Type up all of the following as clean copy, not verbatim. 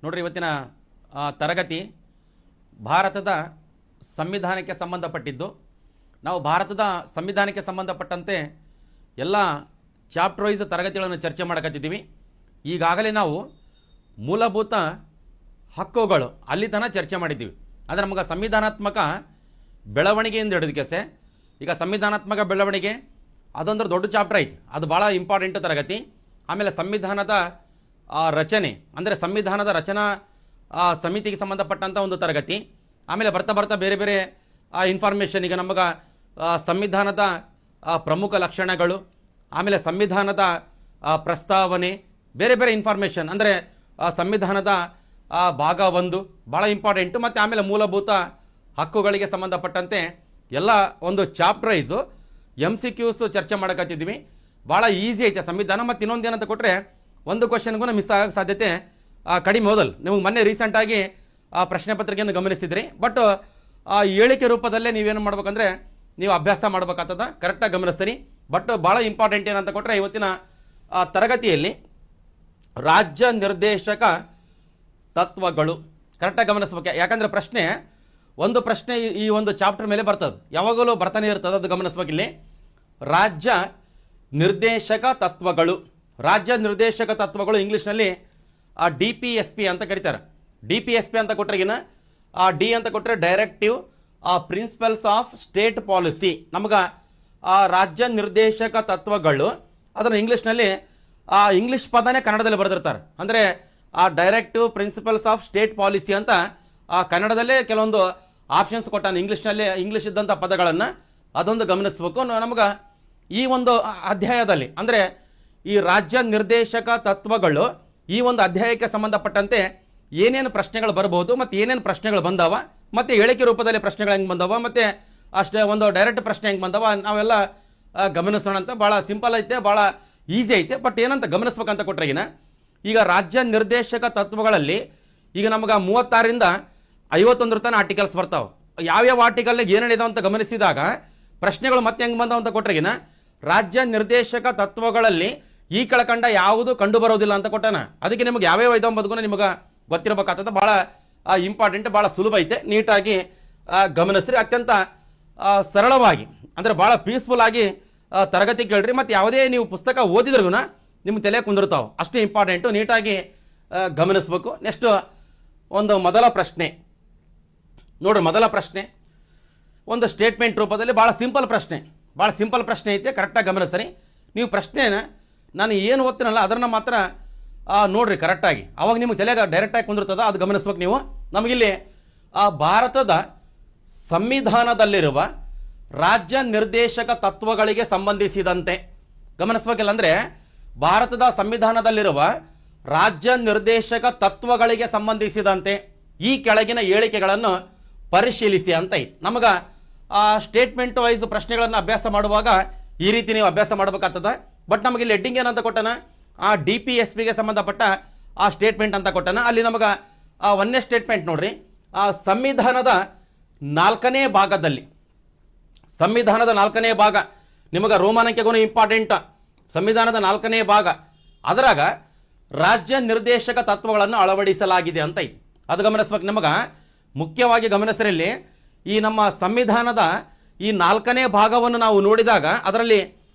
ನೋಡ್ರಿ ಇವತ್ತಿನ ತರಗತಿ ಭಾರತದ ಸಂವಿಧಾನಕ್ಕೆ ಸಂಬಂಧಪಟ್ಟಿದ್ದು. ನಾವು ಭಾರತದ ಸಂವಿಧಾನಕ್ಕೆ ಸಂಬಂಧಪಟ್ಟಂತೆ ಎಲ್ಲ ಚಾಪ್ಟರ್ ವೈಸ್ ತರಗತಿಗಳನ್ನು ಚರ್ಚೆ ಮಾಡಕತ್ತಿದ್ದೀವಿ. ಈಗಾಗಲೇ ನಾವು ಮೂಲಭೂತ ಹಕ್ಕುಗಳು ಅಲ್ಲಿ ತನಕ ಚರ್ಚೆ ಮಾಡಿದ್ದೀವಿ. ಆದರೆ ನಮಗೆ ಸಂವಿಧಾನಾತ್ಮಕ ಬೆಳವಣಿಗೆಯಿಂದ ಹಿಡಿದಕ್ಕೆ ಈಗ ಸಂವಿಧಾನಾತ್ಮಕ ಬೆಳವಣಿಗೆ ಅದೊಂದು ದೊಡ್ಡ ಚಾಪ್ಟರ್ ಐತಿ, ಅದು ಭಾಳ ಇಂಪಾರ್ಟೆಂಟ್ ತರಗತಿ. ಆಮೇಲೆ ಸಂವಿಧಾನದ ರಚನೆ ಅಂದರೆ ಸಂವಿಧಾನದ ರಚನಾ ಸಮಿತಿಗೆ ಸಂಬಂಧಪಟ್ಟಂಥ ಒಂದು ತರಗತಿ. ಆಮೇಲೆ ಬರ್ತಾ ಬರ್ತಾ ಬೇರೆ ಬೇರೆ ಇನ್ಫಾರ್ಮೇಷನ್, ಈಗ ನಮಗೆ ಸಂವಿಧಾನದ ಪ್ರಮುಖ ಲಕ್ಷಣಗಳು, ಆಮೇಲೆ ಸಂವಿಧಾನದ ಪ್ರಸ್ತಾವನೆ, ಬೇರೆ ಬೇರೆ ಇನ್ಫಾರ್ಮೇಷನ್ ಅಂದರೆ ಸಂವಿಧಾನದ ಭಾಗ 1 ಭಾಳ ಇಂಪಾರ್ಟೆಂಟು. ಮತ್ತು ಆಮೇಲೆ ಮೂಲಭೂತ ಹಕ್ಕುಗಳಿಗೆ ಸಂಬಂಧಪಟ್ಟಂತೆ ಎಲ್ಲ ಒಂದು ಚಾಪ್ಟರ್ ವೈಸು MCQs ಚರ್ಚೆ ಮಾಡಕತ್ತಿದ್ವಿ. ಭಾಳ ಈಸಿ ಐತೆ ಸಂವಿಧಾನ. ಮತ್ತು ಇನ್ನೊಂದು ಏನಂತ ಕೊಟ್ಟರೆ ಒಂದು ಕ್ವಶನ್ಗೂ ಮಿಸ್ ಆಗೋಕ್ಕೆ ಸಾಧ್ಯತೆ ಕಡಿಮೆ. ಹೋದಲ್ಲ ನಿಮಗೆ ಮೊನ್ನೆ ರೀಸೆಂಟಾಗಿ ಪ್ರಶ್ನೆ ಪತ್ರಿಕೆಯನ್ನು ಗಮನಿಸಿದ್ರಿ. ಬಟ್ ಹೇಳಿಕೆ ರೂಪದಲ್ಲೇ ನೀವೇನು ಮಾಡ್ಬೇಕಂದ್ರೆ ನೀವು ಅಭ್ಯಾಸ ಮಾಡ್ಬೇಕಾಗ್ತದ, ಕರೆಕ್ಟಾಗಿ ಗಮನಿಸ್ತೀರಿ. ಬಟ್ ಭಾಳ ಇಂಪಾರ್ಟೆಂಟ್ ಏನಂತ ಕೊಟ್ಟರೆ ಇವತ್ತಿನ ತರಗತಿಯಲ್ಲಿ ರಾಜ್ಯ ನಿರ್ದೇಶಕ ತತ್ವಗಳು ಕರೆಕ್ಟಾಗಿ ಗಮನಿಸ್ಬೇಕು. ಯಾಕಂದರೆ ಒಂದು ಪ್ರಶ್ನೆ ಈ ಒಂದು ಚಾಪ್ಟರ್ ಮೇಲೆ ಬರ್ತದೆ, ಯಾವಾಗಲೂ ಬರ್ತಾನೆ ಇರ್ತದೆ, ಅದು ಗಮನಿಸ್ಬೇಕಿಲ್ಲಿ. ರಾಜ್ಯ ನಿರ್ದೇಶಕ ತತ್ವಗಳು. ರಾಜ್ಯ ನಿರ್ದೇಶಕ ತತ್ವಗಳು ಇಂಗ್ಲೀಷ್ನಲ್ಲಿ DPSP ಅಂತ ಕರೀತಾರೆ. DPSP ಅಂತ ಕೊಟ್ಟರೆಗಿನ ಡಿ ಅಂತ ಕೊಟ್ಟರೆ directive principles of state policy. ನಮಗೆ ರಾಜ್ಯ ನಿರ್ದೇಶಕ ತತ್ವಗಳು ಅದನ್ನು ಇಂಗ್ಲೀಷ್ನಲ್ಲಿ ಇಂಗ್ಲೀಷ್ ಪದನೇ ಕನ್ನಡದಲ್ಲಿ ಬರೆದಿರ್ತಾರೆ. ಅಂದರೆ directive principles of state policy ಅಂತ ಕನ್ನಡದಲ್ಲೇ ಕೆಲವೊಂದು ಆಪ್ಷನ್ಸ್ ಕೊಟ್ಟಾನೆ ಇಂಗ್ಲೀಷ್ನಲ್ಲಿ. ಇಂಗ್ಲೀಷ್ ಇದ್ದಂಥ ಪದಗಳನ್ನು ಅದೊಂದು ಗಮನಿಸಬೇಕು. ನಮಗೆ ಈ ಒಂದು ಅಧ್ಯಾಯದಲ್ಲಿ ಅಂದರೆ ಈ ರಾಜ್ಯ ನಿರ್ದೇಶಕ ತತ್ವಗಳು ಈ ಒಂದು ಅಧ್ಯಾಯಕ್ಕೆ ಸಂಬಂಧಪಟ್ಟಂತೆ ಏನೇನು ಪ್ರಶ್ನೆಗಳು ಬರಬಹುದು, ಮತ್ತು ಏನೇನು ಪ್ರಶ್ನೆಗಳು ಬಂದವ, ಮತ್ತು ಹೇಳಿಕೆ ರೂಪದಲ್ಲಿ ಪ್ರಶ್ನೆಗಳು ಹೆಂಗೆ ಬಂದವ, ಮತ್ತು ಅಷ್ಟೇ ಒಂದು ಡೈರೆಕ್ಟ್ ಪ್ರಶ್ನೆ ಹೆಂಗೆ ಬಂದವ, ನಾವೆಲ್ಲ ಗಮನಿಸೋಣ ಅಂತ. ಭಾಳ ಸಿಂಪಲ್ ಐತೆ, ಭಾಳ ಈಸಿ ಐತೆ. ಬಟ್ ಏನಂತ ಗಮನಿಸ್ಬೇಕಂತ ಕೊಟ್ರೆಗಿನ ಈಗ ರಾಜ್ಯ ನಿರ್ದೇಶಕ ತತ್ವಗಳಲ್ಲಿ ಈಗ ನಮಗೆ 36ರಿಂದ 51 ತನಕ ಆರ್ಟಿಕಲ್ಸ್ ಬರ್ತಾವೆ. ಯಾವ್ಯಾವ ಆರ್ಟಿಕಲ್ನಾಗ ಏನೇನಿದಾವೆ ಅಂತ ಗಮನಿಸಿದಾಗ ಪ್ರಶ್ನೆಗಳು ಮತ್ತೆ ಹೆಂಗೆ ಬಂದಾವ ಅಂತ ಕೊಟ್ರೆಗಿನ ರಾಜ್ಯ ನಿರ್ದೇಶಕ ತತ್ವಗಳಲ್ಲಿ ಈ ಕೆಳಕಂಡ ಯಾವುದು ಕಂಡು ಬರೋದಿಲ್ಲ ಅಂತ ಕೊಟ್ಟಾನ. ಅದಕ್ಕೆ ನಿಮಗೆ ಯಾವ್ಯಾವ ಇದಾವ ಬದುಕು ನಿಮಗೆ ಗೊತ್ತಿರಬೇಕಾಗ್ತದೆ. ಭಾಳ ಇಂಪಾರ್ಟೆಂಟ್, ಭಾಳ ಸುಲಭ ಐತೆ, ನೀಟಾಗಿ ಗಮನಿಸ್ರಿ. ಅತ್ಯಂತ ಸರಳವಾಗಿ ಅಂದರೆ ಭಾಳ ಪೀಸ್ಫುಲ್ ಆಗಿ ತರಗತಿ ಕೇಳ್ರಿ. ಮತ್ತು ಯಾವುದೇ ನೀವು ಪುಸ್ತಕ ಓದಿದ್ರೂ ನಿಮ್ಮ ತಲೆ ಕುಂದಿರ್ತಾವೆ, ಅಷ್ಟೇ ಇಂಪಾರ್ಟೆಂಟು, ನೀಟಾಗಿ ಗಮನಿಸ್ಬೇಕು. ನೆಕ್ಸ್ಟ್ ಒಂದು ಮೊದಲ ಪ್ರಶ್ನೆ ನೋಡ್ರಿ. ಮೊದಲ ಪ್ರಶ್ನೆ ಒಂದು ಸ್ಟೇಟ್ಮೆಂಟ್ ರೂಪದಲ್ಲಿ ಭಾಳ ಸಿಂಪಲ್ ಪ್ರಶ್ನೆ ಐತೆ, ಕರೆಕ್ಟಾಗಿ ಗಮನಿಸ್ರಿ. ನೀವು ಪ್ರಶ್ನೆನ ನಾನು ಏನು ಓದ್ತೀನಲ್ಲ ಅದನ್ನು ಮಾತ್ರ ನೋಡ್ರಿ ಕರೆಕ್ಟಾಗಿ, ಅವಾಗ ನಿಮಗೆ ತಲೆಗೆ ಡೈರೆಕ್ಟಾಗಿ ಕುಂದಿರ್ತದ, ಅದು ಗಮನಿಸ್ಬೇಕು ನೀವು. ನಮಗಿಲ್ಲಿ ಭಾರತದ ಸಂವಿಧಾನದಲ್ಲಿರುವ ರಾಜ್ಯ ನಿರ್ದೇಶಕ ತತ್ವಗಳಿಗೆ ಸಂಬಂಧಿಸಿದಂತೆ ಗಮನಿಸ್ಬೇಕಿಲ್ಲ. ಅಂದರೆ ಭಾರತದ ಸಂವಿಧಾನದಲ್ಲಿರುವ ರಾಜ್ಯ ನಿರ್ದೇಶಕ ತತ್ವಗಳಿಗೆ ಸಂಬಂಧಿಸಿದಂತೆ ಈ ಕೆಳಗಿನ ಹೇಳಿಕೆಗಳನ್ನು ಪರಿಶೀಲಿಸಿ ಅಂತ ಐತಿ. ನಮಗೆ ಸ್ಟೇಟ್ಮೆಂಟ್ ವೈಸ್ ಪ್ರಶ್ನೆಗಳನ್ನು ಅಭ್ಯಾಸ ಮಾಡುವಾಗ ಈ ರೀತಿ ನೀವು ಅಭ್ಯಾಸ ಮಾಡಬೇಕಾಗ್ತದೆ. ಬಟ್ ನಮಗೆ ಇಲ್ಲಿ ಹೆಡ್ಡಿಂಗ್ ಏನಂತ ಕೊಟ್ಟಾನ, DPSPಗೆ ಸಂಬಂಧಪಟ್ಟ ಸ್ಟೇಟ್ಮೆಂಟ್ ಅಂತ ಕೊಟ್ಟಾನ. ಅಲ್ಲಿ ನಮಗೆ 1ನೇ ಸ್ಟೇಟ್ಮೆಂಟ್ ನೋಡ್ರಿ. ಸಂವಿಧಾನದ 4ನೇ ಭಾಗದಲ್ಲಿ, ಸಂವಿಧಾನದ 4ನೇ ಭಾಗ ನಿಮಗೆ ರೋಮಾನಂಕೆಗೂ ಇಂಪಾರ್ಟೆಂಟ್. ಸಂವಿಧಾನದ 4ನೇ ಭಾಗ ಅದರಾಗ ರಾಜ್ಯ ನಿರ್ದೇಶಕ ತತ್ವಗಳನ್ನು ಅಳವಡಿಸಲಾಗಿದೆ ಅಂತ ಐತಿ, ಅದು ಗಮನಿಸ್ಬೇಕು. ನಮಗೆ ಮುಖ್ಯವಾಗಿ ಗಮನಿಸರಲ್ಲಿ ಈ ನಮ್ಮ ಸಂವಿಧಾನದ ಈ 4ನೇ ಭಾಗವನ್ನು ನಾವು ನೋಡಿದಾಗ ಅದರಲ್ಲಿ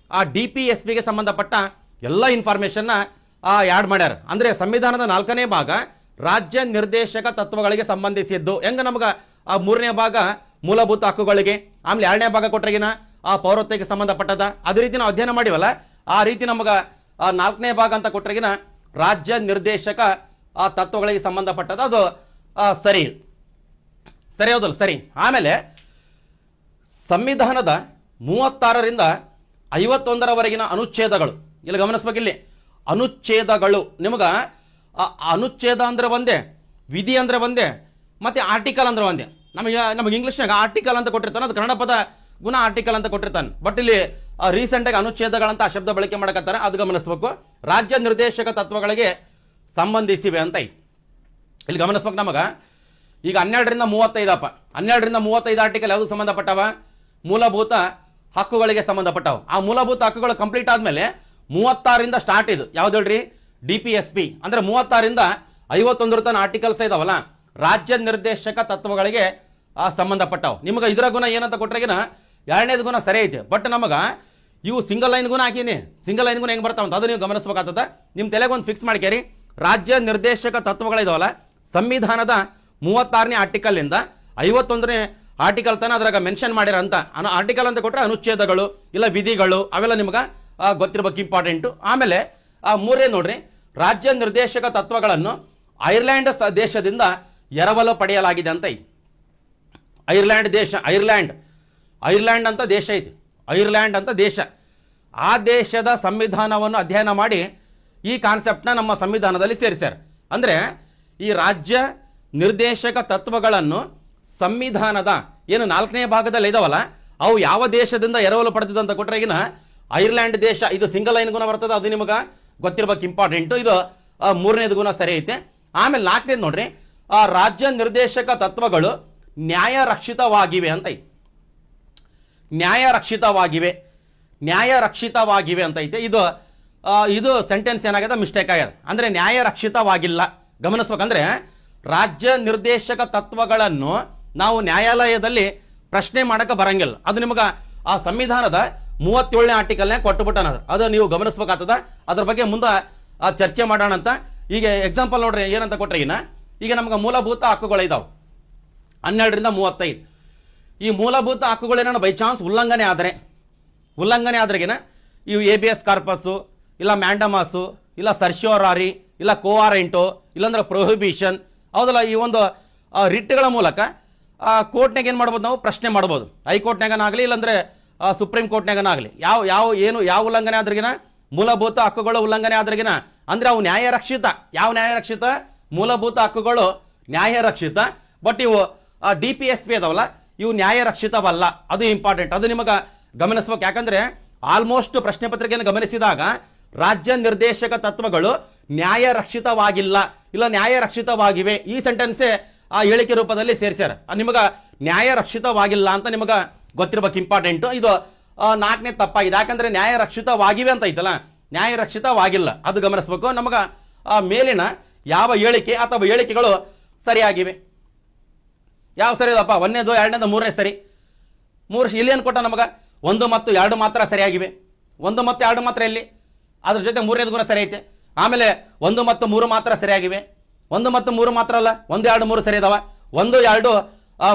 DPSPಗೆ ಸಂಬಂಧಪಟ್ಟ ಎಲ್ಲ ಇನ್ಫಾರ್ಮೇಷನ್ನ ಆ್ಯಡ್ ಮಾಡ್ಯಾರ. ಅಂದರೆ ಸಂವಿಧಾನದ 4ನೇ ಭಾಗ ರಾಜ್ಯ ನಿರ್ದೇಶಕ ತತ್ವಗಳಿಗೆ ಸಂಬಂಧಿಸಿದ್ದು. ಹೆಂಗೆ ನಮಗೆ 3ನೇ ಭಾಗ ಮೂಲಭೂತ ಹಕ್ಕುಗಳಿಗೆ, ಆಮೇಲೆ 2ನೇ ಭಾಗ ಕೊಟ್ರೆಗಿನ ಪೌರತ್ವಕ್ಕೆ ಸಂಬಂಧಪಟ್ಟದ, ಅದೇ ರೀತಿ ನಾವು ಅಧ್ಯಯನ ಮಾಡಿವಲ್ಲ, ಆ ರೀತಿ ನಮಗೆ 4ನೇ ಭಾಗ ಅಂತ ಕೊಟ್ರೆಗಿನ ರಾಜ್ಯ ನಿರ್ದೇಶಕ ತತ್ವಗಳಿಗೆ ಸಂಬಂಧಪಟ್ಟದ. ಅದು ಸರಿ ಹೌದಲ್ಲ? ಸರಿ. ಆಮೇಲೆ ಸಂವಿಧಾನದ 36ರಿಂದ 51ರವರೆಗಿನ ಅನುಚ್ಛೇದಗಳು ಇಲ್ಲಿ ಗಮನಿಸ್ಬೇಕಿಲ್ಲಿ. ಅನುಚ್ಛೇದಗಳು ನಿಮಗೆ ಅನುಚ್ಛೇದ ಅಂದರೆ ಒಂದೇ, ವಿಧಿ ಅಂದರೆ ಒಂದೇ, ಮತ್ತು ಆರ್ಟಿಕಲ್ ಅಂದರೆ ಒಂದೇ. ನಮಗೆ ಇಂಗ್ಲೀಷ್ನಾಗ ಆರ್ಟಿಕಲ್ ಅಂತ ಕೊಟ್ಟಿರ್ತಾನೆ, ಅದು ಕನ್ನಡ ಪದ ಗುಣ ಆರ್ಟಿಕಲ್ ಅಂತ ಕೊಟ್ಟಿರ್ತಾನೆ. ಬಟ್ ಇಲ್ಲಿ ರೀಸೆಂಟಾಗಿ ಅನುಚ್ಛೇದಗಳಂತ ಆ ಶಬ್ದ ಬಳಕೆ ಮಾಡಕತ್ತಾರೆ, ಅದು ಗಮನಿಸ್ಬೇಕು. ರಾಜ್ಯ ನಿರ್ದೇಶಕ ತತ್ವಗಳಿಗೆ ಸಂಬಂಧಿಸಿವೆ ಅಂತ ಇಲ್ಲಿ ಗಮನಿಸ್ಬೇಕು. ನಮಗೆ ಈಗ 12ರಿಂದ 35 12ರಿಂದ 35 ಆರ್ಟಿಕಲ್ ಯಾವುದು ಸಂಬಂಧಪಟ್ಟವ? ಮೂಲಭೂತ ಹಕ್ಕುಗಳಿಗೆ ಸಂಬಂಧಪಟ್ಟವು. ಆ ಮೂಲಭೂತ ಹಕ್ಕುಗಳು ಕಂಪ್ಲೀಟ್ ಆದಮೇಲೆ 36ರಿಂದ ಸ್ಟಾರ್ಟ್ ಇದು ಯಾವ್ದು ಹೇಳ್ರಿ? DPSP. ಅಂದರೆ 36ರಿಂದ 51 ತನ ಆರ್ಟಿಕಲ್ಸ್ ಇದಾವಲ್ಲ ರಾಜ್ಯ ನಿರ್ದೇಶಕ ತತ್ವಗಳಿಗೆ ಸಂಬಂಧಪಟ್ಟವು. ನಿಮಗೆ ಇದರ ಗುಣ ಏನಂತ ಕೊಟ್ರೆಗಿನ ಎರಡನೇದು ಗುಣ ಸರಿ ಐತೆ, ಬಟ್ ನಮಗೆ ಇವು ಸಿಂಗಲ್ ಲೈನ್ ಗುಣ ಹಾಕೀನಿ. ಸಿಂಗಲ್ ಲೈನ್ ಗುಣ ಹೆಂಗೆ ಬರ್ತಾವ ಅಂತ ಅದು ನೀವು ಗಮನಿಸಬೇಕಾಗ್ತದ. ನಿಮ್ಮ ತಲೆಗೆ ಒಂದು ಫಿಕ್ಸ್ ಮಾಡ್ಕೇರಿ. ರಾಜ್ಯ ನಿರ್ದೇಶಕ ತತ್ವಗಳಿದಾವಲ್ಲ ಸಂವಿಧಾನದ 36ನೇ ಆರ್ಟಿಕಲ್ ಇಂದ 51ನೇ ಆರ್ಟಿಕಲ್ ತನ ಅದ್ರಾಗ ಮೆನ್ಷನ್ ಮಾಡಿರಂತ ಆರ್ಟಿಕಲ್ ಅಂತ ಕೊಟ್ಟರೆ ಅನುಚ್ಛೇದಗಳು ಇಲ್ಲ ವಿಧಿಗಳು ಅವೆಲ್ಲ ನಿಮ್ಗೆ ಗೊತ್ತಿರಬೇಕು, ಇಂಪಾರ್ಟೆಂಟು. ಆಮೇಲೆ 3 ನೋಡ್ರಿ, ರಾಜ್ಯ ನಿರ್ದೇಶಕ ತತ್ವಗಳನ್ನು ಐರ್ಲ್ಯಾಂಡ್ ದೇಶದಿಂದ ಎರವಲು ಪಡೆಯಲಾಗಿದೆ ಅಂತ ಐತಿ. ಐರ್ಲ್ಯಾಂಡ್ ದೇಶ, ಐರ್ಲ್ಯಾಂಡ್ ಅಂತ ದೇಶ ಐತಿ. ಐರ್ಲ್ಯಾಂಡ್ ಅಂತ ದೇಶ, ಆ ದೇಶದ ಸಂವಿಧಾನವನ್ನು ಅಧ್ಯಯನ ಮಾಡಿ ಈ ಕಾನ್ಸೆಪ್ಟ್ನ ನಮ್ಮ ಸಂವಿಧಾನದಲ್ಲಿ ಸೇರಿಸ್ಯಾರ. ಅಂದರೆ ಈ ರಾಜ್ಯ ನಿರ್ದೇಶಕ ತತ್ವಗಳನ್ನು ಸಂವಿಧಾನದ ಏನು 4ನೇ ಭಾಗದಲ್ಲಿ ಇದಾವಲ್ಲ ಅವು ಯಾವ ದೇಶದಿಂದ ಎರವಲು ಪಡೆದಿದೆ ಅಂತ ಕೊಟ್ಟರೆ ಈಗಿನ ಐರ್ಲ್ಯಾಂಡ್ ದೇಶ. ಇದು ಸಿಂಗಲ್ ಲೈನ್ ಗುಣ ಬರ್ತದೆ, ಅದು ನಿಮಗೆ ಗೊತ್ತಿರ್ಬೇಕು, ಇಂಪಾರ್ಟೆಂಟು. ಇದು 3ನೇದು ಗುಣ ಸರಿ ಐತೆ. ಆಮೇಲೆ 4ನೇದು ನೋಡ್ರಿ, ರಾಜ್ಯ ನಿರ್ದೇಶಕ ತತ್ವಗಳು ನ್ಯಾಯ ರಕ್ಷಿತವಾಗಿವೆ ಅಂತ ಐತಿ. ನ್ಯಾಯ ರಕ್ಷಿತವಾಗಿವೆ ಅಂತ ಐತೆ. ಇದು ಸೆಂಟೆನ್ಸ್ ಏನಾಗಿದೆ, ಮಿಸ್ಟೇಕ್ ಆಗ್ಯದ. ಅಂದರೆ ನ್ಯಾಯ ರಕ್ಷಿತವಾಗಿಲ್ಲ. ಗಮನಿಸ್ಬೇಕಂದ್ರೆ ರಾಜ್ಯ ನಿರ್ದೇಶಕ ತತ್ವಗಳನ್ನು ನಾವು ನ್ಯಾಯಾಲಯದಲ್ಲಿ ಪ್ರಶ್ನೆ ಮಾಡಕ್ಕೆ ಬರಂಗಿಲ್ಲ. ಅದು ನಿಮಗೆ ಆ ಸಂವಿಧಾನದ 37ನೇ ಆರ್ಟಿಕಲ್ನೇ ಕೊಟ್ಟುಬಿಟ್ಟನ. ಅದು ನೀವು ಗಮನಿಸ್ಬೇಕಾಗ್ತದ. ಅದ್ರ ಬಗ್ಗೆ ಮುಂದೆ ಚರ್ಚೆ ಮಾಡೋಣ ಅಂತ. ಈಗ ಎಕ್ಸಾಂಪಲ್ ನೋಡ್ರಿ, ಏನಂತ ಕೊಟ್ರೆ ಈಗ ನಮ್ಗೆ ಮೂಲಭೂತ ಹಕ್ಕುಗಳು ಇದಾವೆ 12 ರಿಂದ 35. ಈ ಮೂಲಭೂತ ಹಕ್ಕುಗಳೇನೋ ಬೈ ಚಾನ್ಸ್ ಉಲ್ಲಂಘನೆ ಆದ್ರೆಗಿನ ಇವು ABS ಕಾರ್ಪಸ್ಸು ಇಲ್ಲ ಮ್ಯಾಂಡಮಾಸು ಇಲ್ಲ ಸರ್ಶ್ಯೋರಾರಿ ಇಲ್ಲ ಕೋವಾರೆಂಟು ಇಲ್ಲಾಂದ್ರೆ ಪ್ರೊಹಿಬಿಷನ್ ಹೌದಲ್ಲ, ಈ ಒಂದು ರಿಟ್ಗಳ ಮೂಲಕ ಕೋರ್ಟ್ನಾಗ ಏನು ಮಾಡ್ಬೋದು, ನಾವು ಪ್ರಶ್ನೆ ಮಾಡ್ಬೋದು. ಹೈಕೋರ್ಟ್ನಾಗನಾಗಲಿ ಇಲ್ಲಾಂದ್ರೆ ಸುಪ್ರೀಂ ಕೋರ್ಟ್ನಾಗನಾಗಲಿ. ಯಾವ ಉಲ್ಲಂಘನೆ ಆದ್ರಿಗಿನ, ಮೂಲಭೂತ ಹಕ್ಕುಗಳು ಉಲ್ಲಂಘನೆ ಆದ್ರಿಗಿನ, ಅಂದ್ರೆ ಅವು ನ್ಯಾಯರಕ್ಷಿತ. ಯಾವ ನ್ಯಾಯರಕ್ಷಿತ? ಮೂಲಭೂತ ಹಕ್ಕುಗಳು ನ್ಯಾಯರಕ್ಷಿತ. ಬಟ್ ಇವು DPSP ಅದಾವಲ್ಲ ಇವು ನ್ಯಾಯರಕ್ಷಿತವಲ್ಲ. ಅದು ಇಂಪಾರ್ಟೆಂಟ್, ಅದು ನಿಮಗೆ ಗಮನಿಸ್ಬೇಕು. ಯಾಕಂದ್ರೆ ಆಲ್ಮೋಸ್ಟ್ ಪ್ರಶ್ನೆ ಪತ್ರಿಕೆಯನ್ನು ಗಮನಿಸಿದಾಗ ರಾಜ್ಯ ನಿರ್ದೇಶಕ ತತ್ವಗಳು ನ್ಯಾಯರಕ್ಷಿತವಾಗಿಲ್ಲ ಇಲ್ಲ ನ್ಯಾಯರಕ್ಷಿತವಾಗಿವೆ ಈ ಸೆಂಟೆನ್ಸೇ ಆ ಹೇಳಿಕೆ ರೂಪದಲ್ಲಿ ಸೇರಿಸ್ಯಾರ. ನಿಮಗೆ ನ್ಯಾಯರಕ್ಷಿತವಾಗಿಲ್ಲ ಅಂತ ನಿಮಗೆ ಗೊತ್ತಿರ್ಬೇಕು, ಇಂಪಾರ್ಟೆಂಟು. ಇದು 4ನೇ ತಪ್ಪಾಗಿದೆ. ಯಾಕಂದ್ರೆ ನ್ಯಾಯರಕ್ಷಿತವಾಗಿವೆ ಅಂತ ಐತಲ್ಲ, ನ್ಯಾಯರಕ್ಷಿತವಾಗಿಲ್ಲ, ಅದು ಗಮನಿಸ್ಬೇಕು. ನಮಗೆ ಮೇಲಿನ ಯಾವ ಹೇಳಿಕೆ ಅಥವಾ ಹೇಳಿಕೆಗಳು ಸರಿಯಾಗಿವೆ? ಯಾವ ಸರಿ ಇದಪ್ಪ? 1ನೇದು 2ನೇದು 3ನೇ ಸರಿ. 3 ಇಲ್ಲಿ ಏನು ಕೊಟ್ಟ ನಮಗೆ? 1 ಮತ್ತು 2 ಮಾತ್ರ ಸರಿಯಾಗಿವೆ. 1 ಮತ್ತು 2 ಮಾತ್ರ ಎಲ್ಲಿ? ಅದ್ರ ಜೊತೆ 3ನೇದು ಗುಣ ಸರಿ ಐತೆ. ಆಮೇಲೆ 1 ಮತ್ತು 3 ಮಾತ್ರ ಸರಿಯಾಗಿವೆ. 1 ಮತ್ತು 3 ಮಾತ್ರ ಅಲ್ಲ, 1, 2, 3 ಸರಿ ಇದಾವ. 1, 2,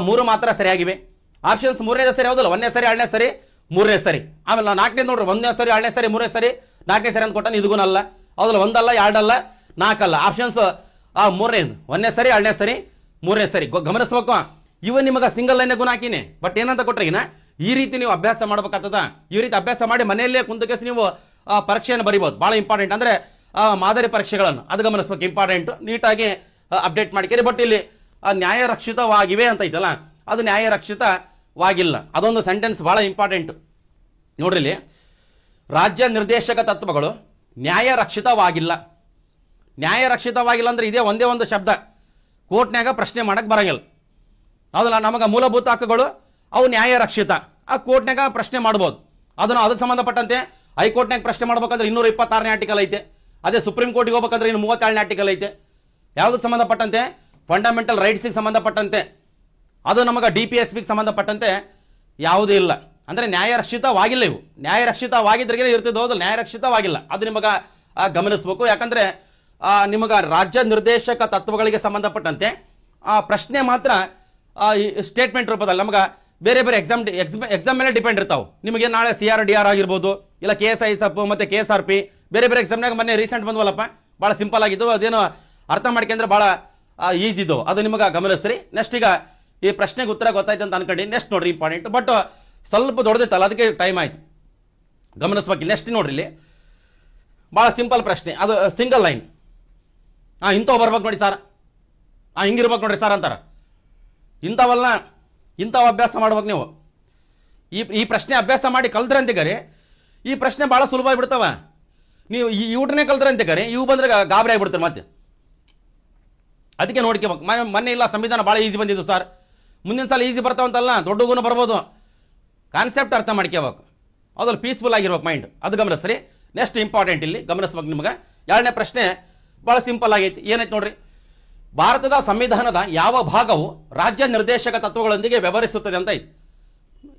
3 ಮಾತ್ರ ಸರಿಯಾಗಿವೆ. ಆಪ್ಷನ್ಸ್ 3ನೇದು ಸರಿ ಹೌದಲ್ಲ, 1ನೇ ಸರಿ 2ನೇ ಸರಿ 3ನೇ ಸರಿ. ಆಮೇಲೆ 4ನೇದು ನೋಡ್ರಿ, 1ನೇ ಸರಿ 2ನೇ ಸರಿ 3ನೇ ಸರಿ 4ನೇ ಸರಿ ಅಂತ ಕೊಟ್ಟಾನ. ಇದುಗೂ ಅಲ್ಲ ಹೌದಲ್ಲ, 1 ಅಲ್ಲ 2 ಅಲ್ಲ 4 ಅಲ್ಲ. ಆಪ್ಷನ್ಸ್ 3ನೇದು 1ನೇ ಸರಿ 2ನೇ ಸರಿ 3ನೇ ಸರಿ. ಗಮನಿಸ್ಬೇಕು, ಇವು ನಿಮಗೆ ಸಿಂಗಲ್ ಲೈನ್ ಗುಣ ಹಾಕಿನಿ. ಬಟ್ ಏನಂತ ಕೊಟ್ರೆ ಈ ರೀತಿ ನೀವು ಅಭ್ಯಾಸ ಮಾಡ್ಬೇಕಾಗ್ತದ. ಈ ರೀತಿ ಅಭ್ಯಾಸ ಮಾಡಿ ಮನೆಯಲ್ಲೇ ಕುಂತಕೇಸಿ ನೀವು ಪರೀಕ್ಷೆಯನ್ನು ಬರಿಬೋದು. ಭಾಳ ಇಂಪಾರ್ಟೆಂಟ್. ಅಂದರೆ ಮಾದರಿ ಪರೀಕ್ಷೆಗಳನ್ನು ಅದು ಗಮನಿಸ್ಬೇಕು, ಇಂಪಾರ್ಟೆಂಟು. ನೀಟಾಗಿ ಅಪ್ಡೇಟ್ ಮಾಡ್ಕೇರಿ. ಬಟ್ ಇಲ್ಲಿ ನ್ಯಾಯರಕ್ಷಿತವಾಗಿವೆ ಅಂತ ಐತಲ್ಲ, ಅದು ನ್ಯಾಯರಕ್ಷಿತವಾಗಿಲ್ಲ. ಅದೊಂದು ಸೆಂಟೆನ್ಸ್ ಭಾಳ ಇಂಪಾರ್ಟೆಂಟು. ನೋಡ್ರಿ, ಇಲ್ಲಿ ರಾಜ್ಯ ನಿರ್ದೇಶಕ ತತ್ವಗಳು ನ್ಯಾಯರಕ್ಷಿತವಾಗಿಲ್ಲ. ನ್ಯಾಯರಕ್ಷಿತವಾಗಿಲ್ಲ ಅಂದ್ರೆ ಇದೇ ಒಂದೇ ಒಂದು ಶಬ್ದ, ಕೋರ್ಟ್ನಾಗ ಪ್ರಶ್ನೆ ಮಾಡಕ್ಕೆ ಬರಂಗಿಲ್ಲ. ಹೌದಲ್ಲ, ನಮಗೆ ಮೂಲಭೂತ ಹಕ್ಕುಗಳು ಅವು ನ್ಯಾಯರಕ್ಷಿತ, ಆ ಕೋರ್ಟ್ನಾಗ ಪ್ರಶ್ನೆ ಮಾಡ್ಬೋದು. ಅದಕ್ಕೆ ಸಂಬಂಧಪಟ್ಟಂತೆ ಹೈಕೋರ್ಟ್ನಾಗ ಪ್ರಶ್ನೆ ಮಾಡ್ಬೇಕಂದ್ರೆ 226ನೇ ಆರ್ಟಿಕಲ್ ಐತೆ. ಅದೇ ಸುಪ್ರೀಂ ಕೋರ್ಟ್ಗೆ ಹೋಗ್ಬೇಕಂದ್ರೆ 37ನೇ ಆರ್ಟಿಕಲ್ ಐತೆ. ಯಾವುದಕ್ಕೆ ಸಂಬಂಧಪಟ್ಟಂತೆ? ಫಂಡಮೆಂಟಲ್ ರೈಟ್ಸ್ಗೆ ಸಂಬಂಧಪಟ್ಟಂತೆ. ಅದು ನಮಗೆ DPSPಗೆ ಸಂಬಂಧಪಟ್ಟಂತೆ ಯಾವುದೂ ಇಲ್ಲ. ಅಂದರೆ ನ್ಯಾಯರಕ್ಷಿತವಾಗಿಲ್ಲ. ಇವು ನ್ಯಾಯರಕ್ಷಿತವಾಗಿದ್ರಿಗೆ ಇರ್ತಿದ್ದು, ಹೌದು, ನ್ಯಾಯರಕ್ಷಿತವಾಗಿಲ್ಲ. ಅದು ನಿಮಗೆ ಗಮನಿಸ್ಬೇಕು. ಯಾಕಂದರೆ ನಿಮಗೆ ರಾಜ್ಯ ನಿರ್ದೇಶಕ ತತ್ವಗಳಿಗೆ ಸಂಬಂಧಪಟ್ಟಂತೆ ಪ್ರಶ್ನೆ ಮಾತ್ರ ಸ್ಟೇಟ್ಮೆಂಟ್ ರೂಪದಲ್ಲಿ ನಮಗೆ ಬೇರೆ ಬೇರೆ ಎಕ್ಸಾಮ್ ಮೇಲೆ ಡಿಪೆಂಡ್ ಇರ್ತಾವೆ. ನಿಮಗೆ ನಾಳೆ CRDR ಆಗಿರ್ಬೋದು, ಇಲ್ಲ KSISF ಮತ್ತು KSRP ಬೇರೆ ಬೇರೆ ಎಕ್ಸಾಮ್ನಾಗ ಮೊನ್ನೆ ರೀಸೆಂಟ್ ಬಂದ್ವಲ್ಲಪ್ಪ, ಭಾಳ ಸಿಂಪಲ್ ಆಗಿದ್ದು. ಅದೇನು ಅರ್ಥ ಮಾಡ್ಕೊಂಡ್ರೆ ಭಾಳ ಈಸಿ ಇದು, ಅದು ನಿಮಗೆ ಗಮನಿಸ್ರಿ. ನೆಕ್ಸ್ಟ್ ಈಗ ಈ ಪ್ರಶ್ನೆಗೆ ಉತ್ತರ ಗೊತ್ತಾಯ್ತು ಅಂತ ಅನ್ಕೊಂಡು ನೆಕ್ಸ್ಟ್ ನೋಡ್ರಿ, ಇಂಪಾರ್ಟೆಂಟ್. ಬಟ್ ಸ್ವಲ್ಪ ದೊಡ್ಡದಿತ್ತಲ್ಲ, ಅದಕ್ಕೆ ಟೈಮ್ ಆಯ್ತು, ಗಮನಿಸ್ಬೇಕು. ನೆಕ್ಸ್ಟ್ ನೋಡ್ರಿ, ಇಲ್ಲಿ ಭಾಳ ಸಿಂಪಲ್ ಪ್ರಶ್ನೆ, ಅದು ಸಿಂಗಲ್ ಲೈನ್. ಇಂಥವು ಬರ್ಬೇಕು ನೋಡಿ ಸರ್, ಹಿಂಗಿರ್ಬೇಕು ನೋಡ್ರಿ ಸರ್ ಅಂತಾರೆ. ಇಂಥವು ಅಭ್ಯಾಸ ಮಾಡ್ಬೇಕು ನೀವು. ಈ ಪ್ರಶ್ನೆ ಅಭ್ಯಾಸ ಮಾಡಿ ಕಲ್ತ್ರೆ ಅಂತಿಗಾರಿ ಈ ಪ್ರಶ್ನೆ ಭಾಳ ಸುಲಭ ಆಗಿಬಿಡ್ತಾವ. ನೀವು ಇವ್ರನ್ನೇ ಕಲ್ತ್ರೆ ಅಂತಿಗಾರಿ ಇವು ಬಂದ್ರೆ ಗಾಬರಿ ಆಗಿಬಿಡ್ತಾರೆ ಮತ್ತೆ. ಅದಕ್ಕೆ ನೋಡ್ಕೋಬೇಕು. ಮೊನ್ನೆ ಇಲ್ಲ ಸಂವಿಧಾನ ಭಾಳ ಈಸಿ ಬಂದಿದ್ದು ಸರ್, ಮುಂದಿನ ಸಲ ಈಸಿ ಬರ್ತಾವಂತಲ್ಲ, ದೊಡ್ಡ ಗುಣ ಬರ್ಬೋದು. ಕಾನ್ಸೆಪ್ಟ್ ಅರ್ಥ ಮಾಡ್ಕೋಬೇಕು, ಅದ್ರಲ್ಲಿ ಪೀಸ್ಫುಲ್ ಆಗಿರ್ಬೇಕು ಮೈಂಡ್, ಅದು ಗಮನಿಸ್ರಿ. ನೆಕ್ಸ್ಟ್ ಇಂಪಾರ್ಟೆಂಟ್ ಇಲ್ಲಿ ಗಮನಿಸ್ಬೇಕು ನಿಮ್ಗೆ. 2ನೇ ಪ್ರಶ್ನೆ ಭಾಳ ಸಿಂಪಲ್ ಆಗೈತಿ. ಏನೈತೆ ನೋಡ್ರಿ, ಭಾರತದ ಸಂವಿಧಾನದ ಯಾವ ಭಾಗವು ರಾಜ್ಯ ನಿರ್ದೇಶಕ ತತ್ವಗಳೊಂದಿಗೆ ವ್ಯವಹರಿಸುತ್ತದೆ ಅಂತ ಐತಿ.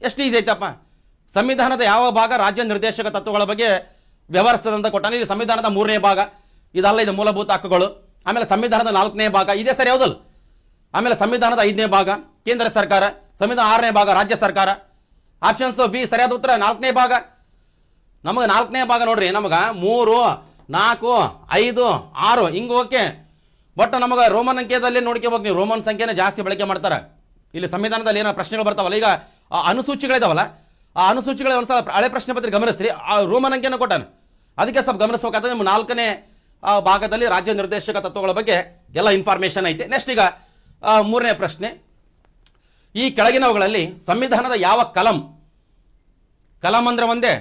ಎಷ್ಟು ಈಸಿ ಐತಪ್ಪ. ಸಂವಿಧಾನದ ಯಾವ ಭಾಗ ರಾಜ್ಯ ನಿರ್ದೇಶಕ ತತ್ವಗಳ ಬಗ್ಗೆ ವ್ಯವಹರಿಸ್ತದೆ ಅಂತ ಕೊಟ್ಟಾನೆ. ಇಲ್ಲಿ ಸಂವಿಧಾನದ 3ನೇ ಭಾಗ ಇದಲ್ಲ, ಇದು ಮೂಲಭೂತ ಹಕ್ಕುಗಳು. ಆಮೇಲೆ ಸಂವಿಧಾನದ 4ನೇ ಭಾಗ ಇದೇ ಸರಿ ಹೌದಲ್ಲ. ಆಮೇಲೆ ಸಂವಿಧಾನದ 5ನೇ ಭಾಗ ಕೇಂದ್ರ ಸರ್ಕಾರ, ಸಂವಿಧಾನ 6ನೇ ಭಾಗ ರಾಜ್ಯ ಸರ್ಕಾರ. ಆಪ್ಷನ್ಸ್ ಬಿ ಸರಿಯಾದ ಉತ್ತರ 4ನೇ ಭಾಗ. ನಮಗೆ 4ನೇ ಭಾಗ ನೋಡ್ರಿ, ನಮಗೆ 3, 4, 5, 6 ಹಿಂಗೆ ಓಕೆ. ಬಟ್ ನಮಗೆ ರೋಮನ್ ಅಂಕೆದಲ್ಲಿ ನೋಡ್ಕೋಬೇಕು ನೀವು, ರೋಮನ್ ಸಂಖ್ಯೆನೇ ಜಾಸ್ತಿ ಬಳಕೆ ಮಾಡ್ತಾರೆ. ಇಲ್ಲಿ ಸಂವಿಧಾನದಲ್ಲಿ ಏನೋ ಪ್ರಶ್ನೆಗಳು ಬರ್ತಾವಲ್ಲ, ಈಗ ಅನುಸೂಚಿಗಳಿದಾವಲ್ಲ, ಆ ಅನುಸೂಚಿಗಳ ಒಂದ್ಸಲ ಹಳೆ ಪ್ರಶ್ನೆ ಪತ್ರಿಕೆ ಗಮನಿಸ್ರಿ, ಆ ರೋಮನ್ ಅಂಕೆನ ಕೊಟ್ಟಾನೆ. ಅದಕ್ಕೆ ಸ್ವಲ್ಪ ಗಮನಿಸಬೇಕಾದ್ರೆ ನಿಮ್ಮ 4ನೇ ಭಾಗದಲ್ಲಿ ರಾಜ್ಯ ನಿರ್ದೇಶಕ ತತ್ವಗಳ ಬಗ್ಗೆ ಎಲ್ಲ ಇನ್ಫಾರ್ಮೇಶನ್ ಐತೆ. ನೆಕ್ಸ್ಟ್ ಈಗ 3ನೇ ಪ್ರಶ್ನೆ. ಈ ಕೆಳಗಿನವುಗಳಲ್ಲಿ ಸಂವಿಧಾನದ ಯಾವ ಕಲಂ ಅಂದ್ರೆ ಒಂದೇ,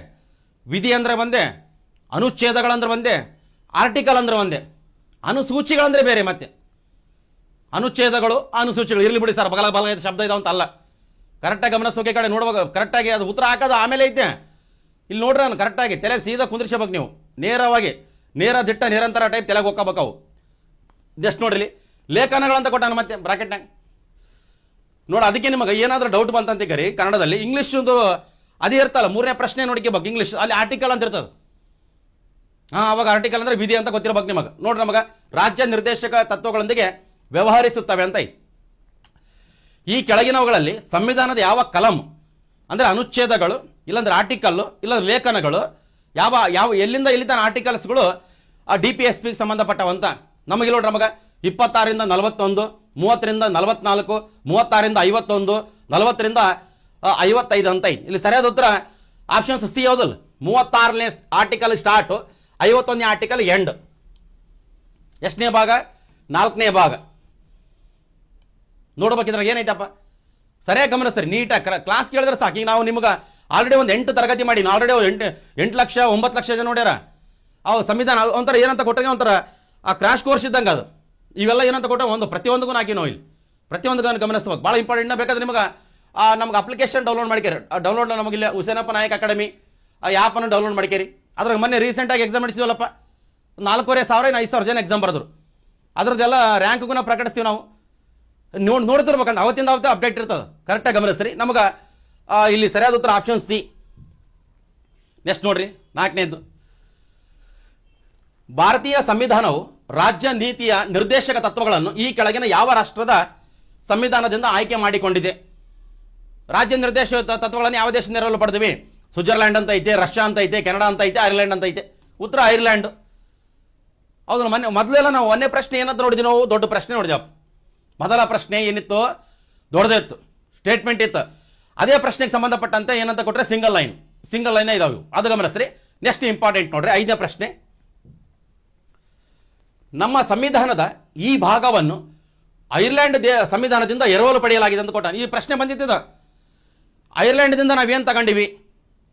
ವಿಧಿ ಅಂದ್ರೆ ಒಂದೇ, ಅನುಚ್ಛೇದಗಳಂದ್ರೆ ಒಂದೇ, ಆರ್ಟಿಕಲ್ ಅಂದ್ರೆ ಒಂದೇ, ಅನುಸೂಚಿಗಳಂದ್ರೆ ಬೇರೆ. ಮತ್ತೆ ಅನುಚ್ಛೇದಗಳು ಅನುಸೂಚಿಗಳು ಇರಲಿ ಬಿಡಿ ಸರ್, ಬಲ ಶಬ್ದ ಇದಾವಂತ ಅಲ್ಲ. ಕರೆಕ್ಟಾಗಿ ಗಮನಿಸೋಕೆ ಕಡೆ ನೋಡುವಾಗ ಕರೆಕ್ಟಾಗಿ ಅದು ಉತ್ತರ ಹಾಕೋದು ಆಮೇಲೆ ಐತೆ. ಇಲ್ಲಿ ನೋಡ್ರಿ, ನಾನು ಕರೆಕ್ಟಾಗಿ ತಲೆಗೆ ಸೀದಾ ಕುಂದ್ರಿಸಬೇಕು ನೀವು, ನೇರವಾಗಿ ನೇರ ದಿಟ್ಟ ನಿರಂತರ ಟೈಪ್ ತಲೆಗೆ ಹೋಗ್ಕೋಬೇಕು ಅವು. ಜಸ್ಟ್ ನೋಡ್ರಿ, ಲೇಖನಗಳಂತ ಕೊಟ್ಟಾನ ಮತ್ತೆ ಬ್ರಾಕೆಟ್ನಾಗ ನೋಡಿ. ಅದಕ್ಕೆ ನಿಮಗೆ ಏನಾದರೂ ಡೌಟ್ ಬಂತಂತ ಕರಿ ಕನ್ನಡದಲ್ಲಿ ಇಂಗ್ಲೀಷದು ಅದೇ ಇರ್ತಲ್ಲ, 3ನೇ ಪ್ರಶ್ನೆ ನೋಡ್ಕೋಬೇಕು ಇಂಗ್ಲೀಷ್, ಅಲ್ಲಿ ಆರ್ಟಿಕಲ್ ಅಂತ ಇರ್ತದೆ. ಅವಾಗ ಆರ್ಟಿಕಲ್ ಅಂದ್ರೆ ವಿಧಿ ಅಂತ ಗೊತ್ತಿರಬೇಕು ನಿಮಗೆ. ನೋಡ್ರಿ, ನಮಗೆ ರಾಜ್ಯ ನಿರ್ದೇಶಕ ತತ್ವಗಳೊಂದಿಗೆ ವ್ಯವಹರಿಸುತ್ತವೆ ಅಂತ. ಈ ಕೆಳಗಿನವುಗಳಲ್ಲಿ ಸಂವಿಧಾನದ ಯಾವ ಕಲಂ ಅಂದ್ರೆ ಅನುಚ್ಛೇದಗಳು, ಇಲ್ಲಾಂದ್ರೆ ಆರ್ಟಿಕಲ್, ಇಲ್ಲಾಂದ್ರೆ ಲೇಖನಗಳು, ಯಾವ ಯಾವ ಎಲ್ಲಿಂದ ಎಲ್ಲಿ ತನ ಆರ್ಟಿಕಲ್ಸ್ಗಳು DPSPಗೆ ಸಂಬಂಧಪಟ್ಟವಂತ. ನಮಗೆ ನೋಡ್ರಿ, ನಮಗೆ 26ರಿಂದ 41, 30ರಿಂದ 44, 36ರಿಂದ 51, 40ರಿಂದ 55 ಅಂತ. ಇಲ್ಲಿ ಸರಿಯಾದ ಉತ್ತರ ಆಪ್ಷನ್ಸ್ ಸಿ ಹೌದಲ್ಲ. 36ನೇ ಆರ್ಟಿಕಲ್ ಸ್ಟಾರ್ಟ್, 51ನೇ ಆರ್ಟಿಕಲ್ ಎಂಡ್. ಎಷ್ಟನೇ ಭಾಗ? 4ನೇ ಭಾಗ. ನೋಡ್ಬೇಕಿದ್ರೆ ಏನೈತಪ್ಪ, ಸರಿಯಾಗಿ ಗಮನಿಸ್ರಿ, ನೀಟಾಗಿ ಕ್ಲಾಸ್ ಕೇಳಿದ್ರೆ ಸಾಕು. ಈಗ ನಾವು ನಿಮ್ಗೆ ಆಲ್ರೆಡಿ ಒಂದು 8 ತರಗತಿ ಮಾಡಿ, ಆಲ್ರೆಡಿ 8 ಲಕ್ಷ 9 ಲಕ್ಷ ಜನ ನೋಡ್ಯಾರ. ಅವು ಸಂವಿಧಾನ ಒಂಥರ ಏನಂತ ಕೊಟ್ಟರೆ ಒಂಥರ ಆ ಕ್ರಾಶ್ ಕೋರ್ಸ್ ಇದ್ದಂಗೆ ಅದು. ಇವೆಲ್ಲ ಏನಂತ ಕೊಟ್ಟರೆ ಒಂದು ಪ್ರತಿಯೊಂದಕ್ಕೂ ಹಾಕಿ ನಾವು ಇಲ್ಲಿ ಪ್ರತಿಯೊಂದಕ್ಕೂ ಗಮನಿಸ್ಬೇಕು. ಭಾಳ ಇಂಪಾರ್ಟೆಂಟ್. ಬೇಕಾದ್ರೆ ನಿಮಗೆ ನಮ್ಗೆ ಅಪ್ಲಿಕೇಶನ್ ಡೌನ್ಲೋಡ್ ಮಾಡ್ಕೇರಿ. ಡೌನ್ಲೋಡ್ ನಮಗಿಲ್ಲ ಹುಸೇನಪ್ಪ ನಾಯಕ್ ಅಕಾಡೆಮಿ ಆ ಆ್ಯಪನ್ನು ಡೌನ್ಲೋಡ್ ಮಾಡ್ಕೇರಿ. ಅದ್ರಾಗ ಮೊನ್ನೆ ರೀಸೆಂಟಾಗಿ ಎಕ್ಸಾಮ್ ನಡೆಸಿವಲ್ಲಪ್ಪ, 4,500 5,000 ಜನ ಎಕ್ಸಾಮ್ ಬರೆದ್ರು. ಅದ್ರದ್ದೆಲ್ಲ ರ್ಯಾಂಕ್ಗೂ ನಾವು ಪ್ರಕಟಿಸ್ತೀವಿ ನಾವು. ನೋಡ್ತಿರ್ಬೇಕಂತ ಅವತ್ತಿಂದ ಅವತ್ತೇ ಅಪ್ಡೇಟ್ ಇರ್ತದೆ. ಕರೆಕ್ಟಾಗಿ ಗಮನಿಸ್ರಿ. ನಮಗೆ ಇಲ್ಲಿ ಸರಿಯಾದ ಉತ್ತರ ಆಪ್ಷನ್ ಸಿ. ನೆಕ್ಸ್ಟ್ ನೋಡ್ರಿ, 4ನೇದು. ಭಾರತೀಯ ಸಂವಿಧಾನವು ರಾಜ್ಯ ನೀತಿಯ ನಿರ್ದೇಶಕ ತತ್ವಗಳನ್ನು ಈ ಕೆಳಗಿನ ಯಾವ ರಾಷ್ಟ್ರದ ಸಂವಿಧಾನದಿಂದ ಆಯ್ಕೆ ಮಾಡಿಕೊಂಡಿದೆ? ರಾಜ್ಯ ನಿರ್ದೇಶಕ ತತ್ವಗಳನ್ನು ಯಾವ ದೇಶದಿಂದ ನೆರವು ಪಡೆದಿವಿ? ಸ್ವಿಟ್ಜರ್ಲ್ಯಾಂಡ್ ಅಂತ ಐತೆ, ರಷ್ಯಾ ಅಂತ ಐತೆ, ಕೆನಡಾ ಅಂತ ಐತೆ, ಐರ್ಲೆಂಡ್ ಅಂತ ಐತೆ. ಉತ್ತರ ಐರ್ಲೆಂಡ್. ಹೌದು. ಮೊದಲೆಲ್ಲ ನಾವು 1ನೇ ಪ್ರಶ್ನೆ ಏನಂತ ನೋಡಿದ್ವಿ, ನಾವು ದೊಡ್ಡ ಪ್ರಶ್ನೆ ನೋಡಿದೆವು. ಮೊದಲ ಪ್ರಶ್ನೆ ಏನಿತ್ತು? ದೊಡ್ಡದೇ ಇತ್ತು, ಸ್ಟೇಟ್ಮೆಂಟ್ ಇತ್ತು. ಅದೇ ಪ್ರಶ್ನೆಗೆ ಸಂಬಂಧಪಟ್ಟಂತೆ ಏನಂತ ಕೊಟ್ಟರೆ ಸಿಂಗಲ್ ಲೈನ್ ಇದಾವೆ. ಅದು ಗಮನಿಸ್ರಿ. ನೆಕ್ಸ್ಟ್ ಇಂಪಾರ್ಟೆಂಟ್ ನೋಡ್ರಿ, 5ನೇ ಪ್ರಶ್ನೆ. ನಮ್ಮ ಸಂವಿಧಾನದ ಈ ಭಾಗವನ್ನು ಐರ್ಲೆಂಡ್ ಸಂವಿಧಾನದಿಂದ ಎರವಲು ಪಡೆಯಲಾಗಿದೆ ಅಂತ ಕೊಟ್ಟ. ಈ ಪ್ರಶ್ನೆ ಬಂದಿದ್ದ ಐರ್ಲೆಂಡ್ದಿಂದ ನಾವೇನು ತಗೊಂಡಿವಿ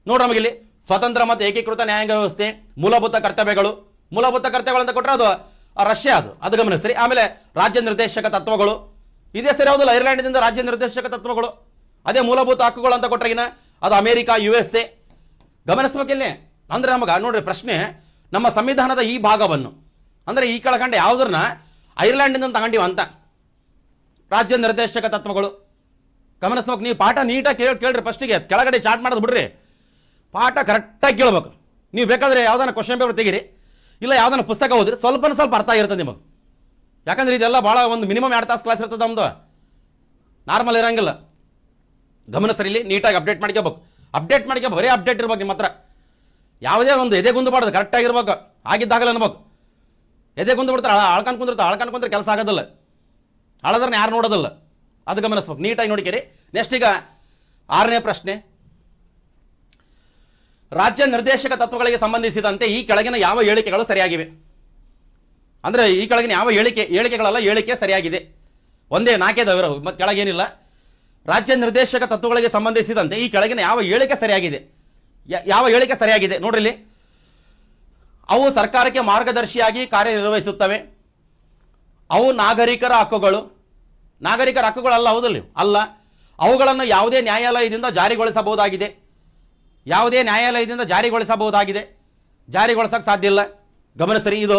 ನೋಡ್ರಿ. ನಮಗಿಲ್ಲಿ ಸ್ವತಂತ್ರ ಮತ್ತು ಏಕೀಕೃತ ನ್ಯಾಯಾಂಗ ವ್ಯವಸ್ಥೆ, ಮೂಲಭೂತ ಕರ್ತವ್ಯಗಳು ಅಂತ ಕೊಟ್ಟರೆ ಅದು ರಷ್ಯಾ. ಅದು ಗಮನಿಸ್ರಿ. ಆಮೇಲೆ ರಾಜ್ಯ ನಿರ್ದೇಶಕ ತತ್ವಗಳು ಇದೇ ಸರಿ ಹೌದಲ್ಲ, ಐರ್ಲೆಂಡ್ದಿಂದ ರಾಜ್ಯ ನಿರ್ದೇಶಕ ತತ್ವಗಳು. ಅದೇ ಮೂಲಭೂತ ಹಕ್ಕುಗಳು ಅಂತ ಕೊಟ್ಟರೆ ಅದು ಅಮೆರಿಕ, USA. ಗಮನಿಸ್ಬೇಕಿಲ್ಲಿ. ಅಂದ್ರೆ ನಮಗೆ ನೋಡ್ರಿ ಪ್ರಶ್ನೆ, ನಮ್ಮ ಸಂವಿಧಾನದ ಈ ಭಾಗವನ್ನು ಅಂದ್ರೆ ಈ ಕೆಳಗಂಡ ಯಾವುದನ್ನ ಐರ್ಲೆಂಡಿಂದ ತಗೊಂಡಿವ ಅಂತ ರಾಜ್ಯ ನಿರ್ದೇಶಕ ತತ್ವಗಳು. ಗಮನಿಸ್ಬೇಕು. ನೀವು ಪಾಠ ನೀಟಾಗಿ ಕೇಳ್ರಿ. ಫಸ್ಟಿಗೆ ಕೆಳಗಡೆ ಚಾರ್ಟ್ ಮಾಡೋದು ಬಿಡ್ರಿ, ಪಾಠ ಕರೆಕ್ಟಾಗಿ ಕೇಳಬೇಕು. ನೀವು ಬೇಕಾದ್ರೆ ಯಾವ್ದಾನ ಕ್ವಶನ್ ಪೇಪರ್ ತೆಗೀರಿ, ಇಲ್ಲ ಯಾವ್ದಾನ ಪುಸ್ತಕ ಓದ್ರಿ, ಸ್ವಲ್ಪ ಅರ್ಥ ಆಗಿರ್ತದೆ ನಿಮಗೆ. ಯಾಕಂದ್ರೆ ಇದೆಲ್ಲ ಭಾಳ ಒಂದು ಮಿನಿಮಮ್ 2 ತಾಸು ಕ್ಲಾಸ್ ಇರ್ತದೆ ನಮ್ದು, ನಾರ್ಮಲ್ ಇರಂಗಿಲ್ಲ. ಗಮನಿಸ್ರಿ, ಇಲ್ಲಿ ನೀಟಾಗಿ ಅಪ್ಡೇಟ್ ಮಾಡ್ಕೋಬೇಕು. ಬರೀ ಅಪ್ಡೇಟ್ ಇರ್ಬೇಕು ನಿಮ್ಮ ಹತ್ರ. ಯಾವುದೇ ಒಂದು ಎದೆ ಗುಂದುಬಾರ್ದು, ಕರೆಕ್ಟಾಗಿರ್ಬೇಕು. ಆಗಿದ್ದಾಗಲ್ಲ ಅನ್ಬೇಕು. ಎದೆ ಗುಂದು ಬಿಡ್ತಾರೆ, ಆಳ್ಕೊಂಡು ಕುಂದ್ರೆ ಕೆಲಸ ಆಗೋದಿಲ್ಲ. ಅಳದ್ರನ್ನ ಯಾರು ನೋಡೋದಿಲ್ಲ. ಅದು ಗಮನಿಸ್ಬೇಕು. ನೀಟಾಗಿ ನೋಡಿಕೇರಿ. ನೆಕ್ಸ್ಟ್ ಈಗ 6ನೇ ಪ್ರಶ್ನೆ. ರಾಜ್ಯ ನಿರ್ದೇಶಕ ತತ್ವಗಳಿಗೆ ಸಂಬಂಧಿಸಿದಂತೆ ಈ ಕೆಳಗಿನ ಯಾವ ಹೇಳಿಕೆಗಳು ಸರಿಯಾಗಿವೆ? ಅಂದ್ರೆ ಈ ಕೆಳಗಿನ ಯಾವ ಹೇಳಿಕೆಗಳಲ್ಲ, ಹೇಳಿಕೆ ಸರಿಯಾಗಿದೆ. ಒಂದೇ 4 ಇದಾವೆ, ಮತ್ತೆ ಕೆಳಗೇನಿಲ್ಲ. ರಾಜ್ಯ ನಿರ್ದೇಶಕ ತತ್ವಗಳಿಗೆ ಸಂಬಂಧಿಸಿದಂತೆ ಈ ಕೆಳಗಿನ ಯಾವ ಹೇಳಿಕೆ ಸರಿಯಾಗಿದೆ? ಯಾವ ಹೇಳಿಕೆ ಸರಿಯಾಗಿದೆ ನೋಡ್ರಿ ಇಲ್ಲಿ. ಅವು ಸರ್ಕಾರಕ್ಕೆ ಮಾರ್ಗದರ್ಶಿಯಾಗಿ ಕಾರ್ಯನಿರ್ವಹಿಸುತ್ತವೆ. ಅವು ನಾಗರಿಕರ ಹಕ್ಕುಗಳು ಅಲ್ಲ, ಹೌದಲ್ಲ? ಅಲ್ಲ. ಅವುಗಳನ್ನು ಯಾವುದೇ ನ್ಯಾಯಾಲಯದಿಂದ ಜಾರಿಗೊಳಿಸಬಹುದಾಗಿದೆ. ಜಾರಿಗೊಳಿಸಕ್ಕೆ ಸಾಧ್ಯ ಇಲ್ಲ. ಗಮನಿಸರಿ ಇದು.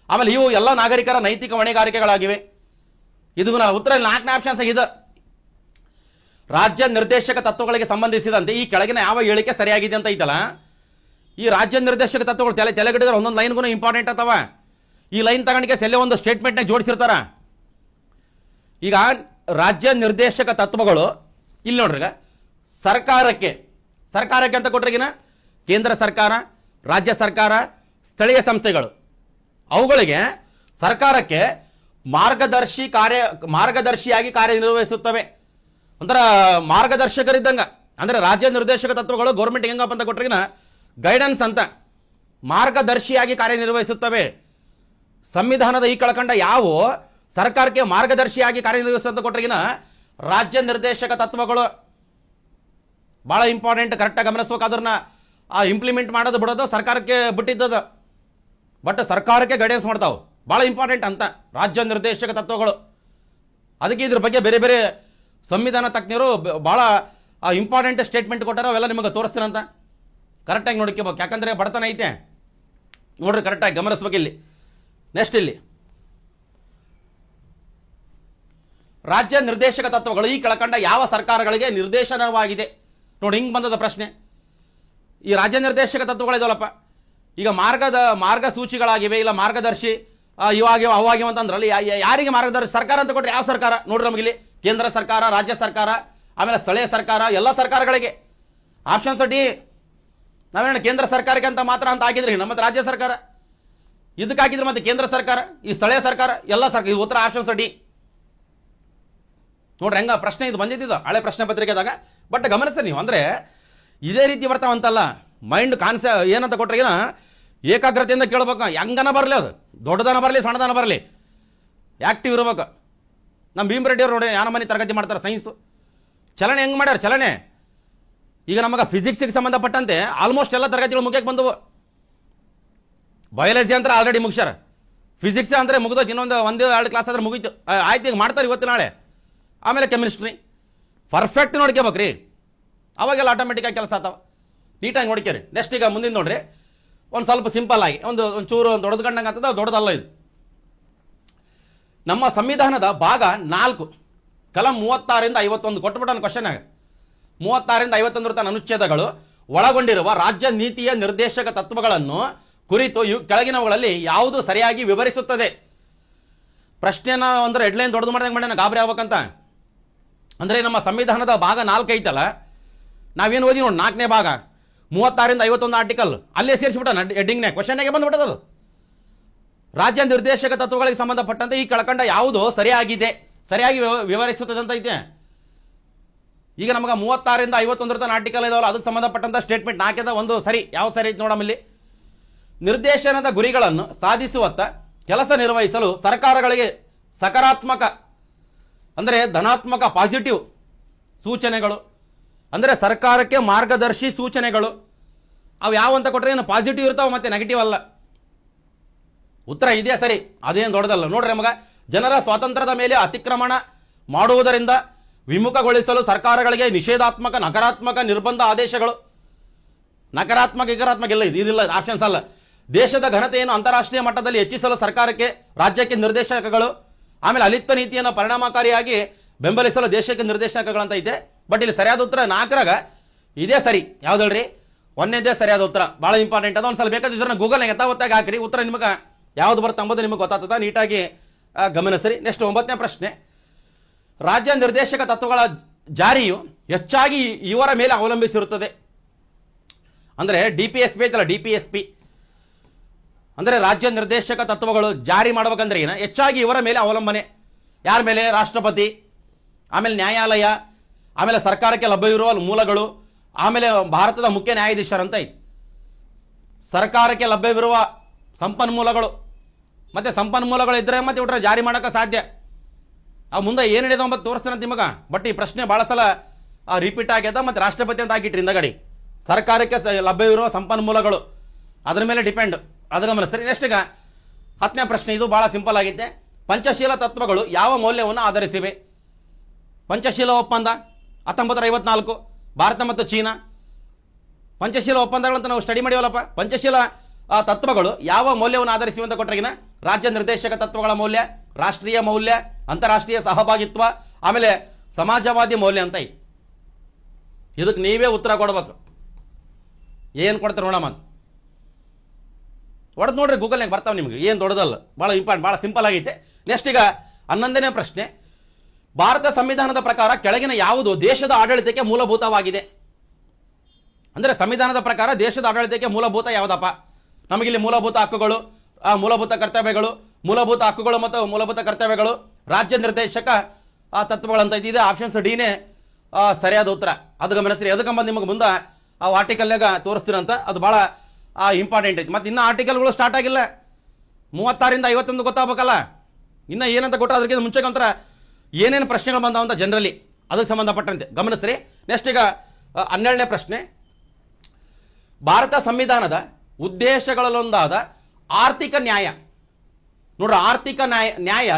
ಆಮೇಲೆ ಇವು ಎಲ್ಲ ನಾಗರಿಕರ ನೈತಿಕ ಹೊಣೆಗಾರಿಕೆಗಳಾಗಿವೆ. ಇದು ಉತ್ತರ 4ನೇ ಆಪ್ಷನ್ಸ್ ಇದು. ರಾಜ್ಯ ನಿರ್ದೇಶಕ ತತ್ವಗಳಿಗೆ ಸಂಬಂಧಿಸಿದಂತೆ ಈ ಕೆಳಗಿನ ಯಾವ ಹೇಳಿಕೆ ಸರಿಯಾಗಿದೆ ಅಂತ ಐತಲ್ಲ, ಈ ರಾಜ್ಯ ನಿರ್ದೇಶಕ ತತ್ವಗಳು ತೆಲೆಗಿಡಿದ್ರೆ ಒಂದೊಂದು ಲೈನ್ಗೂ ಇಂಪಾರ್ಟೆಂಟ್ ಅಥವಾ ಈ ಲೈನ್ ತಗೊಂಡಿಗೆ ಸೆಲ್ಲೆ ಒಂದು ಸ್ಟೇಟ್ಮೆಂಟ್ನಾಗ ಜೋಡಿಸಿರ್ತಾರ. ಈಗ ರಾಜ್ಯ ನಿರ್ದೇಶಕ ತತ್ವಗಳು ಇಲ್ಲಿ ನೋಡ್ರಿ, ಈಗ ಸರ್ಕಾರಕ್ಕೆ ಅಂತ ಕೊಟ್ರಿಗಿನ ಕೇಂದ್ರ ಸರ್ಕಾರ, ರಾಜ್ಯ ಸರ್ಕಾರ, ಸ್ಥಳೀಯ ಸಂಸ್ಥೆಗಳು, ಅವುಗಳಿಗೆ ಸರ್ಕಾರಕ್ಕೆ ಮಾರ್ಗದರ್ಶಿಯಾಗಿ ಕಾರ್ಯನಿರ್ವಹಿಸುತ್ತವೆ. ಒಂಥರ ಮಾರ್ಗದರ್ಶಕರಿದ್ದಂಗ. ಅಂದರೆ ರಾಜ್ಯ ನಿರ್ದೇಶಕ ತತ್ವಗಳು ಗೌರ್ಮೆಂಟ್ ಹೆಂಗಪ್ಪ ಅಂತ ಕೊಟ್ರಿಗಿನ ಗೈಡೆನ್ಸ್ ಅಂತ ಮಾರ್ಗದರ್ಶಿಯಾಗಿ ಕಾರ್ಯನಿರ್ವಹಿಸುತ್ತವೆ. ಸಂವಿಧಾನದ ಈ ಕೆಳಕಂಡ ಯಾವ ಸರ್ಕಾರಕ್ಕೆ ಮಾರ್ಗದರ್ಶಿಯಾಗಿ ಕಾರ್ಯನಿರ್ವಹಿಸುವಂತ ಕೊಟ್ರಿಗಿನ ರಾಜ್ಯ ನಿರ್ದೇಶಕ ತತ್ವಗಳು. ಬಹಳ ಇಂಪಾರ್ಟೆಂಟ್, ಕರೆಕ್ಟಾಗಿ ಗಮನಿಸ್ಬೇಕು. ಅದನ್ನ ಇಂಪ್ಲಿಮೆಂಟ್ ಮಾಡೋದು ಬಿಡೋದು ಸರ್ಕಾರಕ್ಕೆ ಬಿಟ್ಟಿದ್ದದು, ಬಟ್ ಸರ್ಕಾರಕ್ಕೆ ಗೈಡೆನ್ಸ್ ಮಾಡ್ತಾವೆ. ಬಹಳ ಇಂಪಾರ್ಟೆಂಟ್ ಅಂತ ರಾಜ್ಯ ನಿರ್ದೇಶಕ ತತ್ವಗಳು. ಅದಕ್ಕೆ ಇದ್ರ ಬಗ್ಗೆ ಬೇರೆ ಬೇರೆ ಸಂವಿಧಾನ ತಜ್ಞರು ಬಹಳ ಇಂಪಾರ್ಟೆಂಟ್ ಸ್ಟೇಟ್ಮೆಂಟ್ ಕೊಟ್ಟಾರ. ಅವೆಲ್ಲ ನಿಮಗೆ ತೋರಿಸ್ತೀರಂತ ಕರೆಕ್ಟಾಗಿ ನೋಡ್ಕೋಬೇಕು. ಯಾಕಂದರೆ ಬಡತನ ಐತೆ ನೋಡ್ರಿ, ಕರೆಕ್ಟಾಗಿ ಗಮನಿಸ್ಬೇಕು. ಇಲ್ಲಿ ನೆಕ್ಸ್ಟ್ ಇಲ್ಲಿ ರಾಜ್ಯ ನಿರ್ದೇಶಕ ತತ್ವಗಳು ಈ ಕೆಳಕಂಡ ಯಾವ ಸರ್ಕಾರಗಳಿಗೆ ನಿರ್ದೇಶನವಾಗಿದೆ ನೋಡಿ. ಹಿಂಗೆ ಬಂದದ ಪ್ರಶ್ನೆ. ಈ ರಾಜ್ಯ ನಿರ್ದೇಶಕ ತತ್ವಗಳಿದವಲ್ಲಪ್ಪ, ಈಗ ಮಾರ್ಗಸೂಚಿಗಳಾಗಿವೆ, ಇಲ್ಲ ಮಾರ್ಗದರ್ಶಿ ಇವಾಗಿವ ಅವಾಗಿವ ಅಂತಂದ್ರಲ್ಲಿ ಯಾರಿಗೆ ಮಾರ್ಗದರ್ಶಿ ಸರ್ಕಾರ ಅಂತ ಕೊಟ್ಟರೆ ಯಾವ ಸರ್ಕಾರ ನೋಡ್ರಿ ನಮಗಿಲ್ಲಿ? ಕೇಂದ್ರ ಸರ್ಕಾರ, ರಾಜ್ಯ ಸರ್ಕಾರ, ಆಮೇಲೆ ಸ್ಥಳೀಯ ಸರ್ಕಾರ, ಎಲ್ಲ ಸರ್ಕಾರಗಳಿಗೆ. Options D. ನಾವೇನು ಕೇಂದ್ರ ಸರ್ಕಾರಕ್ಕೆ ಅಂತ ಮಾತ್ರ ಅಂತ ಹಾಕಿದ್ರಿ, ನಮ್ಮ ರಾಜ್ಯ ಸರ್ಕಾರ ಇದಕ್ಕೆ ಹಾಕಿದ್ರೆ ಮತ್ತೆ ಕೇಂದ್ರ ಸರ್ಕಾರ, ಈ ಸ್ಥಳೀಯ ಸರ್ಕಾರ, ಎಲ್ಲ ಸರ್ಕಾರ. ಇದು ಉತ್ತರ ಆಪ್ಷನ್ಸ್ ಡಿ ನೋಡ್ರಿ. ಹೆಂಗ ಪ್ರಶ್ನೆ ಇದು ಬಂದಿದ್ದು ಹಳೆ ಪ್ರಶ್ನೆ ಪತ್ರಿಕೆದಾಗ. ಬಟ್ ಗಮನಿಸ್ತೀರಿ ನೀವು, ಅಂದರೆ ಇದೇ ರೀತಿ ಬರ್ತಾವಂತಲ್ಲ ಮೈಂಡ್ ಏನಂತ ಕೊಟ್ರೆ ಏಕಾಗ್ರತೆಯಿಂದ ಕೇಳ್ಬೇಕು. ಹೆಂಗನ ಬರಲಿ, ಅದು ದೊಡ್ಡದನ ಬರಲಿ ಸಣ್ಣದನ ಬರಲಿ, ಆ್ಯಕ್ಟಿವ್ ಇರ್ಬೇಕು. ನಮ್ಮ ಭೀಮರೆಡ್ಡಿ ಅವರು ನೋಡಿ ಯಾನ ತರಗತಿ ಮಾಡ್ತಾರೆ ಸೈನ್ಸು. ಚಲನೆ ಹೆಂಗೆ ಮಾಡ್ಯಾರ ಚಲನೆ. ಈಗ ನಮಗೆ ಫಿಸಿಕ್ಸಿಗೆ ಸಂಬಂಧಪಟ್ಟಂತೆ ಆಲ್ಮೋಸ್ಟ್ ಎಲ್ಲ ತರಗತಿಗಳು ಮುಗಿಯಕ್ಕೆ ಬಂದವು. ಬಯಾಲಜಿ ಅಂತ ಆಲ್ರೆಡಿ ಮುಗಿಸ್ಯಾರ. ಫಿಸಿಕ್ಸ್ ಅಂದರೆ ಮುಗಿದೋದು, ಇನ್ನೊಂದು 1-2 ಕ್ಲಾಸ್ ಆದ್ರೆ ಮುಗೀತು. ಆಯ್ತು, ಈಗ ಮಾಡ್ತಾರೆ ಇವತ್ತು ನಾಳೆ. ಆಮೇಲೆ ಕೆಮಿಸ್ಟ್ರಿ ಪರ್ಫೆಕ್ಟ್ ನೋಡ್ಕೋಬೇಕ್ರಿ, ಅವಾಗೆಲ್ಲ ಆಟೋಮೆಟಿಕ್ಕಾಗಿ ಕೆಲಸ ಆಗ್ತಾವೆ. ನೀಟಾಗಿ ನೋಡ್ಕೇರಿ. ನೆಕ್ಸ್ಟ್ ಈಗ ಮುಂದಿನ ನೋಡ್ರಿ, ಒಂದು ಸ್ವಲ್ಪ ಸಿಂಪಲ್ ಆಗಿ ಒಂಚೂರು ದೊಡ್ಡದು ಕಂಡಂಗೆ ಆಗ್ತದೆ, ದೊಡ್ಡದಲ್ಲ ಇದು. ನಮ್ಮ ಸಂವಿಧಾನದ ಭಾಗ 4 ಕಲಂ 36ರಿಂದ 51 ಕೊಟ್ಟುಬಿಟ್ಟಾನ ಕ್ವಶನ್. 36ರಿಂದ 51 ತನ್ನ ಅನುಚ್ಛೇದಗಳು ಒಳಗೊಂಡಿರುವ ರಾಜ್ಯ ನೀತಿಯ ನಿರ್ದೇಶಕ ತತ್ವಗಳನ್ನು ಕುರಿತು ಕೆಳಗಿನವುಗಳಲ್ಲಿ ಯಾವುದು ಸರಿಯಾಗಿ ವಿವರಿಸುತ್ತದೆ? ಪ್ರಶ್ನೆನ ಅಂದ್ರೆ ಹೆಡ್ಲೈನ್ ದೊಡ್ಡದು ಮಾಡಿದಂಗೆ ಮಾಡಿ ಗಾಬರಿ ಆಗ್ಬೇಕಂತ. ಅಂದರೆ ನಮ್ಮ ಸಂವಿಧಾನದ ಭಾಗ 4 ಐತಲ್ಲ, ನಾವೇನು ಓದಿ ನೋಡಿ 4ನೇ ಭಾಗ 36ರಿಂದ 51 ಆರ್ಟಿಕಲ್ ಅಲ್ಲೇ ಸೇರಿಸಿಬಿಟ್ಟ ಹೆಡ್ಡಿಂಗ್ನೇ ಕ್ವಶನ್ಗೆ ಬಂದುಬಿಟ್ಟದು. ರಾಜ್ಯ ನಿರ್ದೇಶಕ ತತ್ವಗಳಿಗೆ ಸಂಬಂಧಪಟ್ಟಂತೆ ಈ ಕೆಳಕಂಡ ಯಾವುದು ಸರಿಯಾಗಿ ವಿವರಿಸುತ್ತದೆ ಅಂತ ಐತೆ. ಈಗ ನಮಗೆ 36ರಿಂದ 51 ತನ ಆರ್ಟಿಕಲ್ ಇದಾವಲ್ಲ, ಅದಕ್ಕೆ ಸಂಬಂಧಪಟ್ಟಂತ ಸ್ಟೇಟ್ಮೆಂಟ್ 4 ಒಂದು ಸರಿ. ಯಾವ್ದು ಸರಿ ಐತೆ ನೋಡಮ್ಮಲ್ಲಿ? ನಿರ್ದೇಶನದ ಗುರಿಗಳನ್ನು ಸಾಧಿಸುವತ್ತ ಕೆಲಸ ನಿರ್ವಹಿಸಲು ಸರ್ಕಾರಗಳಿಗೆ ಸಕಾರಾತ್ಮಕ ಅಂದರೆ ಧನಾತ್ಮಕ ಪಾಸಿಟಿವ್ ಸೂಚನೆಗಳು, ಅಂದರೆ ಸರ್ಕಾರಕ್ಕೆ ಮಾರ್ಗದರ್ಶಿ ಸೂಚನೆಗಳು ಅವು ಯಾವ ಅಂತ ಕೊಟ್ಟರೆ ಏನು ಪಾಸಿಟಿವ್ ಇರ್ತಾವೆ ಮತ್ತೆ ನೆಗೆಟಿವ್ ಅಲ್ಲ. ಉತ್ತರ ಇದೆಯಾ ಸರಿ? ಅದೇನು ದೊಡ್ಡದಲ್ಲ ನೋಡ್ರಿ. ನಮಗ ಜನರ ಸ್ವಾತಂತ್ರ್ಯದ ಮೇಲೆ ಅತಿಕ್ರಮಣ ಮಾಡುವುದರಿಂದ ವಿಮುಖಗೊಳಿಸಲು ಸರ್ಕಾರಗಳಿಗೆ ನಿಷೇಧಾತ್ಮಕ ನಕಾರಾತ್ಮಕ ನಿರ್ಬಂಧ ಆದೇಶಗಳು. ನಕಾರಾತ್ಮಕ ಇಲ್ಲ, ಇದಿಲ್ಲ ಆಪ್ಷನ್ಸ್ ಅಲ್ಲ. ದೇಶದ ಘನತೆಯನ್ನು ಅಂತಾರಾಷ್ಟ್ರೀಯ ಮಟ್ಟದಲ್ಲಿ ಹೆಚ್ಚಿಸಲು ಸರ್ಕಾರಕ್ಕೆ ರಾಜ್ಯಕ್ಕೆ ನಿರ್ದೇಶಕಗಳು. ಆಮೇಲೆ ಅಲಿಪ್ತ ನೀತಿಯನ್ನು ಪರಿಣಾಮಕಾರಿಯಾಗಿ ಬೆಂಬಲಿಸಲು ದೇಶಕ್ಕೆ ನಿರ್ದೇಶಕಗಳಂತ ಐತೆ. ಬಟ್ ಇಲ್ಲಿ ಸರಿಯಾದ ಉತ್ತರ 4ರಾಗ ಇದೇ ಸರಿ. ಯಾವ್ದಲ್ರಿ? 1ನೇದೇ ಸರಿಯಾದ ಉತ್ತರ. ಭಾಳ ಇಂಪಾರ್ಟೆಂಟ್ ಅದ. ಒಂದ್ಸಲ ಬೇಕಾದ್ರೆ ಇದನ್ನ ಗೂಗಲ್ ಯಥಾವತ್ತಾಗಿ ಹಾಕಿರಿ, ಉತ್ತರ ನಿಮಗೆ ಯಾವ್ದು ಬರುತ್ತೆ ಅಂಬೋದು ನಿಮಗೆ ಗೊತ್ತಾಗ್ತದ. ನೀಟಾಗಿ ಗಮನಿಸ್ರಿ. ನೆಕ್ಸ್ಟ್ 9ನೇ ಪ್ರಶ್ನೆ. ರಾಜ್ಯ ನಿರ್ದೇಶಕ ತತ್ವಗಳ ಜಾರಿಯು ಹೆಚ್ಚಾಗಿ ಇವರ ಮೇಲೆ ಅವಲಂಬಿಸಿರುತ್ತದೆ. ಅಂದರೆ DPSP ಐತಲ್ಲ, DPSP ಅಂದರೆ ರಾಜ್ಯ ನಿರ್ದೇಶಕ ತತ್ವಗಳು ಜಾರಿ ಮಾಡ್ಬೇಕಂದ್ರೆ ಏನ ಹೆಚ್ಚಾಗಿ ಇವರ ಮೇಲೆ ಅವಲಂಬನೆ. ಯಾರ ಮೇಲೆ? ರಾಷ್ಟ್ರಪತಿ, ಆಮೇಲೆ ನ್ಯಾಯಾಲಯ, ಆಮೇಲೆ ಸರ್ಕಾರಕ್ಕೆ ಲಭ್ಯವಿರುವ ಮೂಲಗಳು, ಆಮೇಲೆ ಭಾರತದ ಮುಖ್ಯ ನ್ಯಾಯಾಧೀಶರಂತ ಐತಿ. ಸರ್ಕಾರಕ್ಕೆ ಲಭ್ಯವಿರುವ ಸಂಪನ್ಮೂಲಗಳು, ಮತ್ತೆ ಸಂಪನ್ಮೂಲಗಳು ಇದ್ದರೆ ಮತ್ತೆ ಇವ್ರ ಜಾರಿ ಮಾಡೋಕೆ ಸಾಧ್ಯ. ಅವು ಮುಂದೆ ಏನು ಹೇಳಿದ ಮತ್ತೆ ತೋರಿಸ್ತಾನೆ ನಿಮಗೆ. ಬಟ್ ಈ ಪ್ರಶ್ನೆ ಭಾಳ ಸಲ ರಿಪೀಟ್ ಆಗ್ಯದ. ಮತ್ತು ರಾಷ್ಟ್ರಪತಿ ಅಂತ ಹಾಕಿಟ್ರಿ ಹಿಂದಗಡಿ. ಸರ್ಕಾರಕ್ಕೆ ಲಭ್ಯವಿರುವ ಸಂಪನ್ಮೂಲಗಳು ಅದ್ರ ಮೇಲೆ ಡಿಪೆಂಡ್. ಅದು ಗಮನಿಸ್ತಾರೆ. ನೆಕ್ಸ್ಟ್ ಈಗ 10ನೇ ಪ್ರಶ್ನೆ. ಇದು ಭಾಳ ಸಿಂಪಲ್ ಆಗಿತ್ತೆ. ಪಂಚಶೀಲ ತತ್ವಗಳು ಯಾವ ಮೌಲ್ಯವನ್ನು ಆಧರಿಸಿವೆ? ಪಂಚಶೀಲ ಒಪ್ಪಂದ 1954, ಭಾರತ ಮತ್ತು ಚೀನಾ. ಪಂಚಶೀಲ ಒಪ್ಪಂದಗಳಂತ ನಾವು ಸ್ಟಡಿ ಮಾಡಿವಲ್ಲಪ್ಪ. ಪಂಚಶೀಲ ತತ್ವಗಳು ಯಾವ ಮೌಲ್ಯವನ್ನು ಆಧರಿಸಿವೆ ಅಂತ ಕೊಟ್ಟರೆಗಿನ ರಾಜ್ಯ ನಿರ್ದೇಶಕ ತತ್ವಗಳ ಮೌಲ್ಯ, ರಾಷ್ಟ್ರೀಯ ಮೌಲ್ಯ, ಅಂತಾರಾಷ್ಟ್ರೀಯ ಸಹಭಾಗಿತ್ವ, ಆಮೇಲೆ ಸಮಾಜವಾದಿ ಮೌಲ್ಯ ಅಂತ ಐತಿ. ಇದಕ್ಕೆ ನೀವೇ ಉತ್ತರ ಕೊಡ್ಬೇಕು. ಏನು ಕೊಡ್ತಾರೆ ನೋಡಮ್ಮ, ಹೊಡೆದು ನೋಡ್ರಿ, ಗೂಗಲ್ನಾಗ ಬರ್ತಾವೆ ನಿಮ್ಗೆ. ಏನು ದೊಡ್ಡದಲ್ಲ, ಭಾಳ ಇಂಪಾರ್ಟೆಂಟ್, ಭಾಳ ಸಿಂಪಲ್ ಆಗೈತೆ. ನೆಕ್ಸ್ಟ್ ಈಗ 11ನೇ ಪ್ರಶ್ನೆ. ಭಾರತ ಸಂವಿಧಾನದ ಪ್ರಕಾರ ಕೆಳಗಿನ ಯಾವುದು ದೇಶದ ಆಡಳಿತಕ್ಕೆ ಮೂಲಭೂತವಾಗಿದೆ? ಅಂದರೆ ಸಂವಿಧಾನದ ಪ್ರಕಾರ ದೇಶದ ಆಡಳಿತಕ್ಕೆ ಮೂಲಭೂತ ಯಾವುದಪ್ಪ? ನಮಗಿಲ್ಲಿ ಮೂಲಭೂತ ಹಕ್ಕುಗಳು, ಮೂಲಭೂತ ಕರ್ತವ್ಯಗಳು, ಮೂಲಭೂತ ಹಕ್ಕುಗಳು ಮತ್ತು ಮೂಲಭೂತ ಕರ್ತವ್ಯಗಳು, ರಾಜ್ಯ ನಿರ್ದೇಶಕ ತತ್ವಗಳಂತ ಇದೆ. ಆಪ್ಷನ್ಸ್ ಡಿನೇ ಸರಿಯಾದ ಉತ್ತರ. ಅದು ಗಮನಿಸ್ರಿ. ಅದಕ್ಕಂಬ ನಿಮಗೆ ಮುಂದೆ ಆ ಆರ್ಟಿಕಲ್ನಾಗ ತೋರಿಸ್ತೀರಂತ, ಅದು ಭಾಳ ಇಂಪಾರ್ಟೆಂಟ್ ಐತಿ. ಮತ್ತು ಇನ್ನೂ ಆರ್ಟಿಕಲ್ಗಳು ಸ್ಟಾರ್ಟ್ ಆಗಿಲ್ಲ, 36ರಿಂದ 51 ಗೊತ್ತಾಗಬೇಕಲ್ಲ. ಇನ್ನು ಏನಂತ ಕೊಟ್ಟರೆ ಅದಕ್ಕಿಂತ ಮುಂಚೆ ಒಂಥರ ಏನೇನು ಪ್ರಶ್ನೆಗಳು ಬಂದಾವಂತ ಜನರಲಿ ಅದಕ್ಕೆ ಸಂಬಂಧಪಟ್ಟಂತೆ ಗಮನಿಸ್ರಿ. ನೆಕ್ಸ್ಟ್ ಈಗ 12ನೇ ಪ್ರಶ್ನೆ. ಭಾರತ ಸಂವಿಧಾನದ ಉದ್ದೇಶಗಳಲ್ಲೊಂದಾದ ಆರ್ಥಿಕ ನ್ಯಾಯ. ನೋಡ್ರಿ, ಆರ್ಥಿಕ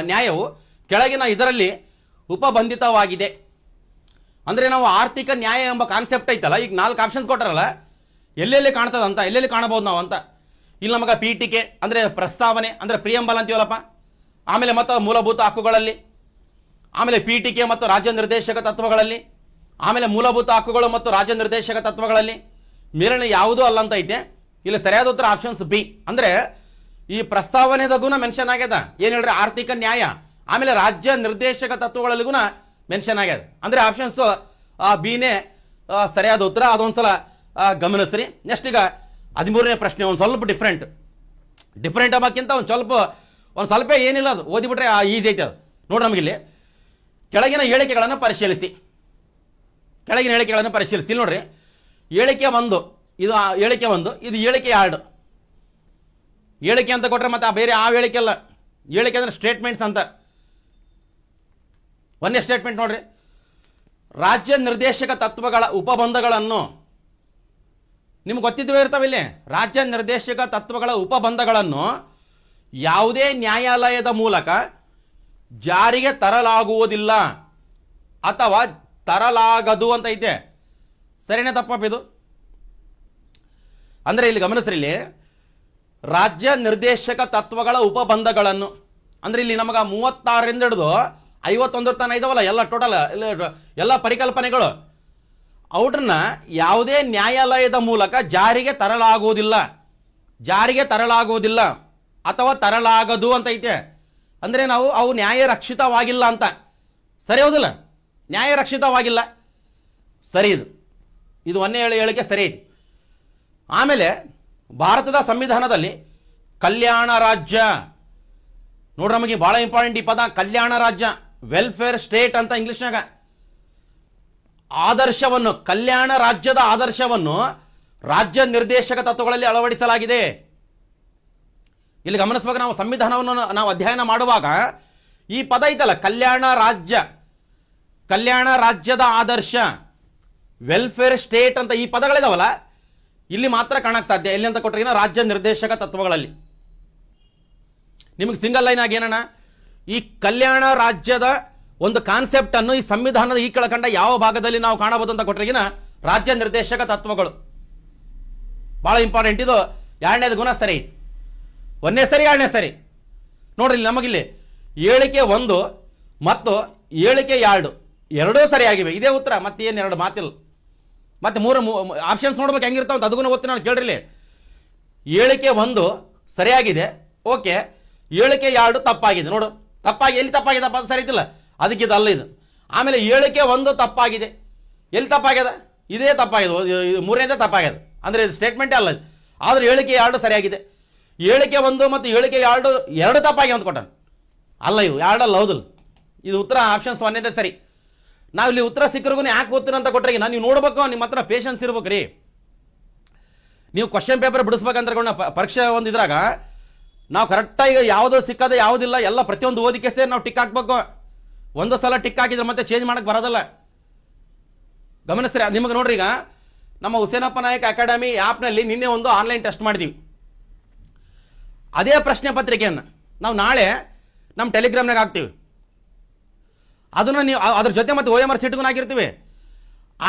ನ್ಯಾಯವು ಕೆಳಗಿನ ಇದರಲ್ಲಿ ಉಪಬಂಧಿತವಾಗಿದೆ. ಅಂದರೆ ನಾವು ಆರ್ಥಿಕ ನ್ಯಾಯ ಎಂಬ ಕಾನ್ಸೆಪ್ಟ್ ಐತಲ್ಲ, ಈಗ 4 ಆಪ್ಷನ್ಸ್ ಕೊಟ್ಟಾರಲ್ಲ, ಎಲ್ಲೆಲ್ಲಿ ಕಾಣ್ತದಂತ, ಎಲ್ಲೆಲ್ಲಿ ಕಾಣಬಹುದು ನಾವು ಅಂತ. ಇಲ್ಲಿ ನಮಗೆ ಪೀಠಿಕೆ ಅಂದರೆ ಪ್ರಸ್ತಾವನೆ ಅಂದರೆ ಪ್ರಿಯಂಬಲ್ ಅಂತೀವಲ್ಲಪ್ಪ, ಆಮೇಲೆ ಮತ್ತು ಮೂಲಭೂತ ಹಕ್ಕುಗಳಲ್ಲಿ, ಆಮೇಲೆ ಪೀಠಿಕೆ ಮತ್ತು ರಾಜ್ಯ ನಿರ್ದೇಶಕ ತತ್ವಗಳಲ್ಲಿ, ಆಮೇಲೆ ಮೂಲಭೂತ ಹಕ್ಕುಗಳು ಮತ್ತು ರಾಜ್ಯ ನಿರ್ದೇಶಕ ತತ್ವಗಳಲ್ಲಿ ಮೇಲಿನ ಯಾವುದೂ ಅಲ್ಲ ಅಂತ ಐತೆ. ಇಲ್ಲಿ ಸರಿಯಾದ ಉತ್ತರ ಆಪ್ಷನ್ಸ್ ಬಿ. ಅಂದರೆ ಈ ಪ್ರಸ್ತಾವನೆದಾಗೂ ಮೆನ್ಷನ್ ಆಗ್ಯದ, ಏನು ಹೇಳ್ರಿ, ಆರ್ಥಿಕ ನ್ಯಾಯ, ಆಮೇಲೆ ರಾಜ್ಯ ನಿರ್ದೇಶಕ ತತ್ವಗಳಲ್ಲಿಗೂ ಮೆನ್ಷನ್ ಆಗ್ಯದ. ಅಂದರೆ ಆಪ್ಷನ್ಸ್ ಬಿನೇ ಸರಿಯಾದ ಉತ್ತರ. ಅದೊಂದ್ಸಲ ಗಮನಿಸ್ರಿ. ನೆಕ್ಸ್ಟ್ ಈಗ 13ನೇ ಪ್ರಶ್ನೆ. ಒಂದು ಸ್ವಲ್ಪ ಡಿಫ್ರೆಂಟ್ ಅನ್ನೋಕ್ಕಿಂತ ಒಂದು ಸ್ವಲ್ಪ ಏನಿಲ್ಲ, ಅದು ಓದಿಬಿಟ್ರೆ ಈಸಿ ಐತೆ ಅದು. ನೋಡಿ, ನಮಗಿಲ್ಲಿ ಕೆಳಗಿನ ಹೇಳಿಕೆಗಳನ್ನು ಪರಿಶೀಲಿಸಿ. ಇಲ್ಲಿ ನೋಡ್ರಿ, ಹೇಳಿಕೆ 1 ಇದು ಹೇಳಿಕೆ 1, ಇದು ಹೇಳಿಕೆ 2. ಹೇಳಿಕೆ ಅಂತ ಕೊಟ್ಟರೆ ಮತ್ತೆ ಬೇರೆ ಹೇಳಿಕೆ ಅಲ್ಲ. ಹೇಳಿಕೆ ಅಂದರೆ ಸ್ಟೇಟ್ಮೆಂಟ್ಸ್ ಅಂತ. ಒಂದೇ ಸ್ಟೇಟ್ಮೆಂಟ್ ನೋಡ್ರಿ. ರಾಜ್ಯ ನಿರ್ದೇಶಕ ತತ್ವಗಳ ಉಪಬಂಧಗಳನ್ನು ನಿಮ್ಗೆ ಗೊತ್ತಿದ್ವೇ ಇರ್ತಾವಿಲ್ಲಿ. ರಾಜ್ಯ ನಿರ್ದೇಶಕ ತತ್ವಗಳ ಉಪಬಂಧಗಳನ್ನು ಯಾವುದೇ ನ್ಯಾಯಾಲಯದ ಮೂಲಕ ಜಾರಿಗೆ ತರಲಾಗುವುದಿಲ್ಲ ಅಥವಾ ತರಲಾಗದು ಅಂತ ಐತೆ. ಸರಿನೇ ತಪ್ಪಪ್ಪ ಇದು? ಅಂದರೆ ಇಲ್ಲಿ ಗಮನಿಸ್ರಿ, ಇಲ್ಲಿ ರಾಜ್ಯ ನಿರ್ದೇಶಕ ತತ್ವಗಳ ಉಪಬಂಧಗಳನ್ನು ಅಂದರೆ ಇಲ್ಲಿ ನಮಗೆ 36ರಿಂದ ಹಿಡಿದು 51 ತನ ಇದಾವಲ್ಲ, ಎಲ್ಲ ಟೋಟಲ್ ಎಲ್ಲ ಪರಿಕಲ್ಪನೆಗಳು, ಔಟ್ರನ್ನ ಯಾವುದೇ ನ್ಯಾಯಾಲಯದ ಮೂಲಕ ಜಾರಿಗೆ ತರಲಾಗುವುದಿಲ್ಲ ಅಥವಾ ತರಲಾಗದು ಅಂತ ಐತೆ. ಅಂದರೆ ಅವು ನ್ಯಾಯ ರಕ್ಷಿತವಾಗಿಲ್ಲ ಅಂತ. ಸರಿ ಹೌದಿಲ್ಲ? ನ್ಯಾಯ ರಕ್ಷಿತವಾಗಿಲ್ಲ, ಸರಿ. ಇದು ಒಂದೇ ಹೇಳಿಕೆ ಸರಿ ಐತಿ. ಆಮೇಲೆ ಭಾರತದ ಸಂವಿಧಾನದಲ್ಲಿ ಕಲ್ಯಾಣ ರಾಜ್ಯ, ನೋಡ್ರಿ, ನಮಗೆ ಭಾಳ ಇಂಪಾರ್ಟೆಂಟ್ ಈ ಪದ, ಕಲ್ಯಾಣ ರಾಜ್ಯ, ವೆಲ್ಫೇರ್ ಸ್ಟೇಟ್ ಅಂತ ಇಂಗ್ಲಿಷ್ನಾಗ. ಆದರ್ಶವನ್ನು, ಕಲ್ಯಾಣ ರಾಜ್ಯದ ಆದರ್ಶವನ್ನು ರಾಜ್ಯ ನಿರ್ದೇಶಕ ತತ್ವಗಳಲ್ಲಿ ಅಳವಡಿಸಲಾಗಿದೆ. ಇಲ್ಲಿ ಗಮನಿಸಬೇಕು, ನಾವು ಸಂವಿಧಾನವನ್ನು ನಾವು ಅಧ್ಯಯನ ಮಾಡುವಾಗ ಈ ಪದ ಐತಲ್ಲ, ಕಲ್ಯಾಣ ರಾಜ್ಯದ ಆದರ್ಶ, ವೆಲ್ಫೇರ್ ಸ್ಟೇಟ್ ಅಂತ ಈ ಪದಗಳಿದಾವಲ್ಲ, ಇಲ್ಲಿ ಮಾತ್ರ ಕಾಣಕ್ಕೆ ಸಾಧ್ಯ. ಎಲ್ಲಿ ಅಂತ ಕೊಟ್ಟರೆ ರಾಜ್ಯ ನಿರ್ದೇಶಕ ತತ್ವಗಳಲ್ಲಿ. ನಿಮಗೆ ಸಿಂಗಲ್ ಲೈನ್ ಆಗಿ ಏನಣ್ಣ, ಈ ಕಲ್ಯಾಣ ರಾಜ್ಯದ ಒಂದು ಕಾನ್ಸೆಪ್ಟ್ ಅನ್ನು ಈ ಸಂವಿಧಾನದ ಈ ಕೆಳಕಂಡ ಯಾವ ಭಾಗದಲ್ಲಿ ನಾವು ಕಾಣಬಹುದು ಅಂತ ಕೊಟ್ಟರೆ ರಾಜ್ಯ ನಿರ್ದೇಶಕ ತತ್ವಗಳು. ಬಹಳ ಇಂಪಾರ್ಟೆಂಟ್ ಇದು. 2ನೇದು ಗುಣ ಸರಿ, 1ನೇ ಸರಿ 2ನೇ ಸರಿ. ನೋಡ್ರಿ, ನಮಗಿಲ್ಲಿ ಹೇಳಿಕೆ 1 ಮತ್ತು ಹೇಳಿಕೆ 2 ಎರಡೂ ಸರಿಯಾಗಿವೆ. ಇದೇ ಉತ್ತರ, ಮತ್ತೇನು 2 ಮಾತಿಲ್ಲ. ಮತ್ತೆ 3 ಆಪ್ಷನ್ಸ್ ನೋಡ್ಬೇಕು ಹೆಂಗಿರ್ತಾವ ಅಂತ, ಅದಕ್ಕೂ ಓದ್ತೀನಿ ನಾನು, ಕೇಳ್ರಿ. ಹೇಳಿಕೆ 1 ಸರಿಯಾಗಿದೆ, ಓಕೆ. ಹೇಳಿಕೆ 2 ತಪ್ಪಾಗಿದೆ. ನೋಡು, ಎಲ್ಲಿ ತಪ್ಪಾಗಿದೆ ಸರಿ ಇದ್ದಿಲ್ಲ, ಅದಕ್ಕೆ ಇದು ಅಲ್ಲ ಇದು. ಆಮೇಲೆ ಹೇಳಿಕೆ 1 ತಪ್ಪಾಗಿದೆ, ಎಲ್ಲಿ ತಪ್ಪಾಗ್ಯದ, ಇದೇ ತಪ್ಪಾಗಿದೆ, 3ನೇದೇ ತಪ್ಪಾಗ್ಯದ. ಅಂದರೆ ಇದು ಸ್ಟೇಟ್ಮೆಂಟೇ ಅಲ್ಲ. ಆದ್ರೆ ಹೇಳಿಕೆ 2 ಸರಿಯಾಗಿದೆ. ಹೇಳಿಕೆ 1 ಮತ್ತು ಹೇಳಿಕೆ 2 ತಪ್ಪಾಗಿ ಅಂತ ಕೊಟ್ಟ ಅಲ್ಲ, ಇವು 2 ಅಲ್ಲ, ಹೌದಿಲ್ಲ? ಇದು ಉತ್ತರ ಆಪ್ಷನ್ಸ್ 1ನೇದೇ ಸರಿ. ನಾವು ಇಲ್ಲಿ ಉತ್ತರ ಸಿಕ್ಕರಿಗೂ ಯಾಕೆ ಓದ್ತೀನಿ ಅಂತ ಕೊಟ್ಟರೆ ನೀವು ನೋಡ್ಬೇಕು, ನಿಮ್ಮ ಹತ್ರ ಪೇಷನ್ಸ್ ಇರ್ಬೇಕು ರೀ. ನೀವು ಕ್ವಶನ್ ಪೇಪರ್ ಬಿಡಿಸ್ಬೇಕಂದ್ರೆ ಪರೀಕ್ಷೆ ಒಂದು ಇದ್ರಾಗ ನಾವು ಕರೆಕ್ಟಾಗಿ ಯಾವುದು ಸಿಕ್ಕದೆ ಯಾವುದಿಲ್ಲ ಎಲ್ಲ ಪ್ರತಿಯೊಂದು ಓದಿಕೆ ಸೇರಿ ನಾವು ಟಿಕ್ ಹಾಕ್ಬೇಕು. ಒಂದು ಸಲ ಟಿಕ್ ಹಾಕಿದ್ರೆ ಮತ್ತೆ ಚೇಂಜ್ ಮಾಡಕ್ಕೆ ಬರೋದಲ್ಲ. ಗಮನಿಸ್ರಿ, ನಿಮಗೆ ನೋಡ್ರಿ, ಈಗ ನಮ್ಮ ಹುಸೇನಪ್ಪ ನಾಯಕ್ ಅಕಾಡೆಮಿ ಆ್ಯಪ್ನಲ್ಲಿ ನಿನ್ನೆ ಒಂದು ಆನ್ಲೈನ್ ಟೆಸ್ಟ್ ಮಾಡಿದ್ದೀವಿ. ಅದೇ ಪ್ರಶ್ನೆ ಪತ್ರಿಕೆಯನ್ನು ನಾವು ನಾಳೆ ನಮ್ಮ ಟೆಲಿಗ್ರಾಮ್ನಾಗ ಹಾಕ್ತೀವಿ. ಅದನ್ನು ನೀವು ಅದ್ರ ಜೊತೆ ಮತ್ತೆ OMR ಸೀಟ್ಗೂ ಹಾಕಿರ್ತೀವಿ.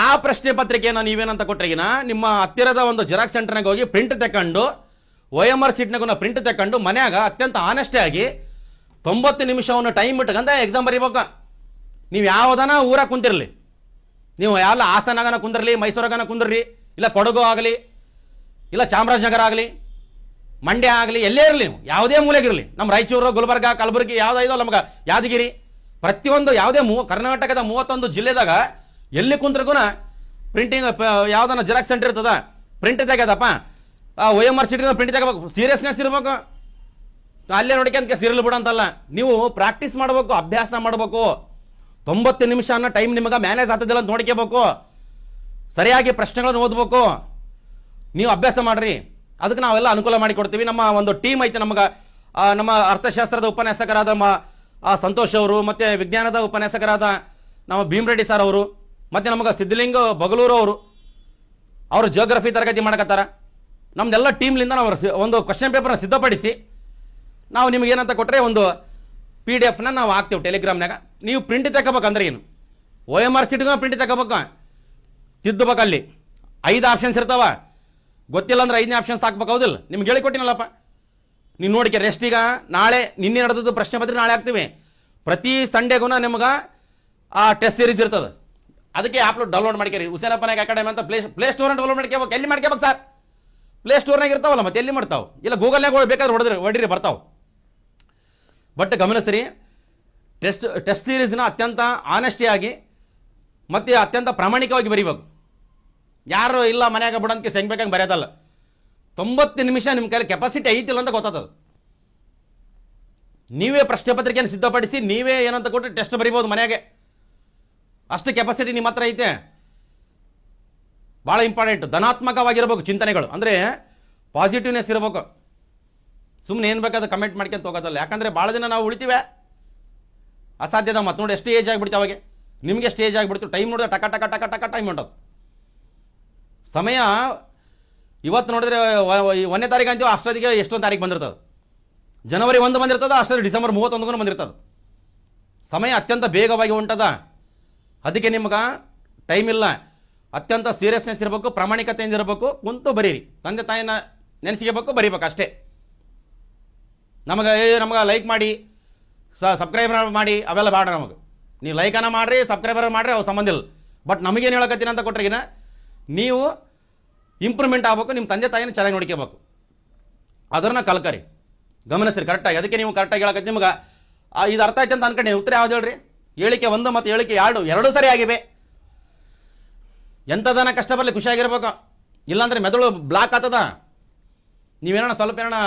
ಆ ಪ್ರಶ್ನೆ ಪತ್ರಿಕೆಯನ್ನು ನೀವೇನಂತ ಕೊಟ್ಟರೆಗಿನ ನಿಮ್ಮ ಹತ್ತಿರದ ಒಂದು ಜೆರಾಕ್ಸ್ ಸೆಂಟರ್ನಾಗ ಹೋಗಿ ಪ್ರಿಂಟ್ ತಗೊಂಡು OMR ಸೀಟ್ನಾಗ ಪ್ರಿಂಟ್ ತಗೊಂಡು ಮನ್ಯಾಗ ಅತ್ಯಂತ ಆನೆಸ್ಟೇ ಆಗಿ 90 ನಿಮಿಷವನ್ನು ಟೈಮ್ ಇಟ್ಕಂತ ಎಕ್ಸಾಮ್ ಬರೀಬೇಕು. ನೀವು ಯಾವುದನ ಊರಾಗ ಕುಂತಿರಲಿ, ನೀವು ಎಲ್ಲ ಹಾಸನಾಗನ ಕುಂದಿರಲಿ, ಮೈಸೂರಾಗನ ಕುಂದಿರ್ರಿ, ಇಲ್ಲ ಕೊಡಗು ಆಗಲಿ, ಇಲ್ಲ ಚಾಮರಾಜನಗರ ಆಗಲಿ, ಮಂಡ್ಯ ಆಗಲಿ, ಎಲ್ಲೇ ಇರಲಿ, ನೀವು ಯಾವುದೇ ಮೂಲೆಗಿರಲಿ, ನಮ್ಮ ರಾಯಚೂರು, ಗುಲ್ಬರ್ಗ, ಕಲಬುರಗಿ ಯಾವುದಾಯ್ದೋ ನಮ್ಗೆ ಯಾದಗಿರಿ, ಪ್ರತಿಯೊಂದು ಯಾವುದೇ ಕರ್ನಾಟಕದ 31 ಜಿಲ್ಲೆದಾಗ ಎಲ್ಲಿ ಕುಂತ್ರಿಗೂ ಪ್ರಿಂಟಿಂಗ್ ಯಾವುದನ್ನ ಜೆರಾಕ್ಸ್ ಸೆಂಟರ್ ಇರ್ತದ, ಪ್ರಿಂಟ್ ತೆಗೆದಪ್ಪ, OMR ಶೀಟ್ನ ಪ್ರಿಂಟ್ ತೆಗಬೇಕು, ಸೀರಿಯಸ್ನೆಸ್ ಇರಬೇಕು. ಅಲ್ಲೇ ನೋಡ್ಕೊಂತ ಸೀರಿಯಲ್ ಬಿಡೋಂತಲ್ಲ, ನೀವು ಪ್ರಾಕ್ಟೀಸ್ ಮಾಡಬೇಕು, ಅಭ್ಯಾಸ ಮಾಡಬೇಕು. 90 ನಿಮಿಷ ಅನ್ನೋ ಟೈಮ್ ನಿಮಗೆ ಮ್ಯಾನೇಜ್ ಆಗ್ತದಿಲ್ಲ ಅಂತ ನೋಡ್ಕೋಬೇಕು. ಸರಿಯಾಗಿ ಪ್ರಶ್ನೆಗಳನ್ನು ಓದಬೇಕು, ನೀವು ಅಭ್ಯಾಸ ಮಾಡ್ರಿ. ಅದಕ್ಕೆ ನಾವೆಲ್ಲ ಅನುಕೂಲ ಮಾಡಿಕೊಡ್ತೀವಿ. ನಮ್ಮ ಒಂದು ಟೀಮ್ ಐತೆ ನಮಗೆ. ನಮ್ಮ ಅರ್ಥಶಾಸ್ತ್ರದ ಉಪನ್ಯಾಸಕರಾದ ಸಂತೋಷ್ ಅವರು, ಮತ್ತು ವಿಜ್ಞಾನದ ಉಪನ್ಯಾಸಕರಾದ ನಮ್ಮ ಭೀಮರೆಡ್ಡಿ ಸರ್ ಅವರು, ಮತ್ತು ನಮಗೆ ಸಿದ್ಧಲಿಂಗ ಬಗಲೂರು ಅವರು ಜಿಯೋಗ್ರಫಿ ತರಗತಿ ಮಾಡಕತ್ತಾರ. ನಮ್ದೆಲ್ಲ ಟೀಮ್ಲಿಂದ ನಾವು ಒಂದು ಕ್ವಶನ್ ಪೇಪರ್ನ ಸಿದ್ಧಪಡಿಸಿ ನಾವು ನಿಮ್ಗೆ ಏನಂತ ಕೊಟ್ಟರೆ ಒಂದು PDF ನಾವು ಹಾಕ್ತೀವಿ ಟೆಲಿಗ್ರಾಮ್ನಾಗ. ನೀವು ಪ್ರಿಂಟ್ ತಗೋಬೇಕಂದ್ರೆ ಏನು, OMR ಶೀಟ್ಗೂ ಪ್ರಿಂಟ್ ತಗೋಬೇಕು, ತಿದ್ದಬೇಕು. ಅಲ್ಲಿ 5 ಆಪ್ಷನ್ಸ್ ಇರ್ತಾವ, ಗೊತ್ತಿಲ್ಲ ಅಂದ್ರೆ 5ನೇ ಆಪ್ಷನ್ಸ್ ಹಾಕ್ಬೇಕು. ಹೌದಿಲ್ಲ, ನಿಮ್ಗೆ ಹೇಳಿಕೊಟ್ಟಿನಲ್ಲಪ್ಪ, ನೀವು ನೋಡಿಕೆ. ರೆಸ್ಟ್ ಈಗ ನಾಳೆ ನಿನ್ನೆ ನಡೆದದ್ದು ಪ್ರಶ್ನೆ ಪತ್ರಿಕೆ ನಾಳೆ ಹಾಕ್ತೀವಿ. ಪ್ರತಿ ಸಂಡೇಗೂ ನಿಮ್ಗೆ ಆ ಟೆಸ್ಟ್ ಸೀರೀಸ್ ಇರ್ತದೆ. ಅದಕ್ಕೆ ಆ್ಯಪ್ ಡೌನ್ಲೋಡ್ ಮಾಡ್ಕೇರಿ, ಹುಸೇನಪ್ಪ ನಾಯಕ್ ಅಕಾಡೆಮಿ ಅಂತ ಪ್ಲೇ ಸ್ಟೋರ್ನ ಡೌನ್ಲೋಡ್ ಮಾಡ್ಕೋಬೇಕು. ಎಲ್ಲಿ ಮಾಡ್ಕೋಬೇಕು ಸರ್? ಪ್ಲೇ ಸ್ಟೋರ್ನಾಗ ಇರ್ತಾವಲ್ಲ, ಮತ್ತೆ ಎಲ್ಲಿ ಮಾಡ್ತಾವೆ? ಇಲ್ಲ ಗೂಗಲ್ನಾಗ ಬೇಕಾದ್ರೆ ಹೊಡಿರಿ ಬರ್ತಾವೆ. ಬಟ್ ಗಮನಿಸ್ರಿ, ಟೆಸ್ಟ್ ಸೀರೀಸ್ನ ಅತ್ಯಂತ ಆನೆಸ್ಟಿಯಾಗಿ ಮತ್ತು ಅತ್ಯಂತ ಪ್ರಾಮಾಣಿಕವಾಗಿ ಬರೀಬೇಕು. ಯಾರು ಇಲ್ಲ ಮನ್ಯಾಗ ಬಿಡೋಂತ ಹೆಂಗ್ಬೇಕಂಗೆ ಬರೆಯೋದಲ್ಲ. 90 ನಿಮಿಷ ನಿಮ್ಮ ಕೈಲಿ ಕೆಪಾಸಿಟಿ ಐತಿಲ್ಲ ಅಂತ ಗೊತ್ತಾಗ್ತದೆ. ನೀವೇ ಪ್ರಶ್ನೆ ಪತ್ರಿಕೆಯನ್ನು ಸಿದ್ಧಪಡಿಸಿ ನೀವೇ ಏನಂತ ಕೊಟ್ಟು ಟೆಸ್ಟ್ ಬರಿಬೋದು ಮನೆಯಾಗೆ. ಅಷ್ಟು ಕೆಪಾಸಿಟಿ ನಿಮ್ಮ ಹತ್ರ ಐತೆ. ಭಾಳ ಇಂಪಾರ್ಟೆಂಟ್. ಧನಾತ್ಮಕವಾಗಿರ್ಬೇಕು ಚಿಂತನೆಗಳು, ಅಂದರೆ ಪಾಸಿಟಿವ್ನೆಸ್ ಇರಬೇಕು. ಸುಮ್ಮನೆ ಏನು ಬೇಕಾದ್ರೆ ಕಮೆಂಟ್ ಮಾಡ್ಕೊಂತ ಹೋಗೋದಲ್ಲ. ಯಾಕಂದರೆ ಭಾಳ ದಿನ ನಾವು ಉಳಿತೀವಿ, ಅಸಾಧ್ಯದ. ಮತ್ತು ನೋಡಿ ಎಷ್ಟು ಏಜ್ ಆಗಿಬಿಡ್ತೀವಿ ಅವಾಗೆ, ನಿಮಗೆ ಎಷ್ಟು ಏಜ್ ಆಗಿಬಿಡ್ತೀವಿ. ಟೈಮ್ ನೋಡಿದ್ರೆ ಟಕ ಟಕ ಟಕ ಟಕ ಟೈಮ್ ಉಂಟದು. ಸಮಯ ಇವತ್ತು ನೋಡಿದ್ರೆ 1ನೇ ತಾರೀಕು ಅಂತೀವಿ, ಅಷ್ಟೊತ್ತಿಗೆ ಎಷ್ಟೊಂದು ತಾರೀಕು ಬಂದಿರ್ತದೆ. ಜನವರಿ 1 ಬಂದಿರ್ತದೆ, ಅಷ್ಟೊತ್ತಿಗೆ ಡಿಸೆಂಬರ್ 31 ಬಂದಿರ್ತದೆ. ಸಮಯ ಅತ್ಯಂತ ಬೇಗವಾಗಿ ಉಂಟದ. ಅದಕ್ಕೆ ನಿಮ್ಗೆ ಟೈಮ್ ಇಲ್ಲ. ಅತ್ಯಂತ ಸೀರಿಯಸ್ನೆಸ್ ಇರಬೇಕು, ಪ್ರಾಮಾಣಿಕತೆಯಿಂದ ಇರಬೇಕು. ಕುಂತು ಬರೀರಿ, ತಂದೆ ತಾಯಿನ ನೆನೆಸಿಬೇಕು, ಬರೀಬೇಕು ಅಷ್ಟೇ. ನಮಗೆ ಲೈಕ್ ಮಾಡಿ, ಸಬ್ಸ್ಕ್ರೈಬರ್ ಮಾಡಿ ಅವೆಲ್ಲ ಬೇಡ ನಮಗೆ. ನೀವು ಲೈಕನ್ನ ಮಾಡಿರಿ, ಸಬ್ಸ್ಕ್ರೈಬರ್ ಮಾಡಿರಿ, ಅವು ಸಂಬಂಧ ಇಲ್ಲ. ಬಟ್ ನಮಗೇನು ಹೇಳಕತ್ತೀನಿ ಅಂತ ಕೊಟ್ರಿಗಿನ ನೀವು ಇಂಪ್ರೂವ್ಮೆಂಟ್ ಆಗಬೇಕು, ನಿಮ್ಮ ತಂದೆ ತಾಯಿನ ಚೆನ್ನಾಗಿ ನೋಡ್ಕೋಬೇಕು. ಅದನ್ನ ಕಲ್ಕರಿ, ಗಮನಿಸ್ರಿ ಕರೆಕ್ಟಾಗಿ. ಅದಕ್ಕೆ ನೀವು ಕರೆಕ್ಟಾಗಿ ಹೇಳಕತ್ತಿ. ನಿಮ್ಗೆ ಇದು ಅರ್ಥ ಆಯ್ತು ಅಂತ ಅನ್ಕೊಂಡು ಉತ್ತರ ಯಾವ್ದು ಹೇಳ್ರಿ? ಹೇಳಿಕೆ 1 ಮತ್ತು ಹೇಳಿಕೆ 2 ಎರಡೂ ಸರಿ ಆಗಿವೆ. ಎಂಥದನ್ನ ಕಷ್ಟ ಬರಲಿ ಖುಷಿಯಾಗಿರ್ಬೇಕು, ಇಲ್ಲಾಂದ್ರೆ ಮೆದುಳು ಬ್ಲಾಕ್ ಆಗ್ತದ. ನೀವೇನ ಸ್ವಲ್ಪ ಏನೋ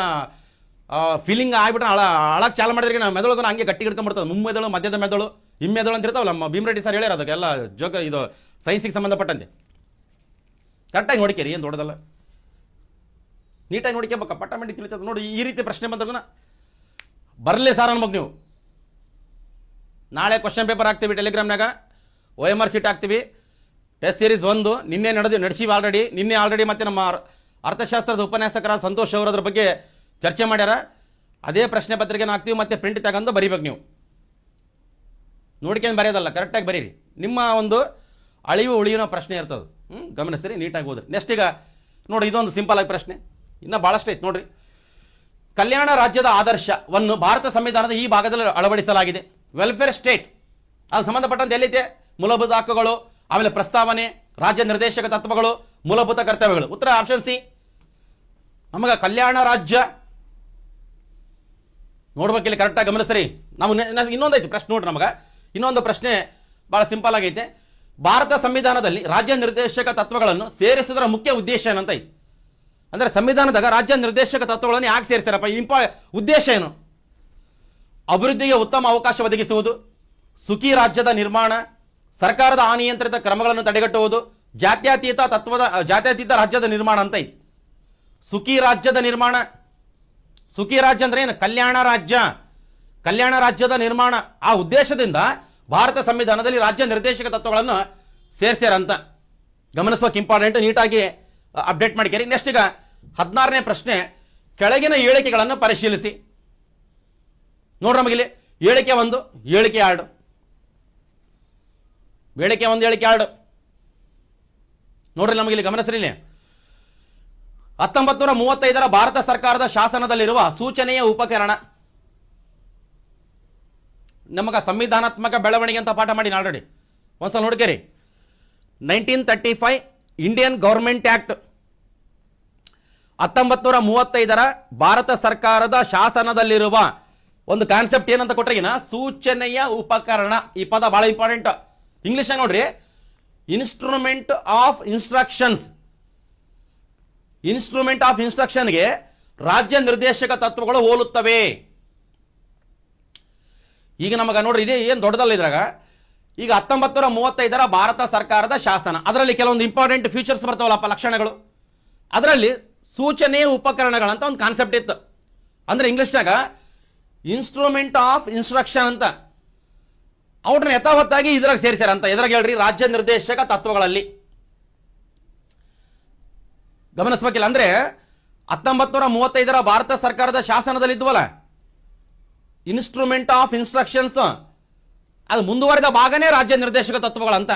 ಫೀಲಿಂಗ್ ಆಗಿಬಿಟ್ರೆ ಅಳಕ್ಕೆ ಚಾಲು ಮಾಡಿದ್ರೆ ನಾವು ಮೆದುಳು ಹಂಗೆ ಗಟ್ಟಿ ಹಿಡ್ಕೊಂಡ್ಬಿಡ್ತದೆ. ಮೆದುಳು, ಮಧ್ಯದ ಮೆದುಳು, ಹಿಮ್ಮೆದುಳು ಅಂತ ಇರ್ತಾವಲ್ಲ. ನಮ್ಮ ಭೀಮರೆಡ್ಡಿ ಸರ್ ಹೇಳ್ಯಾರ ಅದಕ್ಕೆಲ್ಲ ಇದು ಸೈನ್ಸಿಗೆ ಸಂಬಂಧಪಟ್ಟಂತೆ. ಕರೆಕ್ಟಾಗಿ ನೋಡ್ಕೇರಿ, ಏನು ದೊಡ್ಡದಲ್ಲ, ನೀಟಾಗಿ ನೋಡ್ಕೋಬೇಕು. ಪಟ್ಟಮಂಡಿ ತಿಳಿತದೆ ನೋಡಿ. ಈ ರೀತಿ ಪ್ರಶ್ನೆ ಬಂದ್ರೂ ಬರಲಿ ಸಾರ್ ಅನ್ಬೇಕು ನೀವು. ನಾಳೆ ಕ್ವಶನ್ ಪೇಪರ್ ಹಾಕ್ತೀವಿ ಟೆಲಿಗ್ರಾಮ್ನಾಗ, OMR ಶೀಟ್ ಹಾಕ್ತೀವಿ. ಟೆಸ್ಟ್ ಸೀರೀಸ್ 1 ನಿನ್ನೆ ನಡೆಸಿವಿ ಆಲ್ರೆಡಿ. ನಿನ್ನೆ ಆಲ್ರೆಡಿ ಮತ್ತೆ ನಮ್ಮ ಅರ್ಥಶಾಸ್ತ್ರದ ಉಪನ್ಯಾಸಕರಾದ ಸಂತೋಷ್ ಅವರು ಅದ್ರ ಬಗ್ಗೆ ಚರ್ಚೆ ಮಾಡ್ಯಾರ. ಅದೇ ಪ್ರಶ್ನೆ ಪತ್ರಿಕೆನ ಹಾಕ್ತೀವಿ, ಮತ್ತೆ ಪ್ರಿಂಟ್ ತಗೊಂಡು ಬರೀಬೇಕು. ನೀವು ನೋಡ್ಕೊಂಡು ಬರೆಯೋದಲ್ಲ, ಕರೆಕ್ಟಾಗಿ ಬರೀರಿ. ನಿಮ್ಮ ಒಂದು ಅಳಿವು ಉಳಿಯುವ ಪ್ರಶ್ನೆ ಇರ್ತದೆ. ಗಮನಿಸ್ರಿ, ನೀಟಾಗಿ ಓದ್ರಿ. ನೆಕ್ಸ್ಟ್ ಈಗ ನೋಡಿ, ಇದೊಂದು ಸಿಂಪಲ್ ಆಗಿ ಪ್ರಶ್ನೆ, ಇನ್ನೂ ಭಾಳಷ್ಟು ಐತೆ ನೋಡ್ರಿ. ಕಲ್ಯಾಣ ರಾಜ್ಯದ ಆದರ್ಶವನ್ನು ಭಾರತ ಸಂವಿಧಾನದ ಈ ಭಾಗದಲ್ಲಿ ಅಳವಡಿಸಲಾಗಿದೆ. ವೆಲ್ಫೇರ್ ಸ್ಟೇಟ್ ಅದು ಸಂಬಂಧಪಟ್ಟಂತೆ ಎಲ್ಲಿದೆ? ಮೂಲಭೂತ ಹಕ್ಕುಗಳು, ಆಮೇಲೆ ಪ್ರಸ್ತಾವನೆ, ರಾಜ್ಯ ನಿರ್ದೇಶಕ ತತ್ವಗಳು, ಮೂಲಭೂತ ಕರ್ತವ್ಯಗಳು. ಉತ್ತರ ಆಪ್ಷನ್ ಸಿ. ನಮಗೆ ಕಲ್ಯಾಣ ರಾಜ್ಯ ನೋಡ್ಬೇಕಿಲ್ಲ, ಕರೆಕ್ಟಾಗಿ ಗಮನಿಸ್ರಿ. ನಾವು ಇನ್ನೊಂದೈತಿ ಪ್ರಶ್ನೆ ನೋಡ್ರಿ. ನಮಗೆ ಇನ್ನೊಂದು ಪ್ರಶ್ನೆ ಭಾಳ ಸಿಂಪಲ್ ಆಗೈತೆ. ಭಾರತ ಸಂವಿಧಾನದಲ್ಲಿ ರಾಜ್ಯ ನಿರ್ದೇಶಕ ತತ್ವಗಳನ್ನು ಸೇರಿಸುವುದರ ಮುಖ್ಯ ಉದ್ದೇಶ ಏನಂತ ಐತಿ? ಅಂದರೆ ಸಂವಿಧಾನದಾಗ ರಾಜ್ಯ ನಿರ್ದೇಶಕ ತತ್ವಗಳನ್ನು ಯಾಕೆ ಸೇರಿಸ್ತಾರಪ್ಪ? ಉದ್ದೇಶ ಏನು? ಅಭಿವೃದ್ಧಿಗೆ ಉತ್ತಮ ಅವಕಾಶ ಒದಗಿಸುವುದು, ಸುಖಿ ರಾಜ್ಯದ ನಿರ್ಮಾಣ, ಸರ್ಕಾರದ ಅನಿಯಂತ್ರಿತ ಕ್ರಮಗಳನ್ನು ತಡೆಗಟ್ಟುವುದು, ಜಾತ್ಯತೀತ ರಾಜ್ಯದ ನಿರ್ಮಾಣ ಅಂತ ಐತಿ. ಸುಖಿ ರಾಜ್ಯದ ನಿರ್ಮಾಣ. ಸುಖಿ ರಾಜ್ಯ ಅಂದ್ರೆ ಏನು? ಕಲ್ಯಾಣ ರಾಜ್ಯ. ಕಲ್ಯಾಣ ರಾಜ್ಯದ ನಿರ್ಮಾಣ. ಆ ಉದ್ದೇಶದಿಂದ ಭಾರತ ಸಂವಿಧಾನದಲ್ಲಿ ರಾಜ್ಯ ನಿರ್ದೇಶಕ ತತ್ವಗಳನ್ನು ಸೇರಿಸ್ಯಾರಂತ ಗಮನಿಸೋಕೆ ಇಂಪಾರ್ಟೆಂಟ್. ನೀಟಾಗಿ ಅಪ್ಡೇಟ್ ಮಾಡಿಕೇರಿ. ನೆಕ್ಸ್ಟ್ ಈಗ 16ನೇ ಪ್ರಶ್ನೆ, ಕೆಳಗಿನ ಹೇಳಿಕೆಗಳನ್ನು ಪರಿಶೀಲಿಸಿ. ನೋಡ್ರಿ ನಮಗಿಲ್ಲಿ ಹೇಳಿಕೆ 1, ಹೇಳಿಕೆ 2. ಹೇಳಿಕೆ 1, ಹೇಳಿಕೆ 2 ನೋಡ್ರಿ ನಮಗಿಲ್ಲಿ ಗಮನಿಸ್ರಿ. 1935ರ ಭಾರತ ಸರ್ಕಾರದ ಶಾಸನದಲ್ಲಿರುವ ಸೂಚನೆಯ ಉಪಕರಣ. ನಮಗೆ ಸಂವಿಧಾನಾತ್ಮಕ ಬೆಳವಣಿಗೆ ಅಂತ ಪಾಠ ಮಾಡಿ ಆಲ್ರೆಡಿ ಒಂದ್ಸಲ ನೋಡ್ಕೇರಿ. 1935 ಇಂಡಿಯನ್ ಗೌರ್ಮೆಂಟ್ ಆಕ್ಟ್ 1935 ಭಾರತ ಸರ್ಕಾರದ ಶಾಸನದಲ್ಲಿರುವ ಒಂದು ಕಾನ್ಸೆಪ್ಟ್ ಏನಂತ ಕೊಟ್ರಿಗಿನ ಸೂಚನೆಯ ಉಪಕರಣ. ಈ ಪದ ಬಹಳ ಇಂಪಾರ್ಟೆಂಟ್. ಇಂಗ್ಲಿಷ್ ನೋಡ್ರಿ, instrument of instructions. Instrument of ಇನ್ಸ್ಟ್ರಕ್ಷನ್ಗೆ ರಾಜ್ಯ ನಿರ್ದೇಶಕ ತತ್ವಗಳು ಹೋಲುತ್ತವೆ. ಈಗ ನಮಗೆ ನೋಡ್ರಿ ಇದೆ ಏನು ದೊಡ್ಡದಲ್ಲ ಇದ್ರಾಗ. ಈಗ 1935 ಭಾರತ ಸರ್ಕಾರದ ಶಾಸನ, ಅದರಲ್ಲಿ ಕೆಲವೊಂದು ಇಂಪಾರ್ಟೆಂಟ್ ಫೀಚರ್ಸ್ ಬರ್ತಾವಲ್ಲಪ್ಪ, ಲಕ್ಷಣಗಳು. ಅದರಲ್ಲಿ ಸೂಚನೆ ಉಪಕರಣಗಳಂತ ಒಂದು ಕಾನ್ಸೆಪ್ಟ್ ಇತ್ತು. ಅಂದ್ರೆ ಇಂಗ್ಲಿಷ್ನಾಗ ಇನ್ಸ್ಟ್ರೂಮೆಂಟ್ ಆಫ್ ಇನ್ಸ್ಟ್ರಕ್ಷನ್ ಅಂತ ಅವ್ರನ್ನ ಯಥಾವತ್ತಾಗಿ ಇದ್ರಾಗ ಸೇರಿಸ್ಯಾರ ಅಂತ. ಎದ್ರಾಗ ಹೇಳ್ರಿ, ರಾಜ್ಯ ನಿರ್ದೇಶಕ ತತ್ವಗಳಲ್ಲಿ ಗಮನಿಸ್ಬೇಕಿಲ್ಲ. ಅಂದ್ರೆ 1935 ಭಾರತ ಸರ್ಕಾರದ ಶಾಸನದಲ್ಲಿ ಇದ್ವಲ್ಲ ಇನ್ಸ್ಟ್ರೂಮೆಂಟ್ ಆಫ್ ಇನ್ಸ್ಟ್ರಕ್ಷನ್ಸ್, ಅದು ಮುಂದುವರೆದ ಭಾಗನೇ ರಾಜ್ಯ ನಿರ್ದೇಶಕ ತತ್ವಗಳಂತ.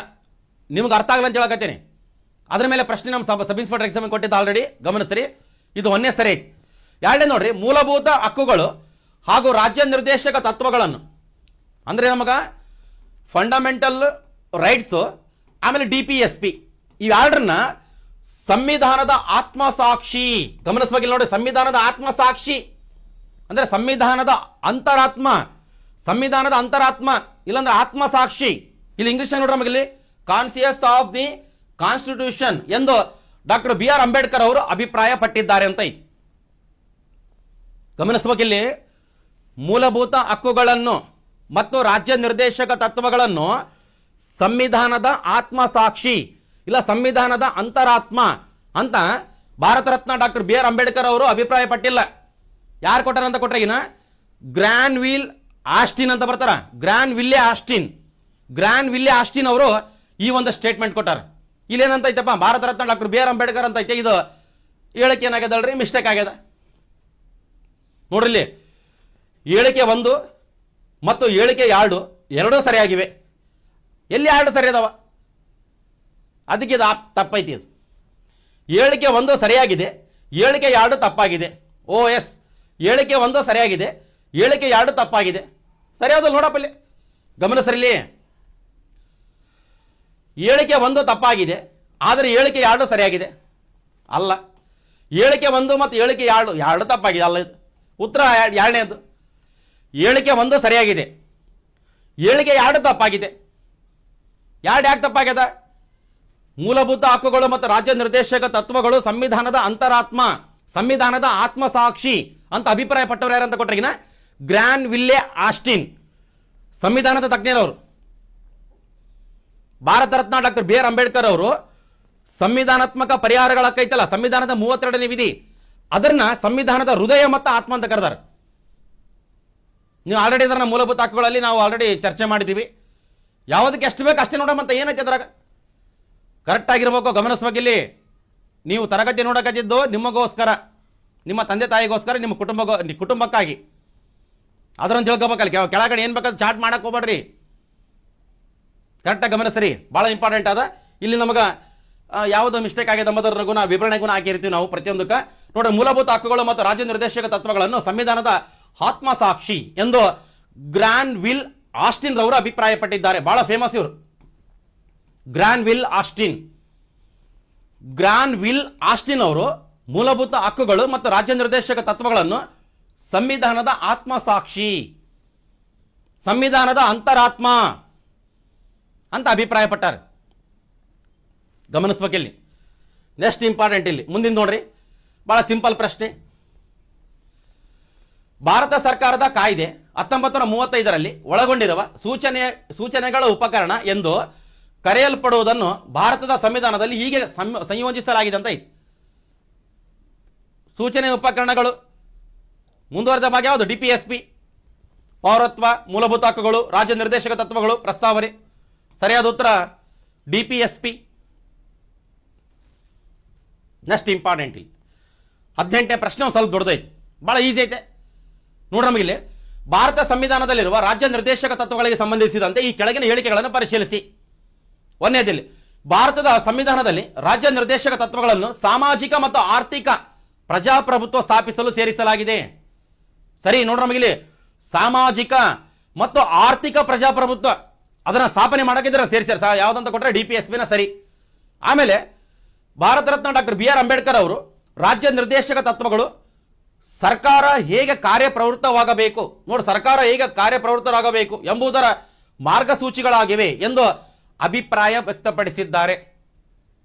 ನಿಮ್ಗೆ ಅರ್ಥ ಆಗಲ್ಲ ಅಂತ ಹೇಳಕತ್ತೀನಿ. ಅದ್ರ ಮೇಲೆ ಪ್ರಶ್ನೆ ನಮ್ಮ ಸಬ್ ಇನ್ಸ್ಪೆಕ್ಟರ್ ಎಕ್ಸಾಮ್ ಕೊಟ್ಟಿದ್ದು ಆಲ್ರೆಡಿ, ಗಮನಿಸ್ರಿ. ಇದು ಒಂದೇ ಸರಿ ಐತಿ. ಎರಡನೇ ನೋಡ್ರಿ, ಮೂಲಭೂತ ಹಕ್ಕುಗಳು ಹಾಗೂ ರಾಜ್ಯ ನಿರ್ದೇಶಕ ತತ್ವಗಳನ್ನು, ಅಂದ್ರೆ ನಮಗ ಫಂಡಮೆಂಟಲ್ ರೈಟ್ಸ್, ಆಮೇಲೆ DPSP, ಇವೆರಡನ್ನ ಸಂವಿಧಾನದ ಆತ್ಮಸಾಕ್ಷಿ. ಗಮನಿಸಬೇಕಿಲ್ಲ ನೋಡಿ, ಸಂವಿಧಾನದ ಆತ್ಮಸಾಕ್ಷಿ ಅಂದ್ರೆ ಸಂವಿಧಾನದ ಅಂತರಾತ್ಮ, ಸಂವಿಧಾನದ ಅಂತರಾತ್ಮ ಇಲ್ಲಾಂದ್ರೆ ಆತ್ಮಸಾಕ್ಷಿ. ಇಲ್ಲಿ ಇಂಗ್ಲಿಷ್ ನೋಡ್ರಿ ನಮಗಿಲ್ಲಿ ಕಾನ್ಸಿಯಸ್ ಆಫ್ ದಿ ಕಾನ್ಸ್ಟಿಟ್ಯೂಷನ್ ಎಂದು ಡಾಕ್ಟರ್ BR ಅಂಬೇಡ್ಕರ್ ಅವರು ಅಭಿಪ್ರಾಯ ಪಟ್ಟಿದ್ದಾರೆ ಅಂತ. ಗಮನಿಸಬೇಕಿಲ್ಲಿ ಮೂಲಭೂತ ಹಕ್ಕುಗಳನ್ನು ಮತ್ತು ರಾಜ್ಯ ನಿರ್ದೇಶಕ ತತ್ವಗಳನ್ನು ಸಂವಿಧಾನದ ಆತ್ಮಸಾಕ್ಷಿ ಇಲ್ಲ ಸಂವಿಧಾನದ ಅಂತರಾತ್ಮ ಅಂತ ಭಾರತ ರತ್ನ ಡಾಕ್ಟರ್ BR ಅಂಬೇಡ್ಕರ್ ಅವರು ಅಭಿಪ್ರಾಯ ಪಟ್ಟಿಲ್ಲ. ಯಾರು ಕೊಟ್ಟಾರ ಅಂತ ಕೊಟ್ರೆ ಈಗಿನ ಗ್ರಾನ್ವಿಲ್ ಆಸ್ಟಿನ್ ಅಂತ ಬರ್ತಾರ. ಗ್ರಾನ್ ವಿಲ್ಲೆ ಆಸ್ಟಿನ್ ಅವರು ಈ ಒಂದು ಸ್ಟೇಟ್ಮೆಂಟ್ ಕೊಟ್ಟಾರ. ಇಲ್ಲೇನಂತ ಐತಪ್ಪ, ಭಾರತ ರತ್ನ ಡಾಕ್ಟರ್ BR ಅಂಬೇಡ್ಕರ್ ಅಂತ ಐತೆ. ಇದು ಹೇಳಿಕೆ ಏನಾಗ್ಯದಲ್ರಿ, ಮಿಸ್ಟೇಕ್ ಆಗ್ಯದ ನೋಡ್ರಿ. ಇಲ್ಲಿ ಹೇಳಿಕೆ 1 ಮತ್ತು ಹೇಳಿಕೆ 2 ಎರಡೂ ಸರಿಯಾಗಿವೆ. ಎಲ್ಲಿ 2 ಸರಿ ಅದಾವ? ಅದಕ್ಕೆ ಇದು ತಪ್ಪೈತಿ. ಇದು ಹೇಳಿಕೆ 1 ಸರಿಯಾಗಿದೆ, ಹೇಳಿಕೆ 2 ತಪ್ಪಾಗಿದೆ. OS ಹೇಳಿಕೆ 1 ಸರಿಯಾಗಿದೆ, ಹೇಳಿಕೆ 2 ತಪ್ಪಾಗಿದೆ. ಸರಿಯಾದಲ್ಲ ನೋಡಪ್ಪ ಇಲ್ಲಿ, ಗಮನಿಸರಿಲಿ. ಹೇಳಿಕೆ 1 ತಪ್ಪಾಗಿದೆ, ಆದರೆ ಹೇಳಿಕೆ 2 ಸರಿಯಾಗಿದೆ. ಅಲ್ಲ, ಹೇಳಿಕೆ 1 ಮತ್ತು ಹೇಳಿಕೆ 2 ತಪ್ಪಾಗಿದೆ. ಅಲ್ಲ, ಇದು ಉತ್ತರ ಎರಡನೇದು. ಹೇಳಿಕೆ 1 ಸರಿಯಾಗಿದೆ, ಹೇಳಿಕೆ 2 ತಪ್ಪಾಗಿದೆ. ಯಾಕೆ ತಪ್ಪಾಗ್ಯದ? ಮೂಲಭೂತ ಹಕ್ಕುಗಳು ಮತ್ತು ರಾಜ್ಯ ನಿರ್ದೇಶಕ ತತ್ವಗಳು ಸಂವಿಧಾನದ ಅಂತರಾತ್ಮ, ಸಂವಿಧಾನದ ಆತ್ಮಸಾಕ್ಷಿ ಅಂತ ಅಭಿಪ್ರಾಯ ಪಟ್ಟವರು ಯಾರಂತ ಕೊಟ್ರಿಗಿನ ಗ್ರಾನ್ ವಿಲ್ಲೆ ಆಸ್ಟಿನ್, ಸಂವಿಧಾನದ ತಜ್ಞರವರು. ಭಾರತ ರತ್ನ ಡಾಕ್ಟರ್ BR ಅಂಬೇಡ್ಕರ್ ಅವರು ಸಂವಿಧಾನಾತ್ಮಕ ಪರಿಹಾರಗಳ ಕೈತಲ್ಲ, ಸಂವಿಧಾನದ 32ನೇ ವಿಧಿ, ಅದನ್ನ ಸಂವಿಧಾನದ ಹೃದಯ ಮತ್ತು ಆತ್ಮ ಅಂತ ಕರೆದಾರೆ. ನೀವು ಆಲ್ರೆಡಿ ಇದನ್ನ ಮೂಲಭೂತ ಹಕ್ಕುಗಳಲ್ಲಿ ನಾವು ಆಲ್ರೆಡಿ ಚರ್ಚೆ ಮಾಡಿದ್ದೀವಿ. ಯಾವುದಕ್ಕೆ ಎಷ್ಟು ಬೇಕು ಅಷ್ಟೇ ನೋಡಮಂತ ಏನೈತೆ ಅದ್ರಾಗ ಕರೆಕ್ಟ್ ಆಗಿರ್ಬೇಕು. ಗಮನಿಸ್ಬೇಕಿಲ್ಲಿ, ನೀವು ತರಗತಿ ನೋಡಕತ್ತಿದ್ದು ನಿಮಗೋಸ್ಕರ, ನಿಮ್ಮ ತಂದೆ ತಾಯಿಗೋಸ್ಕರ, ನಿಮ್ಮ ಕುಟುಂಬಕ್ಕಾಗಿ. ಅದರನ್ನು ತಿಳ್ಕೊಬೇಕಲ್ಲ. ಕೆಳಗಡೆ ಏನು ಬೇಕಾದ್ರೆ ಚಾಟ್ ಮಾಡಕ್ಕೆ ಹೋಗ್ಬೇಡ್ರಿ, ಕರೆಕ್ಟಾಗಿ ಗಮನಿಸ್ರಿ, ಭಾಳ ಇಂಪಾರ್ಟೆಂಟ್ ಅದ. ಇಲ್ಲಿ ನಮಗೆ ಯಾವುದೋ ಮಿಸ್ಟೇಕ್ ಆಗಿದೆ ಎಂಬುದರ ವಿವರಣೆಗೂ ಹಾಕಿರ್ತೀವಿ ನಾವು ಪ್ರತಿಯೊಂದಕ್ಕೆ. ನೋಡಿ, ಮೂಲಭೂತ ಹಕ್ಕುಗಳು ಮತ್ತು ರಾಜ್ಯ ನಿರ್ದೇಶಕ ತತ್ವಗಳನ್ನು ಸಂವಿಧಾನದ ಆತ್ಮಸಾಕ್ಷಿ ಎಂದು ಗ್ರಾನ್ ವಿಲ್ ಆಸ್ಟಿನ್ ರವರು ಅಭಿಪ್ರಾಯ ಪಟ್ಟಿದ್ದಾರೆ. ಬಹಳ ಫೇಮಸ್ ಇವರು, ಗ್ರಾನ್ ವಿಲ್ ಆಸ್ಟಿನ್ ಅವರು ಮೂಲಭೂತ ಹಕ್ಕುಗಳು ಮತ್ತು ರಾಜ್ಯ ನಿರ್ದೇಶಕ ತತ್ವಗಳನ್ನು ಸಂವಿಧಾನದ ಆತ್ಮಸಾಕ್ಷಿ, ಸಂವಿಧಾನದ ಅಂತರಾತ್ಮ ಅಂತ ಅಭಿಪ್ರಾಯ ಪಟ್ಟಾರೆ. ಗಮನಿಸ್ಬೇಕಿಲ್ಲಿ. ನೆಕ್ಸ್ಟ್ ಇಂಪಾರ್ಟೆಂಟ್ ಇಲ್ಲಿ ಮುಂದಿನ ನೋಡ್ರಿ, ಬಹಳ ಸಿಂಪಲ್ ಪ್ರಶ್ನೆ. ಭಾರತ ಸರ್ಕಾರದ ಕಾಯ್ದೆ 1935ರಲ್ಲಿ ಒಳಗೊಂಡಿರುವ ಸೂಚನೆಗಳ ಉಪಕರಣ ಎಂದು ಕರೆಯಲ್ಪಡುವುದನ್ನು ಭಾರತದ ಸಂವಿಧಾನದಲ್ಲಿ ಹೀಗೆ ಸಂಯೋಜಿಸಲಾಗಿದೆ ಅಂತ ಐತಿ. ಸೂಚನೆ ಉಪಕರಣಗಳು ಮುಂದುವರೆದ ಭಾಗ ಯಾವುದು? DPSP, ಪೌರತ್ವ, ಮೂಲಭೂತ ಹಕ್ಕುಗಳು, ರಾಜ್ಯ ನಿರ್ದೇಶಕ ತತ್ವಗಳು, ಪ್ರಸ್ತಾವನೆ. ಸರಿಯಾದ ಉತ್ತರ DPSP. ನೆಕ್ಸ್ಟ್ ಇಂಪಾರ್ಟೆಂಟ್ ಇಲ್ಲಿ 18ನೇ ಪ್ರಶ್ನೆ ಒಂದು ಸ್ವಲ್ಪ ದೊಡ್ಡದೈತಿ, ಬಹಳ ಈಸಿ ಐತೆ ನೋಡ್ರಿ. ನಮಗಿಲ್ಲಿ ಭಾರತ ಸಂವಿಧಾನದಲ್ಲಿರುವ ರಾಜ್ಯ ನಿರ್ದೇಶಕ ತತ್ವಗಳಿಗೆ ಸಂಬಂಧಿಸಿದಂತೆ ಈ ಕೆಳಗಿನ ಹೇಳಿಕೆಗಳನ್ನು ಪರಿಶೀಲಿಸಿ. ಒಂದನೇದಲ್ಲಿ, ಭಾರತದ ಸಂವಿಧಾನದಲ್ಲಿ ರಾಜ್ಯ ನಿರ್ದೇಶಕ ತತ್ವಗಳನ್ನು ಸಾಮಾಜಿಕ ಮತ್ತು ಆರ್ಥಿಕ ಪ್ರಜಾಪ್ರಭುತ್ವ ಸ್ಥಾಪಿಸಲು ಸೇರಿಸಲಾಗಿದೆ. ಸರಿ ನೋಡ್ರಿ, ನಮಗಿಲ್ಲಿ ಸಾಮಾಜಿಕ ಮತ್ತು ಆರ್ಥಿಕ ಪ್ರಜಾಪ್ರಭುತ್ವ ಅದನ್ನ ಸ್ಥಾಪನೆ ಮಾಡೋಕಿದ್ರೆ ಸೇರಿಸ್ಯಾರ ಸಹ ಯಾವುದಂತ ಕೊಟ್ಟರೆ DPSPನ ಸರಿ. ಆಮೇಲೆ ಭಾರತ ರತ್ನ ಡಾಕ್ಟರ್ BR ಅಂಬೇಡ್ಕರ್ ಅವರು ರಾಜ್ಯ ನಿರ್ದೇಶಕ ತತ್ವಗಳು ಸರ್ಕಾರ ಹೇಗೆ ಕಾರ್ಯಪ್ರವೃತ್ತವಾಗಬೇಕು ನೋಡಿ, ಸರ್ಕಾರ ಹೇಗೆ ಕಾರ್ಯಪ್ರವೃತ್ತರಾಗಬೇಕು ಎಂಬುದರ ಮಾರ್ಗಸೂಚಿಗಳಾಗಿವೆ ಎಂದು ಅಭಿಪ್ರಾಯ ವ್ಯಕ್ತಪಡಿಸಿದ್ದಾರೆ.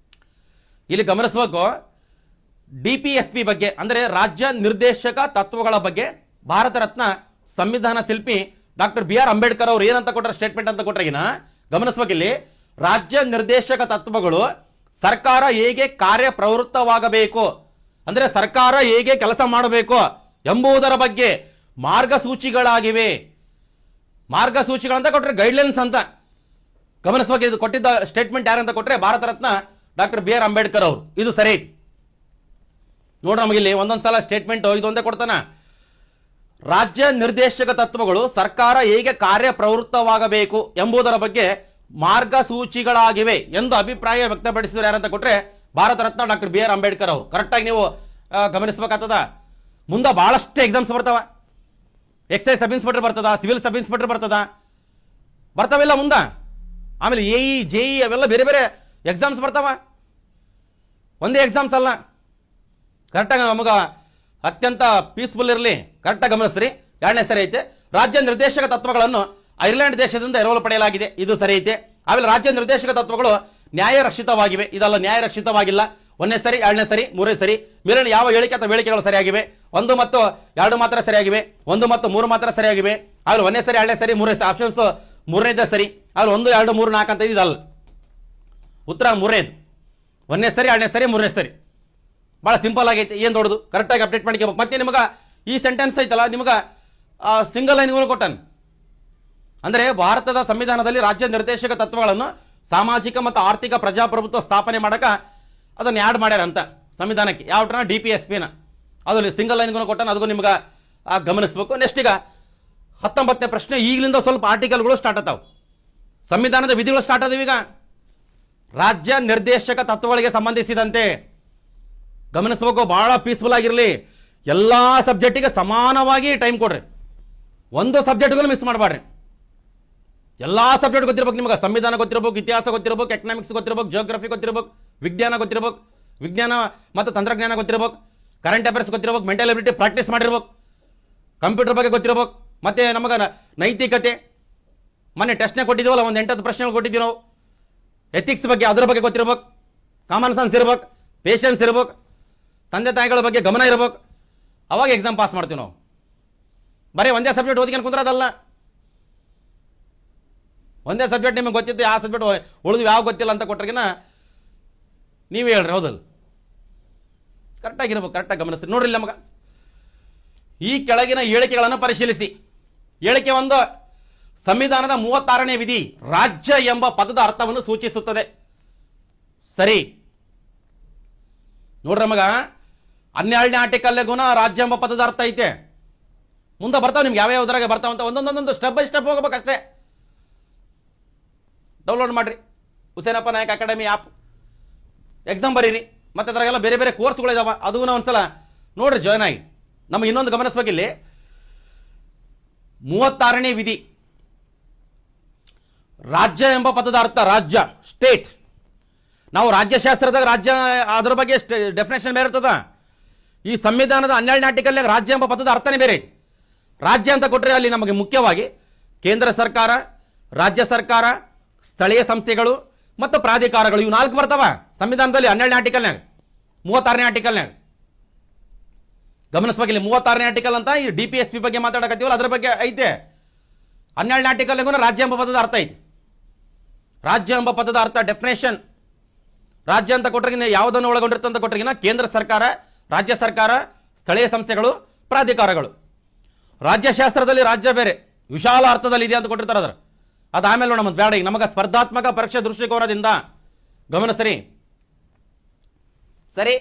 ಇಲ್ಲಿ ಗಮನಿಸಬೇಕು, DPSP ಬಗ್ಗೆ ಅಂದರೆ ರಾಜ್ಯ ನಿರ್ದೇಶಕ ತತ್ವಗಳ ಬಗ್ಗೆ ಭಾರತ ರತ್ನ ಸಂವಿಧಾನ ಶಿಲ್ಪಿ ಡಾಕ್ಟರ್ BR ಅಂಬೇಡ್ಕರ್ ಅವರು ಏನಂತ ಕೊಟ್ಟರೆ ಸ್ಟೇಟ್ಮೆಂಟ್ ಅಂತ ಕೊಟ್ಟರೆಗಿನ ಗಮನಿಸಬೇಕು. ಇಲ್ಲಿ ರಾಜ್ಯ ನಿರ್ದೇಶಕ ತತ್ವಗಳು ಸರ್ಕಾರ ಹೇಗೆ ಕಾರ್ಯಪ್ರವೃತ್ತವಾಗಬೇಕು ಅಂದರೆ ಸರ್ಕಾರ ಹೇಗೆ ಕೆಲಸ ಮಾಡಬೇಕು ಎಂಬುದರ ಬಗ್ಗೆ ಮಾರ್ಗಸೂಚಿಗಳಾಗಿವೆ. ಮಾರ್ಗಸೂಚಿಗಳಂತ ಕೊಟ್ಟರೆ ಗೈಡ್ಲೈನ್ಸ್ ಅಂತ ಗಮನಿಸಬೇಕು. ಇದು ಕೊಟ್ಟಿದ್ದ ಸ್ಟೇಟ್ಮೆಂಟ್ ಯಾರಂತ ಕೊಟ್ಟರೆ ಭಾರತ ರತ್ನ ಡಾಕ್ಟರ್ BR ಅಂಬೇಡ್ಕರ್ ಅವರು. ಇದು ಸರಿ ಐತಿ ನೋಡ್ರಿ. ನಮಗಿಲ್ಲಿ ಒಂದೊಂದ್ಸಲ ಸ್ಟೇಟ್ಮೆಂಟ್ ಇದೊಂದೇ ಕೊಡ್ತಾನ. ರಾಜ್ಯ ನಿರ್ದೇಶಕ ತತ್ವಗಳು ಸರ್ಕಾರ ಹೇಗೆ ಕಾರ್ಯಪ್ರವೃತ್ತವಾಗಬೇಕು ಎಂಬುದರ ಬಗ್ಗೆ ಮಾರ್ಗಸೂಚಿಗಳಾಗಿವೆ ಎಂದು ಅಭಿಪ್ರಾಯ ವ್ಯಕ್ತಪಡಿಸಿದ್ರು ಯಾರಂತ ಕೊಟ್ಟರೆ ಭಾರತ ರತ್ನ ಡಾಕ್ಟರ್ BR ಅಂಬೇಡ್ಕರ್ ಅವರು. ಕರೆಕ್ಟಾಗಿ ನೀವು ಗಮನಿಸಬೇಕಾಗ್ತದ. ಮುಂದೆ ಬಹಳಷ್ಟು ಎಕ್ಸಾಮ್ಸ್ ಬರ್ತಾವ. ಎಕ್ಸೈಸ್ ಸಬ್ ಇನ್ಸ್ಪೆಕ್ಟರ್ ಬರ್ತದ, ಸಿವಿಲ್ ಸಬ್ ಇನ್ಸ್ಪೆಕ್ಟರ್ ಬರ್ತಾವೆಲ್ಲ ಮುಂದೆ. ಆಮೇಲೆ AE JE ಅವೆಲ್ಲ ಬೇರೆ ಬೇರೆ ಎಕ್ಸಾಮ್ಸ್ ಬರ್ತಾವ, ಒಂದೇ ಎಕ್ಸಾಮ್ಸ್ ಅಲ್ಲ. ಕರೆಕ್ಟಾಗಿ ನಮಗೆ ಅತ್ಯಂತ ಪೀಸ್ಫುಲ್ ಇರಲಿ, ಕರೆಕ್ಟಾಗಿ ಗಮನಿಸ್ರಿ. ಎರಡನೇ ಸರಿ ಐತೆ, ರಾಜ್ಯ ನಿರ್ದೇಶಕ ತತ್ವಗಳನ್ನು ಐರ್ಲೆಂಡ್ ದೇಶದಿಂದ ಎರವಲು ಪಡೆಯಲಾಗಿದೆ. ಇದು ಸರಿ ಐತೆ. ಆಮೇಲೆ ರಾಜ್ಯ ನಿರ್ದೇಶಕ ತತ್ವಗಳು ನ್ಯಾಯರಕ್ಷಿತವಾಗಿವೆ. ಇದಲ್ಲ, ನ್ಯಾಯರಕ್ಷಿತವಾಗಿಲ್ಲ. ಒಂದನೇ ಸರಿ, ಎರಡನೇ ಸರಿ, ಮೂರನೇ ಸರಿ. ಮೇಲಿನ ಯಾವ ಹೇಳಿಕೆ ಅಥವಾ ಹೇಳಿಕೆಗಳು ಸರಿಯಾಗಿವೆ? 1 ಮತ್ತು 2 ಮಾತ್ರ ಸರಿಯಾಗಿವೆ, 1 ಮತ್ತು 3 ಮಾತ್ರ ಸರಿಯಾಗಿವೆ. ಆಮೇಲೆ ಒಂದನೇ ಸರಿ, ಎರಡನೇ ಸರಿ, ಮೂರನೇ ಸರಿ ಆಪ್ಷನ್ಸ್ ಮೂರನೇದೇ ಸರಿ. ಆಮೇಲೆ 1, 2, 3, 4 ಅಂತ ಇದಲ್ಲ. ಉತ್ತರ ಮೂರನೇದು. ಒಂದನೇ ಸರಿ, ಎರಡನೇ ಸರಿ, ಮೂರನೇ ಸರಿ. ಭಾಳ ಸಿಂಪಲ್ ಆಗೈತೆ, ಏನು ದೊಡ್ಡದು. ಕರೆಕ್ಟಾಗಿ ಅಪ್ಡೇಟ್ ಮಾಡ್ಕೋಬೇಕು. ಮತ್ತೆ ನಿಮಗೆ ಈ ಸೆಂಟೆನ್ಸ್ ಐತಲ್ಲ, ನಿಮಗೆ ಸಿಂಗಲ್ ಲೈನ್ಗಳು ಕೊಟ್ಟಾನೆ. ಅಂದರೆ ಭಾರತದ ಸಂವಿಧಾನದಲ್ಲಿ ರಾಜ್ಯ ನಿರ್ದೇಶಕ ತತ್ವಗಳನ್ನು ಸಾಮಾಜಿಕ ಮತ್ತು ಆರ್ಥಿಕ ಪ್ರಜಾಪ್ರಭುತ್ವ ಸ್ಥಾಪನೆ ಮಾಡಕ್ಕೆ ಅದನ್ನು ಆ್ಯಡ್ ಮಾಡ್ಯಾರ ಅಂತ ಸಂವಿಧಾನಕ್ಕೆ. ಯಾವ DPSPನ ಅದು ಸಿಂಗಲ್ ಲೈನ್ಗೂ ಕೊಟ್ಟಾನ. ಅದಕ್ಕೂ ನಿಮ್ಗೆ ಗಮನಿಸಬೇಕು. ನೆಕ್ಸ್ಟ್ ಈಗ 19ನೇ ಪ್ರಶ್ನೆ. ಈಗಲಿಂದ ಸ್ವಲ್ಪ ಆರ್ಟಿಕಲ್ಗಳು ಸ್ಟಾರ್ಟ್ ಆಗ್ತಾವೆ, ಸಂವಿಧಾನದ ವಿಧಿಗಳು ಸ್ಟಾರ್ಟ್ ಆದವು. ಈಗ ರಾಜ್ಯ ನಿರ್ದೇಶಕ ತತ್ವಗಳಿಗೆ ಸಂಬಂಧಿಸಿದಂತೆ ಗಮನಿಸಬೇಕು. ಬಹಳ ಪೀಸ್ಫುಲ್ ಆಗಿರಲಿ. ಎಲ್ಲ ಸಬ್ಜೆಕ್ಟಿಗೆ ಸಮಾನವಾಗಿ ಟೈಮ್ ಕೊಡ್ರಿ, ಒಂದು ಸಬ್ಜೆಕ್ಟ್ಗಳು ಮಿಸ್ ಮಾಡಬೇಡ್ರಿ. ಎಲ್ಲ ಸಬ್ಜೆಕ್ಟ್ ಗೊತ್ತಿರ್ಬೇಕು ನಿಮಗೆ. ಸಂವಿಧಾನ ಗೊತ್ತಿರಬೇಕು, ಇತಿಹಾಸ ಗೊತ್ತಿರಬೇಕು, ಎಕನಾಮಿಕ್ಸ್ ಗೊತ್ತಿರಬೇಕು, ಜಿಯೋಗ್ರಫಿ ಗೊತ್ತಿರಬೇಕು, ವಿಜ್ಞಾನ ಗೊತ್ತಿರಬೇಕು, ವಿಜ್ಞಾನ ಮತ್ತು ತಂತ್ರಜ್ಞಾನ ಗೊತ್ತಿರಬೇಕು, ಕರೆಂಟ್ ಅಫೇರ್ಸ್ ಗೊತ್ತಿರಬೇಕು, ಮೆಂಟಲ್ ಎಬಿಲಿಟಿ ಪ್ರಾಕ್ಟೀಸ್ ಮಾಡಿರ್ಬೇಕು, ಕಂಪ್ಯೂಟರ್ ಬಗ್ಗೆ ಗೊತ್ತಿರಬೇಕು. ಮತ್ತು ನಮಗೆ ನೈತಿಕತೆ ಮೊನ್ನೆ ಟೆಸ್ಟ್ನೇ ಕೊಟ್ಟಿದ್ದೀವಲ್ಲ, ಒಂದು 8 ಪ್ರಶ್ನೆಗಳು ಕೊಟ್ಟಿದ್ದೀವಿ ನಾವು. ಎಥಿಕ್ಸ್ ಬಗ್ಗೆ, ಅದರ ಬಗ್ಗೆ ಗೊತ್ತಿರ್ಬೇಕು, ಕಾಮನ್ ಸೆನ್ಸ್ ಇರ್ಬೇಕು, ಪೇಷನ್ಸ್ ಇರ್ಬೇಕು, ತಂದೆ ತಾಯಿಗಳ ಬಗ್ಗೆ ಗಮನ ಇರ್ಬೇಕು. ಅವಾಗ ಎಕ್ಸಾಮ್ ಪಾಸ್ ಮಾಡ್ತೀವಿ ನಾವು. ಬರೀ ಒಂದೇ ಸಬ್ಜೆಕ್ಟ್ ಓದಿಕೊಂಡು ಕುಂದ್ರದಲ್ಲ. ಒಂದೇ ಸಬ್ಜೆಕ್ಟ್ ನಿಮಗೆ ಗೊತ್ತಿತ್ತು, ಯಾವ ಸಬ್ಜೆಕ್ಟ್ ಉಳಿದು ಯಾವ ಗೊತ್ತಿಲ್ಲ ಅಂತ ಕೊಟ್ರಿಗಿನ ನೀವೇ ಹೇಳ್ರಿ. ಹೌದಲ್ಲ, ಕರೆಕ್ಟಾಗಿರ್ಬೇಕು. ಕರೆಕ್ಟಾಗಿ ಗಮನಿಸ್ತೀರಿ ನೋಡ್ರಿ. ನಮಗೆ ಈ ಕೆಳಗಿನ ಹೇಳಿಕೆಗಳನ್ನು ಪರಿಶೀಲಿಸಿ. ಹೇಳಿಕೆ 1, ಸಂವಿಧಾನದ 36ನೇ ವಿಧಿ ರಾಜ್ಯ ಎಂಬ ಪದದ ಅರ್ಥವನ್ನು ಸೂಚಿಸುತ್ತದೆ. ಸರಿ ನೋಡ್ರಿ. ನಮಗ 12ನೇ ಆರ್ಟಿಕಲ್ಗೂ ರಾಜ್ಯ ಎಂಬ ಪದದ ಅರ್ಥ ಐತೆ. ಮುಂದೆ ಬರ್ತಾವೆ ನಿಮ್ಗೆ ಯಾವ್ಯಾವ್ದ್ರಾಗ ಬರ್ತಾವಂತ ಒಂದೊಂದೊಂದೊಂದು ಸ್ಟೆಪ್ ಬೈ ಸ್ಟೆಪ್ ಹೋಗ್ಬೇಕಷ್ಟೇ. ಡೌನ್ಲೋಡ್ ಮಾಡಿರಿ Husenappa Nayak academy app, exam ಬರೀರಿ. ಮತ್ತು ಅದ್ರಾಗೆಲ್ಲ ಬೇರೆ ಬೇರೆ ಕೋರ್ಸ್ಗಳಿದಾವೆ, ಅದೂ ಒಂದ್ಸಲ ನೋಡ್ರಿ, ಜಾಯ್ನ್ ಆಗಿ. ನಮಗೆ ಇನ್ನೊಂದು ಗಮನಿಸ್ಬೇಕಿಲ್ಲಿ 36ನೇ ವಿಧಿ ರಾಜ್ಯ ಎಂಬ ಪದದ ಅರ್ಥ. ರಾಜ್ಯ ಸ್ಟೇಟ್, ನಾವು ರಾಜ್ಯಶಾಸ್ತ್ರದಾಗ ರಾಜ್ಯ ಅದರ ಬಗ್ಗೆ ಡೆಫಿನೇಷನ್ ಬೇರೆ ಇರ್ತದ. ಈ ಸಂವಿಧಾನದ 12ನೇ ಆರ್ಟಿಕಲ್ ರಾಜ್ಯ ಎಂಬ ಪದದ ಅರ್ಥನೇ ಬೇರೆ. ರಾಜ್ಯ ಅಂತ ಕೊಟ್ಟರೆ ಅಲ್ಲಿ ನಮಗೆ ಮುಖ್ಯವಾಗಿ ಕೇಂದ್ರ ಸರ್ಕಾರ, ರಾಜ್ಯ ಸರ್ಕಾರ, ಸ್ಥಳೀಯ ಸಂಸ್ಥೆಗಳು ಮತ್ತು ಪ್ರಾಧಿಕಾರಗಳು, ಇವು 4 ಬರ್ತಾವ ಸಂವಿಧಾನದಲ್ಲಿ 12ನೇ ಆರ್ಟಿಕಲ್ನಾಗ. 36ನೇ ಆರ್ಟಿಕಲ್ನಾಗ ಗಮನಿಸಬೇಕಿಲ್ಲ. 36ನೇ ಆರ್ಟಿಕಲ್ ಅಂತ ಈ DPSP ಬಗ್ಗೆ ಮಾತಾಡಕತ್ತೀವಲ್ಲ, ಅದ್ರ ಬಗ್ಗೆ ಐತೆ. 12ನೇ ಆರ್ಟಿಕಲ್ನಾಗೂ ರಾಜ್ಯ ಎಂಬ ಪದದ ಅರ್ಥ ಐತಿ. ರಾಜ್ಯ ಎಂಬ ಪದದ ಅರ್ಥ ಡೆಫಿನೇಷನ್. ರಾಜ್ಯ ಅಂತ ಕೊಟ್ಟರಿಗಿನ ಯಾವುದನ್ನು ಒಳಗೊಂಡಿರುತ್ತೆ ಅಂತ ಕೊಟ್ಟರಿಗಿನ ಕೇಂದ್ರ ಸರ್ಕಾರ, ರಾಜ್ಯ ಸರ್ಕಾರ, ಸ್ಥಳೀಯ ಸಂಸ್ಥೆಗಳು, ಪ್ರಾಧಿಕಾರಗಳು. ರಾಜ್ಯಶಾಸ್ತ್ರದಲ್ಲಿ ರಾಜ್ಯ ಬೇರೆ ವಿಶಾಲ ಅರ್ಥದಲ್ಲಿ ಇದೆ ಅಂತ ಕೊಟ್ಟಿರ್ತಾರೆ. ಅದು ಆಮೇಲೆ ನೋಡೋಣ, ಬೇಡ. ಈಗ ನಮಗೆ ಸ್ಪರ್ಧಾತ್ಮಕ ಪರೀಕ್ಷೆ ದೃಷ್ಟಿಕೋನದಿಂದ ಗಮನಿಸ್ರಿ. ಸರಿ,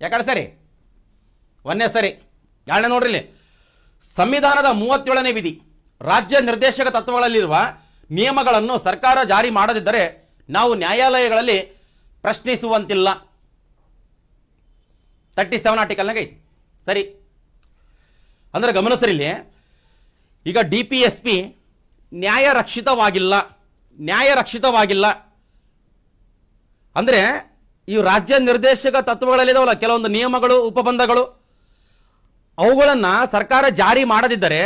ಯಾಕಡೆ ಸರಿ? ಒಂದೇ ಸರಿ. ಎರಡನೇ ನೋಡ್ರಿ, ಸಂವಿಧಾನದ 37ನೇ ವಿಧಿ ರಾಜ್ಯ ನಿರ್ದೇಶಕ ತತ್ವಗಳಲ್ಲಿರುವ ನಿಯಮಗಳನ್ನು ಸರ್ಕಾರ ಜಾರಿ ಮಾಡದಿದ್ದರೆ ನಾವು ನ್ಯಾಯಾಲಯಗಳಲ್ಲಿ ಪ್ರಶ್ನಿಸುವಂತಿಲ್ಲ. 37 ಆರ್ಟಿಕಲ್ನಾಗ ಐತಿ. ಸರಿ, ಅಂದ್ರೆ ಗಮನಿಸ್ರಿ, ಇಲ್ಲಿ ಈಗ DPSP ನ್ಯಾಯರಕ್ಷಿತವಾಗಿಲ್ಲ. ಅಂದರೆ ಈ ರಾಜ್ಯ ನಿರ್ದೇಶಕ ತತ್ವಗಳಲ್ಲಿದಾವಲ್ಲ ಕೆಲವೊಂದು ನಿಯಮಗಳು, ಉಪಬಂಧಗಳು, ಅವುಗಳನ್ನು ಸರ್ಕಾರ ಜಾರಿ ಮಾಡದಿದ್ದರೆ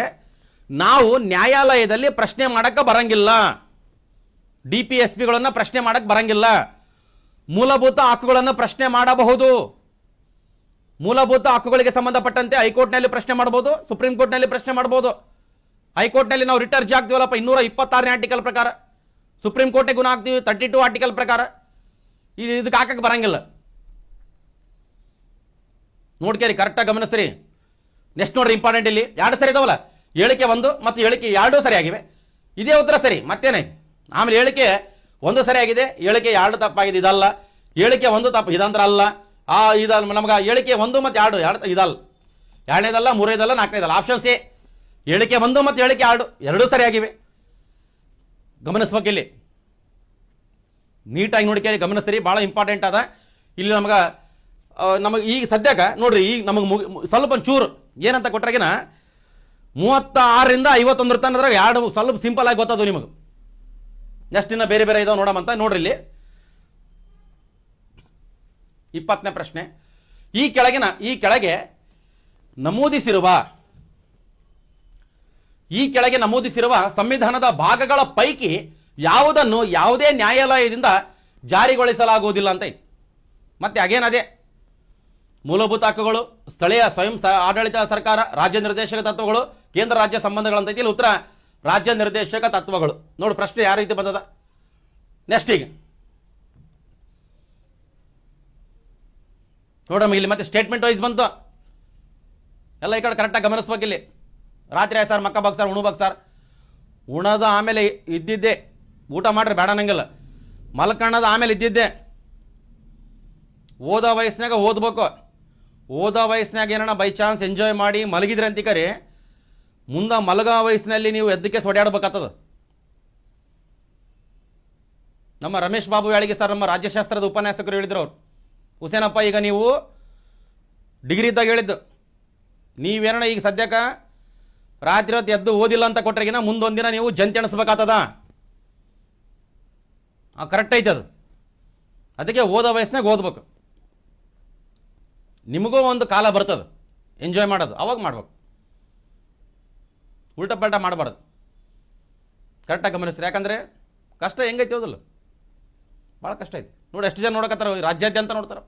ನಾವು ನ್ಯಾಯಾಲಯದಲ್ಲಿ ಪ್ರಶ್ನೆ ಮಾಡಕ್ಕೆ ಬರಂಗಿಲ್ಲ. DPSPಗಳನ್ನು ಪ್ರಶ್ನೆ ಮಾಡಕ್ಕೆ ಬರಂಗಿಲ್ಲ. ಮೂಲಭೂತ ಹಕ್ಕುಗಳನ್ನು ಪ್ರಶ್ನೆ ಮಾಡಬಹುದು. ಮೂಲಭೂತ ಹಕ್ಕುಗಳಿಗೆ ಸಂಬಂಧಪಟ್ಟಂತೆ ಹೈಕೋರ್ಟ್ನಲ್ಲಿ ಪ್ರಶ್ನೆ ಮಾಡಬಹುದು, ಸುಪ್ರೀಂ ಕೋರ್ಟ್ನಲ್ಲಿ ಪ್ರಶ್ನೆ ಮಾಡಬಹುದು. ಹೈಕೋರ್ಟ್ನಲ್ಲಿ ನಾವು ರಿಟ್ ಅರ್ಜಿ ಹಾಕ್ತೀವಲ್ಲಪ್ಪ 226ನೇ ಆರ್ಟಿಕಲ್ ಪ್ರಕಾರ, ಸುಪ್ರೀಂ ಕೋರ್ಟ್ಗೆ ಗುಣ ಹಾಕ್ತೀವಿ 32 ಆರ್ಟಿಕಲ್ ಪ್ರಕಾರ. ಇದಕ್ಕೆ ಹಾಕಕ್ಕೆ ಬರಂಗಿಲ್ಲ. ನೋಡ್ಕೇರಿ, ಕರೆಕ್ಟಾಗಿ ಗಮನಿಸ್ರಿ. ನೆಕ್ಸ್ಟ್ ನೋಡ್ರಿ, ಇಂಪಾರ್ಟೆಂಟ್ ಇಲ್ಲಿ 2 ಸರಿ ಇದಾವಲ್ಲ, ಹೇಳಿಕೆ 1 ಮತ್ತು ಹೇಳಿಕೆ 2 ಸರಿಯಾಗಿವೆ. ಇದೇ ಉತ್ತರ ಸರಿ, ಮತ್ತೇನೆ. ಆಮೇಲೆ ಹೇಳಿಕೆ 1 ಸರಿಯಾಗಿದೆ, ಹೇಳಿಕೆ 2 ತಪ್ಪಾಗಿದೆ, ಇದಲ್ಲ. ಹೇಳಿಕೆ 1 ತಪ್ಪು, ಇದಂತ್ರ ಅಲ್ಲ. ಇದಲ್ಲ ನಮ್ಗೆ ಹೇಳಿಕೆ 1 ಮತ್ತು 2 ಇದಲ್ಲ, 2ನೇದಲ್ಲ, 3ನೇದಲ್ಲ, 4ನೇದಲ್ಲ. ಆಪ್ಷನ್ ಸಿ ಹೇಳಿಕೆ 1 ಮತ್ತು ಹೇಳಿಕೆ 2 ಎರಡೂ ಸರಿಯಾಗಿವೆ. ಗಮನಿಸ್ಬೇಕು, ಇಲ್ಲಿ ನೀಟಾಗಿ ನೋಡಿಕೆ ಗಮನಿಸ್ತೀರಿ, ಭಾಳ ಇಂಪಾರ್ಟೆಂಟ್ ಅದ. ಇಲ್ಲಿ ನಮಗೆ ಈಗ ಸದ್ಯಕ್ಕೆ ನೋಡ್ರಿ, ಈಗ ನಮಗೆ ಸ್ವಲ್ಪ ಚೂರು ಏನಂತ ಕೊಟ್ರಾಗಿನ 36ರಿಂದ 51 ತನಕ 2 ಸ್ವಲ್ಪ ಸಿಂಪಲ್ ಆಗಿ ಗೊತ್ತದು ನಿಮಗೆ. ನೆಕ್ಸ್ಟ್ ಇನ್ನು ಬೇರೆ ಬೇರೆ ಇದಾವೆ ನೋಡಮಂತ. ನೋಡ್ರಿ, ಇಲ್ಲಿ 20ನೇ ಪ್ರಶ್ನೆ. ಈ ಕೆಳಗೆ ನಮೂದಿಸಿರುವ ಸಂವಿಧಾನದ ಭಾಗಗಳ ಪೈಕಿ ಯಾವುದನ್ನು ಯಾವುದೇ ನ್ಯಾಯಾಲಯದಿಂದ ಜಾರಿಗೊಳಿಸಲಾಗುವುದಿಲ್ಲ ಅಂತ ಐತಿ. ಮತ್ತೆ ಅದೇ ಮೂಲಭೂತ ಹಕ್ಕುಗಳು, ಸ್ಥಳೀಯ ಸ್ವಯಂ ಆಡಳಿತ ಸರ್ಕಾರ, ರಾಜ್ಯ ನಿರ್ದೇಶಕ ತತ್ವಗಳು, ಕೇಂದ್ರ ರಾಜ್ಯ ಸಂಬಂಧಗಳಂತ ಐತಿ. ಇಲ್ಲಿ ಉತ್ತರ ರಾಜ್ಯ ನಿರ್ದೇಶಕ ತತ್ವಗಳು. ನೋಡು ಪ್ರಶ್ನೆ ಯಾವ ರೀತಿ ಬಂದದ. ನೆಕ್ಸ್ಟ್ ಈಗ ನೋಡಮ್ಮ, ಇಲ್ಲಿ ಮತ್ತೆ ಸ್ಟೇಟ್ಮೆಂಟ್ ವೈಸ್ ಬಂತು ಎಲ್ಲ. ಈ ಕಡೆ ಕರೆಕ್ಟಾಗಿ ಗಮನಿಸ್ಬೇಕು. ಇಲ್ಲಿ ರಾತ್ರಿ ಆಯ್ತು ಸರ್, ಮಕ್ಕಬೇಕು ಸರ್, ಉಣಬೇಕು ಸರ್, ಉಣದ ಆಮೇಲೆ ಇದ್ದಿದ್ದೆ, ಊಟ ಮಾಡ್ರಿ ಬೇಡ ನಂಗಿಲ್ಲ, ಮಲ್ಕಣ್ಣದ ಆಮೇಲೆ ಇದ್ದಿದ್ದೆ, ಓದೋ ವಯಸ್ಸಿನಾಗ ಓದ್ಬೇಕು. ಓದೋ ವಯಸ್ಸಿನಾಗ ಏನೋ ಬೈ ಚಾನ್ಸ್ ಎಂಜಾಯ್ ಮಾಡಿ ಮಲಗಿದ್ರಿ ಅಂತಿಕರಿ, ಮುಂದೆ ಮಲಗೋ ವಯಸ್ಸಿನಲ್ಲಿ ನೀವು ಎದ್ದಕ್ಕೆ ಸೊಡ್ಯಾಡ್ಬೇಕಾಗ್ತದ. ನಮ್ಮ ರಮೇಶ್ ಬಾಬು ಯಾಳಿಗೆ ಸರ್, ನಮ್ಮ ರಾಜ್ಯಶಾಸ್ತ್ರದ ಉಪನ್ಯಾಸಕರು ಹೇಳಿದ್ರು. ಅವರು ಹುಸೇನಪ್ಪ, ಈಗ ನೀವು ಡಿಗ್ರಿ ಇದ್ದಾಗ ಹೇಳಿದ್ದು, ನೀವೇನ ಈಗ ಸದ್ಯಕ್ಕೆ ರಾತ್ರಿ ಹೊತ್ತು ಎದ್ದು ಓದಿಲ್ಲ ಅಂತ ಕೊಟ್ರೆಗಿನ ಮುಂದೊಂದಿನ ನೀವು ಜಂತಿ ಎಣಿಸ್ಬೇಕಾಗ್ತದ. ಕರೆಕ್ಟ್ ಐತೆ ಅದು. ಅದಕ್ಕೆ ಓದೋ ವಯಸ್ಸಿನಾಗ ಓದ್ಬೇಕು. ನಿಮಗೂ ಒಂದು ಕಾಲ ಬರ್ತದೆ ಎಂಜಾಯ್ ಮಾಡೋದು, ಅವಾಗ ಮಾಡ್ಬೇಕು. ಉಲ್ಟಾ ಪಲ್ಟಾ ಮಾಡಬಾರ್ದು. ಕರೆಕ್ಟಾಗಿ ಗಮನಿಸ್ರಿ. ಯಾಕಂದರೆ ಕಷ್ಟ ಹೆಂಗೈತಿ ಓದಲ್ಲ, ಭಾಳ ಕಷ್ಟ ಐತಿ. ನೋಡಿ ಎಷ್ಟು ಜನ ನೋಡಕತ್ತಾರ, ರಾಜ್ಯಾದ್ಯಂತ ನೋಡ್ತಾರ.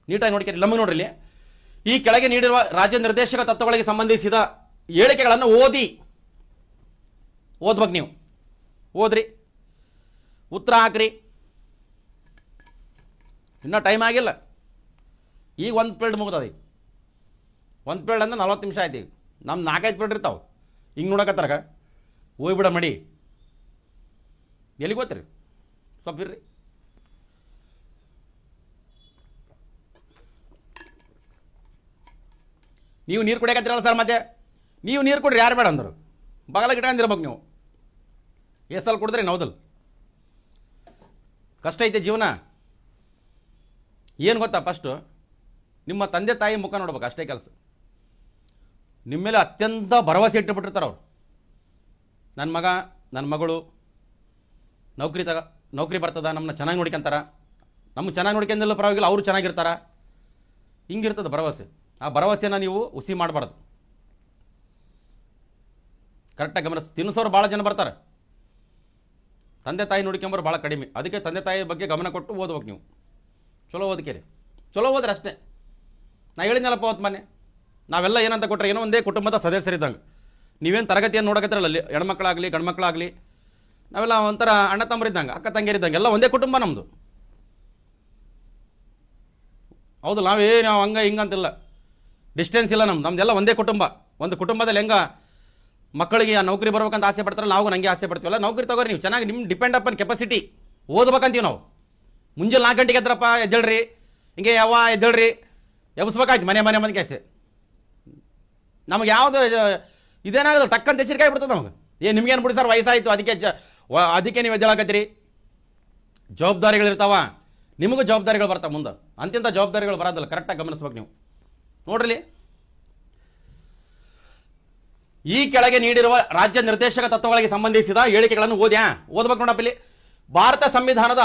ನೀಟಾಗಿ ನೋಡ್ಕೇರಿ. ನಮಗೆ ನೋಡ್ರಿ, ಇಲ್ಲಿ ಈ ಕೆಳಗೆ ನೀಡಿರುವ ರಾಜ್ಯ ನಿರ್ದೇಶಕ ತತ್ವಗಳಿಗೆ ಸಂಬಂಧಿಸಿದ ಹೇಳಿಕೆಗಳನ್ನು ಓದ್ಬೇಕು. ನೀವು ಓದ್ರಿ, ಉತ್ತರ ಹಾಕ್ರಿ. ಇನ್ನೂ ಟೈಮ್ ಆಗಿಲ್ಲ. ಈಗ 1 ಪೀರಿಯಡ್ ಮುಗ್ದದ. ಈಗ 1 ಪೀರಿಯಡ್ ಅಂದ್ರೆ 40 ನಿಮಿಷ ಆಯ್ತು. ಈಗ ನಮ್ಮ 4-5 ಪೀರಿಯಡ್ ಇರ್ತಾವೆ. ಹಿಂಗೆ ನೋಡಕತ್ತಾರ ಹೋಗ್ಬಿಡ ಮಡಿ. ಎಲ್ಲಿಗೆ ಹೋಗ್ತೀರಿ? ಸ್ವಲ್ಪ ಇರ್ರಿ. ನೀವು ನೀರು ಕುಡಿಯಕತ್ತಿರಲ್ಲ ಸರ್, ಮತ್ತೆ ನೀವು ನೀರು ಕೊಡ್ರಿ, ಯಾರು ಬೇಡ ಅಂದರು. ಬಗಲ ಗಿಡ ಅಂದಿರ್ಬೇಕು ನೀವು. ಎಷ್ಟಲ್ಲಿ ಕುಡಿದ್ರಿ ನಾವ್ದಲ್. ಕಷ್ಟ ಐತೆ ಜೀವನ. ಏನು ಗೊತ್ತಾ, ಫಸ್ಟು ನಿಮ್ಮ ತಂದೆ ತಾಯಿ ಮುಖ ನೋಡ್ಬೇಕು, ಅಷ್ಟೇ ಕೆಲಸ. ನಿಮ್ಮ ಮೇಲೆ ಅತ್ಯಂತ ಭರವಸೆ ಇಟ್ಟುಬಿಟ್ಟಿರ್ತಾರೆ ಅವರು. ನನ್ನ ಮಗ, ನನ್ನ ಮಗಳು ನೌಕರಿ ಬರ್ತದ, ನಮ್ಮನ್ನ ಚೆನ್ನಾಗಿ ನೋಡ್ಕೊಂತಾರ, ನಮ್ಗೆ ಚೆನ್ನಾಗಿ ನೋಡ್ಕೊಂಡಲ್ಲ ಪರವಾಗಿಲ್ಲ, ಅವರು ಚೆನ್ನಾಗಿರ್ತಾರ. ಹಿಂಗಿರ್ತದೆ ಭರವಸೆ. ಆ ಭರವಸೆನ ನೀವು ಹುಸಿ ಮಾಡಬಾರ್ದು. ಕರೆಕ್ಟಾಗಿ ಗಮನಿಸಿ. ತಿನ್ನಿಸೋರು ಭಾಳ ಜನ ಬರ್ತಾರೆ, ತಂದೆ ತಾಯಿ ನೋಡ್ಕೊಂಬರು ಭಾಳ ಕಡಿಮೆ. ಅದಕ್ಕೆ ತಂದೆ ತಾಯಿ ಬಗ್ಗೆ ಗಮನ ಕೊಟ್ಟು ಓದ್ಬೇಕು ನೀವು. ಚಲೋ ಓದಕೇರಿ, ಚಲೋ ಓದ್ರಿ ಅಷ್ಟೇ. ನಾ ಹೇಳಿದ್ನಲ್ಲಪ್ಪ ಅವತ್ತು ಮನೆ, ನಾವೆಲ್ಲ ಏನಂತ ಕೊಟ್ಟರೆ ಏನೋ ಒಂದೇ ಕುಟುಂಬದ ಸದಸ್ಯರಿದ್ದಂಗೆ. ನೀವೇನು ತರಗತಿಯನ್ನು ನೋಡಕತ್ತಿರಲ್ಲ, ಅಲ್ಲಿ ಹೆಣ್ಮಕ್ಳಾಗಲಿ ಗಂಡ್ಮಕ್ಳಾಗಲಿ ನಾವೆಲ್ಲ ಒಂಥರ ಅಣ್ಣ ತಮ್ಮರಿದ್ದಂಗೆ, ಅಕ್ಕ ತಂಗಿಯರಿದ್ದಂಗೆ, ಎಲ್ಲ ಒಂದೇ ಕುಟುಂಬ ನಮ್ಮದು. ಹೌದು, ನಾವು ಹಂಗೆ ಹಿಂಗಂತಿಲ್ಲ, ಡಿಸ್ಟೆನ್ಸ್ ಇಲ್ಲ. ನಮ್ದೆಲ್ಲ ಒಂದೇ ಕುಟುಂಬ. ಒಂದು ಕುಟುಂಬದಲ್ಲಿ ಹೆಂಗೆ ಮಕ್ಕಳಿಗೆ ನೌಕರಿ ಬರ್ಬೇಕಂತ ಆಸೆ ಪಡ್ತಾರಲ್ಲ, ನಾವು ನಂಗೆ ಆಸೆ ಪಡ್ತೀವಲ್ಲ. ನೌಕರಿ ತಗೋರಿ ನೀವು, ಚೆನ್ನಾಗಿ ನಿಮ್ಮ ಡಿಪೆಂಡ್ ಅಪ್ಪನ್ ಕೆಪಾಸಿಟಿ ಓದ್ಬೇಕಂತೀವಿ ನಾವು. ಮುಂಜಾನೆ 4 ಗಂಟೆಗೆ ಎದ್ರಪ್ಪ, ಎದ್ದೇಳ್ರಿ, ಹಿಂಗೆ ಎದ್ದೇಳ್ರಿ, ಎಬ್ಸ್ಬೇಕಾಯ್ತು ಮನೆ ಕೇಸೆ. ನಮಗೆ ಯಾವುದು ಇದೇನಾಗೋದು ಟಕ್ಕಂತ ಎಚ್ಚರಿಕೆ ಆಗಿಬಿಡ್ತದೆ ನಮಗೆ. ನಿಮ್ಗೇನು ಬಿಡಿ ಸರ್, ವಯಸ್ಸಾಯಿತು ಅದಕ್ಕೆ ನೀವು ಎದ್ದೇಳಕತ್ತೀರಿ. ಜವಾಬ್ದಾರಿಗಳಿರ್ತಾವ, ನಿಮಗೂ ಜವಾಬ್ದಾರಿಗಳು ಬರ್ತಾವೆ ಮುಂದೆ. ಅಂತಿಂಥ ಜವಾಬ್ದಾರಿಗಳು ಬರೋದಲ್ಲ. ಕರೆಕ್ಟಾಗಿ ಗಮನಿಸ್ಬೇಕು ನೀವು. ನೋಡ್ರಿ, ಈ ಕೆಳಗೆ ನೀಡಿರುವ ರಾಜ್ಯ ನಿರ್ದೇಶಕ ತತ್ವಗಳಿಗೆ ಸಂಬಂಧಿಸಿದ ಹೇಳಿಕೆಗಳನ್ನು ಓದಬೇಕು ನೋಡಪ್ಪ. ಇಲ್ಲಿ ಭಾರತ ಸಂವಿಧಾನದ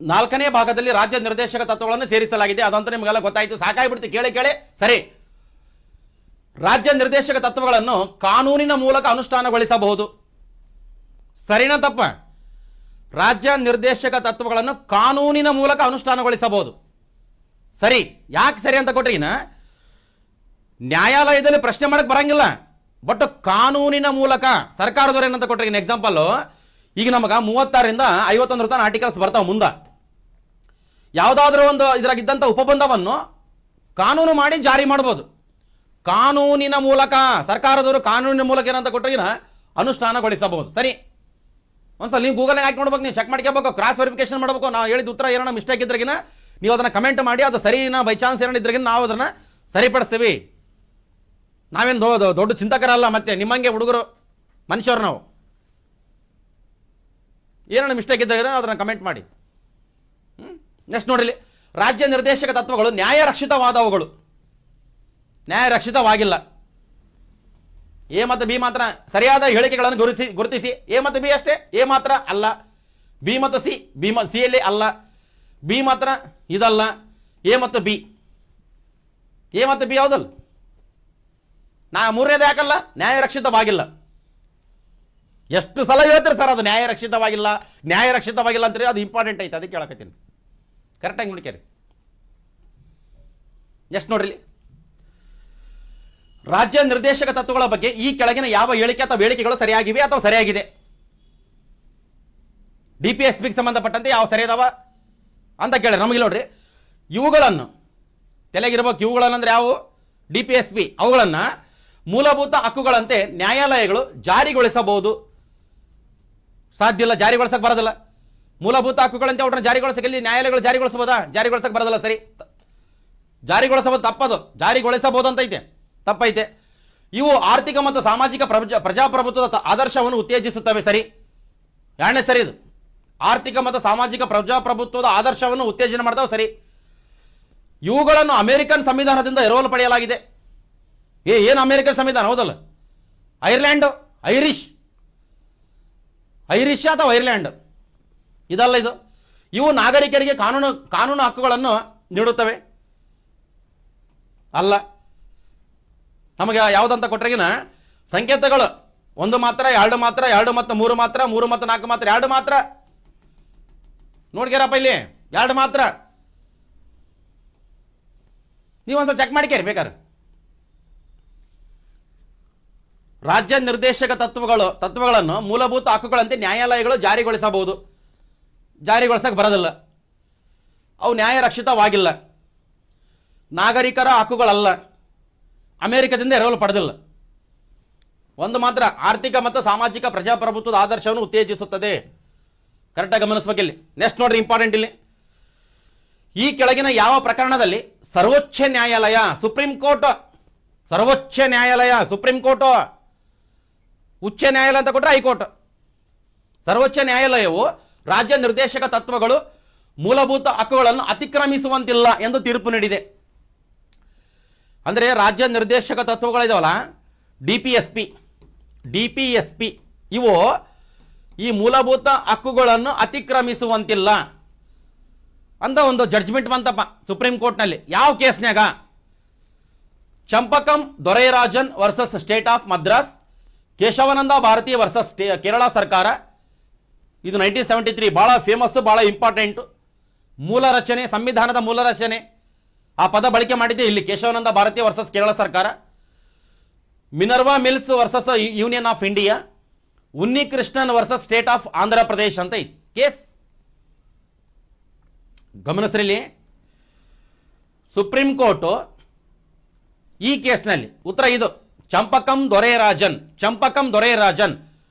4ನೇ ಭಾಗದಲ್ಲಿ ರಾಜ್ಯ ನಿರ್ದೇಶಕ ತತ್ವಗಳನ್ನು ಸೇರಿಸಲಾಗಿದೆ. ಅದಂತೂ ನಿಮಗೆಲ್ಲ ಗೊತ್ತಾಯ್ತು, ಸಾಕಾಗ್ಬಿಡ್ತು ಕೇಳಿ ಸರಿ. ರಾಜ್ಯ ನಿರ್ದೇಶಕ ತತ್ವಗಳನ್ನು ಕಾನೂನಿನ ಮೂಲಕ ಅನುಷ್ಠಾನಗೊಳಿಸಬಹುದು. ಸರಿನಾ ತಪ್ಪ? ರಾಜ್ಯ ನಿರ್ದೇಶಕ ತತ್ವಗಳನ್ನು ಕಾನೂನಿನ ಮೂಲಕ ಅನುಷ್ಠಾನಗೊಳಿಸಬಹುದು. ಸರಿ. ಯಾಕೆ ಸರಿ ಅಂತ ಕೊಟ್ರಿ? ನ್ಯಾಯಾಲಯದಲ್ಲಿ ಪ್ರಶ್ನೆ ಮಾಡಕ್ ಬರಂಗಿಲ್ಲ, ಬಟ್ ಕಾನೂನಿನ ಮೂಲಕ ಸರ್ಕಾರದವ್ರು ಏನಂತ ಕೊಟ್ರಿ? ಎಕ್ಸಾಂಪಲ್, ಈಗ ನಮಗ 36ರಿಂದ 51 ತನಕ ಆರ್ಟಿಕಲ್ಸ್ ಬರ್ತಾವ. ಮುಂದೆ ಯಾವುದಾದ್ರೂ ಒಂದು ಇದ್ರಾಗಿದ್ದಂಥ ಉಪಬಂಧವನ್ನು ಕಾನೂನು ಮಾಡಿ ಜಾರಿ ಮಾಡ್ಬೋದು. ಕಾನೂನಿನ ಮೂಲಕ ಸರ್ಕಾರದವರು ಕಾನೂನಿನ ಮೂಲಕ ಏನಂತ ಕೊಟ್ರಿಗಿನ ಅನುಷ್ಠಾನಗೊಳಿಸಬಹುದು. ಸರಿ. ಒಂದ್ಸಲ ನೀವು ಗೂಗಲ್ನಾಗ ಹಾಕಿ ನೋಡ್ಬೇಕು, ನೀವು ಚೆಕ್ ಮಾಡ್ಕೋಬೇಕು, ಕ್ರಾಸ್ ವೆರಿಫಿಕೇಶನ್ ಮಾಡಬೇಕು. ನಾವು ಹೇಳಿದ ಉತ್ತರ ಏನೋ ಮಿಸ್ಟೇಕ್ ಇದ್ರಾಗಿನ ನೀವು ಅದನ್ನು ಕಮೆಂಟ್ ಮಾಡಿ, ಅದು ಸರಿನಾ ಬೈ ಚಾನ್ಸ್ ಏನೋ ಇದ್ರಾಗಿನ ನಾವು ಅದನ್ನು ಸರಿಪಡಿಸ್ತೀವಿ. ನಾವೇನು ದೊಡ್ಡ ಚಿಂತಕರಲ್ಲ, ಮತ್ತೆ ನಿಮ್ಮಂಗೆ ಹುಡುಗರು ಮನುಷ್ಯರು ನಾವು. ಏನೋ ಮಿಸ್ಟೇಕ್ ಇದ್ದಾಗ ಅದನ್ನು ಕಮೆಂಟ್ ಮಾಡಿ. ನೆಕ್ಸ್ಟ್ ನೋಡ್ರಿ, ರಾಜ್ಯ ನಿರ್ದೇಶಕ ತತ್ವಗಳು ನ್ಯಾಯರಕ್ಷಿತವಾದವುಗಳು. ನ್ಯಾಯರಕ್ಷಿತವಾಗಿಲ್ಲ. ಎ ಮತ್ತು ಬಿ ಮಾತ್ರ ಸರಿಯಾದ ಹೇಳಿಕೆಗಳನ್ನು ಗುರುತಿಸಿ. ಎ ಮತ್ತು ಬಿ ಅಷ್ಟೇ, ಎ ಮಾತ್ರ ಅಲ್ಲ. ಬಿ ಮತ್ತು ಸಿ, ಸಿ ಯಲ್ಲಿ ಅಲ್ಲ. ಬಿ ಮಾತ್ರ ಇದಲ್ಲ. ಎ ಮತ್ತು ಬಿ ಯಾವುದಲ್ಲ? ಮೂರನೇದು ಯಾಕಲ್ಲ? ನ್ಯಾಯರಕ್ಷಿತವಾಗಿಲ್ಲ. ಎಷ್ಟು ಸಲ ಹೇಳ್ತೀರಿ ಸರ್ ಅದು ನ್ಯಾಯರಕ್ಷಿತವಾಗಿಲ್ಲ ಅಂತೀರಿ? ಅದು ಇಂಪಾರ್ಟೆಂಟ್ ಐತೆ, ಅದಕ್ಕೆ ಕೇಳಕತ್ತೀನಿ. ಕರೆಕ್ಟಾಗಿ ನೋಡ್ಕೇರಿ. ಎಷ್ಟು ನೋಡ್ರಿ, ರಾಜ್ಯ ನಿರ್ದೇಶಕ ತತ್ವಗಳ ಬಗ್ಗೆ ಈ ಕೆಳಗಿನ ಯಾವ ಹೇಳಿಕೆ ಅಥವಾ ಹೇಳಿಕೆಗಳು ಸರಿಯಾಗಿವೆ ಅಥವಾ ಸರಿಯಾಗಿದೆ? DPSPಗೆ ಸಂಬಂಧಪಟ್ಟಂತೆ ಯಾವ ಸರಿಯಾದವ ಅಂತ ಕೇಳಿ ನಮಗೆ ನೋಡ್ರಿ. ಇವುಗಳನ್ನು ತಲೆಗಿರ್ಬೇಕು. ಇವುಗಳನ್ನು ಅಂದ್ರೆ ಯಾವುವು? DPSP. ಅವುಗಳನ್ನು ಮೂಲಭೂತ ಹಕ್ಕುಗಳಂತೆ ನ್ಯಾಯಾಲಯಗಳು ಜಾರಿಗೊಳಿಸಬಹುದು. ಸಾಧ್ಯ ಇಲ್ಲ, ಜಾರಿಗೊಳಿಸಕ್ಕೆ ಬರೋದಿಲ್ಲ. ಮೂಲಭೂತ ಹಕ್ಕುಗಳಂತೆ ಅವ್ರನ್ನ ಜಾರಿಗೊಳಿಸಕ್ಕೆ ಇಲ್ಲಿ ನ್ಯಾಯಾಲಯಗಳು ಜಾರಿಗೊಳಿಸಬಹುದಾ? ಜಾರಿಗೊಳಿಸಕ್ಕೆ ಬರೋದಿಲ್ಲ. ಸರಿ. ಜಾರಿಗೊಳಿಸಬಹುದು ತಪ್ಪದು, ಜಾರಿಗೊಳಿಸಬಹುದು ಅಂತ ಐತೆ, ತಪ್ಪೈತೆ. ಇವು ಆರ್ಥಿಕ ಮತ್ತು ಸಾಮಾಜಿಕ ಪ್ರಜಾಪ್ರಭುತ್ವದ ಆದರ್ಶವನ್ನು ಉತ್ತೇಜಿಸುತ್ತವೆ. ಸರಿ. ಎರಡನೇ ಸರಿ ಇದು. ಆರ್ಥಿಕ ಮತ್ತು ಸಾಮಾಜಿಕ ಪ್ರಜಾಪ್ರಭುತ್ವದ ಆದರ್ಶವನ್ನು ಉತ್ತೇಜನ ಮಾಡ್ತಾವೆ. ಸರಿ. ಇವುಗಳನ್ನು ಅಮೆರಿಕನ್ ಸಂವಿಧಾನದಿಂದ ಎರವಲು ಪಡೆಯಲಾಗಿದೆ. ಏನು ಅಮೆರಿಕನ್ ಸಂವಿಧಾನ? ಹೌದಲ್ಲ? ಐರ್ಲ್ಯಾಂಡ್, ಐರಿಷ್ ಅಥವಾ ಐರ್ಲ್ಯಾಂಡ್ ಇದಲ್ಲ ಇದು. ಇವು ನಾಗರಿಕರಿಗೆ ಕಾನೂನು ಹಕ್ಕುಗಳನ್ನು ನೀಡುತ್ತವೆ ಅಲ್ಲ. ನಮಗೆ ಯಾವುದಂತ ಕೊಟ್ರಿಗಿನ ಸಂಕೇತಗಳು 1 ಮಾತ್ರ, 2 ಮಾತ್ರ, 2 ಮತ್ತು 3 ಮಾತ್ರ, 3 ಮತ್ತು 4 ಮಾತ್ರ, 2 ಮಾತ್ರ. ನೋಡ್ಗ್ಯಾರಪ್ಪ ಇಲ್ಲಿ 2 ಮಾತ್ರ. ನೀವೊಂದ್ಸಲ ಚೆಕ್ ಮಾಡಿಕೇರಿ ಬೇಕಾದ್ರೆ. ರಾಜ್ಯ ನಿರ್ದೇಶಕ ತತ್ವಗಳನ್ನು ಮೂಲಭೂತ ಹಕ್ಕುಗಳಂತೆ ನ್ಯಾಯಾಲಯಗಳು ಜಾರಿಗೊಳಿಸಬಹುದು. ಜಾರಿಗೊಳಿಸಕ್ಕೆ ಬರೋದಿಲ್ಲ. ಅವು ನ್ಯಾಯರಕ್ಷಿತವಾಗಿಲ್ಲ. ನಾಗರಿಕರ ಹಕ್ಕುಗಳಲ್ಲ. ಅಮೆರಿಕದಿಂದ ಎರವಲು ಪಡೆದಿಲ್ಲ. 1 ಮಾತ್ರ ಆರ್ಥಿಕ ಮತ್ತು ಸಾಮಾಜಿಕ ಪ್ರಜಾಪ್ರಭುತ್ವದ ಆದರ್ಶವನ್ನು ಉತ್ತೇಜಿಸುತ್ತದೆ. ಕರೆಕ್ಟಾಗಿ ಗಮನಿಸಬೇಕಿಲ್ಲಿ. ನೆಕ್ಸ್ಟ್ ನೋಡ್ರಿ, ಇಂಪಾರ್ಟೆಂಟ್ ಇಲ್ಲಿ. ಈ ಕೆಳಗಿನ ಯಾವ ಪ್ರಕರಣದಲ್ಲಿ ಸರ್ವೋಚ್ಚ ನ್ಯಾಯಾಲಯ, ಸುಪ್ರೀಂ ಕೋರ್ಟ್, ಸರ್ವೋಚ್ಚ ನ್ಯಾಯಾಲಯ, ಸುಪ್ರೀಂ ಕೋರ್ಟ್, ಉಚ್ಚ ನ್ಯಾಯಾಲಯ ಅಂತ ಕೊಟ್ಟರೆ ಹೈಕೋರ್ಟ್, ಸರ್ವೋಚ್ಚ ನ್ಯಾಯಾಲಯವು ರಾಜ್ಯ ನಿರ್ದೇಶಕ ತತ್ವಗಳು ಮೂಲಭೂತ ಹಕ್ಕುಗಳನ್ನು ಅತಿಕ್ರಮಿಸುವಂತಿಲ್ಲ ಎಂದು ತೀರ್ಪು ನೀಡಿದೆ. ಅಂದರೆ ರಾಜ್ಯ ನಿರ್ದೇಶಕ ತತ್ವಗಳಿದಾವಲ್ಲ, ಡಿಪಿಎಸ್ಪಿ ಇವು ಈ ಮೂಲಭೂತ ಹಕ್ಕುಗಳನ್ನು ಅತಿಕ್ರಮಿಸುವಂತಿಲ್ಲ ಅಂತ ಒಂದು ಜಡ್ಜ್ಮೆಂಟ್ ಬಂತಪ್ಪ ಸುಪ್ರೀಂ ಕೋರ್ಟ್ನಲ್ಲಿ. ಯಾವ ಕೇಸ್ನ್ಯಾಗ? Champakam Dorairajan versus state of Madras, Kesavananda Bharati versus Kerala ಸರ್ಕಾರ. ಇದು 1973. ಬಹಳ ಫೇಮಸ್ಸು, ಬಹಳ ಇಂಪಾರ್ಟೆಂಟು. ಮೂಲ ರಚನೆ, ಸಂವಿಧಾನದ ಮೂಲ ರಚನೆ ಆ ಪದ ಬಳಕೆ ಮಾಡಿದ್ದೆ ಇಲ್ಲಿ. ಕೇಶವಾನಂದ ಭಾರತಿ ವರ್ಸಸ್ ಕೇರಳ ಸರ್ಕಾರ. Minerva Mills versus Union of India. Unni Krishnan versus state of Andhra Pradesh ಅಂತ ಐತಿ ಕೇಸ್. ಗಮನಿಸ್ರಿ, ಸುಪ್ರೀಂ ಕೋರ್ಟ್ ಈ ಕೇಸ್ನಲ್ಲಿ ಉತ್ತರ ಇದು. ಚಂಪಕಂ Dorairajan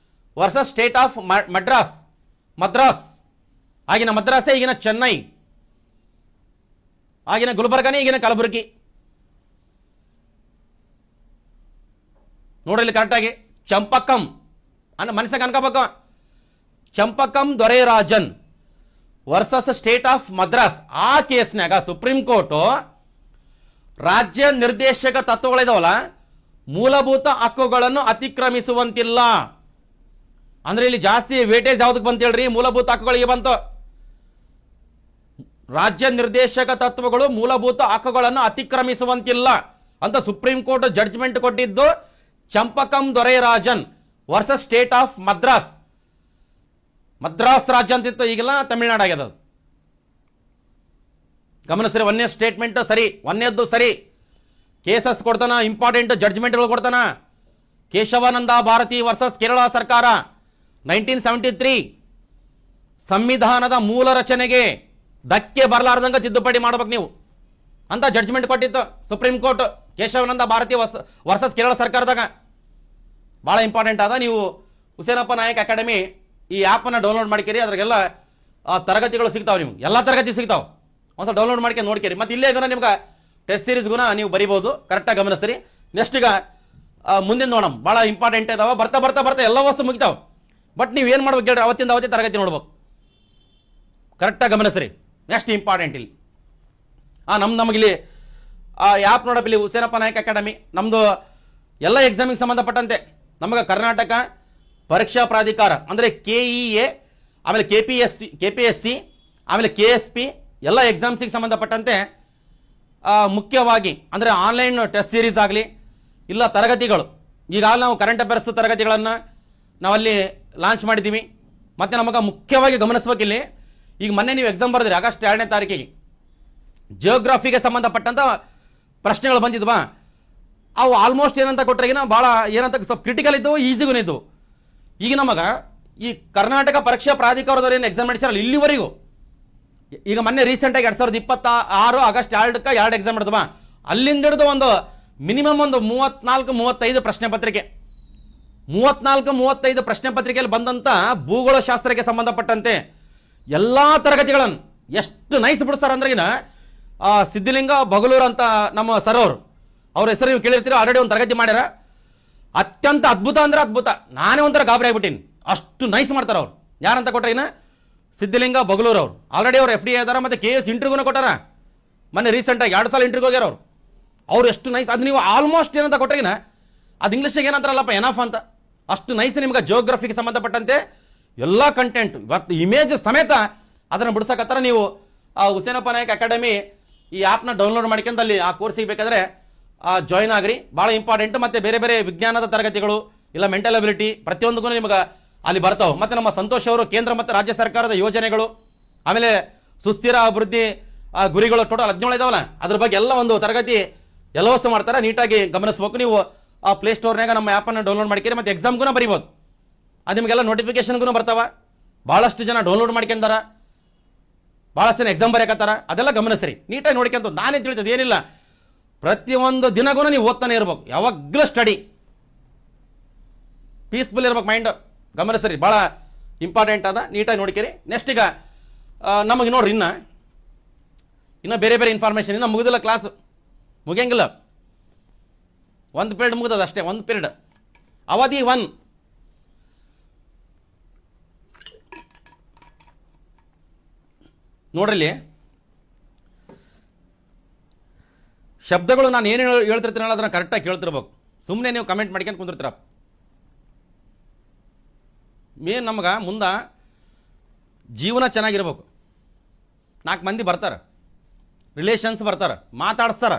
versus state of Madras. ಆಗಿನ ಮದ್ರಾಸೆ, ಈಗಿನ ಚೆನ್ನೈ, ಆಗಿನ ಗುಲ್ಬರ್ಗನೇ, ಈಗಿನ ಕಲಬುರಗಿ. ನೋಡ್ರಿ ಕರೆಕ್ಟಾಗಿ. ಚಂಪಕಂ ಮನಸ್ಸಾಗ ಅನ್ಕೋಬೇಕು. ಚಂಪಕಂ Dorairajan versus state of Madras. ಆ ಕೇಸ್ನಾಗ ಸುಪ್ರೀಂ ಕೋರ್ಟ್ ರಾಜ್ಯ ನಿರ್ದೇಶಕ ತತ್ವಗಳಿದಾವಲ್ಲ, ಮೂಲಭೂತ ಹಕ್ಕುಗಳನ್ನು ಅತಿಕ್ರಮಿಸುವಂತಿಲ್ಲ. ಅಂದ್ರೆ ಇಲ್ಲಿ ಜಾಸ್ತಿ ವೇಟೇಜ್ ಯಾವ್ದಕ್ಕೆ ಬಂತ ಹೇಳ್ರಿ? ಮೂಲಭೂತ ಹಕ್ಕುಗಳಿಗೆ ಬಂತು. ರಾಜ್ಯ ನಿರ್ದೇಶಕ ತತ್ವಗಳು ಮೂಲಭೂತ ಹಕ್ಕುಗಳನ್ನು ಅತಿಕ್ರಮಿಸುವಂತಿಲ್ಲ ಅಂತ ಸುಪ್ರೀಂ ಕೋರ್ಟ್ ಜಡ್ಜ್ಮೆಂಟ್ ಕೊಟ್ಟಿದ್ದು Champakam Dorairajan versus state of Madras. Madras ರಾಜ್ಯ ಅಂತಿತ್ತು, ಈಗೆಲ್ಲ ತಮಿಳುನಾಡು ಆಗ್ಯದ. ಗಮನಿಸ್ರಿ, ಒಂದೇ ಸ್ಟೇಟ್ಮೆಂಟ್ ಸರಿ, ಒಂದೇದ್ದು ಸರಿ. ಕೇಸಸ್ ಕೊಡ್ತಾನ, ಇಂಪಾರ್ಟೆಂಟ್ ಜಡ್ಜ್ಮೆಂಟ್ಗಳು ಕೊಡ್ತಾನ. ಕೇಶವಾನಂದ ಭಾರತಿ ವರ್ಸಸ್ ಕೇರಳ ಸರ್ಕಾರ 1973 ಸಂವಿಧಾನದ ಮೂಲ ರಚನೆಗೆ ಧಕ್ಕೆ ಬರಲಾರ್ದಂಗ ತಿದ್ದುಪಡಿ ಮಾಡ್ಬೇಕು ನೀವು ಅಂತ ಜಡ್ಜ್ಮೆಂಟ್ ಕೊಟ್ಟಿತ್ತು supreme court Kesavananda Bharati versus Kerala ಸರ್ಕಾರದಾಗ. ಭಾಳ ಇಂಪಾರ್ಟೆಂಟ್ ಆದ. ನೀವು ಹುಸೇನಪ್ಪ ನಾಯಕ್ ಅಕಾಡೆಮಿ ಈ ಆ್ಯಪನ್ನು ಡೌನ್ಲೋಡ್ ಮಾಡ್ಕೇರಿ, ಅದ್ರಾಗೆಲ್ಲ ತರಗತಿಗಳು ಸಿಗ್ತಾವೆ, ನಿಮ್ಗೆ ಎಲ್ಲ ತರಗತಿ ಸಿಗ್ತಾವೆ. ಒಂದ್ಸಲ ಡೌನ್ಲೋಡ್ ಮಾಡ್ಕೊಂಡು ನೋಡ್ಕೇರಿ. ಮತ್ತು ಇಲ್ಲೇ ನಿಮ್ಗೆ ಟೆಸ್ಟ್ ಸೀರೀಸ್ಗುನ ನೀವು ಬರಿಬೋದು. ಕರೆಕ್ಟಾಗಿ ಗಮನಿಸ್ರಿ. ನೆಕ್ಸ್ಟ್ ಈಗ ಮುಂದಿನ ನೋಡಮ್, ಭಾಳ ಇಂಪಾರ್ಟೆಂಟ್ ಇದಾವೆ. ಬರ್ತಾ ಬರ್ತಾ ಬರ್ತಾ ಎಲ್ಲ ವಸ್ತು ಮುಗಿತಾವೆ. ಬಟ್ ನೀವು ಏನು ಮಾಡ್ಬೇಕು ಹೇಳ್ರಿ, ಅವತ್ತಿಂದ ಅವತ್ತೇ ತರಗತಿ ನೋಡ್ಬೇಕು. ಕರೆಕ್ಟಾಗಿ ಗಮನಿಸ್ರಿ. ನೆಕ್ಸ್ಟ್ ಇಂಪಾರ್ಟೆಂಟ್ ಇಲ್ಲಿ ನಮಗಿಲ್ಲಿ ಆ್ಯಪ್ ನೋಡಪ್ಪ, ಇಲ್ಲಿ ಹುಸೇನಪ್ಪ ನಾಯಕ್ ಅಕಾಡೆಮಿ. ನಮ್ಮದು ಎಲ್ಲ ಎಕ್ಸಾಮಿಗೆ ಸಂಬಂಧಪಟ್ಟಂತೆ ನಮಗೆ ಕರ್ನಾಟಕ ಪರೀಕ್ಷಾ ಪ್ರಾಧಿಕಾರ ಅಂದರೆ KEA, ಆಮೇಲೆ KPSC, ಆಮೇಲೆ KSP ಎಲ್ಲ ಎಕ್ಸಾಮ್ಸಿಗೆ ಸಂಬಂಧಪಟ್ಟಂತೆ ಮುಖ್ಯವಾಗಿ ಅಂದರೆ ಆನ್ಲೈನ್ ಟೆಸ್ಟ್ ಸೀರೀಸ್ ಆಗಲಿ ಇಲ್ಲ ತರಗತಿಗಳು, ಈಗಾಗಲೇ ನಾವು ಕರೆಂಟ್ ಅಫೇರ್ಸ್ ತರಗತಿಗಳನ್ನು ನಾವಲ್ಲಿ ಲಾಂಚ್ ಮಾಡಿದ್ದೀವಿ. ಮತ್ತು ನಮಗೆ ಮುಖ್ಯವಾಗಿ ಗಮನಿಸ್ಬೇಕಿಲ್ಲಿ, ಈಗ ಮೊನ್ನೆ ನೀವು ಎಕ್ಸಾಮ್ ಬರೆದ್ರಿ ಆಗಸ್ಟ್ 2ನೇ ತಾರೀಕಿಗೆ, ಜಿಯೋಗ್ರಫಿಗೆ ಸಂಬಂಧಪಟ್ಟಂಥ ಪ್ರಶ್ನೆಗಳು ಬಂದಿದ್ವಾ, ಅವು ಆಲ್ಮೋಸ್ಟ್ ಏನಂತ ಕೊಟ್ಟರೆ ಭಾಳ ಏನಂತ ಸ್ವಲ್ಪ ಕ್ರಿಟಿಕಲ್ ಇದ್ದವು, ಈಸಿಗೂ ಇದ್ದವು. ಈಗ ನಮಗೆ ಈ ಕರ್ನಾಟಕ ಪರೀಕ್ಷಾ ಪ್ರಾಧಿಕಾರದವ್ರು ಏನು ಎಕ್ಸಾಮ್ ನಡೆಸಿರಲ್ಲ ಇಲ್ಲಿವರೆಗೂ, ಈಗ ಮೊನ್ನೆ ರೀಸೆಂಟಾಗಿ 2026 ಆಗಸ್ಟ್ 2ಕ್ಕೆ 2 ಎಕ್ಸಾಮ್ ನಡೆದವಾ, ಅಲ್ಲಿಂದ ಹಿಡಿದು ಒಂದು ಮಿನಿಮಮ್ ಒಂದು 34-35 ಪ್ರಶ್ನೆ ಪತ್ರಿಕೆ, 34-35 ಪ್ರಶ್ನೆ ಪತ್ರಿಕೆಯಲ್ಲಿ ಬಂದಂಥ ಭೂಗೋಳ ಶಾಸ್ತ್ರಕ್ಕೆ ಸಂಬಂಧಪಟ್ಟಂತೆ ಎಲ್ಲ ತರಗತಿಗಳನ್ನು ಎಷ್ಟು ನೈಸ್ ಬಿಡಿಸ್ತಾರೆ ಅಂದ್ರೆ ಸಿದ್ಧಲಿಂಗ ಬಗಲೂರು ಅಂತ ನಮ್ಮ ಸರ್ ಅವ್ರ ಹೆಸರು ನೀವು ಕೇಳಿರ್ತೀರ, ಆಲ್ರೆಡಿ ಒಂದು ತರಗತಿ ಮಾಡ್ಯಾರ. ಅತ್ಯಂತ ಅದ್ಭುತ ಅಂದ್ರೆ ಅದ್ಭುತ. ನಾನೇ ಒಂಥರ ಗಾಬರಿ ಆಗ್ಬಿಟ್ಟಿನಿ, ಅಷ್ಟು ನೈಸ್ ಮಾಡ್ತಾರೆ ಅವ್ರು. ಯಾರಂತ ಕೊಟ್ರೆ ಸಿದ್ಧಲಿಂಗ ಬಗಲೂರು ಅವ್ರು. ಆಲ್ರೆಡಿ ಅವ್ರು FDA ಇದಾರ, ಮತ್ತು KS ಇಂಟರ್ವ್ಯೂನ ಕೊಟ್ಟಾರ. ಮೊನ್ನೆ ರೀಸೆಂಟಾಗಿ 2 ಸಲ ಇಂಟರ್ವ್ಯೂ ಹೋಗ್ಯಾರ ಅವ್ರು ಎಷ್ಟು ನೈಸ್. ಅದು ನೀವು ಆಲ್ಮೋಸ್ಟ್ ಏನಂತ ಕೊಟ್ರೆ ಅದು ಇಂಗ್ಲೀಷಿಗೆ ಏನಂತಾರಲ್ಲಪ್ಪ ಎನಫ್ ಅಂತ, ಅಷ್ಟು ನೈಸ್. ನಿಮ್ಗೆ ಜಿಯೋಗ್ರಫಿಗೆ ಸಂಬಂಧಪಟ್ಟಂತೆ ಎಲ್ಲ ಕಂಟೆಂಟ್ ಇವತ್ತು ಇಮೇಜ್ ಸಮೇತ ಅದನ್ನು ಬಿಡ್ಸಕತ್ತಾರ. ನೀವು ಹುಸೇನಪ್ಪ ನಾಯಕ್ ಅಕಾಡೆಮಿ ಈ ಆ್ಯಪ್ನ ಡೌನ್ಲೋಡ್ ಮಾಡ್ಕೊಂಡು ಅಲ್ಲಿ ಆ ಕೋರ್ಸಿಗೆ ಬೇಕಾದರೆ ಜಾಯ್ನ್ ಆಗ್ರಿ. ಭಾಳ ಇಂಪಾರ್ಟೆಂಟ್. ಮತ್ತು ಬೇರೆ ಬೇರೆ ವಿಜ್ಞಾನದ ತರಗತಿಗಳು ಇಲ್ಲ ಮೆಂಟಲ್ ಅಬಿಲಿಟಿ ಪ್ರತಿಯೊಂದಕ್ಕೂ ನಿಮ್ಗೆ ಅಲ್ಲಿ ಬರ್ತಾವೆ. ಮತ್ತು ನಮ್ಮ ಸಂತೋಷ್ ಅವರು ಕೇಂದ್ರ ಮತ್ತು ರಾಜ್ಯ ಸರ್ಕಾರದ ಯೋಜನೆಗಳು, ಆಮೇಲೆ ಸುಸ್ಥಿರ ಅಭಿವೃದ್ಧಿ ಗುರಿಗಳು ಟೋಟಲ್ 17 ಇದಾವಲ್ಲ, ಅದ್ರ ಬಗ್ಗೆ ಎಲ್ಲ ಒಂದು ತರಗತಿ ಎಲ್ಲವೂ ಮಾಡ್ತಾರೆ. ನೀಟಾಗಿ ಗಮನಿಸ್ಬೇಕು. ನೀವು ಆ ಪ್ಲೇಸ್ಟೋರ್ನಾಗ ನಮ್ಮ ಆ್ಯಪನ್ನು ಡೌನ್ಲೋಡ್ ಮಾಡ್ಕೇರಿ, ಮತ್ತು ಎಕ್ಸಾಮ್ಗೂ ಬರಿಬೋದು. ಅದು ನಿಮಗೆಲ್ಲ ನೋಟಿಫಿಕೇಶನ್ಗೂ ಬರ್ತಾವ. ಭಾಳಷ್ಟು ಜನ ಡೌನ್ಲೋಡ್ ಮಾಡ್ಕೊಂಡಾರ, ಭಾಳಷ್ಟು ಜನ ಎಕ್ಸಾಮ್ ಬರೆಯಕತ್ತಾರ. ಅದೆಲ್ಲ ಗಮನಿಸ್ರಿ, ನೀಟಾಗಿ ನೋಡ್ಕೊಂತ. ನಾನೇ ತಿಳಿತದೆ ಏನಿಲ್ಲ, ಪ್ರತಿಯೊಂದು ದಿನಗೂ ನೀವು ಓದ್ತಾನೆ ಇರ್ಬೇಕು. ಯಾವಾಗಲೂ ಸ್ಟಡಿ, ಪೀಸ್ಫುಲ್ ಇರ್ಬೇಕು ಮೈಂಡ್. ಗಮನಿಸ್ರಿ, ಭಾಳ ಇಂಪಾರ್ಟೆಂಟ್ ಅದ. ನೀಟಾಗಿ ನೋಡ್ಕೇರಿ. ನೆಕ್ಸ್ಟ್ ಈಗ ನಮಗೆ ನೋಡ್ರಿ ಇನ್ನು ಬೇರೆ ಬೇರೆ ಇನ್ಫಾರ್ಮೇಷನ್ ಇನ್ನು ಮುಗಿದಿಲ್ಲ, ಕ್ಲಾಸ್ ಮುಗಿಯಂಗಿಲ್ಲ. ಒಂದು ಪೀರಿಯಡ್ ಮುಗಿದದ ಅಷ್ಟೇ, ಒಂದು ಪೀರಿಯಡ್ ಅವಧಿ 1. ನೋಡ್ರಿ, ಶಬ್ದಗಳು ನಾನು ಏನು ಹೇಳ್ತಿರ್ತೀನಲ್ಲ ಅದನ್ನು ಕರೆಕ್ಟಾಗಿ ಕೇಳ್ತಿರ್ಬೇಕು. ಸುಮ್ಮನೆ ನೀವು ಕಮೆಂಟ್ ಮಾಡ್ಕೊಂಡು ಕುಂದಿರ್ತೀರ. ಮೇನ್ ನಮ್ಗೆ ಮುಂದೆ ಜೀವನ ಚೆನ್ನಾಗಿರ್ಬೇಕು. 4 ಮಂದಿ ಬರ್ತಾರೆ, ರಿಲೇಷನ್ಸ್ ಬರ್ತಾರೆ, ಮಾತಾಡಿಸ್ತಾರೆ.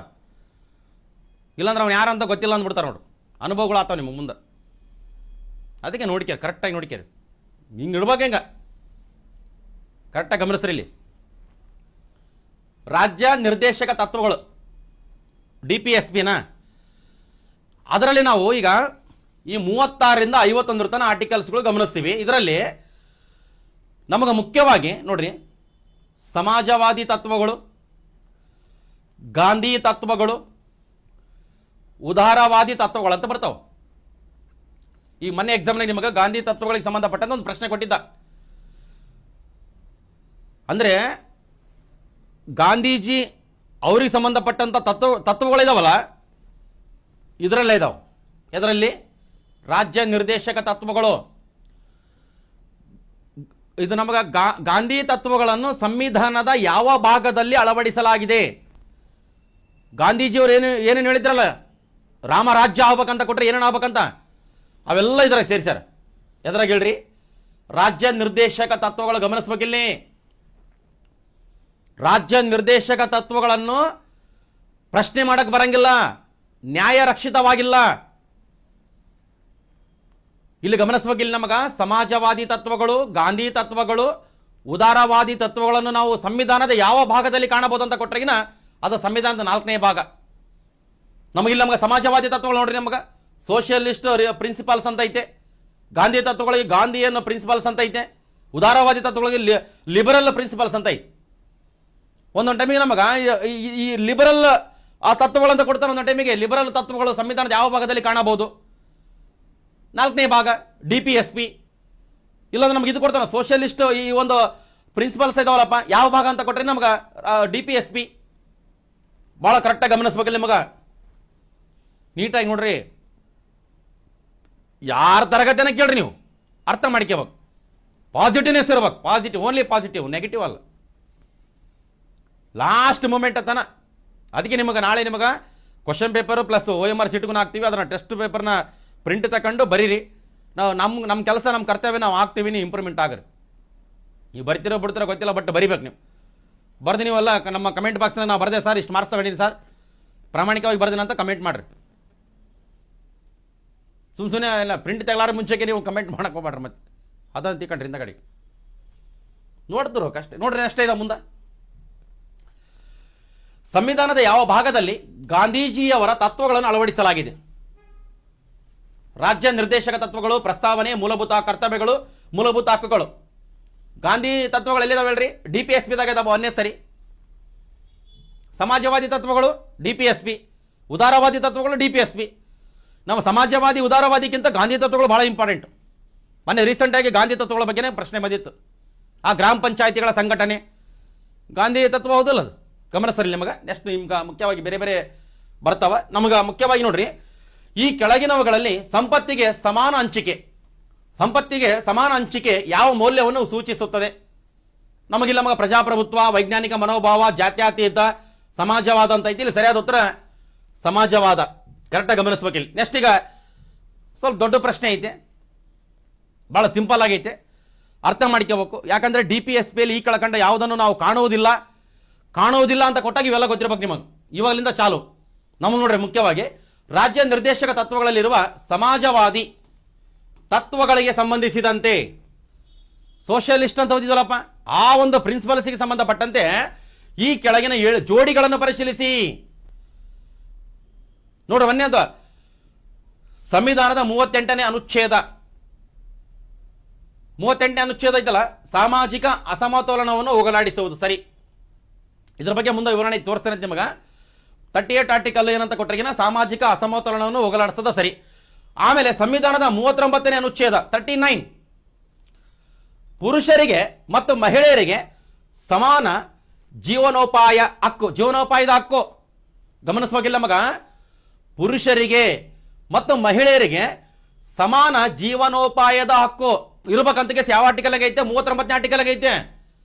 ಇಲ್ಲಾಂದ್ರೆ ಅವ್ನು ಯಾರಂತ ಗೊತ್ತಿಲ್ಲ ಅಂದ್ಬಿಡ್ತಾರೆ ನೋಡ್ರಿ. ಅನುಭವಗಳು ಆಗ್ತಾವೆ ನಿಮಗೆ ಮುಂದೆ. ಅದಕ್ಕೆ ನೋಡ್ಕೇರಿ, ಕರೆಕ್ಟಾಗಿ ನೋಡ್ಕೇರಿ. ಹಿಂಗೆ ಇಡ್ಬೇಕು. ಹೆಂಗೆ ಕರೆಕ್ಟಾಗಿ ಗಮನಿಸ್ರಿ. ಇಲ್ಲಿ ರಾಜ್ಯ ನಿರ್ದೇಶಕ ತತ್ವಗಳು DPSPನ ಅದರಲ್ಲಿ ನಾವು ಈಗ ಈ 36ರಿಂದ 51 ತನಕ ಆರ್ಟಿಕಲ್ಸ್ಗಳು ಗಮನಿಸ್ತೀವಿ. ಇದರಲ್ಲಿ ನಮಗೆ ಮುಖ್ಯವಾಗಿ ನೋಡ್ರಿ, ಸಮಾಜವಾದಿ ತತ್ವಗಳು, ಗಾಂಧಿ ತತ್ವಗಳು, ಉದಾರವಾದಿ ತತ್ವಗಳು ಅಂತ ಬರ್ತಾವೆ. ಈ ಮೊನ್ನೆ ಎಕ್ಸಾಮ್ನಾಗ ನಿಮಗೆ ಗಾಂಧಿ ತತ್ವಗಳಿಗೆ ಸಂಬಂಧಪಟ್ಟಂತ ಒಂದು ಪ್ರಶ್ನೆ ಕೊಟ್ಟಿದ್ದ. ಅಂದರೆ ಗಾಂಧೀಜಿ ಅವ್ರಿಗೆ ಸಂಬಂಧಪಟ್ಟಂಥ ತತ್ವಗಳಿದಾವಲ್ಲ, ಇದರಲ್ಲೇ ಇದಾವೆ. ಇದರಲ್ಲಿ ರಾಜ್ಯ ನಿರ್ದೇಶಕ ತತ್ವಗಳು. ಇದು ನಮಗೆ ಗಾಂಧಿ ತತ್ವಗಳನ್ನು ಸಂವಿಧಾನದ ಯಾವ ಭಾಗದಲ್ಲಿ ಅಳವಡಿಸಲಾಗಿದೆ? ಗಾಂಧೀಜಿಯವರು ಏನೇನು ಹೇಳಿದ್ರಲ್ಲ, ರಾಮರಾಜ್ಯ ಆಗ್ಬೇಕಂತ ಕೊಟ್ಟರೆ ಏನೇನು ಆಗ್ಬೇಕಂತ ಅವೆಲ್ಲ ಇದ್ರಾಗ ಸೇರಿಸ್ಯಾರ. ಎದ್ರಾಗ ಹೇಳ್ರಿ, ರಾಜ್ಯ ನಿರ್ದೇಶಕ ತತ್ವಗಳು ಗಮನಿಸ್ಬೇಕಿಲ್ಲಿ. ರಾಜ್ಯ ನಿರ್ದೇಶಕ ತತ್ವಗಳನ್ನು ಪ್ರಶ್ನೆ ಮಾಡಕ್ ಬರಂಗಿಲ್ಲ, ನ್ಯಾಯ ರಕ್ಷಿತವಾಗಿಲ್ಲ. ಇಲ್ಲಿ ಗಮನಿಸ್ಬೇಕಿಲ್ಲ, ನಮಗ ಸಮಾಜವಾದಿ ತತ್ವಗಳು, ಗಾಂಧಿ ತತ್ವಗಳು, ಉದಾರವಾದಿ ತತ್ವಗಳನ್ನು ನಾವು ಸಂವಿಧಾನದ ಯಾವ ಭಾಗದಲ್ಲಿ ಕಾಣಬಹುದು ಅಂತ ಕೊಟ್ಟರೆಗಿನ ಅದು ಸಂವಿಧಾನದ 4ನೇ ಭಾಗ. ನಮಗೆ ಸಮಾಜವಾದಿ ತತ್ವಗಳು ನೋಡ್ರಿ, ನಮಗ ಸೋಷಿಯಲಿಸ್ಟ್ ಪ್ರಿನ್ಸಿಪಲ್ಸ್ ಅಂತ ಐತೆ, ಗಾಂಧಿ ತತ್ವಗಳಿಗೆ ಗಾಂಧಿಯನ್ನು ಪ್ರಿನ್ಸಿಪಲ್ಸ್ ಅಂತ ಐತೆ, ಉದಾರವಾದಿ ತತ್ವಗಳಿಗೆ ಲಿಬರಲ್ ಪ್ರಿನ್ಸಿಪಲ್ಸ್ ಅಂತ ಐತೆ. ಒಂದೊಂದು ಟೈಮಿಗೆ ನಮಗ ಈ ಲಿಬರಲ್ ಆ ತತ್ವಗಳಂತ ಕೊಡ್ತಾರೆ, ಒಂದೊಂದು ಟೈಮಿಗೆ ಲಿಬರಲ್ ತತ್ವಗಳು ಸಂವಿಧಾನದ ಯಾವ ಭಾಗದಲ್ಲಿ ಕಾಣಬಹುದು? 4ನೇ ಭಾಗ DPSP. ಇಲ್ಲಾಂದ್ರೆ ನಮ್ಗೆ ಇದು ಕೊಡ್ತಾನೆ ಸೋಷಿಯಲಿಸ್ಟ್ ಈ ಒಂದು ಪ್ರಿನ್ಸಿಪಲ್ಸ್ ಇದಾವಲ್ಲಪ್ಪ, ಯಾವ ಭಾಗ ಅಂತ ಕೊಟ್ರೆ ನಮ್ಗೆ DPSP. ಭಾಳ ಕರೆಕ್ಟಾಗಿ ಗಮನಿಸ್ಬೇಕಿಲ್ಲ ನಿಮಗ, ನೀಟಾಗಿ ನೋಡ್ರಿ. ಯಾರ ತರಗತಿನ ಕೇಳ್ರಿ ನೀವು, ಅರ್ಥ ಮಾಡ್ಕೋಬೇಕು. ಪಾಸಿಟಿವ್ನೆಸ್ ಇರ್ಬೇಕು, ಪಾಸಿಟಿವ್, ಓನ್ಲಿ ಪಾಸಿಟಿವ್, ನೆಗೆಟಿವ್ ಅಲ್ಲ. ಲಾಸ್ಟ್ ಮೂಮೆಂಟ್ ತನ. ಅದಕ್ಕೆ ನಿಮಗೆ ನಾಳೆ ನಿಮಗೆ ಕ್ವಶನ್ ಪೇಪರ್ ಪ್ಲಸ್ OMR ಶೀಟ್ಗೂ ಹಾಕ್ತೀವಿ. ಅದನ್ನ ಟೆಸ್ಟ್ ಪೇಪರ್ನ ಪ್ರಿಂಟ್ ತಗೊಂಡು ಬರೀರಿ. ನಾವು ನಮ್ಮ ಕೆಲಸ, ನಮ್ಮ ಕರ್ತವ್ಯ ನಾವು ಆಗ್ತೀವಿ, ನೀವು ಇಂಪ್ರೂವ್ಮೆಂಟ್ ಆಗ್ರಿ. ನೀವು ಬರ್ತಿರೋ ಬಿಡ್ತಿರೋ ಗೊತ್ತಿಲ್ಲ, ಬಟ್ ಬರಿಬೇಕು ನೀವು. ಬರ್ದು ನೀವೆಲ್ಲ ನಮ್ಮ ಕಮೆಂಟ್ ಬಾಕ್ಸ್ನಲ್ಲಿ ನಾವು ಬರ್ದೆ ಸರ್, ಇಷ್ಟು ಮಾರ್ಕ್ಸ್ ತಗೊಂಡಿನಿ ಸರ್, ಪ್ರಾಮಾಣಿಕವಾಗಿ ಬರ್ದಿನ ಅಂತ ಕಮೆಂಟ್ ಮಾಡ್ರಿ. ಸುಮ್ಮನೆ ಇಲ್ಲ ಪ್ರಿಂಟ್ ತೆಗಲಾರ ಮುಂಚೆಗೆ ನೀವು ಕಮೆಂಟ್ ಮಾಡಕ್ಕೆ ಹೋಗ್ಬೇಡ್ರಿ. ಮತ್ತೆ ಅದಂತ ತಿಳ್ಕೊಂಡ್ರಿ ಹಿಂದ ಕಡೆಗೆ ನೋಡ್ತಿರೋ ಕಷ್ಟ ನೋಡ್ರಿ. ಅಷ್ಟೇ ಇದೆ ಮುಂದೆ. ಸಂವಿಧಾನದ ಯಾವ ಭಾಗದಲ್ಲಿ ಗಾಂಧೀಜಿಯವರ ತತ್ವಗಳನ್ನು ಅಳವಡಿಸಲಾಗಿದೆ? ರಾಜ್ಯ ನಿರ್ದೇಶಕ ತತ್ವಗಳು, ಪ್ರಸ್ತಾವನೆ, ಮೂಲಭೂತ ಕರ್ತವ್ಯಗಳು, ಮೂಲಭೂತ ಹಕ್ಕುಗಳು. ಗಾಂಧಿ ತತ್ವಗಳು ಎಲ್ಲಿದಾವೆ ಹೇಳ್ರಿ? DPSP ದಾಗ ಇದಾವೆ, ಒಂದೇ ಸರಿ. ಸಮಾಜವಾದಿ ತತ್ವಗಳು DPSP, ಉದಾರವಾದಿ ತತ್ವಗಳು DPSP. ನಮ್ಮ ಸಮಾಜವಾದಿ ಉದಾರವಾದಿಗಿಂತ ಗಾಂಧಿ ತತ್ವಗಳು ಬಹಳ ಇಂಪಾರ್ಟೆಂಟ್. ಮೊನ್ನೆ ರೀಸೆಂಟಾಗಿ ಗಾಂಧಿ ತತ್ವಗಳ ಬಗ್ಗೆನೇ ಪ್ರಶ್ನೆ ಬಂದಿತ್ತು. ಆ ಗ್ರಾಮ ಪಂಚಾಯಿತಿಗಳ ಸಂಘಟನೆ ಗಾಂಧಿ ತತ್ವ ಹೌದಲ್ಲ, ಅದು ಗಮನಿಸರಿ ನಿಮಗೆ. ನೆಕ್ಸ್ಟ್ ನಿಮ್ಗೆ ಮುಖ್ಯವಾಗಿ ಬೇರೆ ಬೇರೆ ಬರ್ತಾವ. ನಮಗೆ ಮುಖ್ಯವಾಗಿ ನೋಡ್ರಿ, ಈ ಕೆಳಗಿನವುಗಳಲ್ಲಿ ಸಂಪತ್ತಿಗೆ ಸಮಾನ ಹಂಚಿಕೆ ಯಾವ ಮೌಲ್ಯವನ್ನು ಸೂಚಿಸುತ್ತದೆ? ನಮಗಿಲ್ಲ ನಮಗೆ ಪ್ರಜಾಪ್ರಭುತ್ವ, ವೈಜ್ಞಾನಿಕ ಮನೋಭಾವ, ಜಾತ್ಯತೀತ, ಸಮಾಜವಾದ ಅಂತ ಐತಿ. ಇಲ್ಲಿ ಸರಿಯಾದ ಉತ್ತರ ಸಮಾಜವಾದ. ಕರೆಕ್ಟಾಗಿ ಗಮನಿಸ್ಬೇಕಿಲ್ಲ. ನೆಕ್ಸ್ಟ್ ಈಗ ಸ್ವಲ್ಪ ದೊಡ್ಡ ಪ್ರಶ್ನೆ ಐತೆ, ಬಹಳ ಸಿಂಪಲ್ ಆಗೈತೆ, ಅರ್ಥ ಮಾಡ್ಕೋಬೇಕು. ಯಾಕಂದ್ರೆ DPSPಯಲ್ಲಿ ಈ ಕೆಳಕಂಡ ಯಾವುದನ್ನು ನಾವು ಕಾಣುವುದಿಲ್ಲ ಅಂತ ಕೊಟ್ಟಾಗ ಇವೆಲ್ಲ ಗೊತ್ತಿರ್ಬೇಕು ನಿಮಗೆ. ಇವಾಗಲಿಂದ ಚಾಲು. ನಮಗೆ ನೋಡ್ರಿ, ಮುಖ್ಯವಾಗಿ ರಾಜ್ಯ ನಿರ್ದೇಶಕ ತತ್ವಗಳಲ್ಲಿರುವ ಸಮಾಜವಾದಿ ತತ್ವಗಳಿಗೆ ಸಂಬಂಧಿಸಿದಂತೆ ಸೋಷಿಯಲಿಸ್ಟ್ ಅಂತ ಓದಿದಲ್ಲಪ್ಪ, ಆ ಒಂದು ಪ್ರಿನ್ಸಿಪಲ್ಸ್ಗೆ ಸಂಬಂಧಪಟ್ಟಂತೆ ಈ ಕೆಳಗಿನ ಜೋಡಿಗಳನ್ನು ಪರಿಶೀಲಿಸಿ. ನೋಡ್ರಿ, ಒಂದೇದು ಸಂವಿಧಾನದ 38ನೇ ಅನುಚ್ಛೇದ. 38ನೇ ಅನುಚ್ಛೇದ ಐತಲ್ಲ, ಸಾಮಾಜಿಕ ಅಸಮತೋಲನವನ್ನು ಹೋಗಲಾಡಿಸುವುದು. ಸರಿ, ಇದ್ರ ಬಗ್ಗೆ ಮುಂದೆ ವಿವರಣೆ ತೋರಿಸ್ತೇನೆ ನಿಮಗೆ. 38 ಆರ್ಟಿಕಲ್ ಏನಂತ ಕೊಟ್ಟರೆಗಿನ ಸಾಮಾಜಿಕ ಅಸಮತೋಲನವನ್ನು ಹೋಗಲಾಡಿಸೋದ ಸರಿ. ಆಮೇಲೆ ಸಂವಿಧಾನದ 39ನೇ ಅನುಚ್ಛೇದ 39, ಪುರುಷರಿಗೆ ಮತ್ತು ಮಹಿಳೆಯರಿಗೆ ಸಮಾನ ಜೀವನೋಪಾಯ ಹಕ್ಕು. ಜೀವನೋಪಾಯದ ಹಕ್ಕು ಗಮನಿಸಬೇಕಿಲ್ಲ ಮಗ. ಪುರುಷರಿಗೆ ಮತ್ತು ಮಹಿಳೆಯರಿಗೆ ಸಮಾನ ಜೀವನೋಪಾಯದ ಹಕ್ಕು ಇರಬೇಕಂತ ಯಾವ ಆರ್ಟಿಕಲ್ ಐತೆ? 39ನೇ ಆರ್ಟಿಕಲ್ ಐತೆ.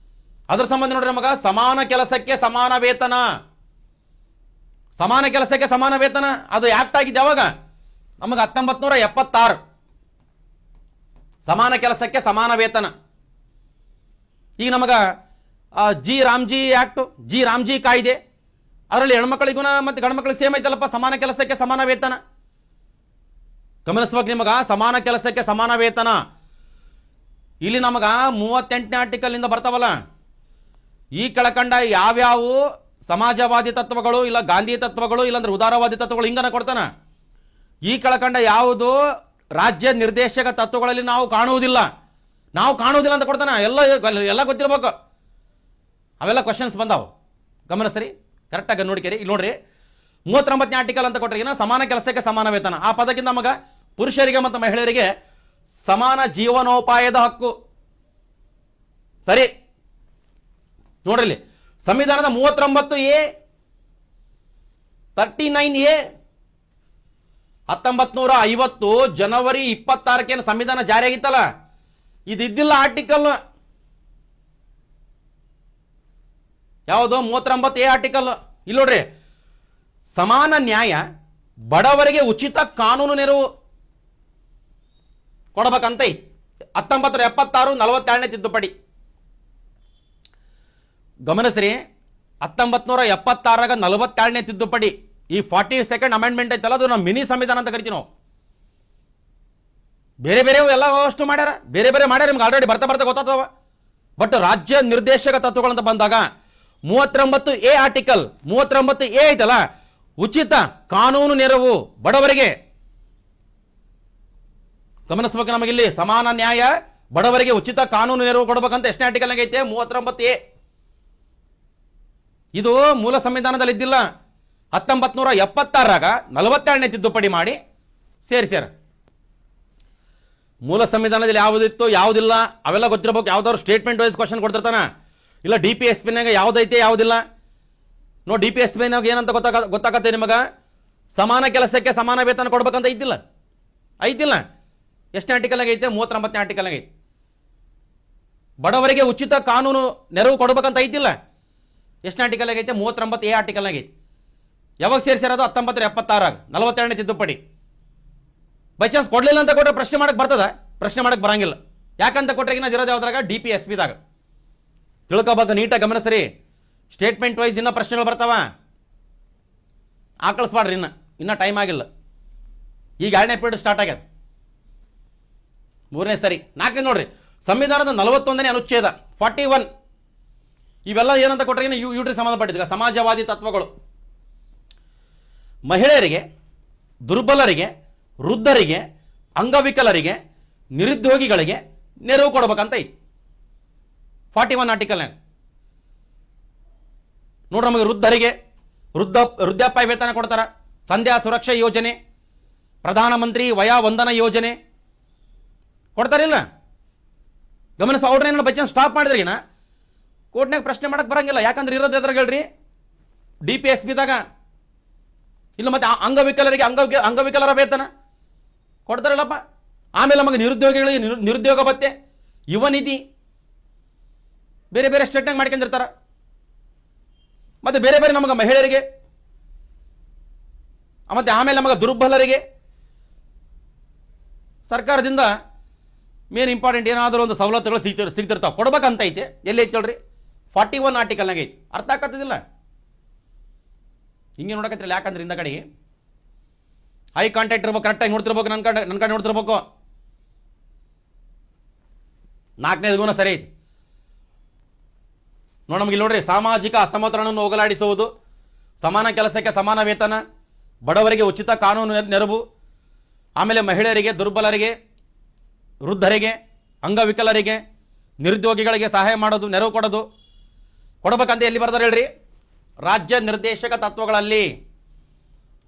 ಅದ್ರ ಸಂಬಂಧ ನೋಡ್ರಿ ನಮಗ ಸಮಾನ ಕೆಲಸಕ್ಕೆ ಸಮಾನ ವೇತನ. ಸಮಾನ ಕೆಲಸಕ್ಕೆ ಸಮಾನ ವೇತನ ಅದು ಆಕ್ಟ್ ಆಗಿದೆ ಯಾವಾಗ? ನಮಗೆ 1976. ಸಮಾನ ಕೆಲಸಕ್ಕೆ ಸಮಾನ ವೇತನ. ಈಗ ನಮಗ ಜಿ ರಾಮ್ಜಿ ಕಾಯ್ದೆ, ಅದರಲ್ಲಿ ಹೆಣ್ಮಕ್ಳಿಗೂ ಮತ್ತೆ ಗಂಡ್ಮಕ್ಳಿಗೆ ಸೇಮ್ ಐತಲ್ಲಪ್ಪ, ಸಮಾನ ಕೆಲಸಕ್ಕೆ ಸಮಾನ ವೇತನ. ಗಮನಿಸ್ಬೇಕು ನಿಮಗ, ಸಮಾನ ಕೆಲಸಕ್ಕೆ ಸಮಾನ ವೇತನ. ಇಲ್ಲಿ ನಮಗ 38ನೇ ಆರ್ಟಿಕಲ್ ಇಂದ ಬರ್ತಾವಲ್ಲ, ಈ ಕೆಳಕಂಡ ಯಾವ್ಯಾವು ಸಮಾಜವಾದಿ ತತ್ವಗಳು, ಇಲ್ಲ ಗಾಂಧಿ ತತ್ವಗಳು, ಇಲ್ಲಾಂದ್ರೆ ಉದಾರವಾದಿ ತತ್ವಗಳು ಹಿಂಗನ ಕೊಡ್ತಾನ. ಈ ಕೆಳಕಂಡ ಯಾವುದು ರಾಜ್ಯ ನಿರ್ದೇಶಕ ತತ್ವಗಳಲ್ಲಿ ನಾವು ಕಾಣುವುದಿಲ್ಲ ಅಂತ ಕೊಡ್ತಾನ. ಎಲ್ಲ ಗೊತ್ತಿರ್ಬೇಕು. ಅವೆಲ್ಲ ಕ್ವಶನ್ಸ್ ಬಂದಾವು, ಗಮನಿಸ್ರಿ, ಕರೆಕ್ಟಾಗಿ ನೋಡಿಕೆರಿ. ಇಲ್ಲಿ ನೋಡ್ರಿ, 39ನೇ ಆರ್ಟಿಕಲ್ ಅಂತ ಕೊಟ್ಟರೆ ಸಮಾನ ಕೆಲಸಕ್ಕೆ ಸಮಾನ ವೇತನ. ಆ ಪದಕ್ಕಿಂತ ನಮಗ ಪುರುಷರಿಗೆ ಮತ್ತು ಮಹಿಳೆಯರಿಗೆ ಸಮಾನ ಜೀವನೋಪಾಯದ ಹಕ್ಕು. ಸರಿ ನೋಡ್ರಿ, ಸಂವಿಧಾನದ 39A 39A 1950 ಜನವರಿ 26 ಸಂವಿಧಾನ ಜಾರಿಯಾಗಿತ್ತಲ್ಲ, ಇದಿದ್ದಿಲ್ಲ ಆರ್ಟಿಕಲ್. ಯಾವುದು? 39A article. ಇಲ್ಲಿ ನೋಡ್ರಿ, ಸಮಾನ ನ್ಯಾಯ ಬಡವರಿಗೆ ಉಚಿತ ಕಾನೂನು ನೆರವು ಕೊಡಬೇಕಂತ 1976 47ನೇ ತಿದ್ದುಪಡಿ. ಗಮನಿಸ್ರಿ, 1976 47ನೇ ತಿದ್ದುಪಡಿ. ಈ 42nd ಅಮೆಂಡ್ಮೆಂಟ್ ಐತಲ್ಲ, ಅದು ನಾವು ಮಿನಿ ಸಂವಿಧಾನ ಅಂತ ಕರಿತೀವಿ ನಾವು. ಬೇರೆ ಬೇರೆ ಎಲ್ಲ ಅಷ್ಟು ಮಾಡ್ಯಾರ, ಬೇರೆ ಬೇರೆ ಮಾಡ್ಯಾರ, ನಿಮ್ಗೆ ಆಲ್ರೆಡಿ ಬರ್ತಾ ಬರ್ತಾ ಗೊತ್ತಾಗ್ತವ. ಬಟ್ ರಾಜ್ಯ ನಿರ್ದೇಶಕ ತತ್ವಗಳಂತ ಬಂದಾಗ 39A ಆರ್ಟಿಕಲ್ 39A ಐತಲ್ಲ, ಉಚಿತ ಕಾನೂನು ನೆರವು ಬಡವರಿಗೆ. ಗಮನಿಸಬೇಕು, ನಮಗಿಲ್ಲಿ ಸಮಾನ ನ್ಯಾಯ, ಬಡವರಿಗೆ ಉಚಿತ ಕಾನೂನು ನೆರವು ಕೊಡಬೇಕಂತ ಎಷ್ಟನೇ ಆರ್ಟಿಕಲ್ ಐತೆ? 39A. ಇದು ಮೂಲ ಸಂವಿಧಾನದಲ್ಲಿ ಇದ್ದಿಲ್ಲ. 1976 42ನೇ ತಿದ್ದುಪಡಿ ಮಾಡಿ ಸೇರಿಸ್ಯಾರ. ಮೂಲ ಸಂವಿಧಾನದಲ್ಲಿ ಯಾವುದಿತ್ತು ಯಾವುದಿಲ್ಲ ಅವೆಲ್ಲ ಗೊತ್ತಿರಬೇಕು. ಯಾವ್ದಾದ್ರು ಸ್ಟೇಟ್ಮೆಂಟ್ ವೈಸ್ ಕ್ವಶನ್ ಕೊಡ್ತಿರ್ತಾನ, ಇಲ್ಲ DPSPನಾಗ ಯಾವುದೈತೆ ಯಾವುದಿಲ್ಲ. ನೋಡಿ, DPSPನಾಗ ಏನಂತ ಗೊತ್ತಾಗತ್ತೆ ನಿಮಗ? ಸಮಾನ ಕೆಲಸಕ್ಕೆ ಸಮಾನ ವೇತನ ಕೊಡ್ಬೇಕಂತ ಐತಿಲ್ಲ? ಐತಿಲ್ಲ. ಎಷ್ಟನೇ ಆರ್ಟಿಕಲ್ನಾಗ ಐತೆ? 39ನೇ ಆರ್ಟಿಕಲ್ನಾಗ ಐತೆ. ಬಡವರಿಗೆ ಉಚಿತ ಕಾನೂನು ನೆರವು ಕೊಡ್ಬೇಕಂತ ಐತಿಲ್ಲ? ಎಷ್ಟನೇ ಆರ್ಟಿಕಲ್ನಾಗ ಐತೆ? 39A ಆರ್ಟಿಕಲ್ನಾಗ ಐತೆ. ಯಾವಾಗ ಸೇರಿಸಿರೋದು? 1976 42ನೇ ತಿದ್ದುಪಡಿ. ಬೈ ಚಾನ್ಸ್ ಕೊಡ್ಲಿಲ್ಲ ಅಂತ ಕೊಟ್ಟರೆ ಪ್ರಶ್ನೆ ಮಾಡಕ್ಕೆ ಬರ್ತದ? ಪ್ರಶ್ನೆ ಮಾಡಕ್ಕೆ ಬರಂಗಿಲ್ಲ. ಯಾಕಂತ ಕೊಟ್ಟರೆ ಇರೋದು ಯಾವ್ದ್ರಾಗ? DPSPದಾಗ. ತಿಳ್ಕೊಬೇಕು, ನೀಟಾಗಿ ಗಮನಿಸ್ರಿ. ಸ್ಟೇಟ್ಮೆಂಟ್ ವೈಸ್ ಇನ್ನೂ ಪ್ರಶ್ನೆಗಳು ಬರ್ತಾವ, ಆಕಳಿಸ್ಬಾಡ್ರಿ. ಇನ್ನ ಟೈಮ್ ಆಗಿಲ್ಲ. ಈಗ 2ನೇ ಪೀರಿಯಡ್ ಸ್ಟಾರ್ಟ್ ಆಗ್ಯದ. 3ನೇ ಸರಿ. 4ನೇ ನೋಡ್ರಿ, ಸಂವಿಧಾನದ 41ನೇ ಅನುಚ್ಛೇದ 41. ಇವೆಲ್ಲ ಏನಂತ ಕೊಟ್ಟರೆ ಯೂಟ್ರಿ ಸಂಬಂಧಪಟ್ಟಿದ್ದ ಸಮಾಜವಾದಿ ತತ್ವಗಳು. ಮಹಿಳೆಯರಿಗೆ, ದುರ್ಬಲರಿಗೆ, ವೃದ್ಧರಿಗೆ, ಅಂಗವಿಕಲರಿಗೆ, ನಿರುದ್ಯೋಗಿಗಳಿಗೆ ನೆರವು ಕೊಡಬೇಕಂತ ಐತಿ 41 ಆರ್ಟಿಕಲ್ನಾಗ. ನೋಡ್ರಿ, ನಮಗೆ ವೃದ್ಧರಿಗೆ ವೃದ್ಧಾಪ್ಯ ವೇತನ ಕೊಡ್ತಾರ, ಸಂಧ್ಯಾ ಸುರಕ್ಷಾ ಯೋಜನೆ, ಪ್ರಧಾನಮಂತ್ರಿ ವಯಾ ವಂದನ ಯೋಜನೆ ಕೊಡ್ತಾರಿಲ್ಲ? ಗಮನಿಸ, ಅವ್ರನ್ನೇನು ಬೈ ಚಾನ್ಸ್ ಸ್ಟಾಪ್ ಮಾಡಿದ್ರಿಗಿನ ಕೋರ್ಟ್ನಾಗ ಪ್ರಶ್ನೆ ಮಾಡಕ್ಕೆ ಬರಂಗಿಲ್ಲ. ಯಾಕಂದ್ರೆ ಇರೋದು ಎದ್ರಾಗ ಹೇಳ್ರಿ? DPSPದಾಗ. ಇಲ್ಲ ಮತ್ತೆ ಅಂಗವಿಕಲರಿಗೆ ಅಂಗವಿಕಲರ ವೇತನ ಕೊಡ್ತಾರಲ್ಲಪ್ಪ. ಆಮೇಲೆ ನಮಗೆ ನಿರುದ್ಯೋಗಿಗಳಿಗೆ ನಿರುದ್ಯೋಗ ಭತ್ಯೆ, ಯುವ ನಿಧಿ, ಬೇರೆ ಬೇರೆ ಸ್ಟೇಟ್ನಾಗ ಮಾಡ್ಕೊಂಡಿರ್ತಾರ. ಮತ್ತೆ ಬೇರೆ ಬೇರೆ ನಮಗೆ ಮಹಿಳೆಯರಿಗೆ, ಮತ್ತೆ ಆಮೇಲೆ ನಮಗೆ ದುರ್ಬಲರಿಗೆ ಸರ್ಕಾರದಿಂದ ಮೇನ್ ಇಂಪಾರ್ಟೆಂಟ್ ಏನಾದರೂ ಒಂದು ಸವಲತ್ತುಗಳು ಸಿಗ್ತಿರ್ತಾವೆ, ಕೊಡ್ಬೇಕಂತ ಐತೆ. ಎಲ್ಲಿ ಐತೆ ಹೇಳ್ರಿ? 41 ಆರ್ಟಿಕಲ್ನಾಗ ಐತಿ. ಅರ್ಥ ಆಗತ್ತದಿಲ್ಲ? ಹಿಂಗೆ ನೋಡಕತ್ತಿರಲ್ಲ. ಯಾಕಂದ್ರೆ ಇಂದ ಕಡೆಗೆ ಐ ಕಾಂಟ್ಯಾಕ್ಟ್ ಇರ್ಬೇಕು, ಕರೆಕ್ಟಾಗಿ ನೋಡ್ತಿರ್ಬೇಕು, ನನ್ನ ಕಡೆ ನೋಡ್ತಿರ್ಬೇಕು. 4ನೇ ಗುಣ ಸರಿ ಐತಿ. ನಮಗೆ ನೋಡ್ರಿ, ಸಾಮಾಜಿಕ ಅಸಮತೋಲನವನ್ನು ಹೋಗಲಾಡಿಸುವುದು, ಸಮಾನ ಕೆಲಸಕ್ಕೆ ಸಮಾನ ವೇತನ, ಬಡವರಿಗೆ ಉಚಿತ ಕಾನೂನು ನೆರವು, ಆಮೇಲೆ ಮಹಿಳೆಯರಿಗೆ, ದುರ್ಬಲರಿಗೆ, ವೃದ್ಧರಿಗೆ, ಅಂಗವಿಕಲರಿಗೆ, ನಿರುದ್ಯೋಗಿಗಳಿಗೆ ಸಹಾಯ ಮಾಡೋದು, ನೆರವು ಕೊಡಬೇಕಂತ ಎಲ್ಲಿ ಬರ್ತಾರೆ ಹೇಳ್ರಿ? ರಾಜ್ಯ ನಿರ್ದೇಶಕ ತತ್ವಗಳಲ್ಲಿ.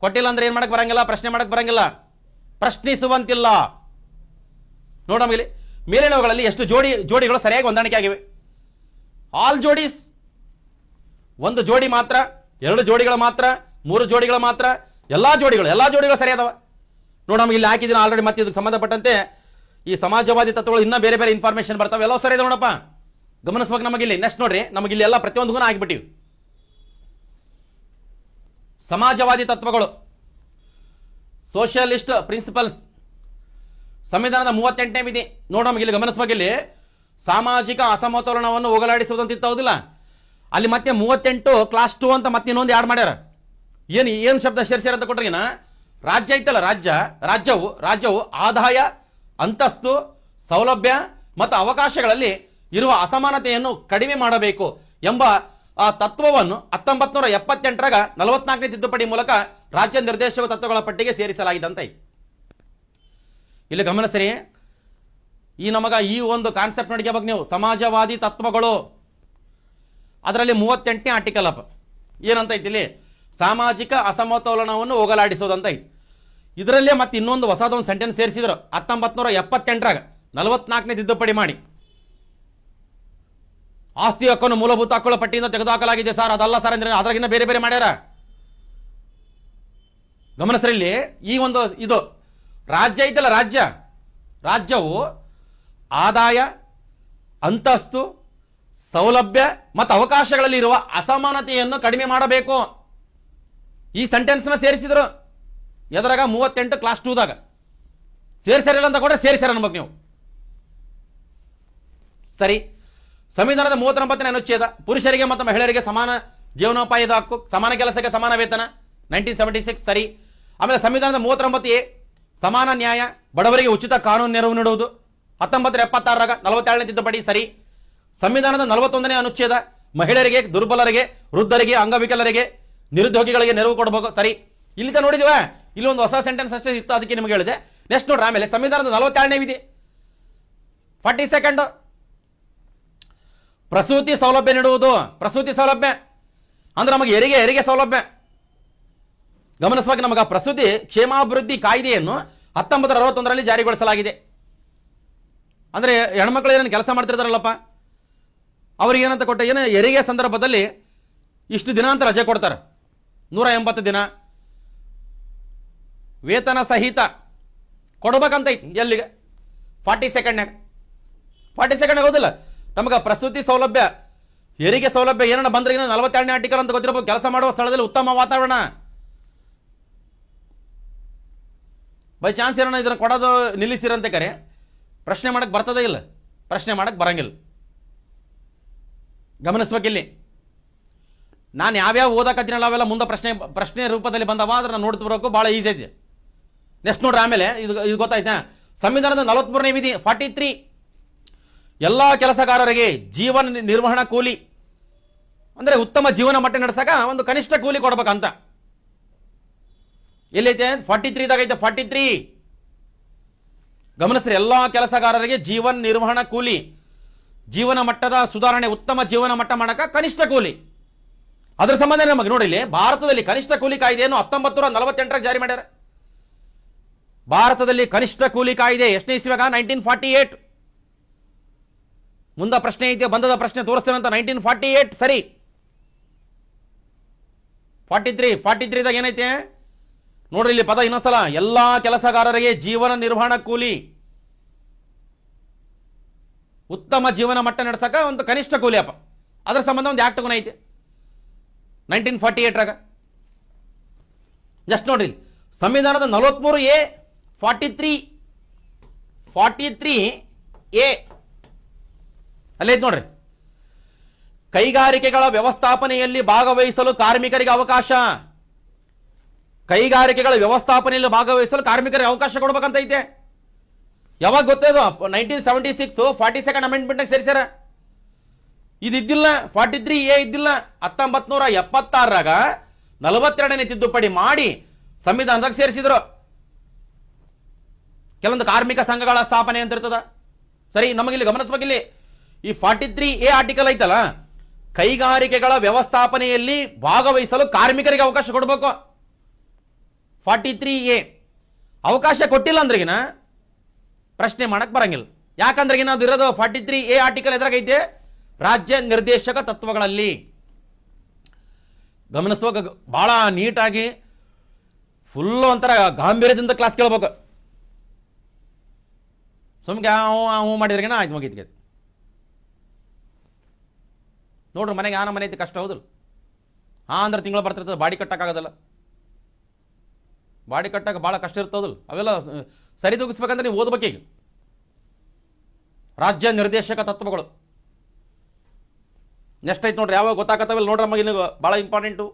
ಕೊಟ್ಟಿಲ್ಲ ಅಂದ್ರೆ ಏನು ಮಾಡಕ್ಕೆ ಬರಂಗಿಲ್ಲ? ಪ್ರಶ್ನೆ ಮಾಡಕ್ಕೆ ಬರಂಗಿಲ್ಲ, ಪ್ರಶ್ನಿಸುವಂತಿಲ್ಲ. ನೋಡ, ನಮಗೆ ಮೇಲಿನವುಗಳಲ್ಲಿ ಎಷ್ಟು ಜೋಡಿಗಳು ಸರಿಯಾಗಿ ಹೊಂದಾಣಿಕೆ ಆಗಿವೆ? ಆಲ್ ಜೋಡೀಸ್. 1 ಜೋಡಿ ಮಾತ್ರ, 2 ಜೋಡಿಗಳು ಮಾತ್ರ, 3 ಜೋಡಿಗಳು ಮಾತ್ರ, ಎಲ್ಲಾ ಜೋಡಿಗಳು ಸರಿಯಾದವ. ನೋಡ, ನಮಗೆ ಇಲ್ಲಿ ಹಾಕಿದ್ದೀನಿ ಆಲ್ರೆಡಿ. ಮತ್ತೆ ಇದಕ್ಕೆ ಸಂಬಂಧಪಟ್ಟಂತೆ ಈ ಸಮಾಜವಾದಿ ತತ್ವಗಳು ಇನ್ನೂ ಬೇರೆ ಬೇರೆ ಇನ್ಫಾರ್ಮೇಶನ್ ಬರ್ತಾವೆ, ಎಲ್ಲ ಸರಿ ಇದೆ ನೋಡಪ್ಪ. ಗಮನಿಸ್ಬೇಕು. ನಮಗಿಲ್ಲಿ ನೆಕ್ಸ್ಟ್ ನೋಡ್ರಿ, ನಮಗಿಲ್ಲಿ ಎಲ್ಲ ಪ್ರತಿಯೊಂದು ಗುಣ ಆಗಿಬಿಟ್ಟಿವಿ. ಸಮಾಜವಾದಿ ತತ್ವಗಳು, ಸೋಷಿಯಲಿಸ್ಟ್ ಪ್ರಿನ್ಸಿಪಲ್ಸ್, ಸಂವಿಧಾನದ 38ನೇ ವಿಧಿ. ನೋಡ, ನಮಗಿಲ್ಲಿ ಗಮನಿಸ್ಬೇಕಿಲ್ಲಿ ಸಾಮಾಜಿಕ ಅಸಮತೋಲನವನ್ನು ಹೋಗಲಾಡಿಸುವುದಂತ ಹೌದಿಲ್ಲ? ಅಲ್ಲಿ ಮತ್ತೆ 38 ಕ್ಲಾಸ್ 2 ಅಂತ ಮತ್ತೆ ಇನ್ನೊಂದು ಆಡ್ ಮಾಡ್ಯಾರ. ಏನು ಶಬ್ದ ಸೇರಿಸ್ಯಾರ ಅಂತ ಕೊಟ್ರಿನ? ರಾಜ್ಯ ಐತಲ್ಲ, ರಾಜ್ಯವು ಆದಾಯ, ಅಂತಸ್ತು, ಸೌಲಭ್ಯ ಮತ್ತು ಅವಕಾಶಗಳಲ್ಲಿ ಇರುವ ಅಸಮಾನತೆಯನ್ನು ಕಡಿಮೆ ಮಾಡಬೇಕು ಎಂಬ ಆ ತತ್ವವನ್ನು 1978 44ನೇ ತಿದ್ದುಪಡಿ ಮೂಲಕ ರಾಜ್ಯ ನಿರ್ದೇಶಕ ತತ್ವಗಳ ಪಟ್ಟಿಗೆ ಸೇರಿಸಲಾಗಿದೆ ಅಂತ. ಇಲ್ಲಿ ಗಮನಿಸ್ರಿ, ಈ ಒಂದು ಕಾನ್ಸೆಪ್ಟ್ ನೋಡ್ಕೋಬೇಕು ನೀವು. ಸಮಾಜವಾದಿ ತತ್ವಗಳು, ಅದರಲ್ಲಿ 38ನೇ ಆರ್ಟಿಕಲ್ ಅಪ್ ಏನಂತ ಐತಿ ಇಲ್ಲಿ? ಸಾಮಾಜಿಕ ಅಸಮತೋಲನವನ್ನು ಹೋಗಲಾಡಿಸೋದಂತ ಐತಿ. ಇದರಲ್ಲೇ ಮತ್ತೆ ಇನ್ನೊಂದು ಹೊಸದೊಂದು ಸೆಂಟೆನ್ಸ್ ಸೇರಿಸಿದ್ರು 1978 44ನೇ ತಿದ್ದುಪಡಿ ಮಾಡಿ. ಆಸ್ತಿ ಹಕ್ಕನ್ನು ಮೂಲಭೂತ ಹಕ್ಕುಗಳ ಪಟ್ಟಿಯಿಂದ ತೆಗೆದುಹಾಕಲಾಗಿದೆ ಸರ್. ಅದಲ್ಲ ಸರ್ ಅಂದ್ರೆ ಅದ್ರಾಗಿನ್ನ ಬೇರೆ ಬೇರೆ ಮಾಡ್ಯಾರ. ಗಮನಿಸ್ರಲ್ಲಿ ಈ ಒಂದು ಇದು ರಾಜ್ಯ ಐತಲ್ಲ, ರಾಜ್ಯವು ಆದಾಯ, ಅಂತಸ್ತು, ಸೌಲಭ್ಯ ಮತ್ತು ಅವಕಾಶಗಳಲ್ಲಿ ಇರುವ ಅಸಮಾನತೆಯನ್ನು ಕಡಿಮೆ ಮಾಡಬೇಕು. ಈ ಸೆಂಟೆನ್ಸ್ನ ಸೇರಿಸಿದ್ರು. ಎದ್ರಾಗ 38 ಕ್ಲಾಸ್ 2ದಾಗ ಸೇರಿಸಿರಲ್ಲ ಅಂತ ಕೊಟ್ಟರೆ ಸೇರಿಸ್ಯಾರ ಅನ್ಬೇಕು ನೀವು. ಸರಿ, ಸಂವಿಧಾನದ 39ನೇ ಅನುಚ್ಛೇದ ಪುರುಷರಿಗೆ ಮತ್ತು ಮಹಿಳೆಯರಿಗೆ ಸಮಾನ ಜೀವನೋಪಾಯದ ಹಕ್ಕು, ಸಮಾನ ಕೆಲಸಕ್ಕೆ ಸಮಾನ ವೇತನ 1976 ಸರಿ. ಆಮೇಲೆ ಸಂವಿಧಾನದ 39A ಸಮಾನ ನ್ಯಾಯ, ಬಡವರಿಗೆ ಉಚಿತ ಕಾನೂನು ನೆರವು ನೀಡುವುದು 1976ರಾಗ 47ನೇ ತಿದ್ದುಪಡಿ ಸರಿ. ಸಂವಿಧಾನದ 41ನೇ ಅನುಚ್ಛೇದ ಮಹಿಳೆಯರಿಗೆ, ದುರ್ಬಲರಿಗೆ, ವೃದ್ಧರಿಗೆ, ಅಂಗವಿಕಲರಿಗೆ, ನಿರುದ್ಯೋಗಿಗಳಿಗೆ ನೆರವು ಕೊಡಬೇಕು ಸರಿ. ಇಲ್ಲಿ ನೋಡಿದಿವ, ಇಲ್ಲಿ ಒಂದು ಹೊಸ ಸೆಂಟೆನ್ಸ್ ಅಷ್ಟೇ ಇತ್ತು, ಅದಕ್ಕೆ ನಿಮಗೆ ಹೇಳಿದೆ. ನೆಕ್ಸ್ಟ್ ನೋಡ್ರಿ, ಆಮೇಲೆ ಸಂವಿಧಾನದ 42ನೇ ವಿಧಿ 42 ಪ್ರಸೂತಿ ಸೌಲಭ್ಯ ನೀಡುವುದು. ಪ್ರಸೂತಿ ಸೌಲಭ್ಯ ಅಂದ್ರೆ ನಮಗೆ ಹೆರಿಗೆ ಸೌಲಭ್ಯ. ಗಮನಿಸುವಾಗ ನಮಗೆ ಪ್ರಸೂತಿ ಕ್ಷೇಮಾಭಿವೃದ್ಧಿ ಕಾಯ್ದೆಯನ್ನು 1961ರಲ್ಲಿ ಜಾರಿಗೊಳಿಸಲಾಗಿದೆ. ಅಂದ್ರೆ ಹೆಣ್ಮಕ್ಳು ಏನೇನು ಕೆಲಸ ಮಾಡ್ತಿರ್ತಾರಲ್ಲಪ್ಪ, ಅವ್ರಿಗೆ ಏನಂತ ಕೊಟ್ಟ, ಏನು ಹೆರಿಗೆ ಸಂದರ್ಭದಲ್ಲಿ ಇಷ್ಟು ದಿನ ಅಂತ ರಜೆ ಕೊಡ್ತಾರೆ, 180 ದಿನ ವೇತನ ಸಹಿತ ಕೊಡ್ಬೇಕಂತ ಐತಿ. ಎಲ್ಲಿಗೆ 42ನ್ಯಾಗ ಹೋದಿಲ್ಲ ನಮಗೆ ಪ್ರಸೂತಿ ಸೌಲಭ್ಯ, ಹೆರಿಗೆ ಸೌಲಭ್ಯ ಏನನ್ನ ಬಂದ್ರೆ 42ನೇ ಆರ್ಟಿಕಲ್ ಅಂತ ಗೊತ್ತಿರಬೇಕು. ಕೆಲಸ ಮಾಡುವ ಸ್ಥಳದಲ್ಲಿ ಉತ್ತಮ ವಾತಾವರಣ, ಬೈ ಚಾನ್ಸ್ ಏನೋ ಇದನ್ನು ಕೊಡೋದು ನಿಲ್ಲಿಸಿರಂತೆ ಕರೆ ಪ್ರಶ್ನೆ ಮಾಡಕ್ಕೆ ಬರ್ತದೇ ಇಲ್ಲ, ಪ್ರಶ್ನೆ ಮಾಡಕ್ಕೆ ಬರಂಗಿಲ್ಲ. ಗಮನಿಸ್ಬೇಕಿಲ್ಲಿ, ನಾನು ಯಾವ್ಯಾವ ಓದಕತ್ತೀನಲ್ಲ ಅವೆಲ್ಲ ಮುಂದೆ ಪ್ರಶ್ನೆ ರೂಪದಲ್ಲಿ ಬಂದವ, ಅದನ್ನ ನೋಡ್ತು ಬರೋಕು ಭಾಳ ಈಸಿ ಐತಿ. ನೆಕ್ಸ್ಟ್ ನೋಡ್ರಿ, ಆಮೇಲೆ ಇದು ಗೊತ್ತಾಯ್ತಾ, ಸಂವಿಧಾನದ 43ನೇ ವಿಧಿ 43 ಎಲ್ಲ ಕೆಲಸಗಾರರಿಗೆ ಜೀವನ ನಿರ್ವಹಣಾ ಕೂಲಿ, ಅಂದ್ರೆ ಉತ್ತಮ ಜೀವನ ಮಟ್ಟ ನಡೆಸಕ ಒಂದು ಕನಿಷ್ಠ ಕೂಲಿ ಕೊಡ್ಬೇಕಂತ. ಎಲ್ಲೈತೆ 43ದಾಗ ಐತೆ 43. ಗಮನಿಸ್ರಿ, ಎಲ್ಲ ಕೆಲಸಗಾರರಿಗೆ ಜೀವನ ನಿರ್ವಹಣಾ ಕೂಲಿ, ಜೀವನ ಮಟ್ಟದ ಸುಧಾರಣೆ, ಉತ್ತಮ ಜೀವನ ಮಟ್ಟ ಮಾಡಕ ಕನಿಷ್ಠ ಕೂಲಿ. ಅದರ ಸಂಬಂಧ ನಮಗೆ ನೋಡಿ, ಇಲ್ಲಿ ಭಾರತದಲ್ಲಿ ಕನಿಷ್ಠ ಕೂಲಿ ಕಾಯ್ದೆಯನ್ನು 1948 ಜಾರಿ ಮಾಡ್ಯಾರ. ಭಾರತದಲ್ಲಿ ಕನಿಷ್ಠ ಕೂಲಿ ಕಾಯ್ದೆ ಎಷ್ಟನೇ ಇಸ್ವಿಯಾಗ 1948. ಮುಂದೆ ಪ್ರಶ್ನೆ ಐತೆ, ಬಂದದ ಪ್ರಶ್ನೆ ತೋರಿಸ್ತೇನೆ ಅಂತ 1948 ಸರಿ. 43ದಾಗ ಏನೈತೆ ನೋಡ್ರಿ, ಇಲ್ಲಿ ಪದ ಇನ್ನೊಂದ್ಸಲ, ಎಲ್ಲಾ ಕೆಲಸಗಾರರಿಗೆ ಜೀವನ ನಿರ್ವಹಣಾ ಕೂಲಿ, ಉತ್ತಮ ಜೀವನ ಮಟ್ಟ ನಡೆಸಕ ಒಂದು ಕನಿಷ್ಠ ಕೂಲಿ ಅಪ್ಪ. ಅದರ ಸಂಬಂಧ ಒಂದು ಆಕ್ಟ್ ಐತೆ 1948ರಾಗ. ಜಸ್ಟ್ ನೋಡ್ರಿ, ಸಂವಿಧಾನದ 43A 43A ಅಲ್ಲೈತೆ ನೋಡ್ರಿ, ಕೈಗಾರಿಕೆಗಳ ವ್ಯವಸ್ಥಾಪನೆಯಲ್ಲಿ ಭಾಗವಹಿಸಲು ಕಾರ್ಮಿಕರಿಗೆ ಅವಕಾಶ. ಕೈಗಾರಿಕೆಗಳ ವ್ಯವಸ್ಥಾಪನೆಯಲ್ಲಿ ಭಾಗವಹಿಸಲು ಕಾರ್ಮಿಕರಿಗೆ ಅವಕಾಶ ಕೊಡ್ಬೇಕಂತ ಐತೆ. ಯಾವಾಗ ಗೊತ್ತೇದು 1976 42nd ಅಮೆಂಡ್ಮೆಂಟ್ ಸೇರಿಸ್ಯಾರ. ಇದಿದ್ದಿಲ್ಲ, 43A ಇದ್ದಿಲ್ಲ. 1976ರಾಗ 42ನೇ ತಿದ್ದುಪಡಿ ಮಾಡಿ ಸಂವಿಧಾನದಾಗ ಸೇರಿಸಿದ್ರು. ಕೆಲವೊಂದು ಕಾರ್ಮಿಕ ಸಂಘಗಳ ಸ್ಥಾಪನೆ ಅಂತ ಇರ್ತದ ಸರಿ. ನಮಗಿಲ್ಲಿ ಗಮನಿಸ್ಬೇಕಿಲ್ಲಿ, ಈ 43A ಆರ್ಟಿಕಲ್ ಐತಲ್ಲ, ಕೈಗಾರಿಕೆಗಳ ವ್ಯವಸ್ಥಾಪನೆಯಲ್ಲಿ ಭಾಗವಹಿಸಲು ಕಾರ್ಮಿಕರಿಗೆ ಅವಕಾಶ ಕೊಡಬೇಕು. 43A ಅವಕಾಶ ಕೊಟ್ಟಿಲ್ಲ ಅಂದ್ರೆಗಿನ ಪ್ರಶ್ನೆ ಮಾಡಕ್ ಬರಂಗಿಲ್ಲ. ಯಾಕಂದ್ರೆಗಿನ ಅದು ಇರೋದು 43A ಆರ್ಟಿಕಲ್ ಎದುರಾಗೈತೆ ರಾಜ್ಯ ನಿರ್ದೇಶಕ ತತ್ವಗಳಲ್ಲಿ. ಗಮನಿಸುವಾಗ ಬಹಳ ನೀಟಾಗಿ ಫುಲ್ ಒಂಥರ ಗಾಂಭೀರ್ಯದಿಂದ ಕ್ಲಾಸ್ ಕೇಳ್ಬೇಕು. ಸುಮ್ಗೆ ಹೂ ಮಾಡಿದ್ರೆಗಿನ ಆಯ್ತು, ಮುಗೀತು. ನೋಡ್ರಿ, ಮನೆಗೆ ಆನ ಮನೆ ಐತಿ, ಕಷ್ಟ ಹೌದಲ್ಲ. ಅಂದ್ರೆ ತಿಂಗಳು ಬರ್ತಿರ್ತದೆ, ಬಾಡಿ ಕಟ್ಟಕ್ಕಾಗೋದಲ್ಲ. ಬಾಡಿ ಕಟ್ಟಕ್ಕೆ ಭಾಳ ಕಷ್ಟ ಇರ್ತದಲ್ಲ. ಅವೆಲ್ಲ ಸರಿದೂಗಿಸ್ಬೇಕಂದ್ರೆ ನೀವು ಓದ್ಬೇಕೀಗ ರಾಜ್ಯ ನಿರ್ದೇಶಕ ತತ್ವಗಳು. ನೆಕ್ಸ್ಟ್ ಐತೆ ನೋಡ್ರಿ, ಯಾವಾಗ ಗೊತ್ತಾಗತ್ತವೆಲ್ಲ ನೋಡ್ರಿ. ನಮಗೆ ಭಾಳ ಇಂಪಾರ್ಟೆಂಟು.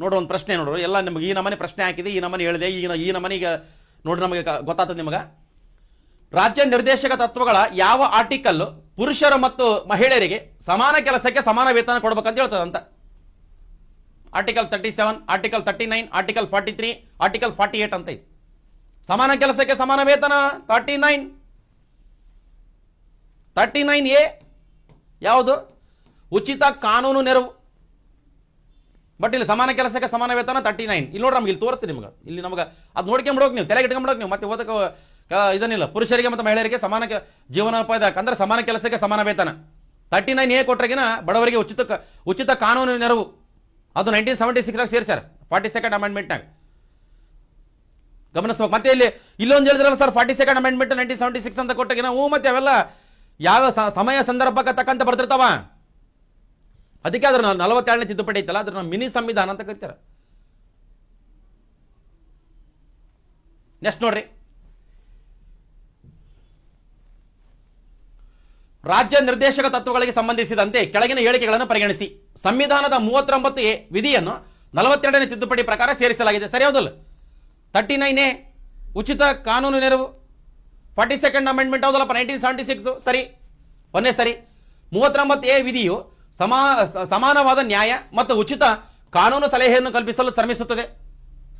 ನೋಡ್ರಿ, ಒಂದು ಪ್ರಶ್ನೆ ನೋಡ್ರಿ, ಎಲ್ಲ ನಿಮಗೆ ಈ ನಮನೆ ಪ್ರಶ್ನೆ ಹಾಕಿದೆ, ಈ ನಮನೆ ಹೇಳಿದೆ, ಈ ನಮನಿಗೆ ನೋಡ್ರಿ ನಮಗೆ ಗೊತ್ತಾಗ್ತದೆ ನಿಮಗೆ. ರಾಜ್ಯ ನಿರ್ದೇಶಕ ತತ್ವಗಳ ಯಾವ ಆರ್ಟಿಕಲ್ ಪುರುಷರು ಮತ್ತು ಮಹಿಳೆಯರಿಗೆ ಸಮಾನ ಕೆಲಸಕ್ಕೆ ಸಮಾನ ವೇತನ ಕೊಡ್ಬೇಕಂತ ಹೇಳ್ತದಂತ. ಆರ್ಟಿಕಲ್ 37, ಆರ್ಟಿಕಲ್ 39, ಆರ್ಟಿಕಲ್ 43, ಆರ್ಟಿಕಲ್ 48 ಅಂತ ಇದೆ. ಸಮಾನ ಕೆಲಸಕ್ಕೆ ಸಮಾನ ವೇತನ 39A ಯಾವುದು? ಉಚಿತ ಕಾನೂನು ನೆರವು. ಬಟ್ ಇಲ್ಲಿ ಸಮಾನ ಕೆಲಸಕ್ಕೆ ಸಮಾನ ವೇತನ 39. ಇಲ್ಲಿ ನೋಡ್ರಿ, ನಮ್ಗೆ ಇಲ್ಲಿ ತೋರಿಸ್ತೀನಿ ನಿಮ್ಗೆ. ಇಲ್ಲಿ ನಮ್ಗೆ ಅದು ನೋಡ್ಕೊಂಬಿಡೋಕೆ ನೀವು, ತಲೆಗೆ ಇಟ್ಕೊಂಬಿಡೋಕೆ ನೀವು. ಮತ್ತೆ ಓದಕ್ಕೆ ಇದನ್ನಿಲ್ಲ. ಪುರುಷರಿಗೆ ಮತ್ತು ಮಹಿಳೆಯರಿಗೆ ಸಮಾನ ಜೀವನೋಪಾಯದ ಅಂದ್ರೆ ಸಮಾನ ಕೆಲಸಕ್ಕೆ ಸಮಾನ ವೇತನ 39A ಕೊಟ್ರಗಿನ ಬಡವರಿಗೆ ಉಚಿತ ಕಾನೂನು ನೆರವು. ಅದು 1976 ಸೇರಿಸ್ಯಾರ 42nd ಅಮೆಂಡ್ಮೆಂಟ್ನಾಗ. ಗಮನಿಸ್ಬೇಕು. ಮತ್ತೆ ಇಲ್ಲೊಂದು ಹೇಳಿದ್ರಲ್ಲ ಸರ್, 42nd ಅಮೆಂಡ್ಮೆಂಟ್ 1976 ಅಂತ ಕೊಟ್ಟಾಗಿನ ಮತ್ತೆ ಅವೆಲ್ಲ ಯಾವ ಸಮಯ ಸಂದರ್ಭಕ್ಕೆ ತಕ್ಕಂತ ಬರ್ತಿರ್ತಾವ. ಅದಕ್ಕೆ ಅದ್ರ 42ನೇ ತಿದ್ದುಪಡಿ ಐತಲ್ಲ, ಅದ್ರ ಮಿನಿ ಸಂವಿಧಾನ ಅಂತ ಕರಿತಾರೆ. ನೆಕ್ಸ್ಟ್ ನೋಡ್ರಿ, ರಾಜ್ಯ ನಿರ್ದೇಶಕ ತತ್ವಗಳಿಗೆ ಸಂಬಂಧಿಸಿದಂತೆ ಕೆಳಗಿನ ಹೇಳಿಕೆಗಳನ್ನು ಪರಿಗಣಿಸಿ. ಸಂವಿಧಾನದ 39A ವಿಧಿಯನ್ನು 42ನೇ ತಿದ್ದುಪಡಿ ಪ್ರಕಾರ ಸೇರಿಸಲಾಗಿದೆ. ಸರಿ ಹೌದಲ್ಲ? 39A ಉಚಿತ ಕಾನೂನು ನೆರವು, 42nd ಅಮೆಂಡ್ಮೆಂಟ್ ಹೌದಲ್ಲಪ್ಪ 1976, ಸರಿ, ಒಂದೇ ಸರಿ. 39A ವಿಧಿಯು ಸಮಾನವಾದ ನ್ಯಾಯ ಮತ್ತು ಉಚಿತ ಕಾನೂನು ಸಲಹೆಯನ್ನು ಕಲ್ಪಿಸಲು ಶ್ರಮಿಸುತ್ತದೆ.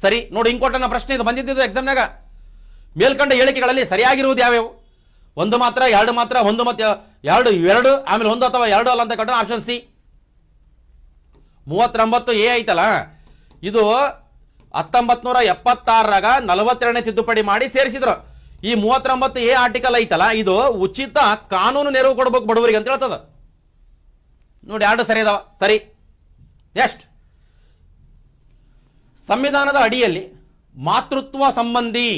ಸರಿ ನೋಡಿ, ಇಂಕೋಟನ್ನ ಪ್ರಶ್ನೆ ಇದು ಬಂದಿದ್ದು ಎಕ್ಸಾಮ್ನಾಗ. ಮೇಲ್ಕಂಡ ಹೇಳಿಕೆಗಳಲ್ಲಿ ಸರಿಯಾಗಿರುವುದು ಯಾವ್ಯಾವು? ಒಂದು ಮಾತ್ರ, ಎರಡು ಮಾತ್ರ, ಒಂದು ಮತ್ತು ಎರಡು, ಆಮೇಲೆ ಒಂದು ಅಥವಾ ಎರಡು ಅಲ್ಲ ಅಂತ ಕಟ್ಟೋಣ. Option C. 39A ಐತಲ್ಲ, ಇದು 1976ರಾಗ 42ನೇ ತಿದ್ದುಪಡಿ ಮಾಡಿ ಸೇರಿಸಿದ್ರು. ಈ 39A ಆರ್ಟಿಕಲ್ ಐತಲ್ಲ, ಇದು ಉಚಿತ ಕಾನೂನು ನೆರವು ಕೊಡ್ಬೇಕು ಬಡವರಿಗೆ ಅಂತ ಹೇಳ್ತದ. ನೋಡಿ, ಎರಡು ಸರಿ ಅದಾವ. ಸರಿ, ನೆಕ್ಸ್ಟ್, ಸಂವಿಧಾನದ ಅಡಿಯಲ್ಲಿ ಮಾತೃತ್ವ ಸಂಬಂಧಿ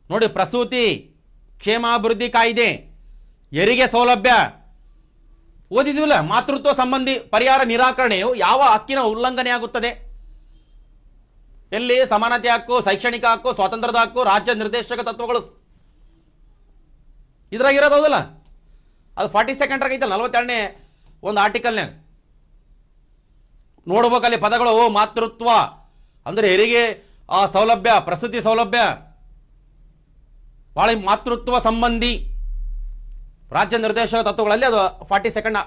ನೋಡಿ, ಪ್ರಸೂತಿ ಕ್ಷೇಮಾಭಿವೃದ್ಧಿ ಕಾಯ್ದೆ, ಹೆರಿಗೆ ಸೌಲಭ್ಯ ಓದಿದ್ವಿಲ್ಲ. ಮಾತೃತ್ವ ಸಂಬಂಧಿ ಪರಿಹಾರ ನಿರಾಕರಣೆಯು ಯಾವ ಹಕ್ಕಿನ ಉಲ್ಲಂಘನೆ ಆಗುತ್ತದೆ? ಎಲ್ಲಿ? ಸಮಾನತೆ ಹಕ್ಕು, ಶೈಕ್ಷಣಿಕ ಹಕ್ಕು, ಸ್ವಾತಂತ್ರ್ಯದ ಹಕ್ಕು, ರಾಜ್ಯ ನಿರ್ದೇಶಕ ತತ್ವಗಳು ಇದ್ರಾಗಿರೋದು ಹೌದಲ್ಲ. ಅದು 42 ಐತಲ್ಲ, 42ನೇ ಒಂದು ಆರ್ಟಿಕಲ್ನಾಗ ನೋಡ್ಬೇಕಲ್ಲಿ ಪದಗಳು. ಮಾತೃತ್ವ ಅಂದ್ರೆ ಹೆರಿಗೆ ಸೌಲಭ್ಯ, ಪ್ರಸೂತಿ ಸೌಲಭ್ಯ, ಭಾಳ ಮಾತೃತ್ವ ಸಂಬಂಧಿ ರಾಜ್ಯ ನಿರ್ದೇಶಕ ತತ್ವಗಳಲ್ಲಿ ಅದು 42nd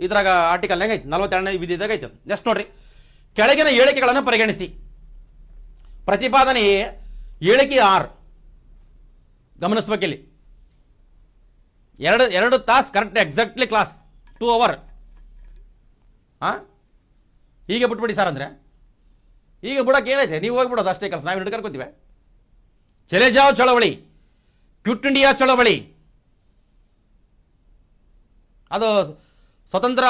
ಇದ್ರಾಗ ಆರ್ಟಿಕಲ್ನಾಗ ಐತಿ, 42ನೇ ವಿಧಿದಾಗ ಐತಿ. ನೆಕ್ಸ್ಟ್ ನೋಡ್ರಿ, ಕೆಳಗಿನ ಹೇಳಿಕೆಗಳನ್ನು ಪರಿಗಣಿಸಿ. ಪ್ರತಿಪಾದನೆ ಎ, ಹೇಳಿಕೆ ಆರ್. ಗಮನಿಸ್ಬೇಕಿಲ್ಲಿ, ಎರಡು ತಾಸು ಕರೆಕ್ಟ್, ಎಕ್ಸಾಕ್ಟ್ಲಿ ಕ್ಲಾಸ್ 2 hour. ಹೀಗೆ ಬಿಟ್ಬಿಡಿ ಸರ್ ಅಂದ್ರೆ ಈಗ ಬಿಡಕ್ಕೆ ಏನೈತೆ? ನೀವು ಹೋಗ್ಬಿಡೋದು ಅಷ್ಟೇ ಕೆಲಸ, ನಾವು ಹಿಡ್ಕರ್ಕೋತೀವಿ. ಚಲೆ ಜಾವ್ ಚಳವಳಿ, ಕ್ವಿಟ್ ಇಂಡಿಯಾ ಚಳವಳಿ, ಅದು ಸ್ವತಂತ್ರ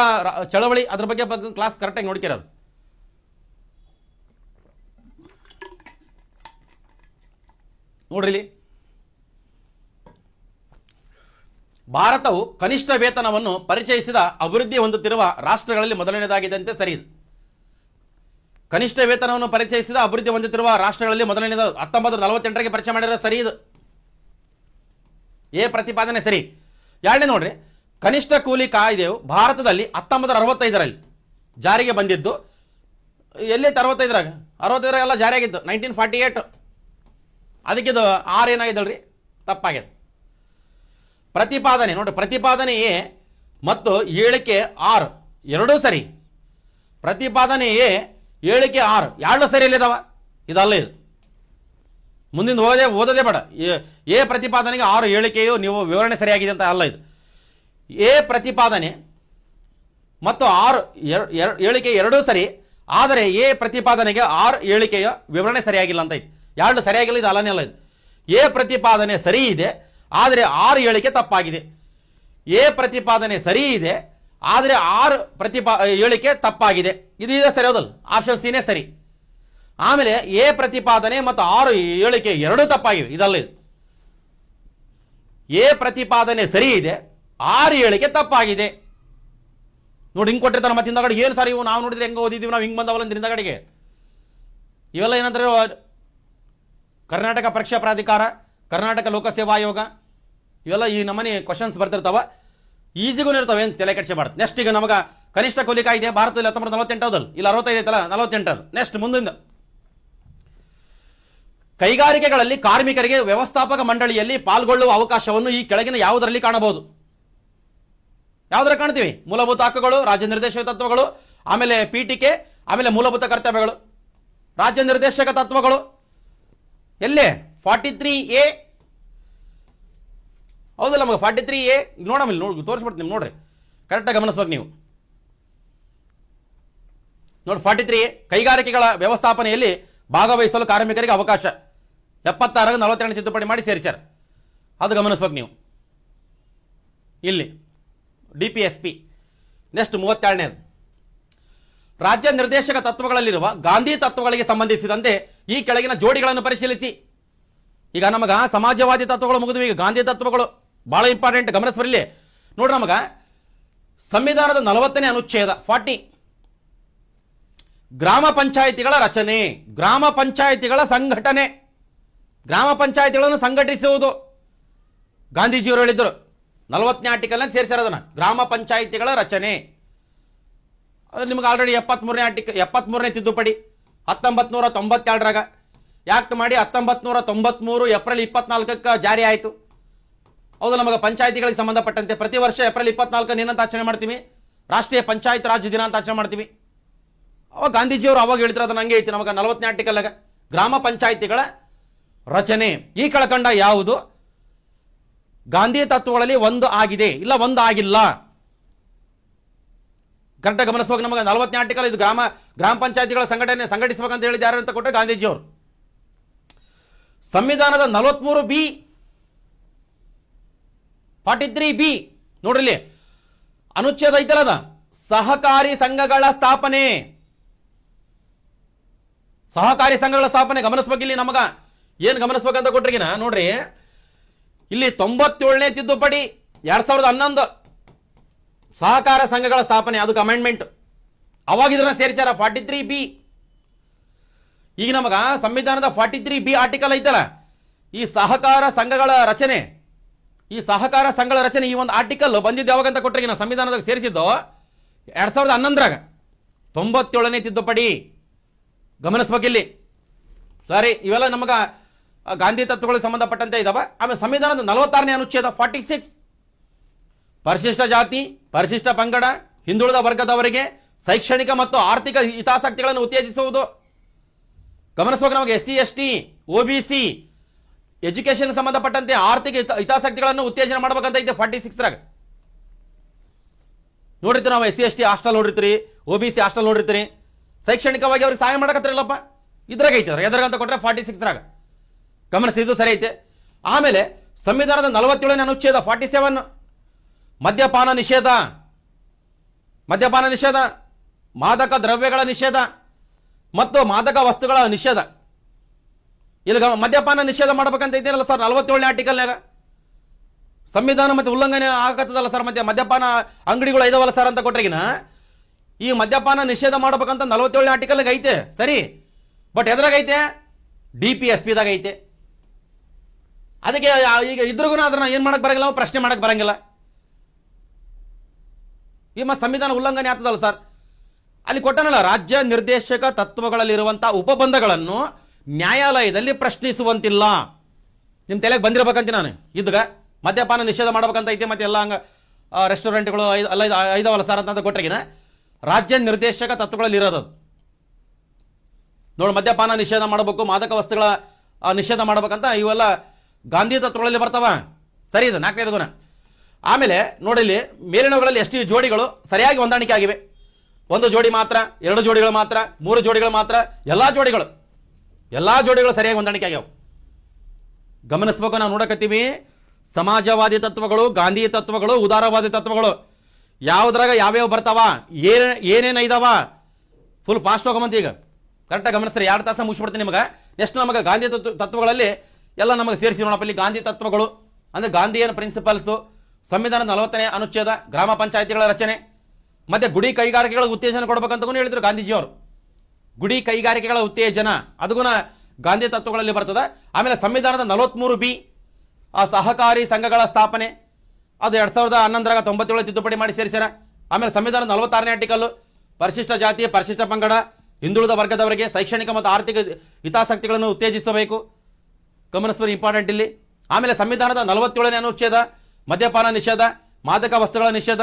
ಚಳವಳಿ, ಅದ್ರ ಬಗ್ಗೆ ಕ್ಲಾಸ್ ಕರೆಕ್ಟಾಗಿ ನೋಡ್ಕಿರೋದು. ನೋಡ್ರಿ, ಭಾರತವು ಕನಿಷ್ಠ ವೇತನವನ್ನು ಪರಿಚಯಿಸಿದ ಅಭಿವೃದ್ಧಿ ಹೊಂದುತ್ತಿರುವ ರಾಷ್ಟ್ರಗಳಲ್ಲಿ ಮೊದಲನೇದಾಗಿದ್ದಂತೆ ಸರಿ. ಕನಿಷ್ಠ ವೇತನವನ್ನು ಪರಿಚಯಿಸಿದ ಅಭಿವೃದ್ಧಿ ಹೊಂದುತ್ತಿರುವ ರಾಷ್ಟ್ರಗಳಲ್ಲಿ ಮೊದಲನೇದು 1948ಗೆ ಪರಿಚಯ ಮಾಡಿರೋ ಸರಿ. ಇದು ಎ ಪ್ರತಿಪಾದನೆ ಸರಿ. ಎರಡನೇ ನೋಡ್ರಿ, ಕನಿಷ್ಠ ಕೂಲಿ ಕಾಯ್ದೆಯು ಭಾರತದಲ್ಲಿ 1965ರಲ್ಲಿ ಜಾರಿಗೆ ಬಂದಿದ್ದು. ಎಲ್ಲಿ? 65ರಾಗ ಎಲ್ಲ ಜಾರಿಯಾಗಿದ್ದು 1948. ಅದಕ್ಕೆ ಇದು ಆರ್ ಏನಾಗಿದ್ದಲ್ರಿ, ತಪ್ಪಾಗಿದೆ. ಪ್ರತಿಪಾದನೆ ನೋಡಿ, ಪ್ರತಿಪಾದನೆ ಎ ಮತ್ತು ಹೇಳಿಕೆ ಆರ್ ಎರಡೂ ಸರಿ. ಪ್ರತಿಪಾದನೆ ಎ, ಹೇಳಿಕೆ ಆರ್ ಎರಡು ಸರಿ ಇಲ್ಲಿದಾವ. ಇದಲ್ಲ, ಇದು ಮುಂದಿನ ಓದೋದೇ ಬೇಡ. ಎ ಪ್ರತಿಪಾದನೆಗೆ ಆರು ಹೇಳಿಕೆಯು ನೀವು ವಿವರಣೆ ಸರಿಯಾಗಿದೆ ಅಂತ ಅಲ್ಲ. ಇದು ಎ ಪ್ರತಿಪಾದನೆ ಮತ್ತು ಆರು ಹೇಳಿಕೆ ಎರಡೂ ಸರಿ, ಆದರೆ ಎ ಪ್ರತಿಪಾದನೆಗೆ ಆರ್ ಹೇಳಿಕೆಯ ವಿವರಣೆ ಸರಿಯಾಗಿಲ್ಲ ಅಂತ ಐತಿ. ಎರಡು ಸರಿಯಾಗಿಲ್ಲ, ಇದು ಅಲ್ಲನೇ ಅಲ್ಲ. ಇದು ಎ ಪ್ರತಿಪಾದನೆ ಸರಿ ಇದೆ, ಆದರೆ ಆರು ಹೇಳಿಕೆ ತಪ್ಪಾಗಿದೆ. ಎ ಪ್ರತಿಪಾದನೆ ಸರಿ ಇದೆ, ಆದರೆ ಆರು ಹೇಳಿಕೆ ತಪ್ಪಾಗಿದೆ. ಇದು ಸರಿ ಹೌದಲ್ಲ? ಆಪ್ಷನ್ ಸಿನೇ ಸರಿ. ಆಮೇಲೆ ಎ ಪ್ರತಿಪಾದನೆ ಮತ್ತು ಆರು ಹೇಳಿಕೆ ಎರಡೂ ತಪ್ಪಾಗಿವೆ. ಇದಲ್ಲ, ಇದು ಎ ಪ್ರತಿಪಾದನೆ ಸರಿ ಇದೆ, ಆರು ಹೇಳಿಕೆ ತಪ್ಪಾಗಿದೆ. ನೋಡಿ, ಹಿಂಗೆ ಕೊಟ್ಟಿರ್ತಾನೆ. ಮತ್ತೆ ಹಿಂದಗಡೆ ಏನು ಸರ್ ಇವು ನಾವು ನೋಡಿದ್ರೆ ಹೆಂಗೆ ಓದಿದ್ದೀವಿ ನಾವು, ಹಿಂಗೆ ಬಂದವಲ್ಲ ಹಿಂದಗಡೆಗೆ ಇವೆಲ್ಲ ಏನಂದ್ರೆ ಕರ್ನಾಟಕ ಪರೀಕ್ಷಾ ಪ್ರಾಧಿಕಾರ, ಕರ್ನಾಟಕ ಲೋಕಸೇವಾ ಆಯೋಗ, ಇವೆಲ್ಲ ಈ ನಮೂನಿ ಕ್ವಶನ್ಸ್ ಬರ್ತಿರ್ತಾವ. ಈಸಿಗೂ ಇರ್ತವೆ, ಏನು ತಲೆ ಕೆಡಿಸಬಾರ್ದು. ನೆಕ್ಸ್ಟ್, ಈಗ ನಮಗೆ ಕನಿಷ್ಠ ಕೂಲಿ ಕಾಯ್ದೆ ಭಾರತದಲ್ಲಿ 1948 ಹೌದಲ್ಲ, ಇಲ್ಲಿ 65 ಐತಲ್ಲ, 48. ನೆಕ್ಸ್ಟ್ ಮುಂದಿನ ಕೈಗಾರಿಕೆಗಳಲ್ಲಿ ಕಾರ್ಮಿಕರಿಗೆ ವ್ಯವಸ್ಥಾಪಕ ಮಂಡಳಿಯಲ್ಲಿ ಪಾಲ್ಗೊಳ್ಳುವ ಅವಕಾಶವನ್ನು ಈ ಕೆಳಗಿನ ಯಾವುದರಲ್ಲಿ ಕಾಣಬಹುದು? ಯಾವುದರ ಕಾಣ್ತೀವಿ? ಮೂಲಭೂತ ಹಕ್ಕುಗಳು, ರಾಜ್ಯ ನಿರ್ದೇಶಕ ತತ್ವಗಳು, ಆಮೇಲೆ ಪೀಠಿಕೆ, ಆಮೇಲೆ ಮೂಲಭೂತ ಕರ್ತವ್ಯಗಳು. ರಾಜ್ಯ ನಿರ್ದೇಶಕ ತತ್ವಗಳು ಎಲ್ಲೇ? 43A ಹೌದಲ್ಲ ನಮಗೆ? 43A ನೋಡಮ್ಮ, ಇಲ್ಲಿ ನೋಡಿ ತೋರಿಸ್ಬಿಡ್ತೀನಿ ನೋಡ್ರಿ, ಕರೆಕ್ಟಾಗಿ ಗಮನಿಸ್ಬೇಕು ನೀವು. ನೋಡಿ, 43A ಕೈಗಾರಿಕೆಗಳ ವ್ಯವಸ್ಥಾಪನೆಯಲ್ಲಿ ಭಾಗವಹಿಸಲು ಕಾರ್ಮಿಕರಿಗೆ ಅವಕಾಶ 76ಗೆ 42 ತಿದ್ದುಪಡಿ ಮಾಡಿ ಸೇರಿಸ್ಯಾರ. ಅದು ಗಮನಿಸ್ಬೇಕು ನೀವು ಇಲ್ಲಿ. DPSP. ನೆಕ್ಸ್ಟ್ 32ನೇದು, ರಾಜ್ಯ ನಿರ್ದೇಶಕ ತತ್ವಗಳಲ್ಲಿರುವ ಗಾಂಧಿ ತತ್ವಗಳಿಗೆ ಸಂಬಂಧಿಸಿದಂತೆ ಈ ಕೆಳಗಿನ ಜೋಡಿಗಳನ್ನು ಪರಿಶೀಲಿಸಿ. ಈಗ ನಮಗ ಸಮಾಜವಾದಿ ತತ್ವಗಳು ಮುಗಿದ್ವಿ, ಈಗ ಗಾಂಧಿ ತತ್ವಗಳು ಬಹಳ ಇಂಪಾರ್ಟೆಂಟ್, ಗಮನಿಸ್ಬರಲಿ. ನೋಡ್ರಿ, ನಮಗ ಸಂವಿಧಾನದ 40ನೇ ಅನುಚ್ಛೇದ 40 ಗ್ರಾಮ ಪಂಚಾಯಿತಿಗಳ ರಚನೆ, ಗ್ರಾಮ ಪಂಚಾಯಿತಿಗಳ ಸಂಘಟನೆ. ಗ್ರಾಮ ಪಂಚಾಯತಿಗಳನ್ನು ಸಂಘಟಿಸುವುದು ಗಾಂಧೀಜಿಯವರು ಹೇಳಿದ್ರು. 40ನೇ ಆರ್ಟಿಕಲ್ನಾಗ ಸೇರಿಸ್ಯಾರ ಅದನ್ನು, ಗ್ರಾಮ ಪಂಚಾಯಿತಿಗಳ ರಚನೆ. ಅದು ನಿಮ್ಗೆ ಆಲ್ರೆಡಿ 73ನೇ ತಿದ್ದುಪಡಿ 1992ರಾಗ ಆ್ಯಕ್ಟ್ ಮಾಡಿ 1993 ಏಪ್ರಿಲ್ 24ಕ್ಕೆ ಜಾರಿ ಆಯಿತು. ಹೌದು, ನಮಗೆ ಪಂಚಾಯಿತಿಗಳಿಗೆ ಸಂಬಂಧಪಟ್ಟಂತೆ ಪ್ರತಿ ವರ್ಷ ಏಪ್ರಿಲ್ 24 ಏನಂತ ಆಚರಣೆ ಮಾಡ್ತೀವಿ? ರಾಷ್ಟ್ರೀಯ ಪಂಚಾಯತ್ ರಾಜ್ ದಿನ ಅಂತ ಆಚರಣೆ ಮಾಡ್ತೀವಿ. ಅವಾಗ ಗಾಂಧೀಜಿಯವರು ಅವಾಗ ಹೇಳ್ತಾರೆ, ಅದನ್ನ ಹಂಗೆ ಐತಿ ನಮಗೆ 40ನೇ ಆರ್ಟಿಕಲ್ನಾಗ ಗ್ರಾಮ ಪಂಚಾಯಿತಿಗಳ ರಚನೆ. ಈ ಕೆಳಕಂಡ ಯಾವುದು ಗಾಂಧಿ ತತ್ವಗಳಲ್ಲಿ ಒಂದು ಆಗಿದೆ, ಇಲ್ಲ ಒಂದು ಆಗಿಲ್ಲ? ಕರೆಕ್ಟಾಗಿ ಗಮನಿಸುವಾಗ ನಮಗೆ 40ನೇ ಆರ್ಟಿಕಲ್ ಇದು ಗ್ರಾಮ ಪಂಚಾಯತಿಗಳ ಸಂಘಟಿಸಬೇಕಂತ ಹೇಳಿದ ಯಾರು ಅಂತ ಕೊಟ್ಟರೆ ಗಾಂಧೀಜಿಯವರು. ಸಂವಿಧಾನದ 43B 43B ನೋಡ್ರಿ, ಇಲ್ಲಿ ಅನುಚ್ಛೇದ ಐತಲ್ಲ, ಅದ ಸಹಕಾರಿ ಸಂಘಗಳ ಸ್ಥಾಪನೆ. ಸಹಕಾರಿ ಸಂಘಗಳ ಸ್ಥಾಪನೆ ಗಮನಿಸ್ಬೇಕು. ಇಲ್ಲಿ ನಮಗ ಏನು ಗಮನಿಸ್ಬೇಕಂತ ಕೊಟ್ರಿಗಿನ ನೋಡ್ರಿ, ಇಲ್ಲಿ 97ನೇ ತಿದ್ದುಪಡಿ 2011 ಸಹಕಾರ ಸಂಘಗಳ ಸ್ಥಾಪನೆ, ಅದಕ್ಕೆ ಅಮೆಂಡ್ಮೆಂಟ್. ಅವಾಗ ಇದನ್ನ ಸೇರಿಸ್ಯಾರ 43B. ಈಗ ನಮಗ ಸಂವಿಧಾನದ 43B ಆರ್ಟಿಕಲ್ ಐತಲ್ಲ, ಈ ಸಹಕಾರ ಸಂಘಗಳ ರಚನೆ, ಈ ಸಹಕಾರ ಸಂಘಗಳ ರಚನೆ, ಈ ಒಂದು ಆರ್ಟಿಕಲ್ ಬಂದಿದ್ದು ಯಾವಾಗಂತ ಕೊಟ್ರಿಗೆ ನಾವು ಸಂವಿಧಾನದಾಗ ಸೇರಿಸಿದ್ದು 2011ರಾಗ 97ನೇ ತಿದ್ದುಪಡಿ. ಗಮನಿಸ್ಬೇಕಿಲ್ಲಿ ಸರಿ. ಇವೆಲ್ಲ ನಮಗ ಗಾಂಧಿ ತತ್ವಗಳಿಗೆ ಸಂಬಂಧಪಟ್ಟಂತೆ ಇದಾವ. ಆಮೇಲೆ ಸಂವಿಧಾನದ 46ನೇ ಅನುಚ್ಛೇದ 46 ಪರಿಶಿಷ್ಟ ಜಾತಿ, ಪರಿಶಿಷ್ಟ ಪಂಗಡ, ಹಿಂದುಳಿದ ವರ್ಗದವರಿಗೆ ಶೈಕ್ಷಣಿಕ ಮತ್ತು ಆರ್ಥಿಕ ಹಿತಾಸಕ್ತಿಗಳನ್ನು ಉತ್ತೇಜಿಸುವುದು. ಗಮನಿಸುವಾಗ ನಮಗೆ SC ST OBC ಎಜುಕೇಶನ್ ಸಂಬಂಧಪಟ್ಟಂತೆ ಆರ್ಥಿಕ ಹಿತಾಸಕ್ತಿಗಳನ್ನು ಉತ್ತೇಜನ ಮಾಡಬೇಕಂತ ಐತೆ 46ರಾಗ. ನೋಡಿರ್ತೀವಿ ನಾವು SC ST ಹಾಸ್ಟೆಲ್ ನೋಡಿರ್ತೀರಿ, OBC ಹಾಸ್ಟೆಲ್ ನೋಡಿರ್ತೀರಿ, ಶೈಕ್ಷಣಿಕವಾಗಿ ಅವ್ರಿಗೆ ಸಹಾಯ ಮಾಡಕತ್ತಿರಲ್ಲಪ್ಪ, ಇದ್ರಾಗ ಐತೆ ಎದ್ರಾಗಂತ ಕೊಟ್ಟರೆ 46ರಾಗ. ಗಮನಿಸಿ, ಇದು ಸರಿ ಐತೆ. ಆಮೇಲೆ ಸಂವಿಧಾನದ 47ನೇ ಅನುಚ್ಛೇದ 47 ಮದ್ಯಪಾನ ನಿಷೇಧ. ಮದ್ಯಪಾನ ನಿಷೇಧ, ಮಾದಕ ದ್ರವ್ಯಗಳ ನಿಷೇಧ ಮತ್ತು ಮಾದಕ ವಸ್ತುಗಳ ನಿಷೇಧ. ಇಲ್ಲಿ ಮದ್ಯಪಾನ ನಿಷೇಧ ಮಾಡ್ಬೇಕಂತ ಇದ್ದೀರಲ್ಲ ಸರ್ 47ನೇ ಆರ್ಟಿಕಲ್ನಾಗ. ಸಂವಿಧಾನ ಮತ್ತೆ ಉಲ್ಲಂಘನೆ ಆಗತ್ತದಲ್ಲ ಸರ್, ಮತ್ತೆ ಮದ್ಯಪಾನ ಅಂಗಡಿಗಳು ಐದವಲ್ಲ ಸರ್ ಅಂತ ಕೊಟ್ರಿಗಿನ ಈ ಮದ್ಯಪಾನ ನಿಷೇಧ ಮಾಡ್ಬೇಕಂತ 47ನೇ ಆರ್ಟಿಕಲ್ನಾಗ ಐತೆ ಸರಿ. ಬಟ್ ಎದ್ರಾಗೈತೆ? DPSPದಾಗ ಐತೆ. ಅದಕ್ಕೆ ಈಗ ಇದ್ರಿಗೂ ಅದನ್ನ ಏನು ಮಾಡಕ್ ಬರಂಗಿಲ್ಲ, ಪ್ರಶ್ನೆ ಮಾಡಕ್ ಬರಂಗಿಲ್ಲ. ಈ ಮತ್ತೆ ಸಂವಿಧಾನ ಉಲ್ಲಂಘನೆ ಆಗ್ತದಲ್ಲ ಸರ್. ಅಲ್ಲಿ ಕೊಟ್ಟನಲ್ಲ, ರಾಜ್ಯ ನಿರ್ದೇಶಕ ತತ್ವಗಳಲ್ಲಿರುವಂತಹ ಉಪಬಂಧಗಳನ್ನು ನ್ಯಾಯಾಲಯದಲ್ಲಿ ಪ್ರಶ್ನಿಸುವಂತಿಲ್ಲ. ನಿಮ್ಮ ತಲೆಗೆ ಬಂದಿರಬೇಕಂತ ನಾನು ಇದ್ಗ ಮದ್ಯಪಾನ ನಿಷೇಧ ಮಾಡ್ಬೇಕಂತ ಐತೆ, ಮತ್ತೆ ಎಲ್ಲ ಹಂಗ ರೆಸ್ಟೋರೆಂಟ್ಗಳು ಎಲ್ಲ ಐದವಲ್ಲ ಸರ್ ಅಂತ ಕೊಟ್ರಿಗಿನ ರಾಜ್ಯ ನಿರ್ದೇಶಕ ತತ್ವಗಳಲ್ಲಿ ಇರೋದು ನೋಡಿ. ಮದ್ಯಪಾನ ನಿಷೇಧ ಮಾಡಬೇಕು, ಮಾದಕ ವಸ್ತುಗಳ ನಿಷೇಧ ಮಾಡ್ಬೇಕಂತ ಇವೆಲ್ಲ ಗಾಂಧಿ ತತ್ವಗಳಲ್ಲಿ ಬರ್ತಾವ ಸರಿ. ಇದು 4ನೇದು ಗುಣ. ಆಮೇಲೆ ನೋಡಿ, ಇಲ್ಲಿ ಮೇಲಿನವುಗಳಲ್ಲಿ ಎಷ್ಟು ಜೋಡಿಗಳು ಸರಿಯಾಗಿ ಹೊಂದಾಣಿಕೆ ಆಗಿವೆ? 1 ಜೋಡಿ ಮಾತ್ರ, 2 ಜೋಡಿಗಳು ಮಾತ್ರ, 3 ಜೋಡಿಗಳು ಮಾತ್ರ, ಎಲ್ಲಾ ಜೋಡಿಗಳು ಸರಿಯಾಗಿ ಹೊಂದಾಣಿಕೆ ಆಗ್ಯಾವ. ಗಮನಿಸ್ಬೇಕು. ನಾವು ನೋಡಕತ್ತೀವಿ ಸಮಾಜವಾದಿ ತತ್ವಗಳು, ಗಾಂಧಿ ತತ್ವಗಳು, ಉದಾರವಾದಿ ತತ್ವಗಳು ಯಾವುದ್ರಾಗ ಯಾವ್ಯಾವ ಬರ್ತಾವ, ಏನೇನು ಇದಾವ, ಫುಲ್ ಫಾಸ್ಟ್ ಹೋಗಮಂತ. ಈಗ ಕರೆಕ್ಟಾಗಿ ಗಮನಿಸ್ರಿ, 2 ತಾಸ ಮುಗಿಸ್ಬಿಡ್ತೀನಿ ನಿಮಗೆ. ನೆಕ್ಸ್ಟ್ ನಮಗೆ ಗಾಂಧಿ ತತ್ವಗಳಲ್ಲಿ ಎಲ್ಲ ನಮಗೆ ಸೇರಿಸಿ ನೋಡಪ್ಪ. ಇಲ್ಲಿ ಗಾಂಧಿ ತತ್ವಗಳು ಅಂದರೆ ಗಾಂಧಿಯನ್ ಪ್ರಿನ್ಸಿಪಲ್ಸು, ಸಂವಿಧಾನದ 40ನೇ ಅನುಚ್ಛೇದ, ಗ್ರಾಮ ಪಂಚಾಯಿತಿಗಳ ರಚನೆ, ಮತ್ತೆ ಗುಡಿ ಕೈಗಾರಿಕೆಗಳ ಉತ್ತೇಜನ ಕೊಡ್ಬೇಕಂತ ಹೇಳಿದ್ರು ಗಾಂಧೀಜಿಯವರು. ಗುಡಿ ಕೈಗಾರಿಕೆಗಳ ಉತ್ತೇಜನ ಅದಗುಣ ಗಾಂಧಿ ತತ್ವಗಳಲ್ಲಿ ಬರ್ತದೆ. ಆಮೇಲೆ ಸಂವಿಧಾನದ 43B ಆ ಸಹಕಾರಿ ಸಂಘಗಳ ಸ್ಥಾಪನೆ, ಅದು 2011ರಾಗ 97 ತಿದ್ದುಪಡಿ ಮಾಡಿ ಸೇರಿಸ್ಯಾರ. ಆಮೇಲೆ ಸಂವಿಧಾನದ 46ನೇ ಆರ್ಟಿಕಲ್ ಪರಿಶಿಷ್ಟ ಜಾತಿ, ಪರಿಶಿಷ್ಟ ಪಂಗಡ, ಹಿಂದುಳಿದ ವರ್ಗದವರಿಗೆ ಶೈಕ್ಷಣಿಕ ಮತ್ತು ಆರ್ಥಿಕ ಹಿತಾಸಕ್ತಿಗಳನ್ನು ಉತ್ತೇಜಿಸಬೇಕು. ಗಮನಿಸುವ ಇಂಪಾರ್ಟೆಂಟ್ ಇಲ್ಲಿ. ಆಮೇಲೆ ಸಂವಿಧಾನದ 47ನೇ ಅನುಚ್ಛೇದ ಮದ್ಯಪಾನ ನಿಷೇಧ, ಮಾದಕ ವಸ್ತುಗಳ ನಿಷೇಧ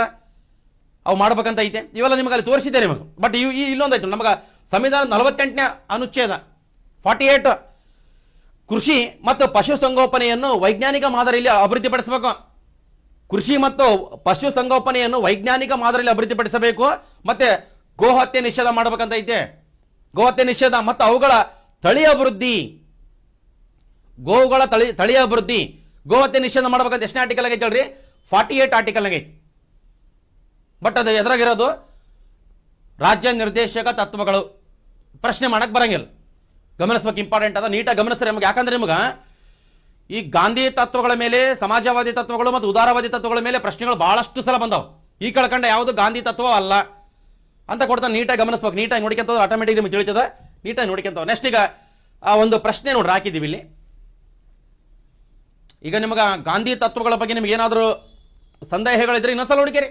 ಅವು ಮಾಡ್ಬೇಕಂತ ಐತೆ. ಇವೆಲ್ಲ ನಿಮಗೆ ಅಲ್ಲಿ ತೋರಿಸಿದೆ ನಿಮಗೆ. ಬಟ್ ಇಲ್ಲೊಂದಾಯ್ತು ನಮಗೆ ಸಂವಿಧಾನದ 48ನೇ ಅನುಚ್ಛೇದ 48 ಕೃಷಿ ಮತ್ತು ಪಶು ಸಂಗೋಪನೆಯನ್ನು ವೈಜ್ಞಾನಿಕ ಮಾದರಿಯಲ್ಲಿ ಅಭಿವೃದ್ಧಿಪಡಿಸಬೇಕು. ಕೃಷಿ ಮತ್ತು ಪಶು ಸಂಗೋಪನೆಯನ್ನು ವೈಜ್ಞಾನಿಕ ಮಾದರಿಯಲ್ಲಿ ಅಭಿವೃದ್ಧಿಪಡಿಸಬೇಕು. ಮತ್ತೆ ಗೋಹತ್ಯೆ ನಿಷೇಧ ಮಾಡಬೇಕಂತ ಐತೆ. ಗೋಹತ್ಯೆ ನಿಷೇಧ ಮತ್ತು ಅವುಗಳ ತಳಿ ಅಭಿವೃದ್ಧಿ, ಗೋವುಗಳ ತಳಿ ಅಭಿವೃದ್ಧಿ, ಗೋಹತ್ಯೆ ನಿಷೇಧ ಮಾಡಬೇಕಂತ ಎಷ್ಟನೇ ಆರ್ಟಿಕಲ್ ಆಗೈತೆ ಹೇಳ್ರಿ? 48 ಆರ್ಟಿಕಲ್ ಆಗೈತೆ. ಬಟ್ ಅದು ಎದುರಾಗಿರೋದು ರಾಜ್ಯ ನಿರ್ದೇಶಕ ತತ್ವಗಳು, ಪ್ರಶ್ನೆ ಮಾಡಕ್ ಬರಂಗಿಲ್ಲ. ಗಮನಿಸ್ಬೇಕು, ಇಂಪಾರ್ಟೆಂಟ್ ಅದ, ನೀಟಾಗಿ ಗಮನಿಸ್ರಿ ನಮಗೆ. ಯಾಕಂದ್ರೆ ನಿಮ್ಗೆ ಈ ಗಾಂಧಿ ತತ್ವಗಳ ಮೇಲೆ, ಸಮಾಜವಾದಿ ತತ್ವಗಳು ಮತ್ತು ಉದಾರವಾದಿ ತತ್ವಗಳ ಮೇಲೆ ಪ್ರಶ್ನೆಗಳು ಬಹಳಷ್ಟು ಸಲ ಬಂದವು. ಈ ಕಳ್ಕಂಡ ಯಾವುದು ಗಾಂಧಿ ತತ್ವ ಅಲ್ಲ ಅಂತ ಕೊಡ್ತಾನೆ. ನೀಟಾಗಿ ಗಮನಿಸ್ಬೇಕು, ನೀಟಾಗಿ ನೋಡ್ಕೊಂತ ಆಟೋಮೆಟಿಕ್ ನಿಮ್ಗೆ ತಿಳಿತದ, ನೀಟಾಗಿ ನೋಡ್ಕೊಂತ. ನೆಕ್ಸ್ಟ್ ಈಗ ಆ ಒಂದು ಪ್ರಶ್ನೆ ನೋಡ್ರಿ ಹಾಕಿದ್ದೀವಿ ಇಲ್ಲಿ. ಈಗ ನಿಮಗೆ ಗಾಂಧಿ ತತ್ವಗಳ ಬಗ್ಗೆ ನಿಮ್ಗೆ ಏನಾದರೂ ಸಂದೇಹಗಳಿದ್ರೆ ಇನ್ನೊಂದ್ಸಲ ಹುಡುಕಿರಿ,